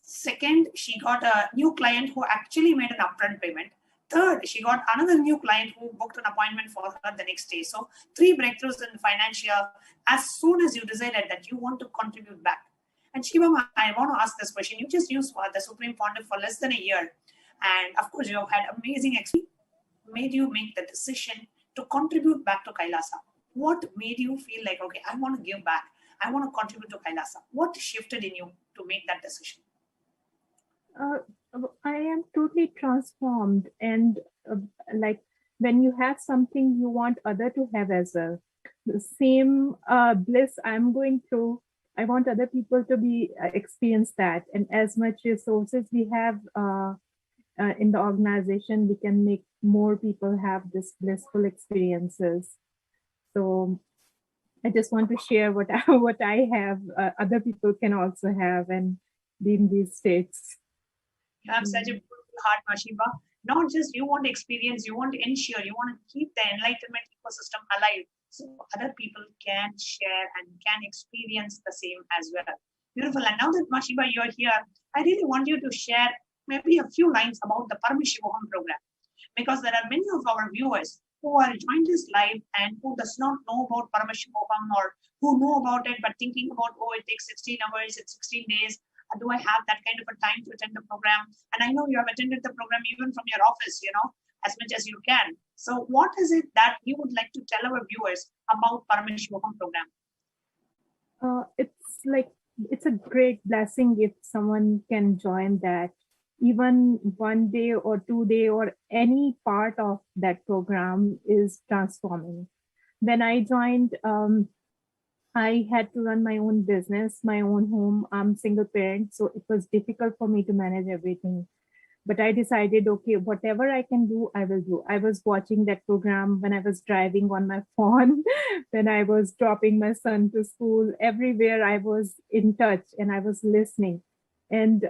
Second, she got a new client who actually made an upfront payment. Third, she got another new client who booked an appointment for her the next day. So 3 breakthroughs in financial as soon as you decided that you want to contribute back. And Shivama, I want to ask this question. You just used the Supreme Pontiff for less than a year. And of course, you have had amazing experience. Made you make the decision to contribute back to Kailasa? What made you feel like, okay, I want to give back. I want to contribute to Kailasa? What shifted in you to make that decision? I am totally transformed, and like when you have something, you want other to have as well. The same bliss I'm going through, I want other people to be experience that. And as much resources we have in the organization, we can make more people have this blissful experiences. So I just want to share what I have. Other people can also have and be in these states. You have such a beautiful heart, Mashiva. Not just you want to experience, you want to ensure, you want to keep the enlightenment ecosystem alive so other people can share and can experience the same as well. Beautiful. And now that Mashiva, you're here, I really want you to share maybe a few lines about the Paramashivoham program, because there are many of our viewers who are joined this live and who does not know about Paramashivoham, or who know about it but thinking about, oh, it takes 16 hours, it's 16 days. Do I have that kind of a time to attend the program? And I know you have attended the program even from your office, as much as you can. So what is it that you would like to tell our viewers about Paramashivoham program? It's a great blessing if someone can join that. Even 1 day or 2 day or any part of that program is transforming. When I joined, I had to run my own business, my own home. I'm single parent, so it was difficult for me to manage everything. But I decided, okay, whatever I can do, I will do. I was watching that program when I was driving on my phone, when I was dropping my son to school. Everywhere I was in touch and I was listening. And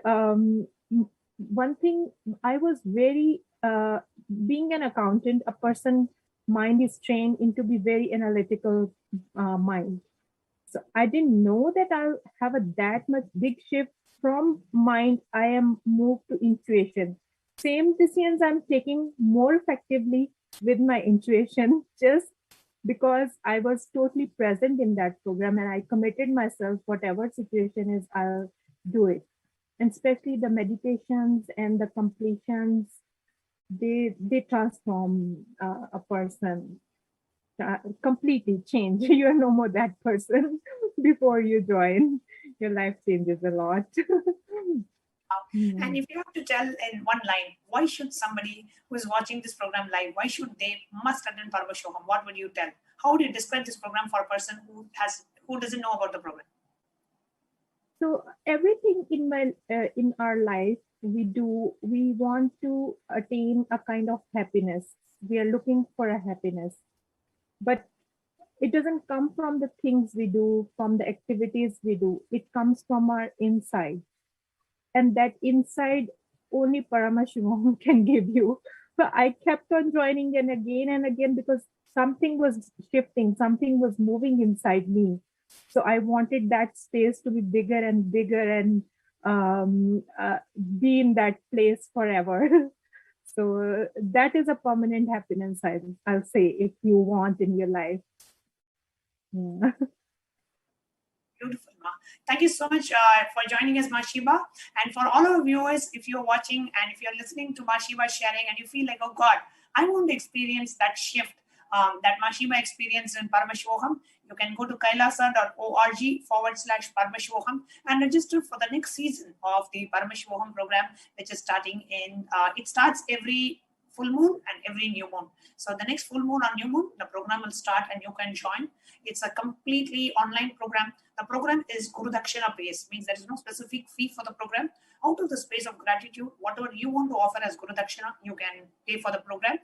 one thing, I was very, being an accountant, a person mind is trained into be very analytical mind. So I didn't know that I'll have that much big shift from mind. I am moved to intuition. Same decisions I'm taking more effectively with my intuition, just because I was totally present in that program and I committed myself, whatever situation is, I'll do it. And especially the meditations and the completions, they transform a person, completely change. You're no more that person before you join. Your life changes a lot. And if you have to tell in one line, why should somebody who is watching this program live, why should they must attend Paramashivoham? What would you tell? How would you describe this program for a person who doesn't know about the program? So everything in our life we want to attain a kind of happiness. We are looking for a happiness, but it doesn't come from the things we do, from the activities we do. It comes from our inside, and that inside only Paramashivoham can give you. So I kept on joining and again because something was shifting, something was moving inside me. So I wanted that space to be bigger and bigger and be in that place forever. So that is a permanent happiness, I'll say, if you want in your life. Yeah. Beautiful, Ma. Thank you so much for joining us, Ma Shiva. And for all our viewers, if you're watching and if you're listening to Ma Shiva sharing and you feel like, oh God, I want to experience that shift that Ma Shiva experienced in Paramashivoham, you can go to kailasa.org/Paramashivoham and register for the next season of the Paramashivoham program, which is starting in, it starts every full moon and every new moon. So the next full moon or new moon, the program will start and you can join. It's a completely online program. The program is Guru Dakshina based, means there is no specific fee for the program. Out of the space of gratitude, whatever you want to offer as Guru Dakshina, you can pay for the program.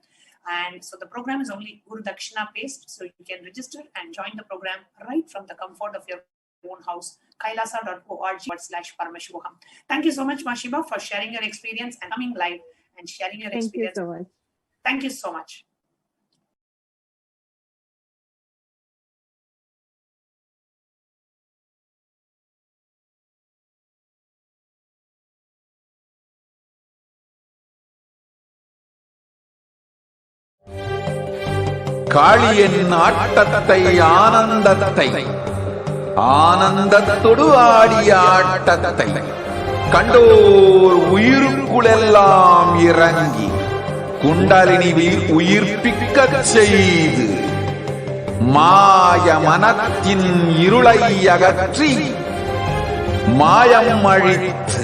And so the program is only Guru Dakshina based. So you can register and join the program right from the comfort of your own house. kailasa.org/Paramashivoham. Thank you so much, Ma Shiva, for sharing your experience and coming live and sharing your experience. Thank you so much. Thank you so much. காளியின் ஆட்டத்தை ஆனந்தத்தை ஆனந்தத்தொடு ஆடிய ஆட்டத்தை கண்டோர் உயிருக்குளெல்லாம் இறங்கி குண்டலினிவில் உயிர்ப்பிக்கச் செய்து மாய மனத்தின் இருளை அகற்றி மாயம் அழித்து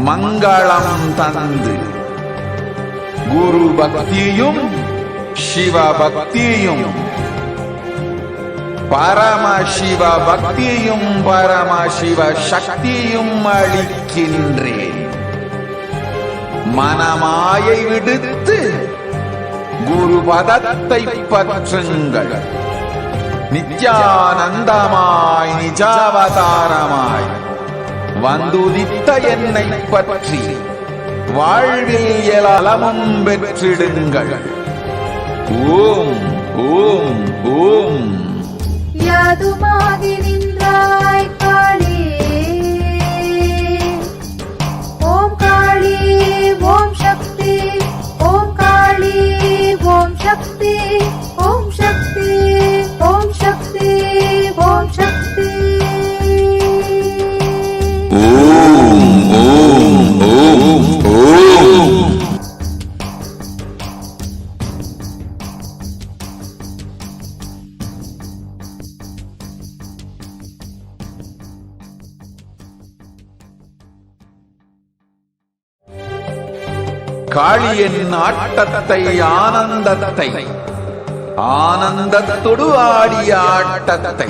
மங்களம் தந்து குரு பக்தியும் சிவ பக்தியும் பரமசிவ பக்தியும் பரமசிவ சக்தியும் அளிக்கின்றேன். மனமாயை விடுத்து குரு பதத்தை பற்றுங்கள். நித்யானந்தமாய் நிஜாவதாரமாய் வந்துதித்த என்னை பற்றி வாழ்வில் எலமும் பெற்றிடுங்கள். ஓம் ஓம் ஓம். யாதுமாகி நின்றாய் காளியே, ஓம் காளி ஓம் சக்தி, ஓம் காளி ஓம் சக்தி, ஓம் சக்தி ஓம் சக்தி ஓம் சக்தி. ஓம் ஓம் ஓம் ஓம். காளியின் ஆட்டத்தை ஆனந்தத்தை ஆனந்தத்தொடு ஆடிய ஆட்டத்தை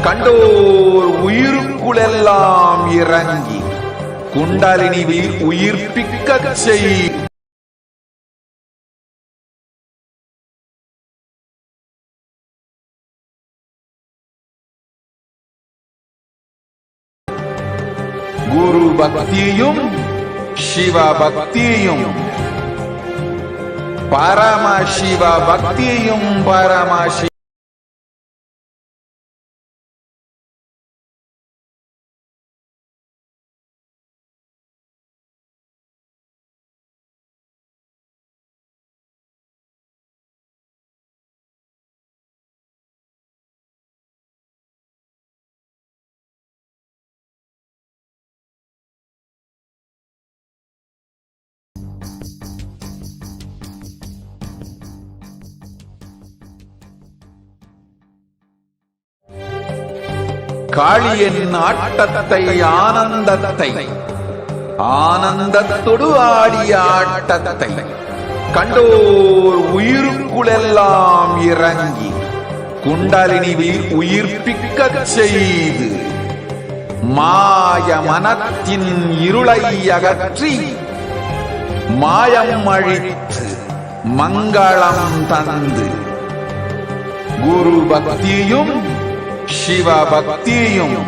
கண்டோர் உயிருக்குளெல்லாம் இறங்கி குண்டலினிவில் உயிர்ப்பிக்கச் செய்து குரு பக்தியும் சிவ பக்தியும் பரமசிவ பக்தியும் பரமசிவ காளியின் ஆட்டத்தை ஆனந்தத்தை ஆனந்தத்தொடு ஆடிய ஆட்டத்தை கண்டோர் உயிருக்குளெல்லாம் இறங்கி குண்டலினிவில் உயிர்ப்பிக்கச் செய்து மாய மனத்தின் இருளை அகற்றி மாயம் அழித்து மங்களம் தந்து குரு பக்தியும் சிவ பக்தியும்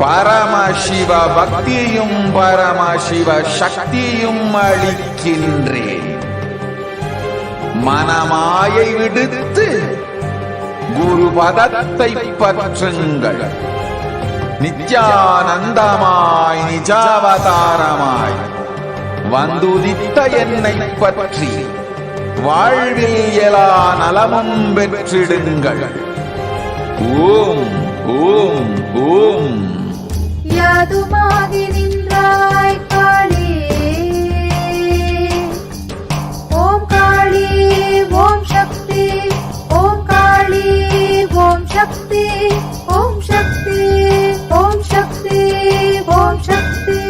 பரமசிவ பக்தியும் பரமசிவ சக்தியும் அளிக்கின்றேன். மனமாயை விடுத்து குரு பதத்தை பற்றுங்கள். நித்யானந்தமாய் நிஜாவதாரமாய் வந்துதித்த என்னை பற்றி வாழ்வில் எல்லா நலமும் பெற்றிடுங்கள். ஓம் ஓம் ஓம். யாதுமாகி நின்றாய் காளி, ஓம் காளி ஓம் சக்தி, ஓம் காளி ஓம் சக்தி, ஓம் சக்தி ஓம் சக்தி ஓம் சக்தி.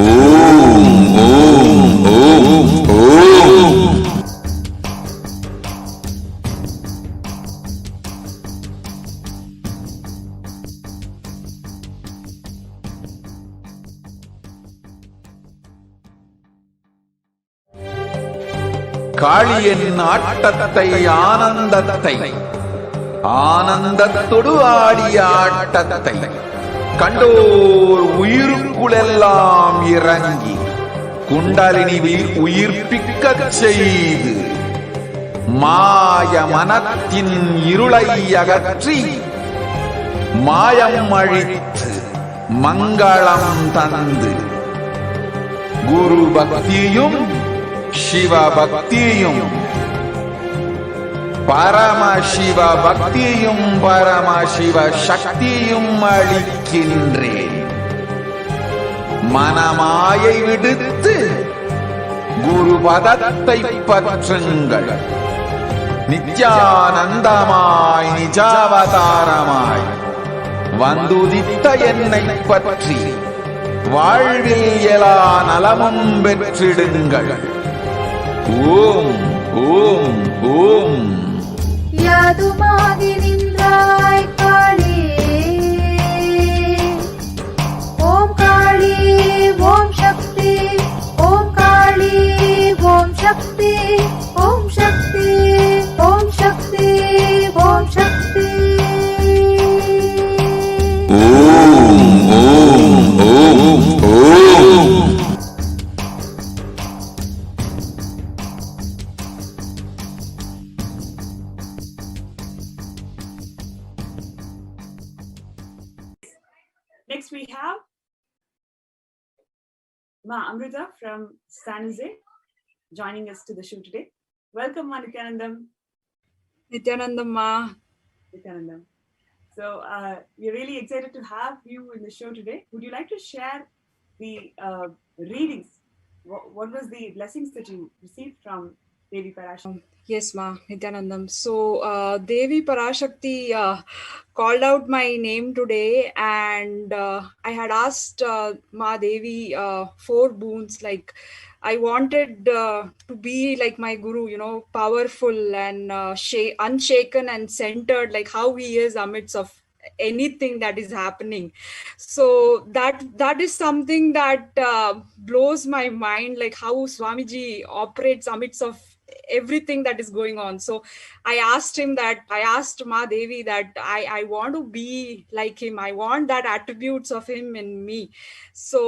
ஓம் ஓம் ஓம் ஓம். காளியின் ஆட்டத்தை ஆனந்தத்தை ஆனந்தத்தொடு ஆடிய ஆட்டத்தை கண்டோர் உயிருக்குளெல்லாம் இறங்கி குண்டலினிவில் உயிர்ப்பிக்கச் செய்து மாய மனத்தின் இருளை அகற்றி மாயம் அழித்து மங்களம் தந்து குரு பக்தியும் சிவ பக்தியும் பரமசிவ பக்தியும் பரமசிவ சக்தியும் அளிக்கின்றேன். மனமாயை விடுத்து குரு பதத்தை பற்றுங்கள். நித்யானந்தமாய் நிஜாவதாரமாய் வந்துதித்த என்னை பற்றி வாழ்வில் எல்லா நலமும் பெற்றிடுங்கள். ஓம் ஓம் ஓம். யாதுமாகி நின்றாய் காளி, ஓம் காளி ஓம் சக்தி, ஓம் காளி ஓம் சக்தி, ஓம் சக்தி ஓம் சக்தி ஓம் சக்தி. ஓம் ஓம் ஓம் ஓம். Next we have Ma Amrita from San Jose joining us to the show today. Welcome, Ma Nithyanandam. Nithyanandam Ma. Nithyanandam. So we're really excited to have you in the show today. Would you like to share the readings? What was the blessings that you received from Devi Parashakti? Yes, Ma, Nithyanandam. So, Devi Parashakti called out my name today, and I had asked Ma Devi 4 boons. Like, I wanted to be like my Guru, powerful and unshaken and centered, like how he is amidst of anything that is happening. So that is something that blows my mind, like how Swamiji operates amidst of everything that is going on. So I asked Ma Devi that I want to be like him. I want that attributes of him in me. So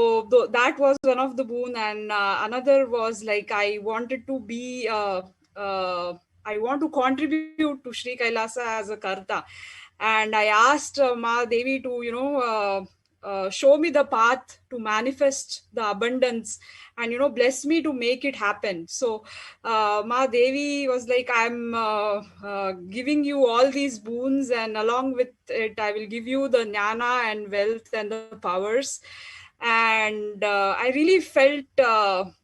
that was one of the boon, and another was like I wanted to be I want to contribute to Sri Kailasa as a karta. And I asked Ma Devi to show me the path to manifest the abundance and bless me to make it happen. So Ma Devi was like, I'm giving you all these boons, and along with it I will give you the jnana and wealth and the powers. And I really felt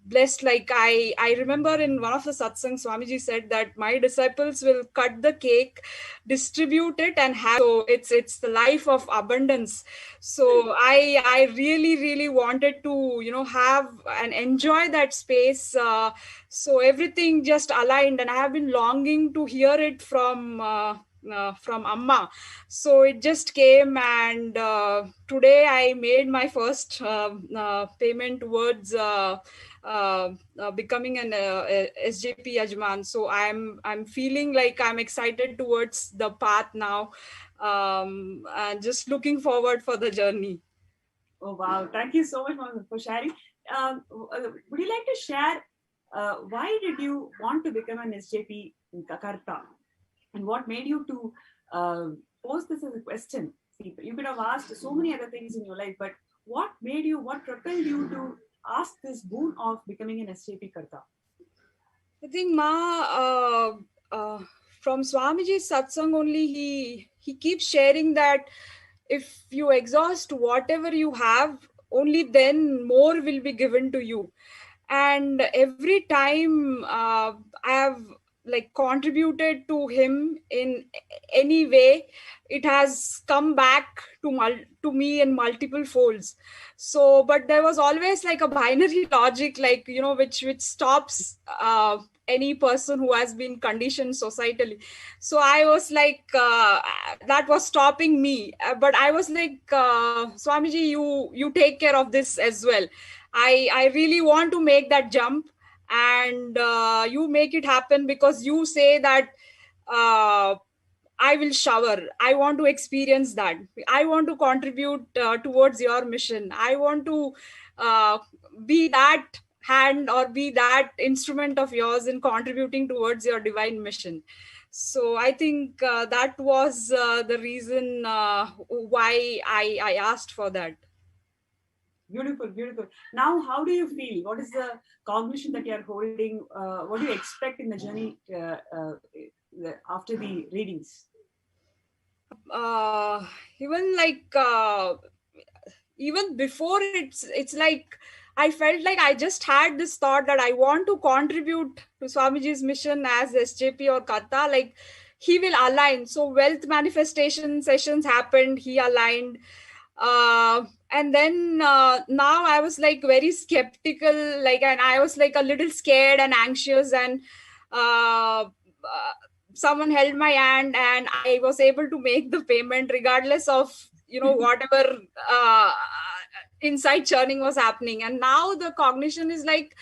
blessed. Like I remember in one of the satsangs, Swamiji said that my disciples will cut the cake, distribute it, and have. So it's the life of abundance. So I really wanted to have and enjoy that space. So everything just aligned, and I have been longing to hear it from Amma. So it just came, and today I made my first payment towards becoming an SJP Yajman. So I'm feeling like I'm excited towards the path now, and just looking forward for the journey. Oh wow! Thank you so much, Mama, for sharing. Would you like to share why did you want to become an SJP Karta, and what made you to pose this as a question? See, you could have asked so many other things in your life, but what made you? What propelled you to ask this boon of becoming an SJP Karta? I think from Swamiji's satsang only, he keeps sharing that if you exhaust whatever you have, only then more will be given to you. And every time I have like contributed to him in any way, it has come back to me in multiple folds. So, but there was always like a binary logic, like which stops any person who has been conditioned societally. So I was like that was stopping me, but I was like, Swamiji, you take care of this as well. I really want to make that jump, and you make it happen, because you say that I will shower. I want to experience that. I want to contribute towards your mission. I want to be that hand or be that instrument of yours in contributing towards your divine mission. So I think that was the reason why I asked for that. Beautiful, beautiful. Now, how do you feel? What is the cognition that you are holding? What do you expect in the journey after the readings? Even like even before, it's like I felt like I just had this thought that I want to contribute to Swamiji's mission as SJP or Karta. Like he will align. So wealth manifestation sessions happened. He aligned. And then now I was like very skeptical, like, and I was like a little scared and anxious, and someone held my hand and I was able to make the payment regardless of whatever inside churning was happening. And now the cognition is like,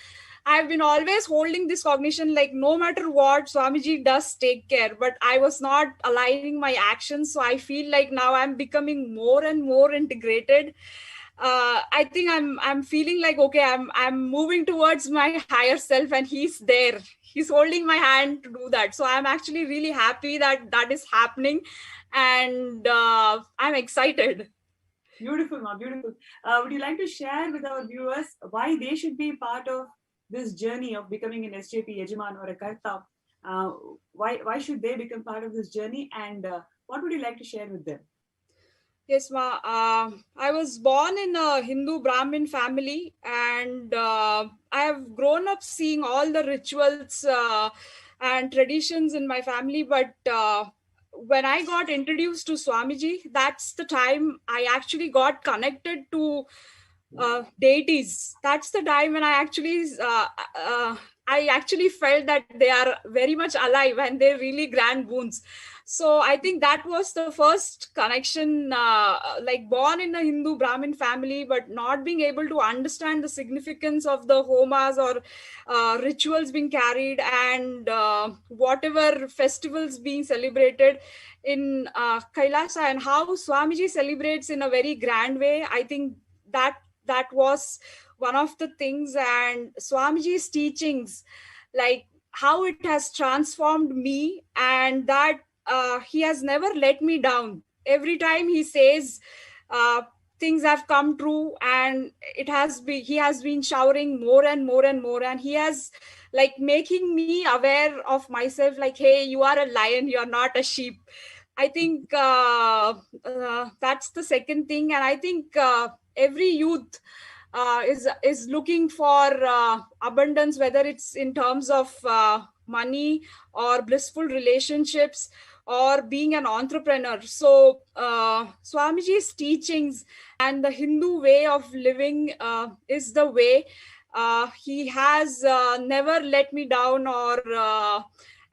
I've been always holding this cognition, like no matter what, Swamiji does take care, but I was not aligning my actions. So I feel like now I'm becoming more and more integrated. I think I'm feeling like, okay, I'm moving towards my higher self, and he's there. He's holding my hand to do that. So I'm actually really happy that that is happening, and I'm excited. Beautiful, Ma, beautiful. Would you like to share with our viewers why they should be part of this journey of becoming an SJP Yajaman or a Karta? Why should they become part of this journey, and what would you like to share with them? Yes, Ma. I was born in a Hindu Brahmin family, and I have grown up seeing all the rituals and traditions in my family. But when I got introduced to Swamiji, that's the time I actually got connected to deities. That's the time when I actually felt that they are very much alive and they're really grand boons. So I think that was the first connection, like born in a Hindu Brahmin family, but not being able to understand the significance of the homas or rituals being carried, and whatever festivals being celebrated in Kailasa, and how Swamiji celebrates in a very grand way. I think that was one of the things, and Swamiji's teachings, like how it has transformed me, and that he has never let me down. Every time he says things have come true, and he has been showering more and more and more, and he has like making me aware of myself, like, hey, you are a lion, you are not a sheep. I think that's the second thing. And I think every youth is looking for abundance, whether it's in terms of money or blissful relationships or being an entrepreneur. So Swamiji's teachings and the Hindu way of living is the way. He has never let me down, or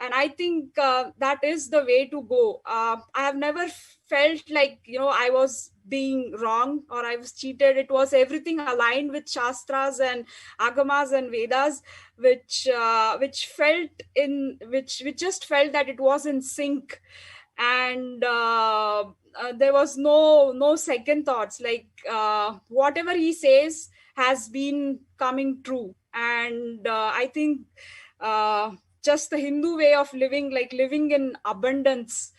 and I think that is the way to go. I have never felt like, I was being wrong or I was cheated. It was everything aligned with Shastras and Agamas and Vedas, which just felt that it was in sync. And there was no second thoughts. Like whatever he says has been coming true. And I think just the Hindu way of living, like living in abundance,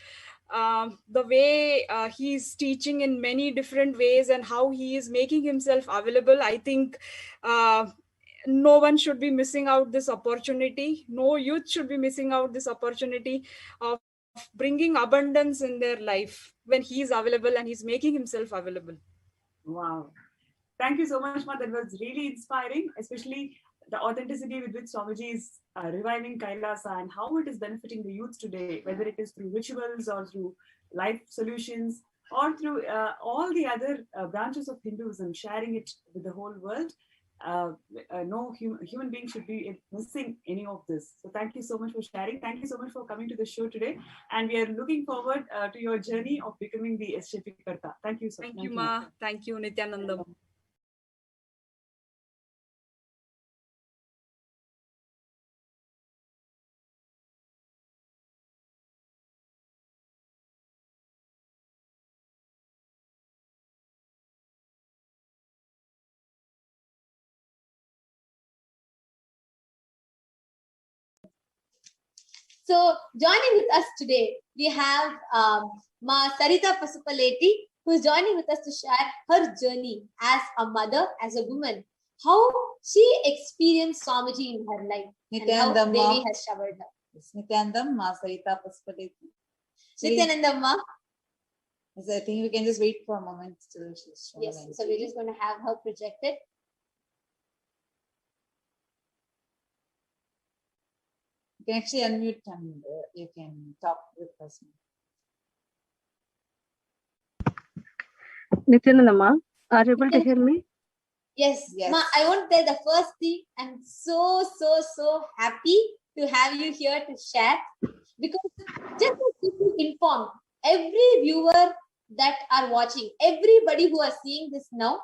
the way he's teaching in many different ways and how he is making himself available, I think no one should be missing out this opportunity. No youth should be missing out this opportunity of bringing abundance in their life when he's available and he's making himself available. Wow. Thank you so much, Ma. That was really inspiring, especially the authenticity with which Swamiji is reviving Kailasa and how it is benefiting the youth today, whether it is through rituals or through life solutions or through all the other branches of Hinduism, sharing it with the whole world. No human being should be missing any of this. So thank you so much for sharing. Thank you so much for coming to the show today. And we are looking forward to your journey of becoming the SJP Karta. Thank you so much. Thank you, Ma. Thank you, Nithyananda. So joining with us today, we have Ma Sarita Pasupaleti, who is joining with us to share her journey as a mother, as a woman, how she experienced Swamiji in her life, and how Devi has showered her. Nithyanandam, Ma Sarita Pasupaleti. Nithyanandam, Ma. I think we can just wait for a moment till she's showing. Yes, so we're just going to have her projected. You can actually unmute and you can talk with us. Nithyananda, are you able to hear me? Yes. Ma, I want to tell the first thing, I'm so happy to have you here to share, because just to keep you informed, every viewer that are watching, everybody who are seeing this now,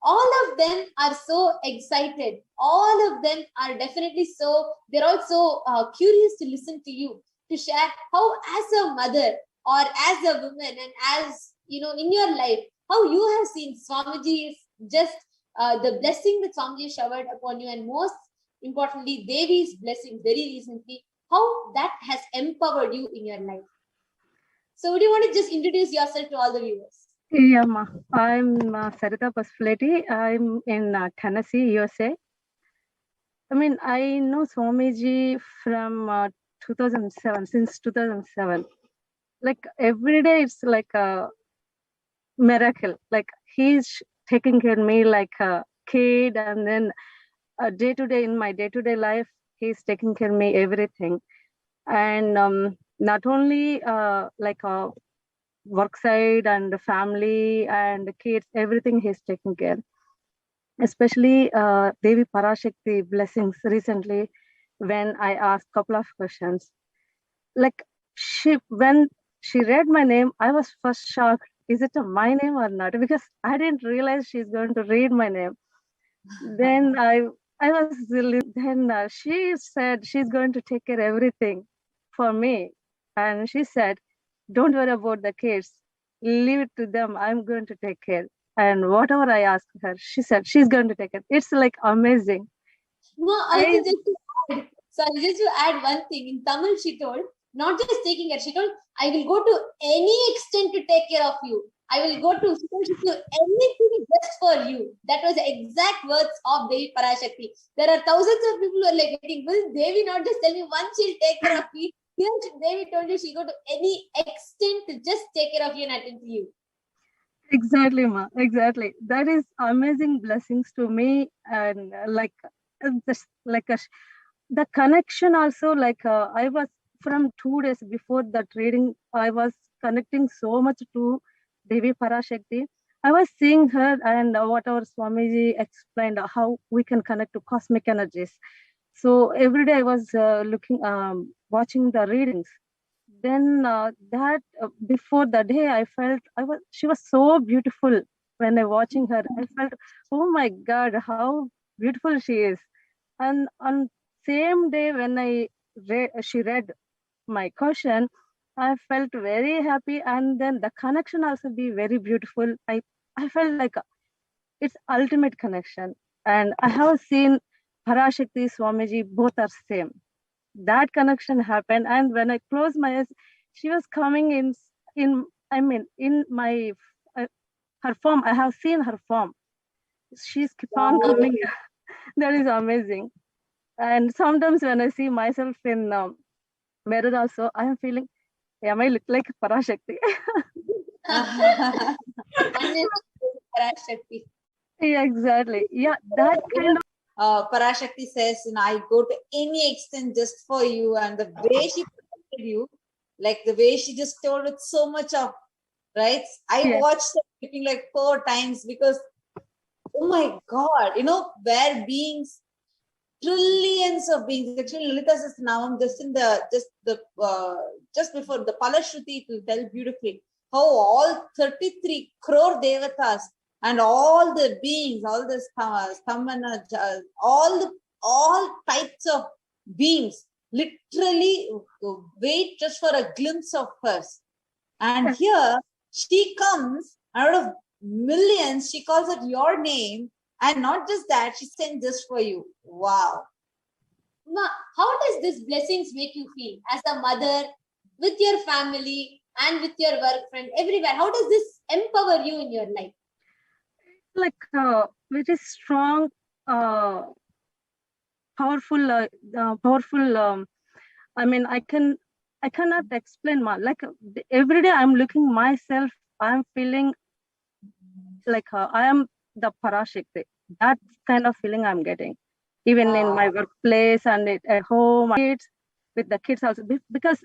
all of them are so excited. All of them are definitely they're also curious to listen to you, to share how as a mother or as a woman and as, in your life, how you have seen Swamiji's just the blessing that Swamiji showered upon you, and most importantly, Devi's blessing very recently, how that has empowered you in your life. So would you want to just introduce yourself to all the viewers? Yeah, Ma. I'm Sarita Pasupaleti. I'm in Tennessee, USA. I know Swamiji from 2007, since 2007. Like every day, it's like a miracle. Like he's taking care of me like a kid, and then day to day, in my day-to-day life, he's taking care of me everything. And not only like a work side and the family and the kids, everything he's taking care. Especially Devi Parashakti blessings recently, when I asked a couple of questions. Like when she read my name, I was first shocked. Is it my name or not? Because I didn't realize she's going to read my name. Then I was really, then she said she's going to take care of everything for me. And she said, don't worry about the kids. Leave it to them. I'm going to take care. And whatever I asked her, she said she's going to take it. It's like amazing. No, just to add one thing. In Tamil, she told, not just taking care, she told, I will go to any extent to take care of you. I will go to anything just for you. That was the exact words of Devi Parashakti. There are thousands of people who are like, will Devi not just tell me once she'll take care of me? Here, Devi told you she'll go to any extent to just take care of you and attend to you. Exactly, ma. Exactly. That is amazing blessings to me, and just like the connection also. I was from 2 days before that reading, I was connecting so much to Devi Parashakti. I was seeing her and whatever Swamiji explained how we can connect to cosmic energies. So every day I was watching the readings. Then that before the day I felt she was so beautiful. When I watching her, I felt, oh my God, how beautiful she is. And on same day when she read my question, I felt very happy, and then the connection also be very beautiful. I felt like it's ultimate connection. And I have seen Parashakti Swamiji, both are same. That connection happened, and when I closed my eyes, she was coming in my her form. I have seen her form. She's keep on coming. That is amazing. And sometimes when I see myself in mirror also, I am feeling, am I look like Parashakti? Parashakti. Yeah, exactly. Yeah, that kind of. Parashakti says, I go to any extent just for you, and the way she protected you, like the way she just told with so much of, right? I watched her sleeping like 4 times because, oh my God, where beings, trillions of beings. Actually, Lolita says now just before the Parashakti, it will tell beautifully how all 33 crore devatas and all the beings, all the stamana, all types of beings literally wait just for a glimpse of hers. And here she comes out of millions, she calls out your name, and not just that, she sent just for you. Wow. Ma, how does this blessings make you feel as a mother, with your family and with your work friend, everywhere? How does this empower you in your life? Very strong, powerful. I cannot explain more. Every day I'm looking myself, I'm feeling like I am the Parashakti. That kind of feeling I'm getting, even in my workplace and at home, with the kids also. Because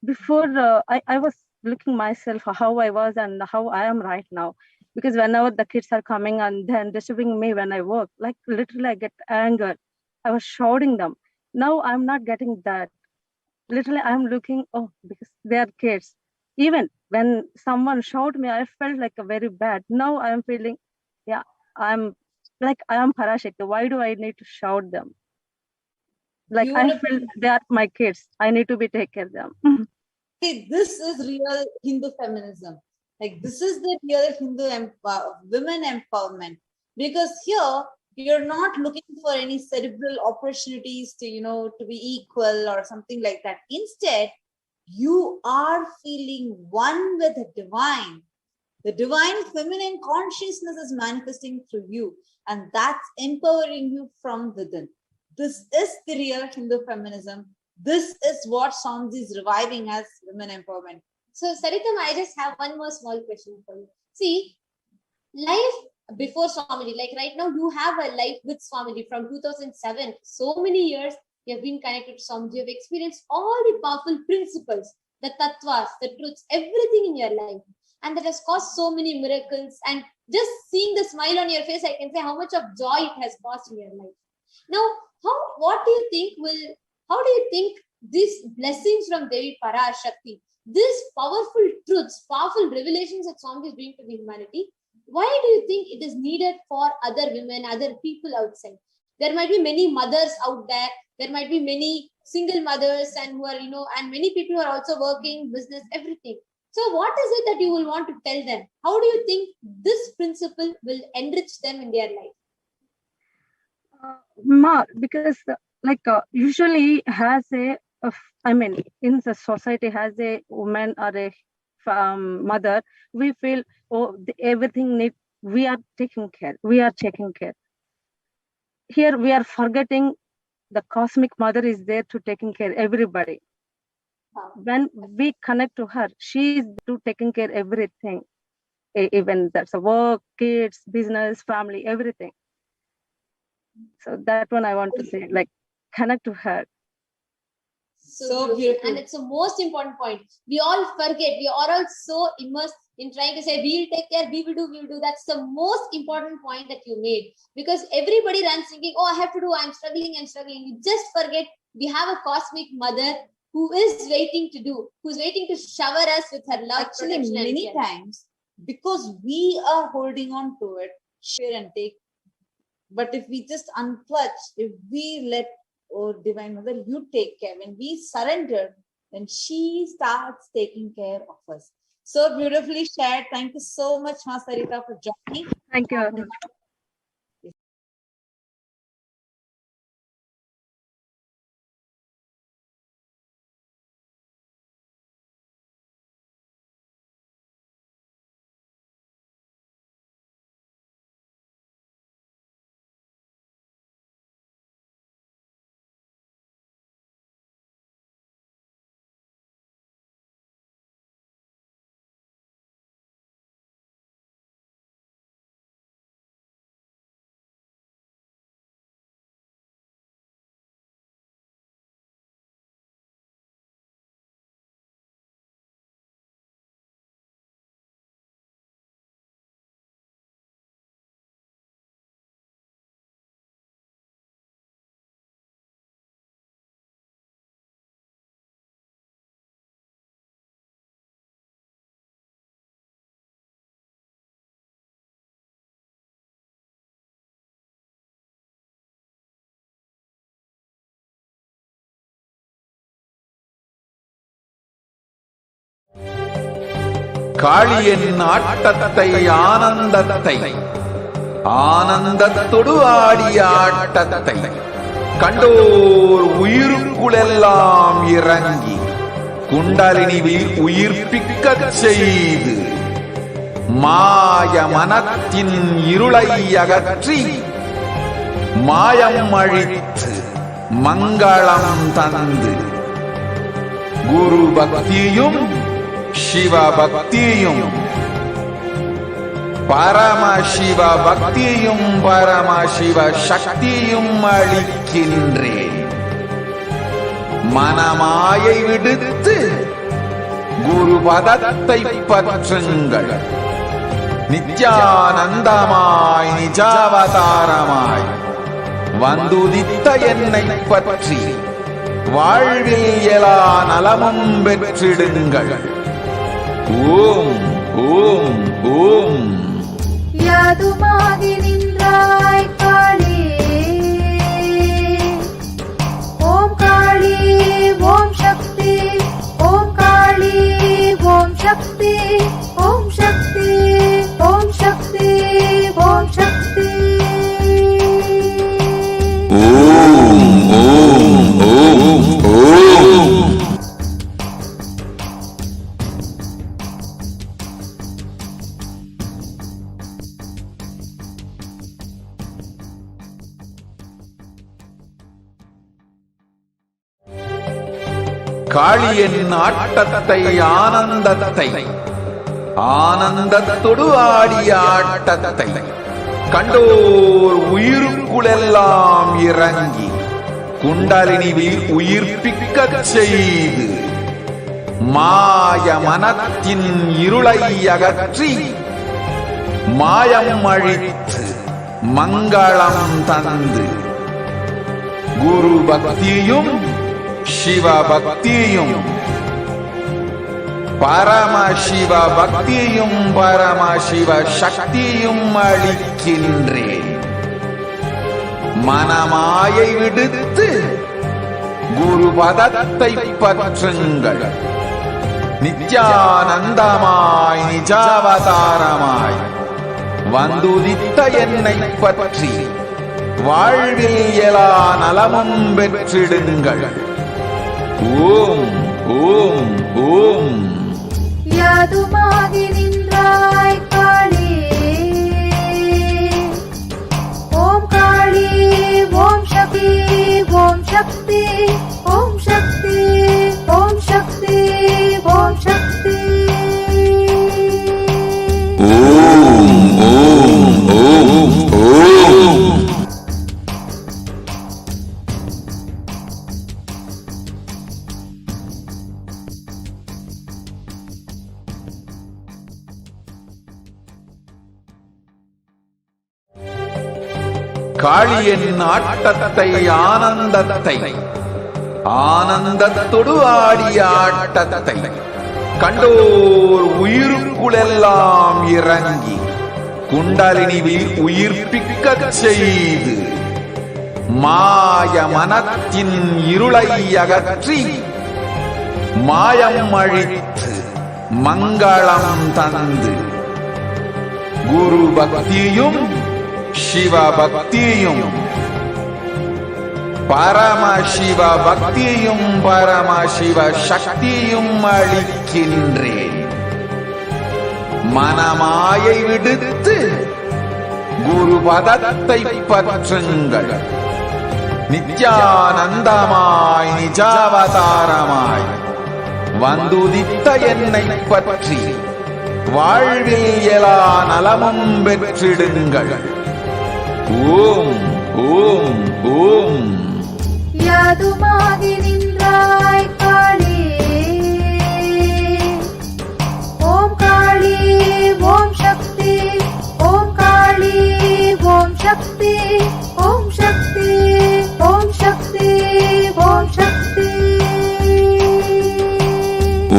before I was looking myself how I was and how I am right now. Because whenever the kids are coming and then disturbing me when I work, like literally I get anger. I was shouting them. Now I'm not getting that. Literally I'm looking, oh, because they are kids. Even when someone shouted me, I felt like a very bad. Now I am feeling, yeah, I am Parashakti. Why do I need to shout them? Like I feel they are my kids. I need to be take care of them. See, this is real Hindu feminism. Like this is the real Hindu women empowerment. Because here you're not looking for any cerebral opportunities to, to be equal or something like that. Instead, you are feeling one with the divine. The divine feminine consciousness is manifesting through you, and that's empowering you from within. This is the real Hindu feminism. This is what Swamiji is reviving as women empowerment. So, Saritam, I just have one more small question for you. See, life before Swamiji, like right now, you have a life with Swamiji from 2007. So many years you have been connected to Swamiji. You have experienced all the powerful principles, the tattvas, the truths, everything in your life. And that has caused so many miracles. And just seeing the smile on your face, I can say how much of joy it has caused in your life. Now, how do you think these blessings from Devi Parashakti, these powerful truths, powerful revelations that Swamiji is bringing to the humanity, why do you think it is needed for other women, other people outside? There might be many mothers out there. There might be many single mothers and who are, and many people who are also working, business, everything. So what is it that you will want to tell them? How do you think this principle will enrich them in their life? Because usually has in the society has a woman or a mother, we feel, everything we are taking care, we are taking care. Here we are forgetting the cosmic mother is there to taking care everybody. When we connect to her, she is to taking care everything. even that's a work, kids, business, family, everything. So that one I want to say, like, connect to her. So beautiful. And it's the most important point. We all forget. We are all so immersed in trying to say, we'll take care, we will do. That's the most important point that you made. Because everybody runs thinking, oh, I have to do, I'm struggling. You just forget we have a cosmic mother who is waiting to do, who's waiting to shower us with her love. Actually, many times, because we are holding on to it, share and take. But if we just unclutch, if we let, oh, Divine Mother, you take care. When we surrender, then she starts taking care of us. So beautifully shared. Thank you so much, Ma Sarita, for joining. Thank you. காளியின் ஆட்டத்தை ஆனந்தத்தை ஆனந்தத்தொடு ஆடிய ஆட்டத்தை கண்டோர் உயிருக்குளெல்லாம் இறங்கி குண்டலினியில் உயிர்ப்பிக்கச் செய்து மாய மனத்தின் இருளை அகற்றி மாயம் அழித்து மங்களம் தந்து குரு பக்தியும் சிவ பக்தியும் பரமசிவ பக்தியும் பரமசிவ சக்தியும் அளிக்கின்றேன். மனமாயை விடுத்து குரு பதத்தை பற்றுங்கள். நித்யானந்தமாய் நிஜாவதாரமாய் வந்துதித்த என்னை பற்றி வாழ்வில் எல்லா நலமும் பெற்றிடுங்கள். ஓம் ஓம் ஓம். யாதுமாகி நின்றாய் காளி, ஓம் காளி ஓம் சக்தி, ஓம் காளி ஓம் சக்தி, ஓம் சக்தி ஓம் சக்தி ஓம் சக்தி. ஓம் ஓம் ஓம் ஓம். காளியின் ஆட்டத்தை ஆனந்தத்தை ஆனந்தத்தொடு ஆடிய ஆட்டத்தை கண்டோர் உயிருக்குளெல்லாம் இறங்கி குண்டலினியில் உயிர்ப்பிக்கச் செய்து மாய மனத்தின் இருளை அகற்றி மாயம் அழித்து மங்களம் தந்து குரு பக்தியும் சிவ பக்தியும் பரமசிவ பக்தியும் பரமசிவ சக்தியும் அளிக்கின்றேன். மனமாயை விடுத்து குரு பதத்தை பற்றுங்கள். நித்யானந்தமாய் நிஜாவதாரமாய் வந்துதித்த என்னை பற்றி வாழ்வில் எல்லா நலமும் பெற்றிடுங்கள். ஓம் ஓம் ஓம். யாதுமாகி நின்றாய் காளி, ஓம் காளி ஓம் சக்தி, ஓம் சக்தி ஓம் சக்தி ஓம் சக்தி ஓம் சக்தி. காளியின் ஆட்டத்தை ஆனந்தத்தை ஆனந்தத்தொடு ஆடிய ஆட்டத்தை கண்டோர் உயிருக்குளெல்லாம் இறங்கி குண்டலினிவில் உயிர்ப்பிக்கச் செய்து மாய மனத்தின் இருளை அகற்றி மாயம் அழித்து மங்களம் தந்து குரு பக்தியும் சிவ பக்தியும் பரமசிவ பக்தியும் பரமசிவ சக்தியும் அளிக்கின்றேன். மனமாயை விடுத்து குரு பதத்தை பற்றுங்கள். நித்யானந்தமாய் நிஜாவதாரமாய் வந்துதித்த என்னை பற்றி வாழ்வில் எல்லா நலமும் பெற்றிடுங்கள். ஓம் ஓம் ஓம். யாதுமாகி நின்றாய் காளி, ஓம் காளி ஓம் சக்தி, ஓம் காளி ஓம் சக்தி, ஓம் சக்தி ஓம் சக்தி ஓம் சக்தி.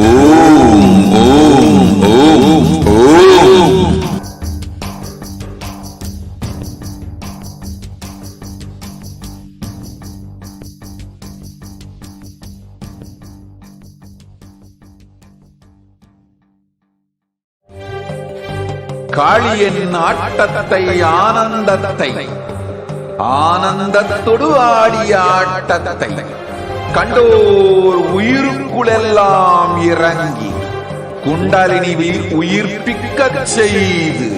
ஓம் ஓம் ஓம் ஓம். காளியின் ஆட்டத்தை ஆனந்தத்தை ஆனந்தத்தொடு ஆடிய ஆட்டத்தை கண்டோர் உயிருக்குளெல்லாம் இறங்கி குண்டலினிவில் உயிர்ப்பிக்கச் செய்து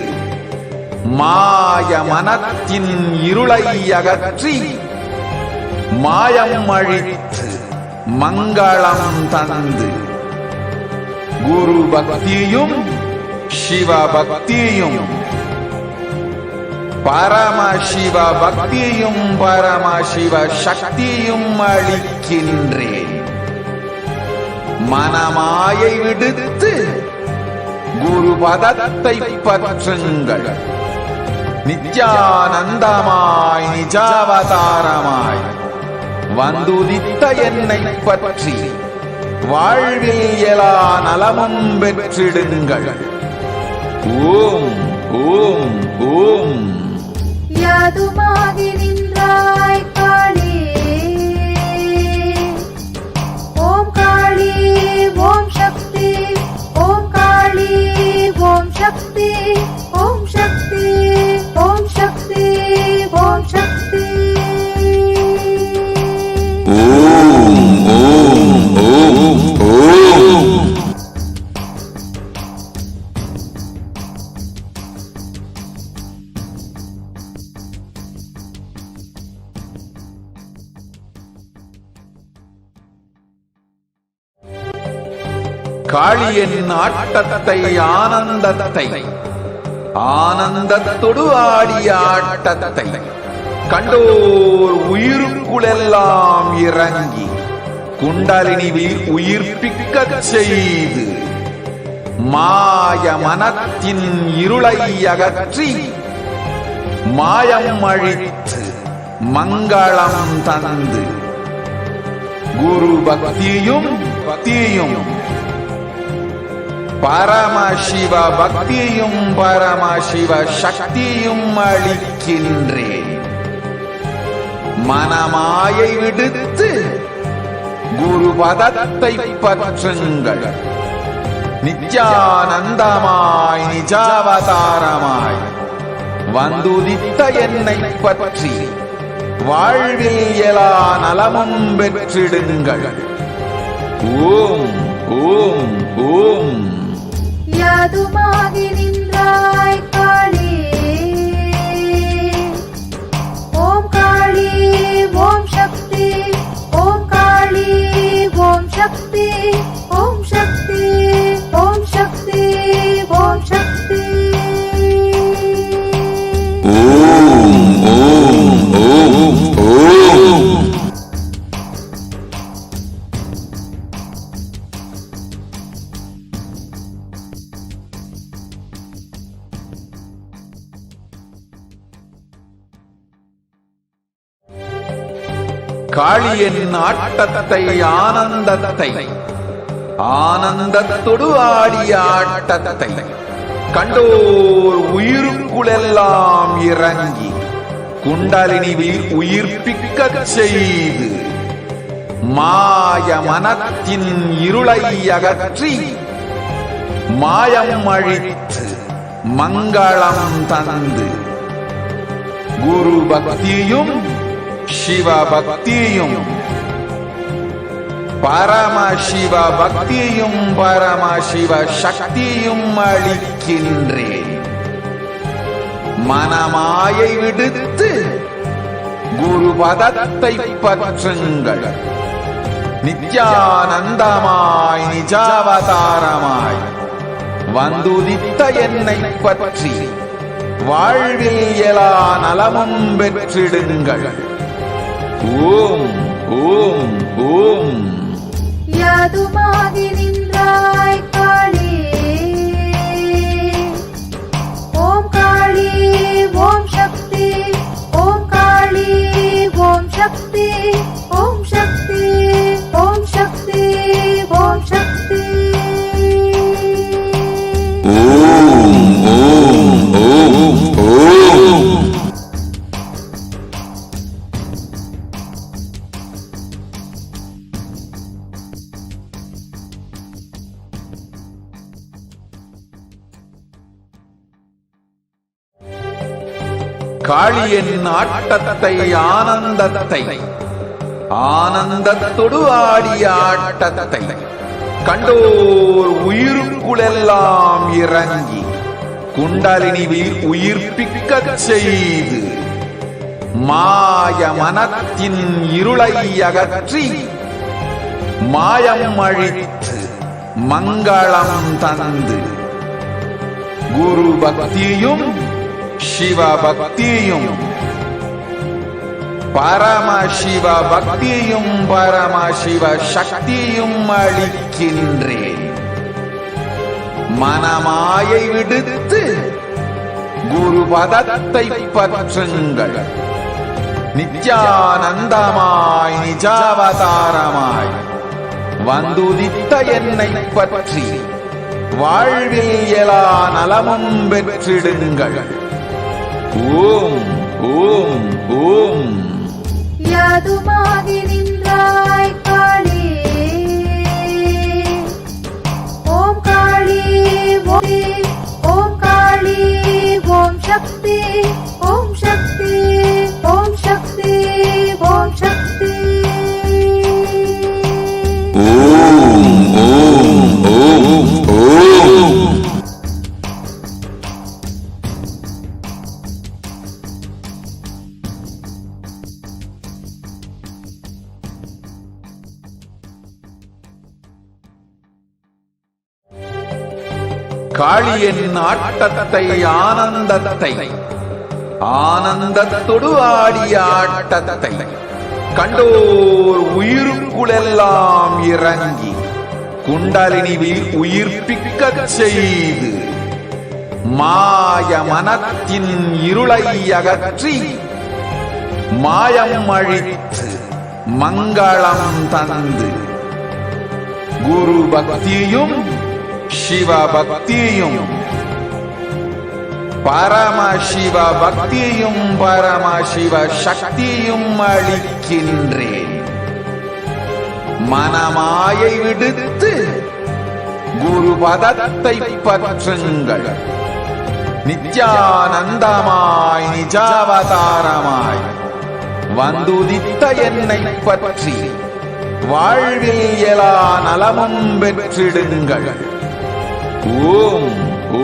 மாய மனத்தின் இருளை அகற்றி மாயம் அழித்து மங்களம் தந்து குரு பக்தியும் சிவ பக்தியும் பரமசிவ பக்தியும் பரமசிவ சக்தியும் அளிக்கின்றேன். மனமாயை விடுத்து குரு பதத்தை பற்றுங்கள். நித்யானந்தமாய் நிஜாவதாரமாய் வந்துதித்த என்னை பற்றி வாழ்வில் எல்லா நலமும் பெற்றிடுங்கள். ஓம் ஓம் ஓம். யாதுமாகி நின்றாய் காளி, ஓம் காளி ஓம் சக்தி, ஓம் காளி ஓம் சக்தி, ஓம் சக்தி ஓம் சக்தி ஓம் சக்தி. ஓம் ஓம் ஓம் ஓம். காளியின் ஆட்டத்தை ஆனந்தத்தை ஆனந்தத்தொடு ஆடிய ஆட்டத்தை கண்டோர் உயிருக்குளெல்லாம் இறங்கி குண்டலினிவில் உயிர்ப்பிக்கச் செய்து மாய மனத்தின் இருளை அகற்றி மாயம் அழித்து மங்களம் தந்து குரு பக்தியும் பக்தியும் பரமசிவ பக்தியும் பரமசிவ சக்தியும் அளிக்கின்றேன். மனமாயை விடுத்து குரு பதத்தை பற்றுங்கள். நித்யானந்தமாய் நிஜாவதாரமாய் வந்துதித்த என்னை பற்றி வாழ்வில் எல்லா நலமும் பெற்றிடுங்கள். ஓம் ஓம் ஓம். யாதுமாகி நின்றாய் காளி, ஓம் காளி ஓம் சக்தி, ஓம் காளி ஓம் சக்தி, ஓம் சக்தி ஓம் சக்தி ஓம் சக்தி. ஓம் ஓம் ஓம் ஓம். காளியின் ஆட்டத்தை ஆனந்தத்தை ஆனந்தத்தொடு ஆடிய ஆட்டத்தை கண்டோர் உயிருக்குளெல்லாம் இறங்கி குண்டலினியில் உயிர்ப்பிக்கச் செய்து மாய மனத்தின் இருளை அகற்றி மாயம் அழித்து மங்களம் தந்து குரு பக்தியும் சிவ பக்தியும் பரமசிவ பக்தியும் பரமசிவ சக்தியும் அளிக்கின்றேன். மனமாயை விடுத்து குரு பதத்தை பற்றுங்கள். நித்யானந்தமாய் நிஜாவதாரமாய் வந்துதித்த என்னை பற்றி வாழ்வில் எல்லா நலமும் பெற்றிடுங்கள். ஓம் ஓம் ஓம். யாதுமாகி நின்றாய் காளி, ஓம் காளி ஓம் சக்தி, ஓம் காளி ஓம் சக்தி, ஓம் சக்தி ஓம் சக்தி ஓம் சக்தி. ஓம் ஓம் ஓம் ஓம். காளியின் ஆட்டத்தை ஆனந்தத்தை ஆனந்தத்தொடு ஆடிய ஆட்டத்தை கண்டோர் உயிருக்குளெல்லாம் இறங்கி குண்டலினியில் உயிர்ப்பிக்கச் செய்து மாய மனத்தின் இருளை அகற்றி மாயம் அழித்து மங்களம் தந்து குரு பக்தியும் சிவ பக்தியும் பரமசிவ பக்தியும் பரமசிவ சக்தியும் அளிக்கின்றேன். மனமாயை விடுத்து குரு பதத்தை பற்றுங்கள். நித்யானந்தமாய் நிஜாவதாரமாய் வந்துதித்த என்னை பற்றி வாழ்வில் எல்லா நலமும் பெற்றிடுங்கள். ஓம் ஓம் ஓம். யாதுமாகி நின்றாய் காளி, ஓம் காளி ஓம் காளி ஓம் சக்தி, ஓம் சக்தி ஓம் சக்தி ஓம் சக்தி. ஓம் ஓம் ஓம் ஓம். காளியின் ஆட்டத்தை ஆனந்தத்தை ஆனந்தத்தொடு ஆடிய ஆட்டத்தை கண்டோர் உயிருக்குளெல்லாம் இறங்கி குண்டலினியில் உயிர்ப்பிக்கச் செய்து மாய மனத்தின் இருளை அகற்றி மாயம் அழித்து மங்களம் தந்து குரு பக்தியும் சிவ பக்தியும் பரமசிவ பக்தியும் பரமசிவ சக்தியும் அளிக்கின்றேன். மனமாயை விடுத்து குரு பதத்தை பற்றுங்கள். நித்யானந்தமாய் நிஜாவதாரமாய் வந்துதித்த என்னை பற்றி வாழ்வில் எல்லா நலமும் பெற்றிடுங்கள். ஓம்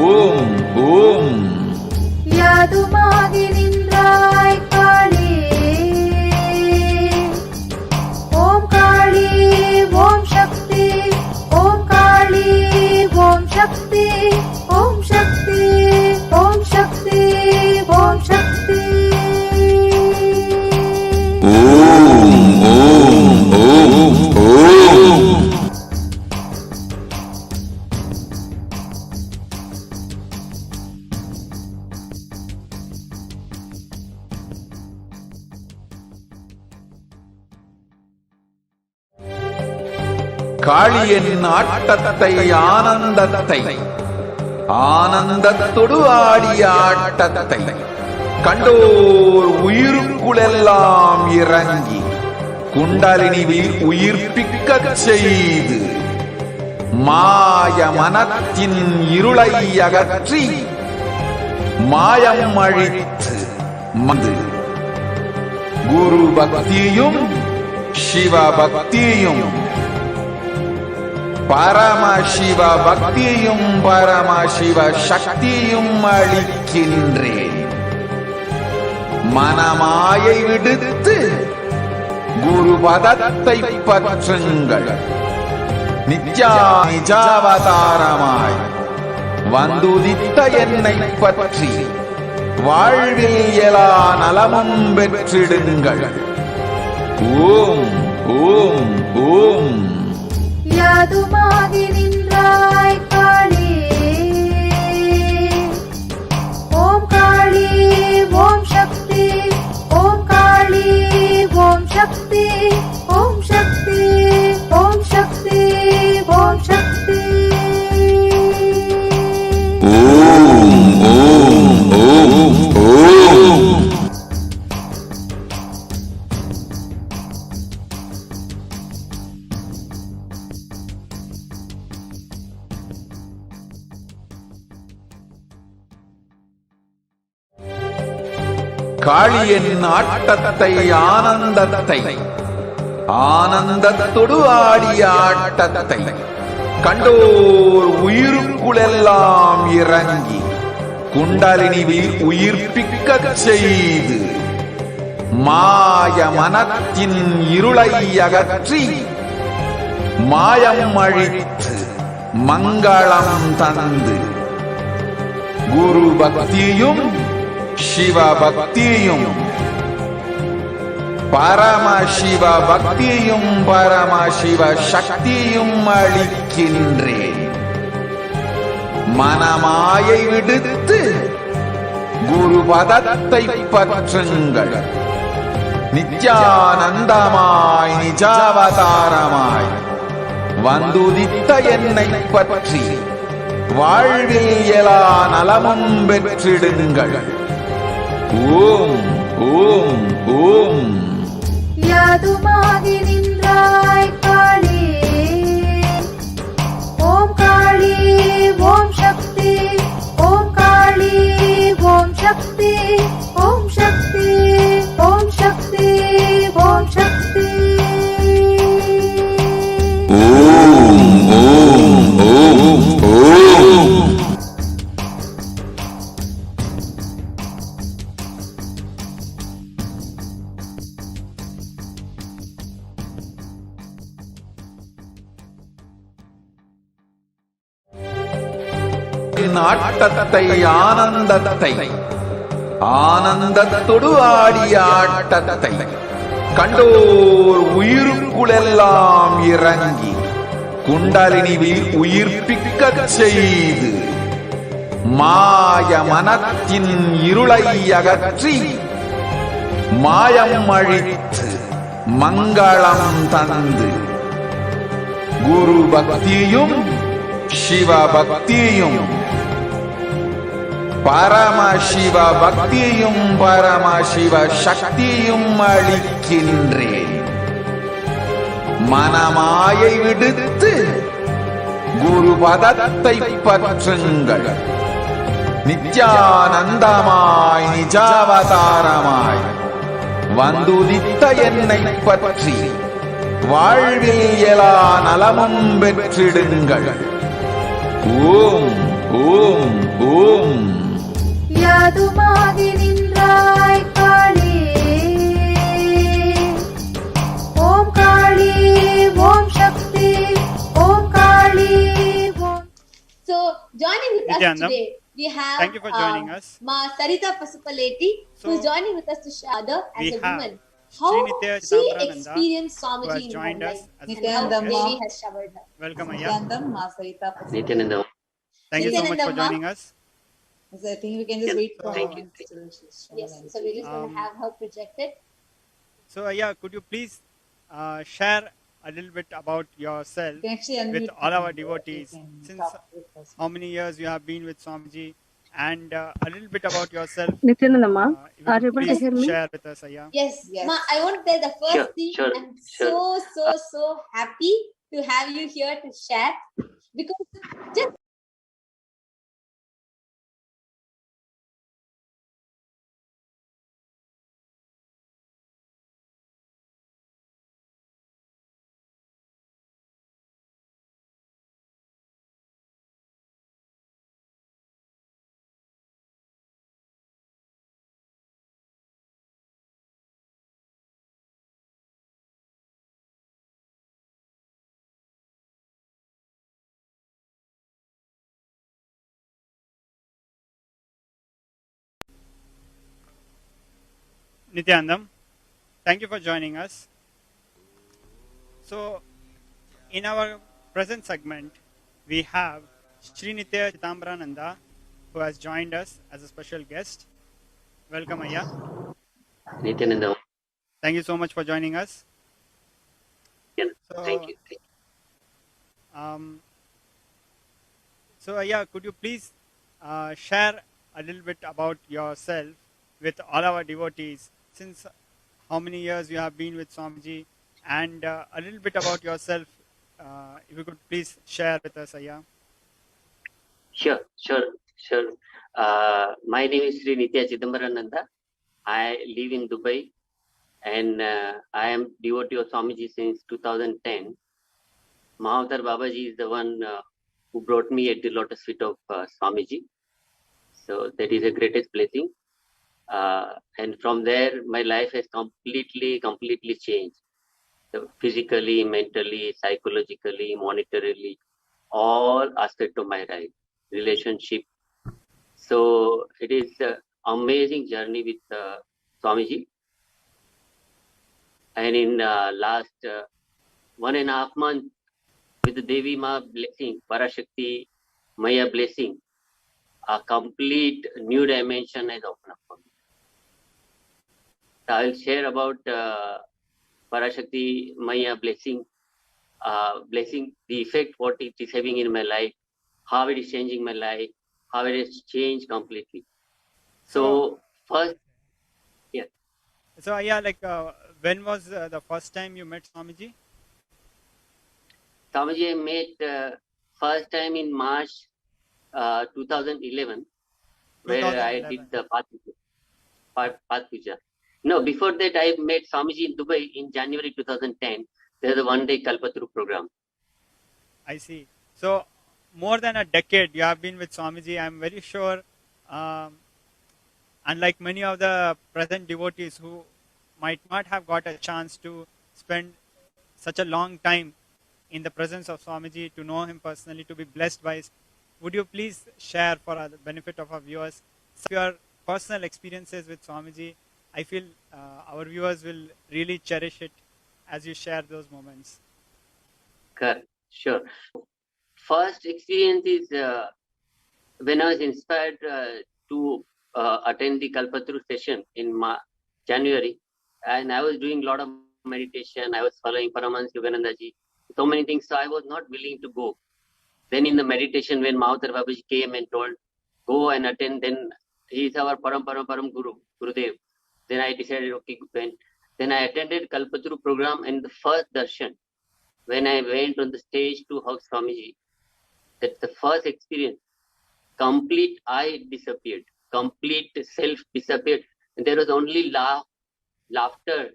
ஓம் ஓம். யாதுமாகி நின்றாய் காளி, ஓம் காளி ஓம் சக்தி, ஓம் காளி ஓம் சக்தி, ஓம் சக்தி ஓம் சக்தி ஓம் சக்தி. ஓம் ஓம் ஓம் ஓம். காளியின் ஆட்டத்தை ஆனந்தத்தை ஆனந்தத்தொடு ஆடிய ஆட்டத்தை கண்டோர் உயிருக்குளெல்லாம் இறங்கி குண்டலினிவில் உயிர்ப்பிக்கச் செய்து மாய மனத்தின் இருளை அகற்றி மாயம் அழித்து மது குரு பக்தியும் சிவ பக்தியும் பரமசிவ பக்தியும் பரமசிவ சக்தியும் அளிக்கின்றேன். மனமாயை விடுத்து குரு பதத்தை பற்றுங்கள். நித்யா நிஜாவதாரமாய் வந்துதித்த என்னை பற்றி வாழ்வில் எல்லா நலமும் பெற்றிடுங்கள். ஓம் ஓம் ஓம். யாதுமாகி நின்றாய் காளி, ஓம் காளி ஓம் சக்தி, ஓம் காளி ஓம் சக்தி, ஓம் சக்தி ஓம் சக்தி ஓம் சக்தி. ஓம் ஓம் ஓம் ஓம். காளியின் ஆட்டத்தை ஆனந்தத்தை ஆனந்தத்தொடு ஆடிய ஆட்டத்தை கண்டோர் உயிருக்குளெல்லாம் இறங்கி குண்டலினிவில் உயிர்ப்பிக்கச் செய்து மாய மனத்தின் இருளை அகற்றி மாயம் அழித்து மங்களம் தந்து குரு பக்தியும் சிவ பக்தியும் பரமசிவ பக்தியும் பரமசிவ சக்தியும் அளிக்கின்றேன். மனமாயை விடுத்து குரு பதத்தை பற்றுங்கள். நித்யானந்தமாய் நிஜாவதாரமாய் வந்துதித்த என்னை பற்றி வாழ்வில் எல்லா நலமும் பெற்றிடுங்கள். ஓம் ஓம் ஓம். யாதுமாகி நின்றாய் காளி, ஓம் காளி ஓம் சக்தி, ஓம் காளி ஓம் சக்தி, ஓம் சக்தி ஓம் சக்தி ஓம் சக்தி. ஓம் ஓம் ஓம் ஓம். ஆட்டத்தை ஆனந்தத்தை ஆனந்தத்தொடு ஆடிய ஆட்டத்தை கண்டோர் உயிருக்குளெல்லாம் இறங்கி குண்டலினிவில் உயிர்ப்பிக்கச் செய்து மாய மனத்தின் இருளை அகற்றி மாயம் அழித்து மங்களம் தந்து குரு பக்தியும் சிவ பக்தியும் பரமசிவ பக்தியும் பரமசிவ சக்தியும் அளிக்கின்றேன். மனமாயை விடுத்து குரு பதத்தை பற்றுங்கள். நித்யானந்தமாய் நிஜாவதாரமாய் வந்துதித்த என்னை பற்றி வாழ்வில் எல்லா நலமும் பெற்றிடுங்கள். ஓம் ஓம் ஓம். யாதுமாகி நின்றாய் காளி, ஓம் காளி ஓம் சக்தி, ஓம் காளி ஓம். So, joining with us Nithyananda, today, we have thank you for joining us. Ma Sarita Pasupaleti, who is So, joining with us to share as we a have woman. How Nithyananda she Paramashivam, experienced who Swamiji has in her joined us life as and a how guest. Devi has showered her. Welcome, Ayya. Nithyananda, Ma Sarita Pasupaleti. Nithyananda. Thank you so much for Nithyananda, joining us. I think we can just wait for Thank you. Yes, so we're just going to have her projected. So, Ayya, could you please share a little bit about yourself You can actually with unmute all our me. You devotees, can since talk with us. how many years you have been with Swamiji, and a little bit about yourself. Nithyananda ma, If you are could you able to please hear me? share with us, Ayya. Yes, Yes. Ma, I want to tell the first Sure, thing. sure, I'm sure. so happy to have you here to share, because just Nithyanandam, thank you for joining us. So, in our present segment, we have Sri Nithya Chidambarananda, who has joined us as a special guest. Welcome, Ayya. Nithyananda. Thank you so much for joining us. So, Thank you. So, Ayya, could you please share a little bit about yourself with all our devotees, since how many years you have been with Swamiji, and a little bit about yourself, if you could please share with us, Ayya. Sure. My name is Sri Nithya Chidambarananda. I live in Dubai, and I am devotee of Swamiji since 2010. Mahavatar Babaji is the one who brought me at the lotus feet of Swamiji. So that is the greatest blessing. And from there, my life has completely changed. So physically, mentally, psychologically, monetarily, all aspects of my life, relationship. So it is an amazing journey with Swamiji. And in last 1.5 months, with the Devi Ma blessing, Parashakti Maya blessing, a complete new dimension has opened up for me. So I will share about Parashakti Maya blessing, the effect what it is having in my life, how it is changing my life, how it has changed completely. So first, yeah. So, Ayya, like, when was the first time you met Swamiji? Swamiji I met first time in March 2011, where I did the Path Puja. No, before that I met Swamiji in Dubai in January 2010. There's a one-day Kalpataru program. I see. So, more than a decade you have been with Swamiji. I'm very sure, unlike many of the present devotees who might not have got a chance to spend such a long time in the presence of Swamiji, to know him personally, to be blessed by his, would you please share for the benefit of our viewers some of your personal experiences with Swamiji? I feel our viewers will really cherish it as you share those moments. Correct. Sure. First experience is when I was inspired to attend the Kalpataru session in January, and I was doing a lot of meditation. I was following Paramashivoham, so many things. So I was not willing to go. Then in the meditation, when Mahavatar Babaji came and told, go and attend, then he is our Param Guru, Gurudev. Then I decided, okay, then I attended Kalpataru program, and the first darshan, when I went on the stage to hug Swamiji, that's the first experience. Complete I disappeared, complete self disappeared, and there was only laughter,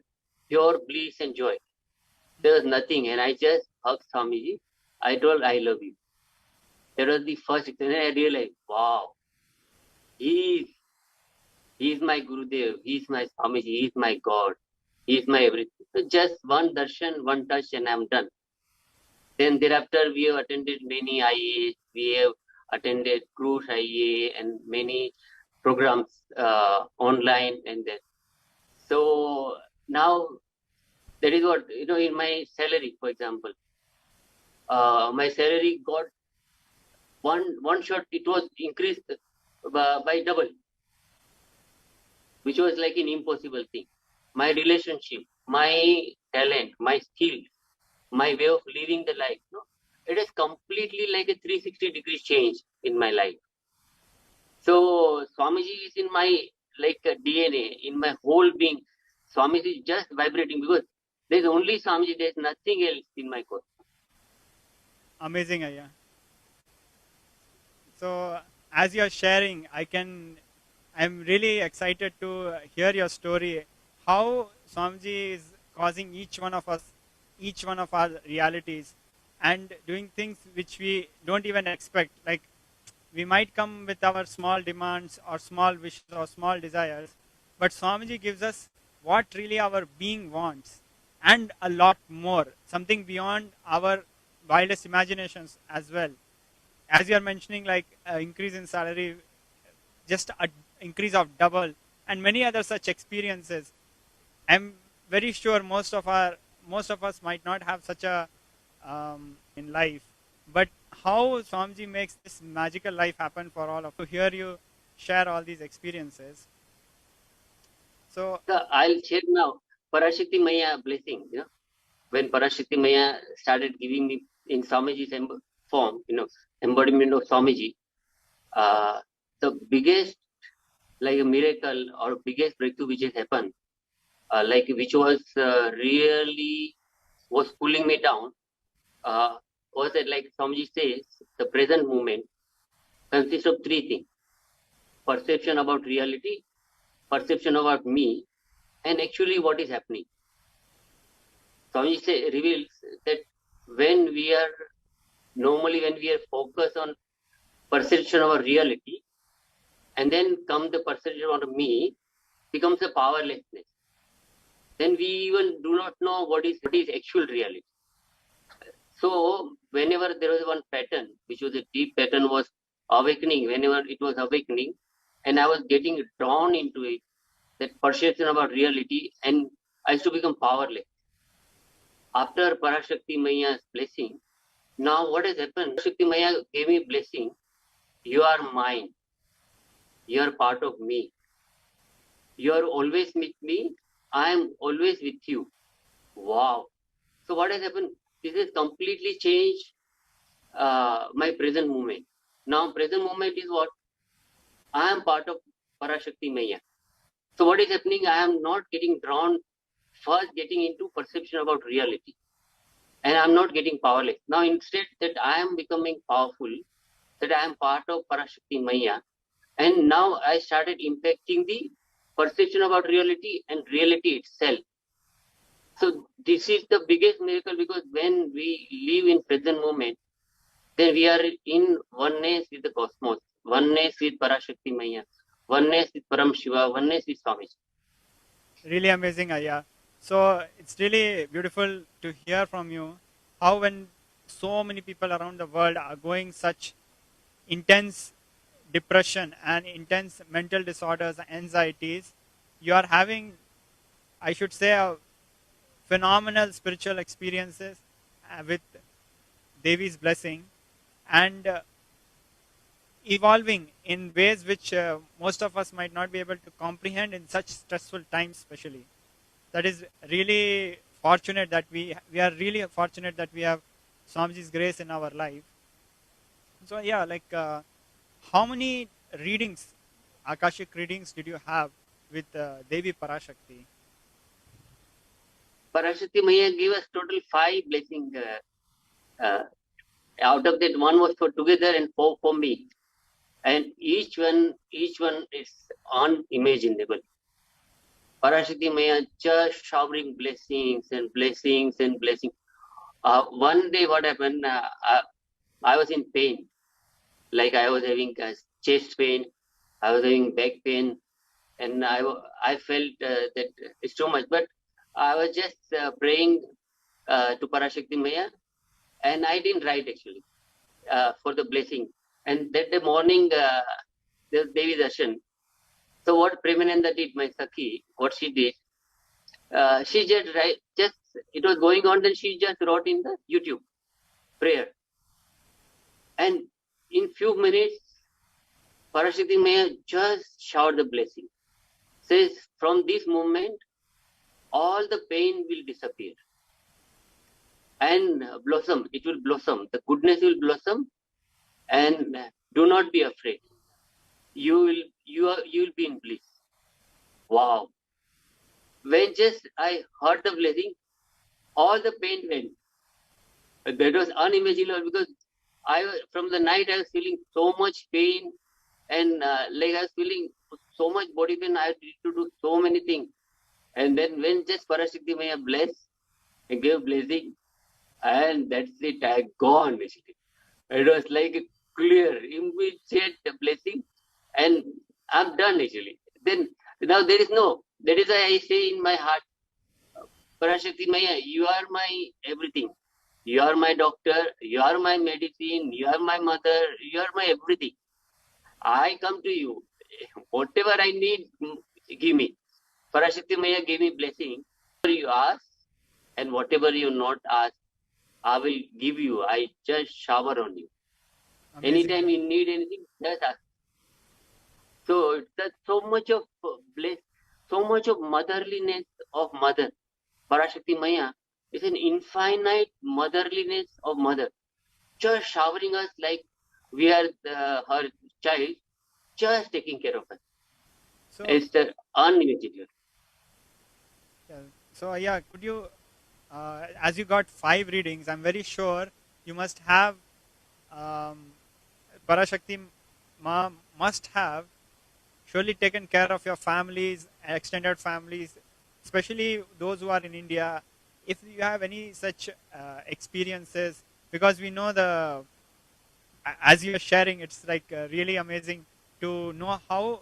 pure bliss and joy. There was nothing, and I just hugged Swamiji. I told, I love you. That was the first experience. And I realized, wow, he is my Gurudev, he is my Swamiji, he is my God, he is my everything. So just one darshan, one touch, and I'm done. Then thereafter, we have attended many IAs, we have attended cruise IA and many programs online, and then so now that is what, in my salary, for example, my salary got one shot, it was increased by double, which was like an impossible thing. My relationship, my talent, my skill my way of living the life. No? It is completely like a 360 degree change in my life. So Swamiji is in my like a DNA, in my whole being. Swamiji is just vibrating because there's only Swamiji, there's nothing else in my core. Amazing, Aya. So as you're sharing, I'm really excited to hear your story, how Swamiji is causing each one of us, each one of our realities, and doing things which we don't even expect. Like we might come with our small demands or small wishes or small desires, but Swamiji gives us what really our being wants and a lot more, something beyond our wildest imaginations as well. As you are mentioning, like increase in salary, just an increase of double, and many other such experiences. I'm very sure most of us might not have such a in life, but how Swamiji makes this magical life happen for all of us. To hear you share all these experiences. So I'll share now Parashakti Maya blessing. You know, when Parashakti Maya started giving me in Swamiji's form, embodiment of Swamiji, the biggest like a miracle or biggest breakthrough which has happened, like which was really was pulling me down, was that like Swamiji says, the present moment consists of three things: perception about reality, perception about me, and actually what is happening. Swamiji reveals that when we are focused on perception of our reality, and then come the perception of me, becomes a powerlessness. Then we even do not know what is actual reality. So whenever there was one pattern, which was a deep pattern, was awakening, whenever it was awakening, and I was getting drawn into it, that perception about reality, and I used to become powerless. After Parashakti Maya's blessing, now what has happened? Parashakti Maya gave me blessing. You are mine. You are part of me. You are always with me. I am always with you. Wow. So what has happened? This has completely changed my present moment. Now present moment is what? I am part of Parashakti Maya. So what is happening? I am not getting drawn, first getting into perception about reality. And I am not getting powerless. Now instead that I am becoming powerful, that I am part of Parashakti Maya. And now I started impacting the perception about reality and reality itself. So this is the biggest miracle, because when we live in present moment, then we are in oneness with the cosmos, oneness with Parashakti Maya, oneness with Paramashiva, oneness with Swamiji. Really amazing, Aya. So it's really beautiful to hear from you how when so many people around the world are going such intense depression and intense mental disorders, anxieties, you are having, I should say, a phenomenal spiritual experiences with Devi's blessing, and evolving in ways which most of us might not be able to comprehend in such stressful times especially. That is really fortunate that we are really fortunate that we have Swamiji's grace in our life. So yeah, like how many readings, Akashic readings, did you have with Devi Parashakti? Parashakti Maya gave us total 5 blessings. Out of that, 1 was for together and 4 for me. And each one is unimaginable. Parashakti Maya just showering blessings and blessings and blessings. One day what happened, I was in pain. Like I was having chest pain, I was having back pain, and I felt that it's too much. But I was just praying to Parashakti Maya, and I didn't write actually for the blessing. And that day morning, there was Devi Darshan. So what Premananda did, my Sakhi, what she did, she just it was going on, then she just wrote in the YouTube prayer. And in few minutes, Parashakti Maya just showered the blessing. Says, from this moment, all the pain will disappear. and blossom. It will blossom. The goodness will blossom, and do not be afraid. You will be in bliss. Wow. When just I heard the blessing, all the pain went. That was unimaginable, because from the night I was feeling so much pain, and like I was feeling so much body pain. I had to do so many things. And then when just Parashakti Maya blessed and gave blessing, and that's it, I gone basically. It was like a clear, immediate blessing, and I'm done actually. Then now that is why I say in my heart, Parashakti Maya, you are my everything. You are my doctor, you are my medicine, you are my mother, you are my everything. I come to you. Whatever I need, give me. Parashakti Maya gave me blessing. Whatever you ask and whatever you not ask, I will give you. I just shower on you. Amazing. Anytime you need anything, just ask. So that's so much of bliss, so much of motherliness of mother. Parashakti Maya is an infinite motherliness of mother, just showering us like we are her child, just taking care of us. So it's the unimaginable. So yeah, could you, as you got 5 readings, I'm very sure you must have, Parashakti Ma must have surely taken care of your families, extended families, especially those who are in India. If you have any such experiences, because we know as you are sharing, it's like really amazing to know how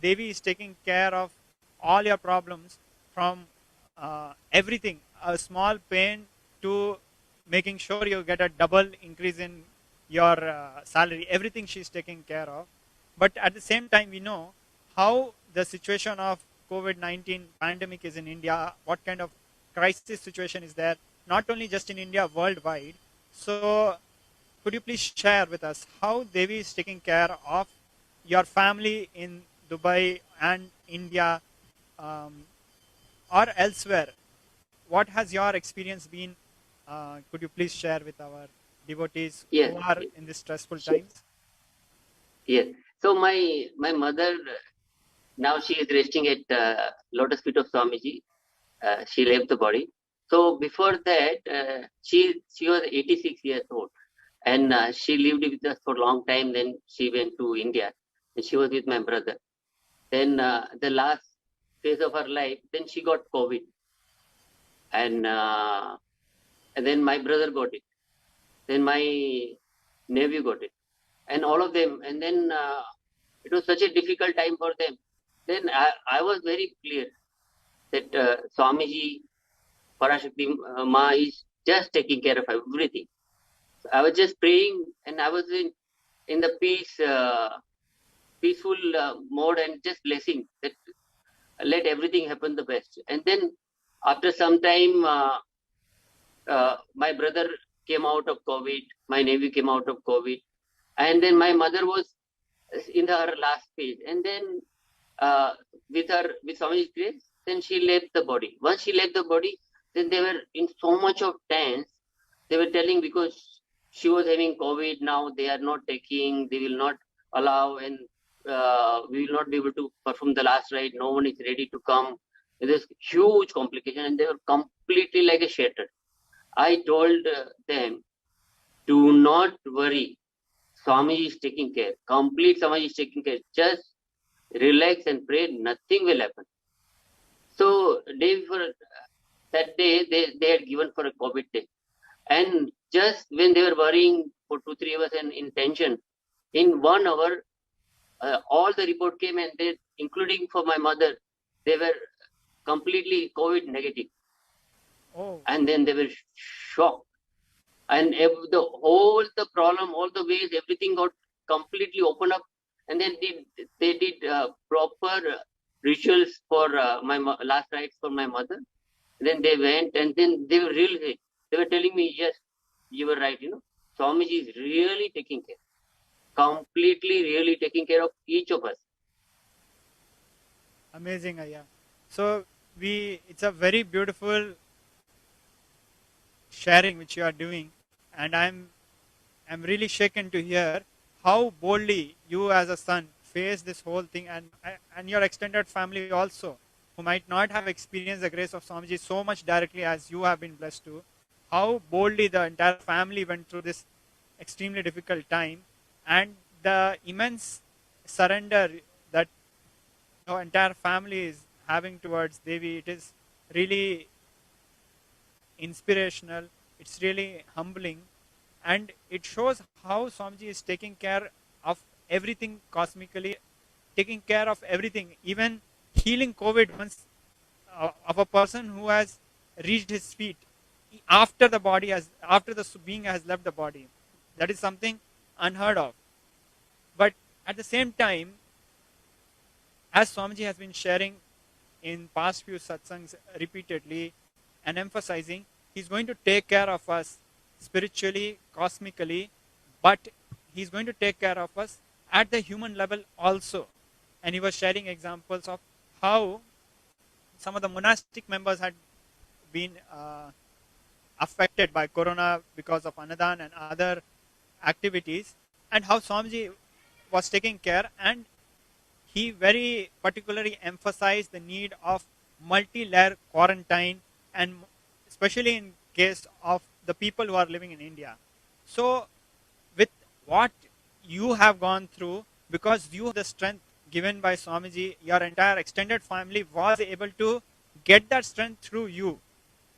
Devi is taking care of all your problems, from everything, a small pain to making sure you get a double increase in your salary. Everything she's taking care of. But at the same time, we know how the situation of COVID-19 pandemic is in India, what kind of crisis situation is there, not only just in India, worldwide. So could you please share with us how Devi is taking care of your family in Dubai and India, or elsewhere? What has your experience been? Could you please share with our devotees Yes. who are in these stressful Sure. times? Yes. So my mother, now she is resting at Lotus Feet of Swamiji. She left the body. So before that, she was 86 years old, and she lived with us for a long time. Then she went to India, and she was with my brother. Then the last phase of her life, then she got COVID, and then my brother got it. Then my nephew got it, and all of them. And then it was such a difficult time for them. Then I was very clear that Swamiji, Parashakti Ma is just taking care of everything. So I was just praying, and I was in the peaceful mode, and just blessing that let everything happen the best. And then after some time, my brother came out of COVID, my nephew came out of COVID, and then my mother was in her last phase. And then with Swamiji's grace, then she left the body. Once she left the body, then they were in so much of tense. They were telling, because she was having COVID, now they are not taking, they will not allow, and we will not be able to perform the last rite. No one is ready to come. There's huge complication, and they were completely like a shattered. I told them, do not worry. Swamiji is taking care. Complete Swamiji is taking care. Just relax and pray. Nothing will happen. So day before that day, they had given for a COVID day. And just when they were worrying for 2-3 hours and in tension, in 1 hour, all the report came, and they, including for my mother, they were completely COVID negative. Oh. And then they were shocked. And the problem, all the ways, everything got completely opened up. And then they did proper rituals for my last rites for my mother. And then they went, and then they were telling me, yes, you were right, Swamiji is really taking care, completely really taking care of each of us. Amazing, Ayya. So it's a very beautiful sharing which you are doing, and I'm really shaken to hear how boldly you as a son face this whole thing, and your extended family also, who might not have experienced the grace of Swamiji so much directly as you have been blessed to. How boldly the entire family went through this extremely difficult time, and the immense surrender that your entire family is having towards Devi. It is really inspirational. It's really humbling, and it shows how Swamiji is taking care of everything cosmically, taking care of everything, even healing COVID once of a person who has reached his feet after the body has, after the being has left the body. That is something unheard of. But at the same time, as Swamiji has been sharing in past few satsangs repeatedly and emphasizing, he's going to take care of us spiritually, cosmically, but he's going to take care of us at the human level also. And he was sharing examples of how some of the monastic members had been affected by corona because of Anadan and other activities, and how Swamiji was taking care, and he very particularly emphasized the need of multi-layer quarantine, and especially in case of the people who are living in India. So with what you have gone through, because you have the strength given by Swamiji, your entire extended family was able to get that strength through you.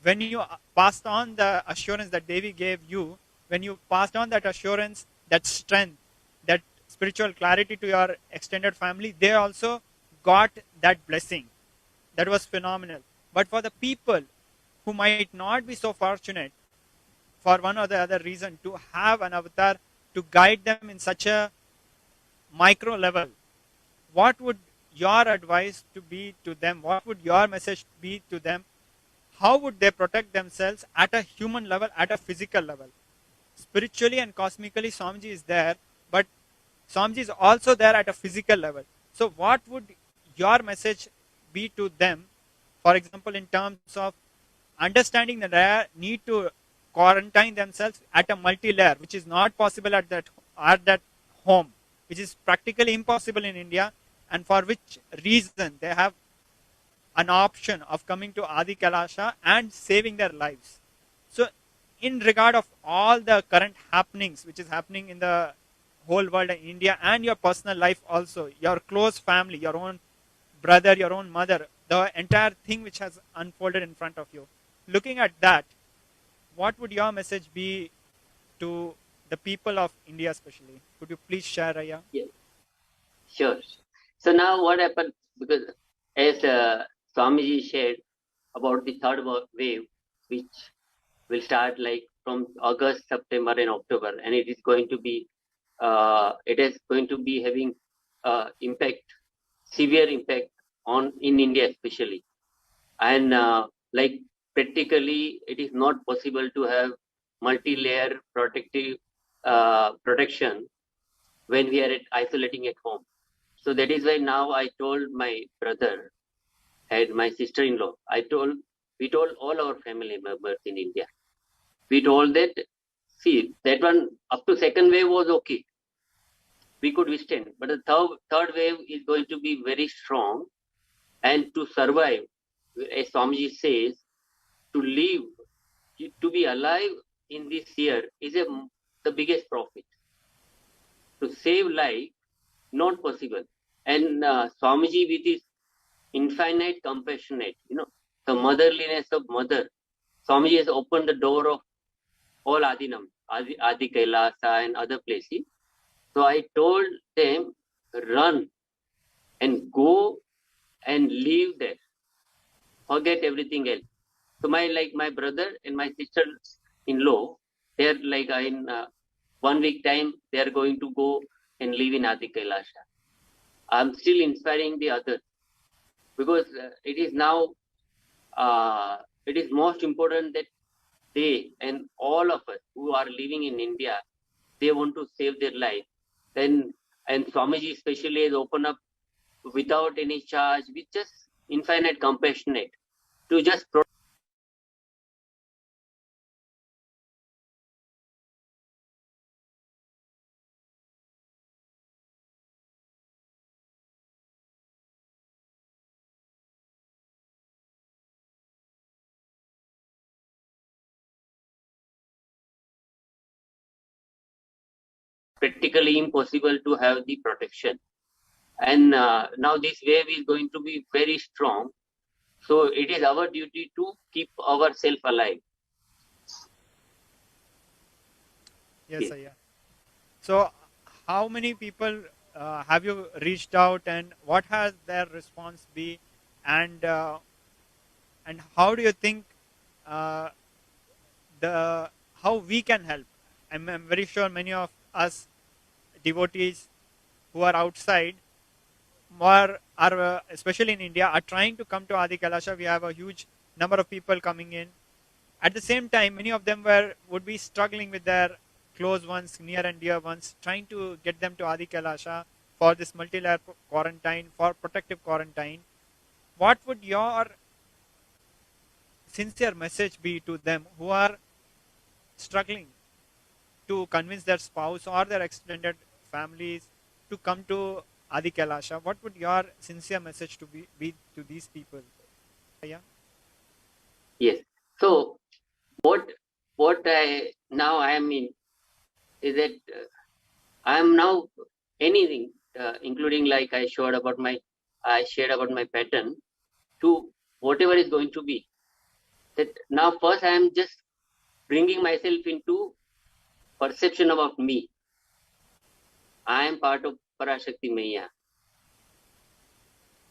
When you passed on the assurance that Devi gave you, when you passed on that assurance, that strength, that spiritual clarity to your extended family, they also got that blessing. That was phenomenal. But for the people who might not be so fortunate, for one or the other reason, to have an avatar to guide them in such a micro level, what would your advice to be to them? What would your message be to them? How would they protect themselves at a human level, at a physical level? Spiritually and cosmically, Swamiji is there, but Swamiji is also there at a physical level. So what would your message be to them, for example, in terms of understanding that they need to quarantine themselves at a multi-layer, which is not possible at that home, which is practically impossible in India, and for which reason they have an option of coming to Adi Kailasha and saving their lives. So in regard of all the current happenings which is happening in the whole world in India, and your personal life also, your close family, your own brother, your own mother, the entire thing which has unfolded in front of you, looking at that, what would your message be to the people of India especially? Could you please share, Raya? Yeah. Sure. So now what happened, because as Swamiji shared about the third wave, which will start like from August, September and October, and it is going to be having impact, severe impact in India especially. And like practically it is not possible to have multi-layer protective protection when we are isolating at home. So that is why now I told my brother and my sister-in-law, we told all our family members in India. We told that, see, that one up to second wave was okay. We could withstand, but the third wave is going to be very strong, and to survive, as Swamiji says, to live, to be alive in this year is the biggest profit. To save life, not possible. And Swamiji with his infinite compassionate, the motherliness of mother, Swamiji has opened the door of all Adinam, Adi Kailasa and other places. So I told them, run and go and live there. Forget everything else. So my brother and my sister-in-law, they're like in 1 week time, they're going to go and live in Adi Kailasha. I'm still inspiring the others, because it is now, it is most important that they and all of us who are living in India, they want to save their life. And Swamiji especially has opened up without any charge, with just infinite compassionate, to just practically impossible to have the protection. And now this wave is going to be very strong. So it is our duty to keep ourselves alive. Yes, Ayya. So how many people have you reached out, and what has their response been, and how do you think how we can help? I'm very sure many of us devotees who are outside are especially in India, are trying to come to Adi Kailasha. We have a huge number of people coming in. At the same time, many of them would be struggling with their close ones, near and dear ones, trying to get them to Adi Kailasha for this multi-layer quarantine, for protective quarantine. What would your sincere message be to them who are struggling to convince their spouse or their extended families to come to Adi Kailasha? What would your sincere message to be to these people? Yeah. Yes. So what I now I am in is that I am now anything, including like I shared about my pattern, to whatever is going to be. That now first I am just bringing myself into perception about me. I am part of Parashakti Maya.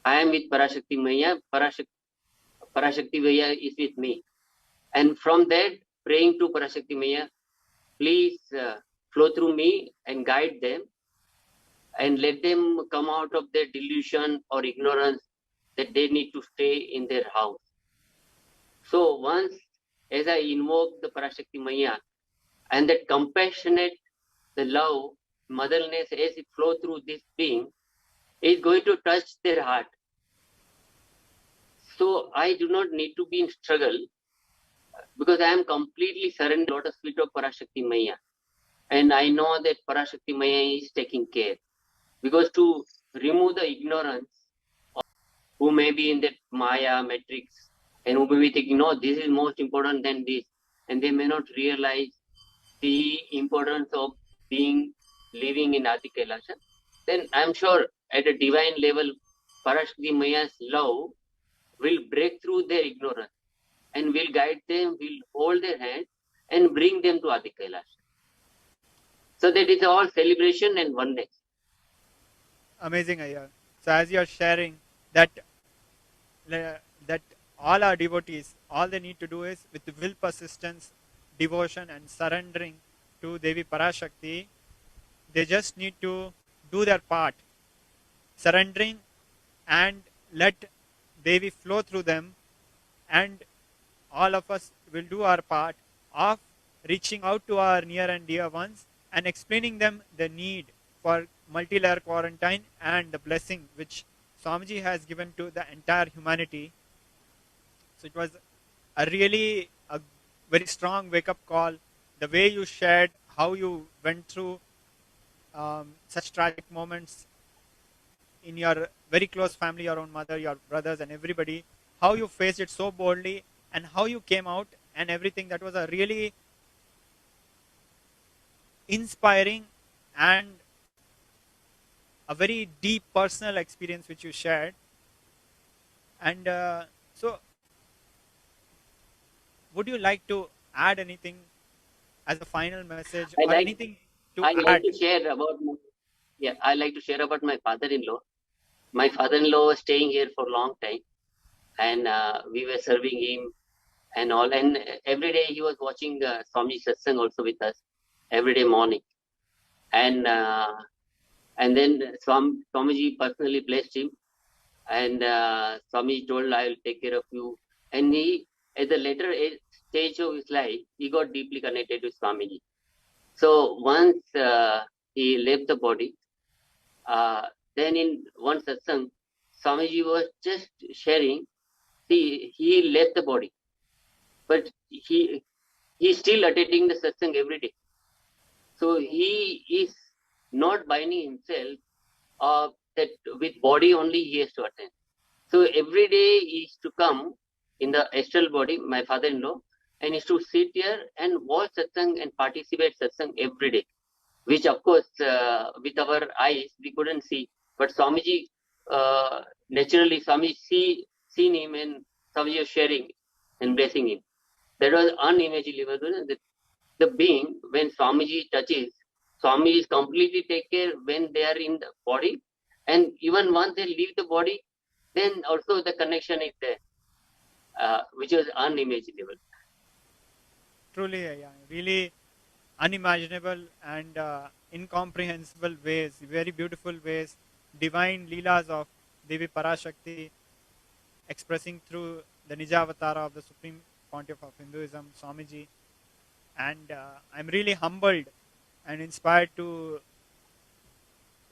I am with Parashakti Maya. Parashakti Maya is with me. And from that, praying to Parashakti Maya, please flow through me and guide them, and let them come out of their delusion or ignorance that they need to stay in their house. So once, as I invoke the Parashakti Maya, and that compassionate, the love, motherliness, as it flows through this being, is going to touch their heart. So I do not need to be in struggle, because I am completely surrendered to the lotus feet of Parashakti Maya. And I know that Parashakti Maya is taking care. Because to remove the ignorance of who may be in that Maya matrix, and who may be thinking, no, this is most important than this, and they may not realize the importance of living in Adi Kailasha, then I'm sure at a divine level, Parashakti Maya's love will break through their ignorance and will guide them, will hold their hand and bring them to Adi Kailasha. So that is all celebration and oneness. Amazing, Ayya. So as you are sharing that all our devotees, all they need to do is with will, persistence, devotion and surrendering to Devi Parashakti, they just need to do their part, surrendering and let Devi flow through them, and all of us will do our part of reaching out to our near and dear ones and explaining them the need for multi-layer quarantine and the blessing which Swamiji has given to the entire humanity. So it was a very strong wake-up call. The way you shared how you went through such tragic moments in your very close family, your own mother, your brothers and everybody, how you faced it so boldly and how you came out and everything. That was a really inspiring and a very deep personal experience which you shared. And so would you like to add anything as a final message or anything to add? I like to share about my father-in-law. My father-in-law was staying here for a long time, and we were serving him and all. And every day he was watching Swami Satsang also with us every day morning. And then Swamiji personally blessed him, and Swamiji told, I will take care of you. And he, at the later stage of his life, he got deeply connected with Swamiji. So once he left the body, then in one satsang, Swamiji was just sharing, he left the body, but he still attending the satsang every day. So he is not binding himself that with body only he has to attend. So every day he is to come in the astral body, my father-in-law, and is to sit here and watch satsang and participate satsang every day. which of course with our eyes we couldn't see. But Swamiji, naturally Swamiji seen him, and Swamiji was sharing and blessing him. That was unimaginable. The being, when Swamiji touches, Swamiji is completely take care when they are in the body, and even once they leave the body, then also the connection is there, which was unimaginable. Truly, really unimaginable and incomprehensible ways, very beautiful ways, divine leelas of Devi Parashakti expressing through the Nijavatara of the Supreme Pontiff of Hinduism, Swamiji. And I'm really humbled and inspired to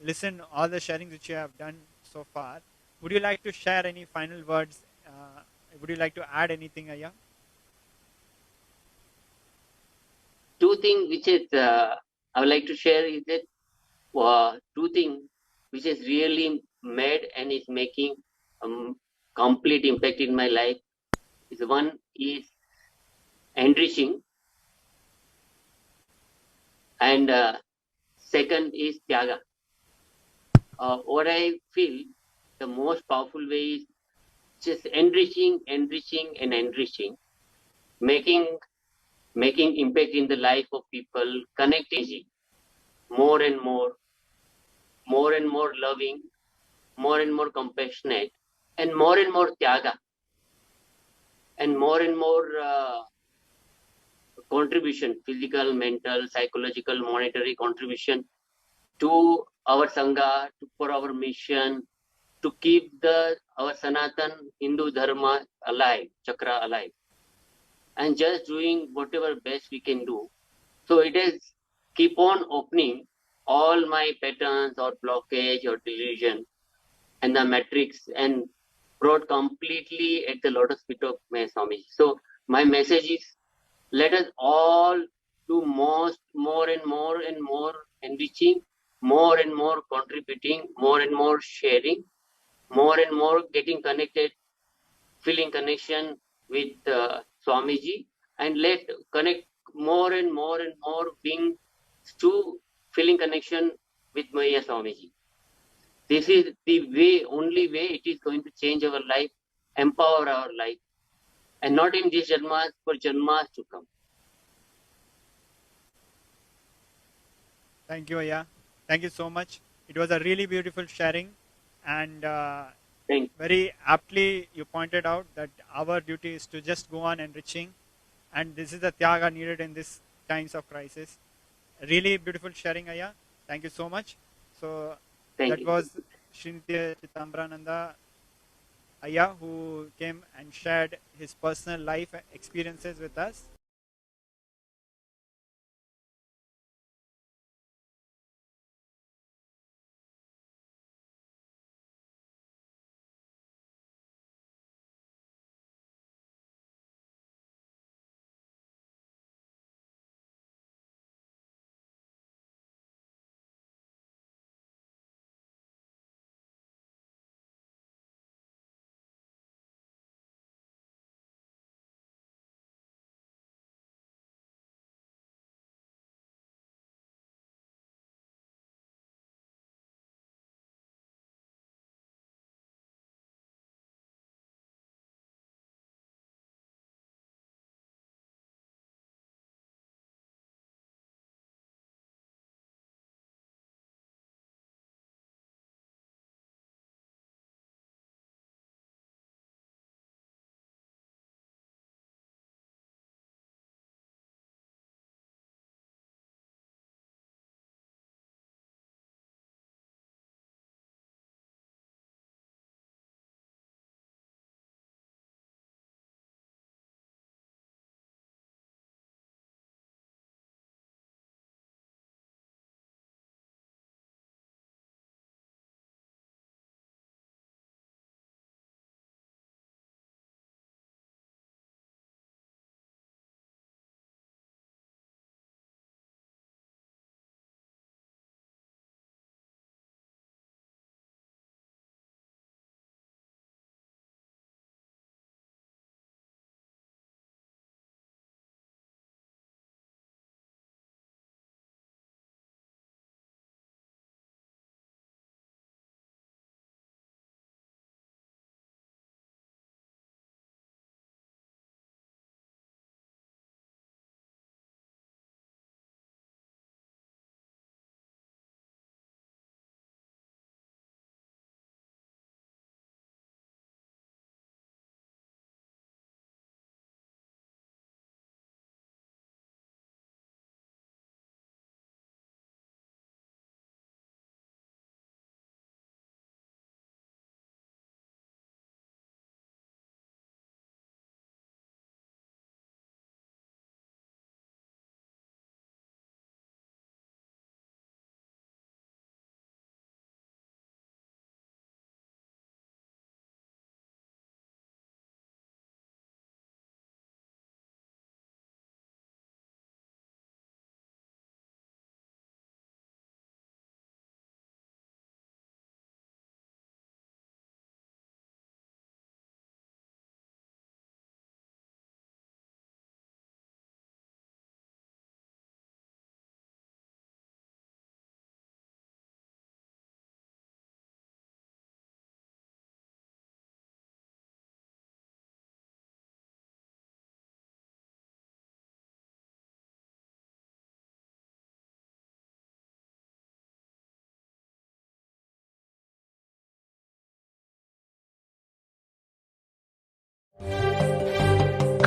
listen all the sharings which you have done so far. Would you like to share any final words? Would you like to add anything, Aya? Two things which is I would like to share is that two things which is really made and is making complete impact in my life. Is one is enriching, and second is Tyaga. What I feel the most powerful way is just enriching, making impact in the life of people, connecting more and more loving, more and more compassionate, and more Tyaga, and more contribution, physical, mental, psychological, monetary contribution to our Sangha, for our mission, to keep our Sanatan Hindu Dharma alive, Chakra alive, and just doing whatever best we can do. So it is keep on opening all my patterns or blockage or delusion and the matrix, and brought completely at the lotus feet of my Swami. So my message is, let us all do more and more enriching, more and more contributing, more and more sharing, more and more getting connected, feeling connection with Swamiji, and let connect more and more being to feeling connection with Maya Swamiji. This is the way, only way it is going to change our life, empower our life, and not in this Janmas, for Janmas to come. Thank you, Aya. Thank you so much. It was a really beautiful sharing, and very aptly you pointed out that our duty is to just go on enriching, and this is the Tyaga needed in these times of crisis. Really beautiful sharing, Aya. Thank you so much. So that was Srinitya Chitambrananda Aya, who came and shared his personal life experiences with us.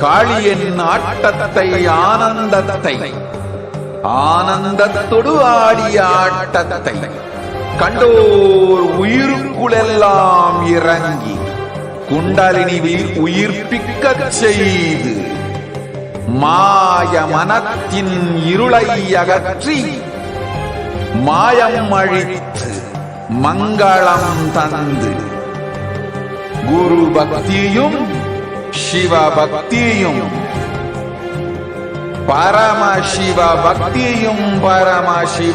காளியின் ஆட்டத்தை ஆனந்தத்தை ஆனந்தத்தொடு ஆடிய ஆட்டத்தை கண்டோர் உயிருக்குளெல்லாம் இறங்கி குண்டலினியில் உயிர்ப்பிக்கச் செய்து மாய மனத்தின் இருளை அகற்றி மாயம் அழித்து மங்களம் தந்து குரு பக்தியும் சிவ பக்தியும் பரமசிவ பக்தியும் பரமசிவ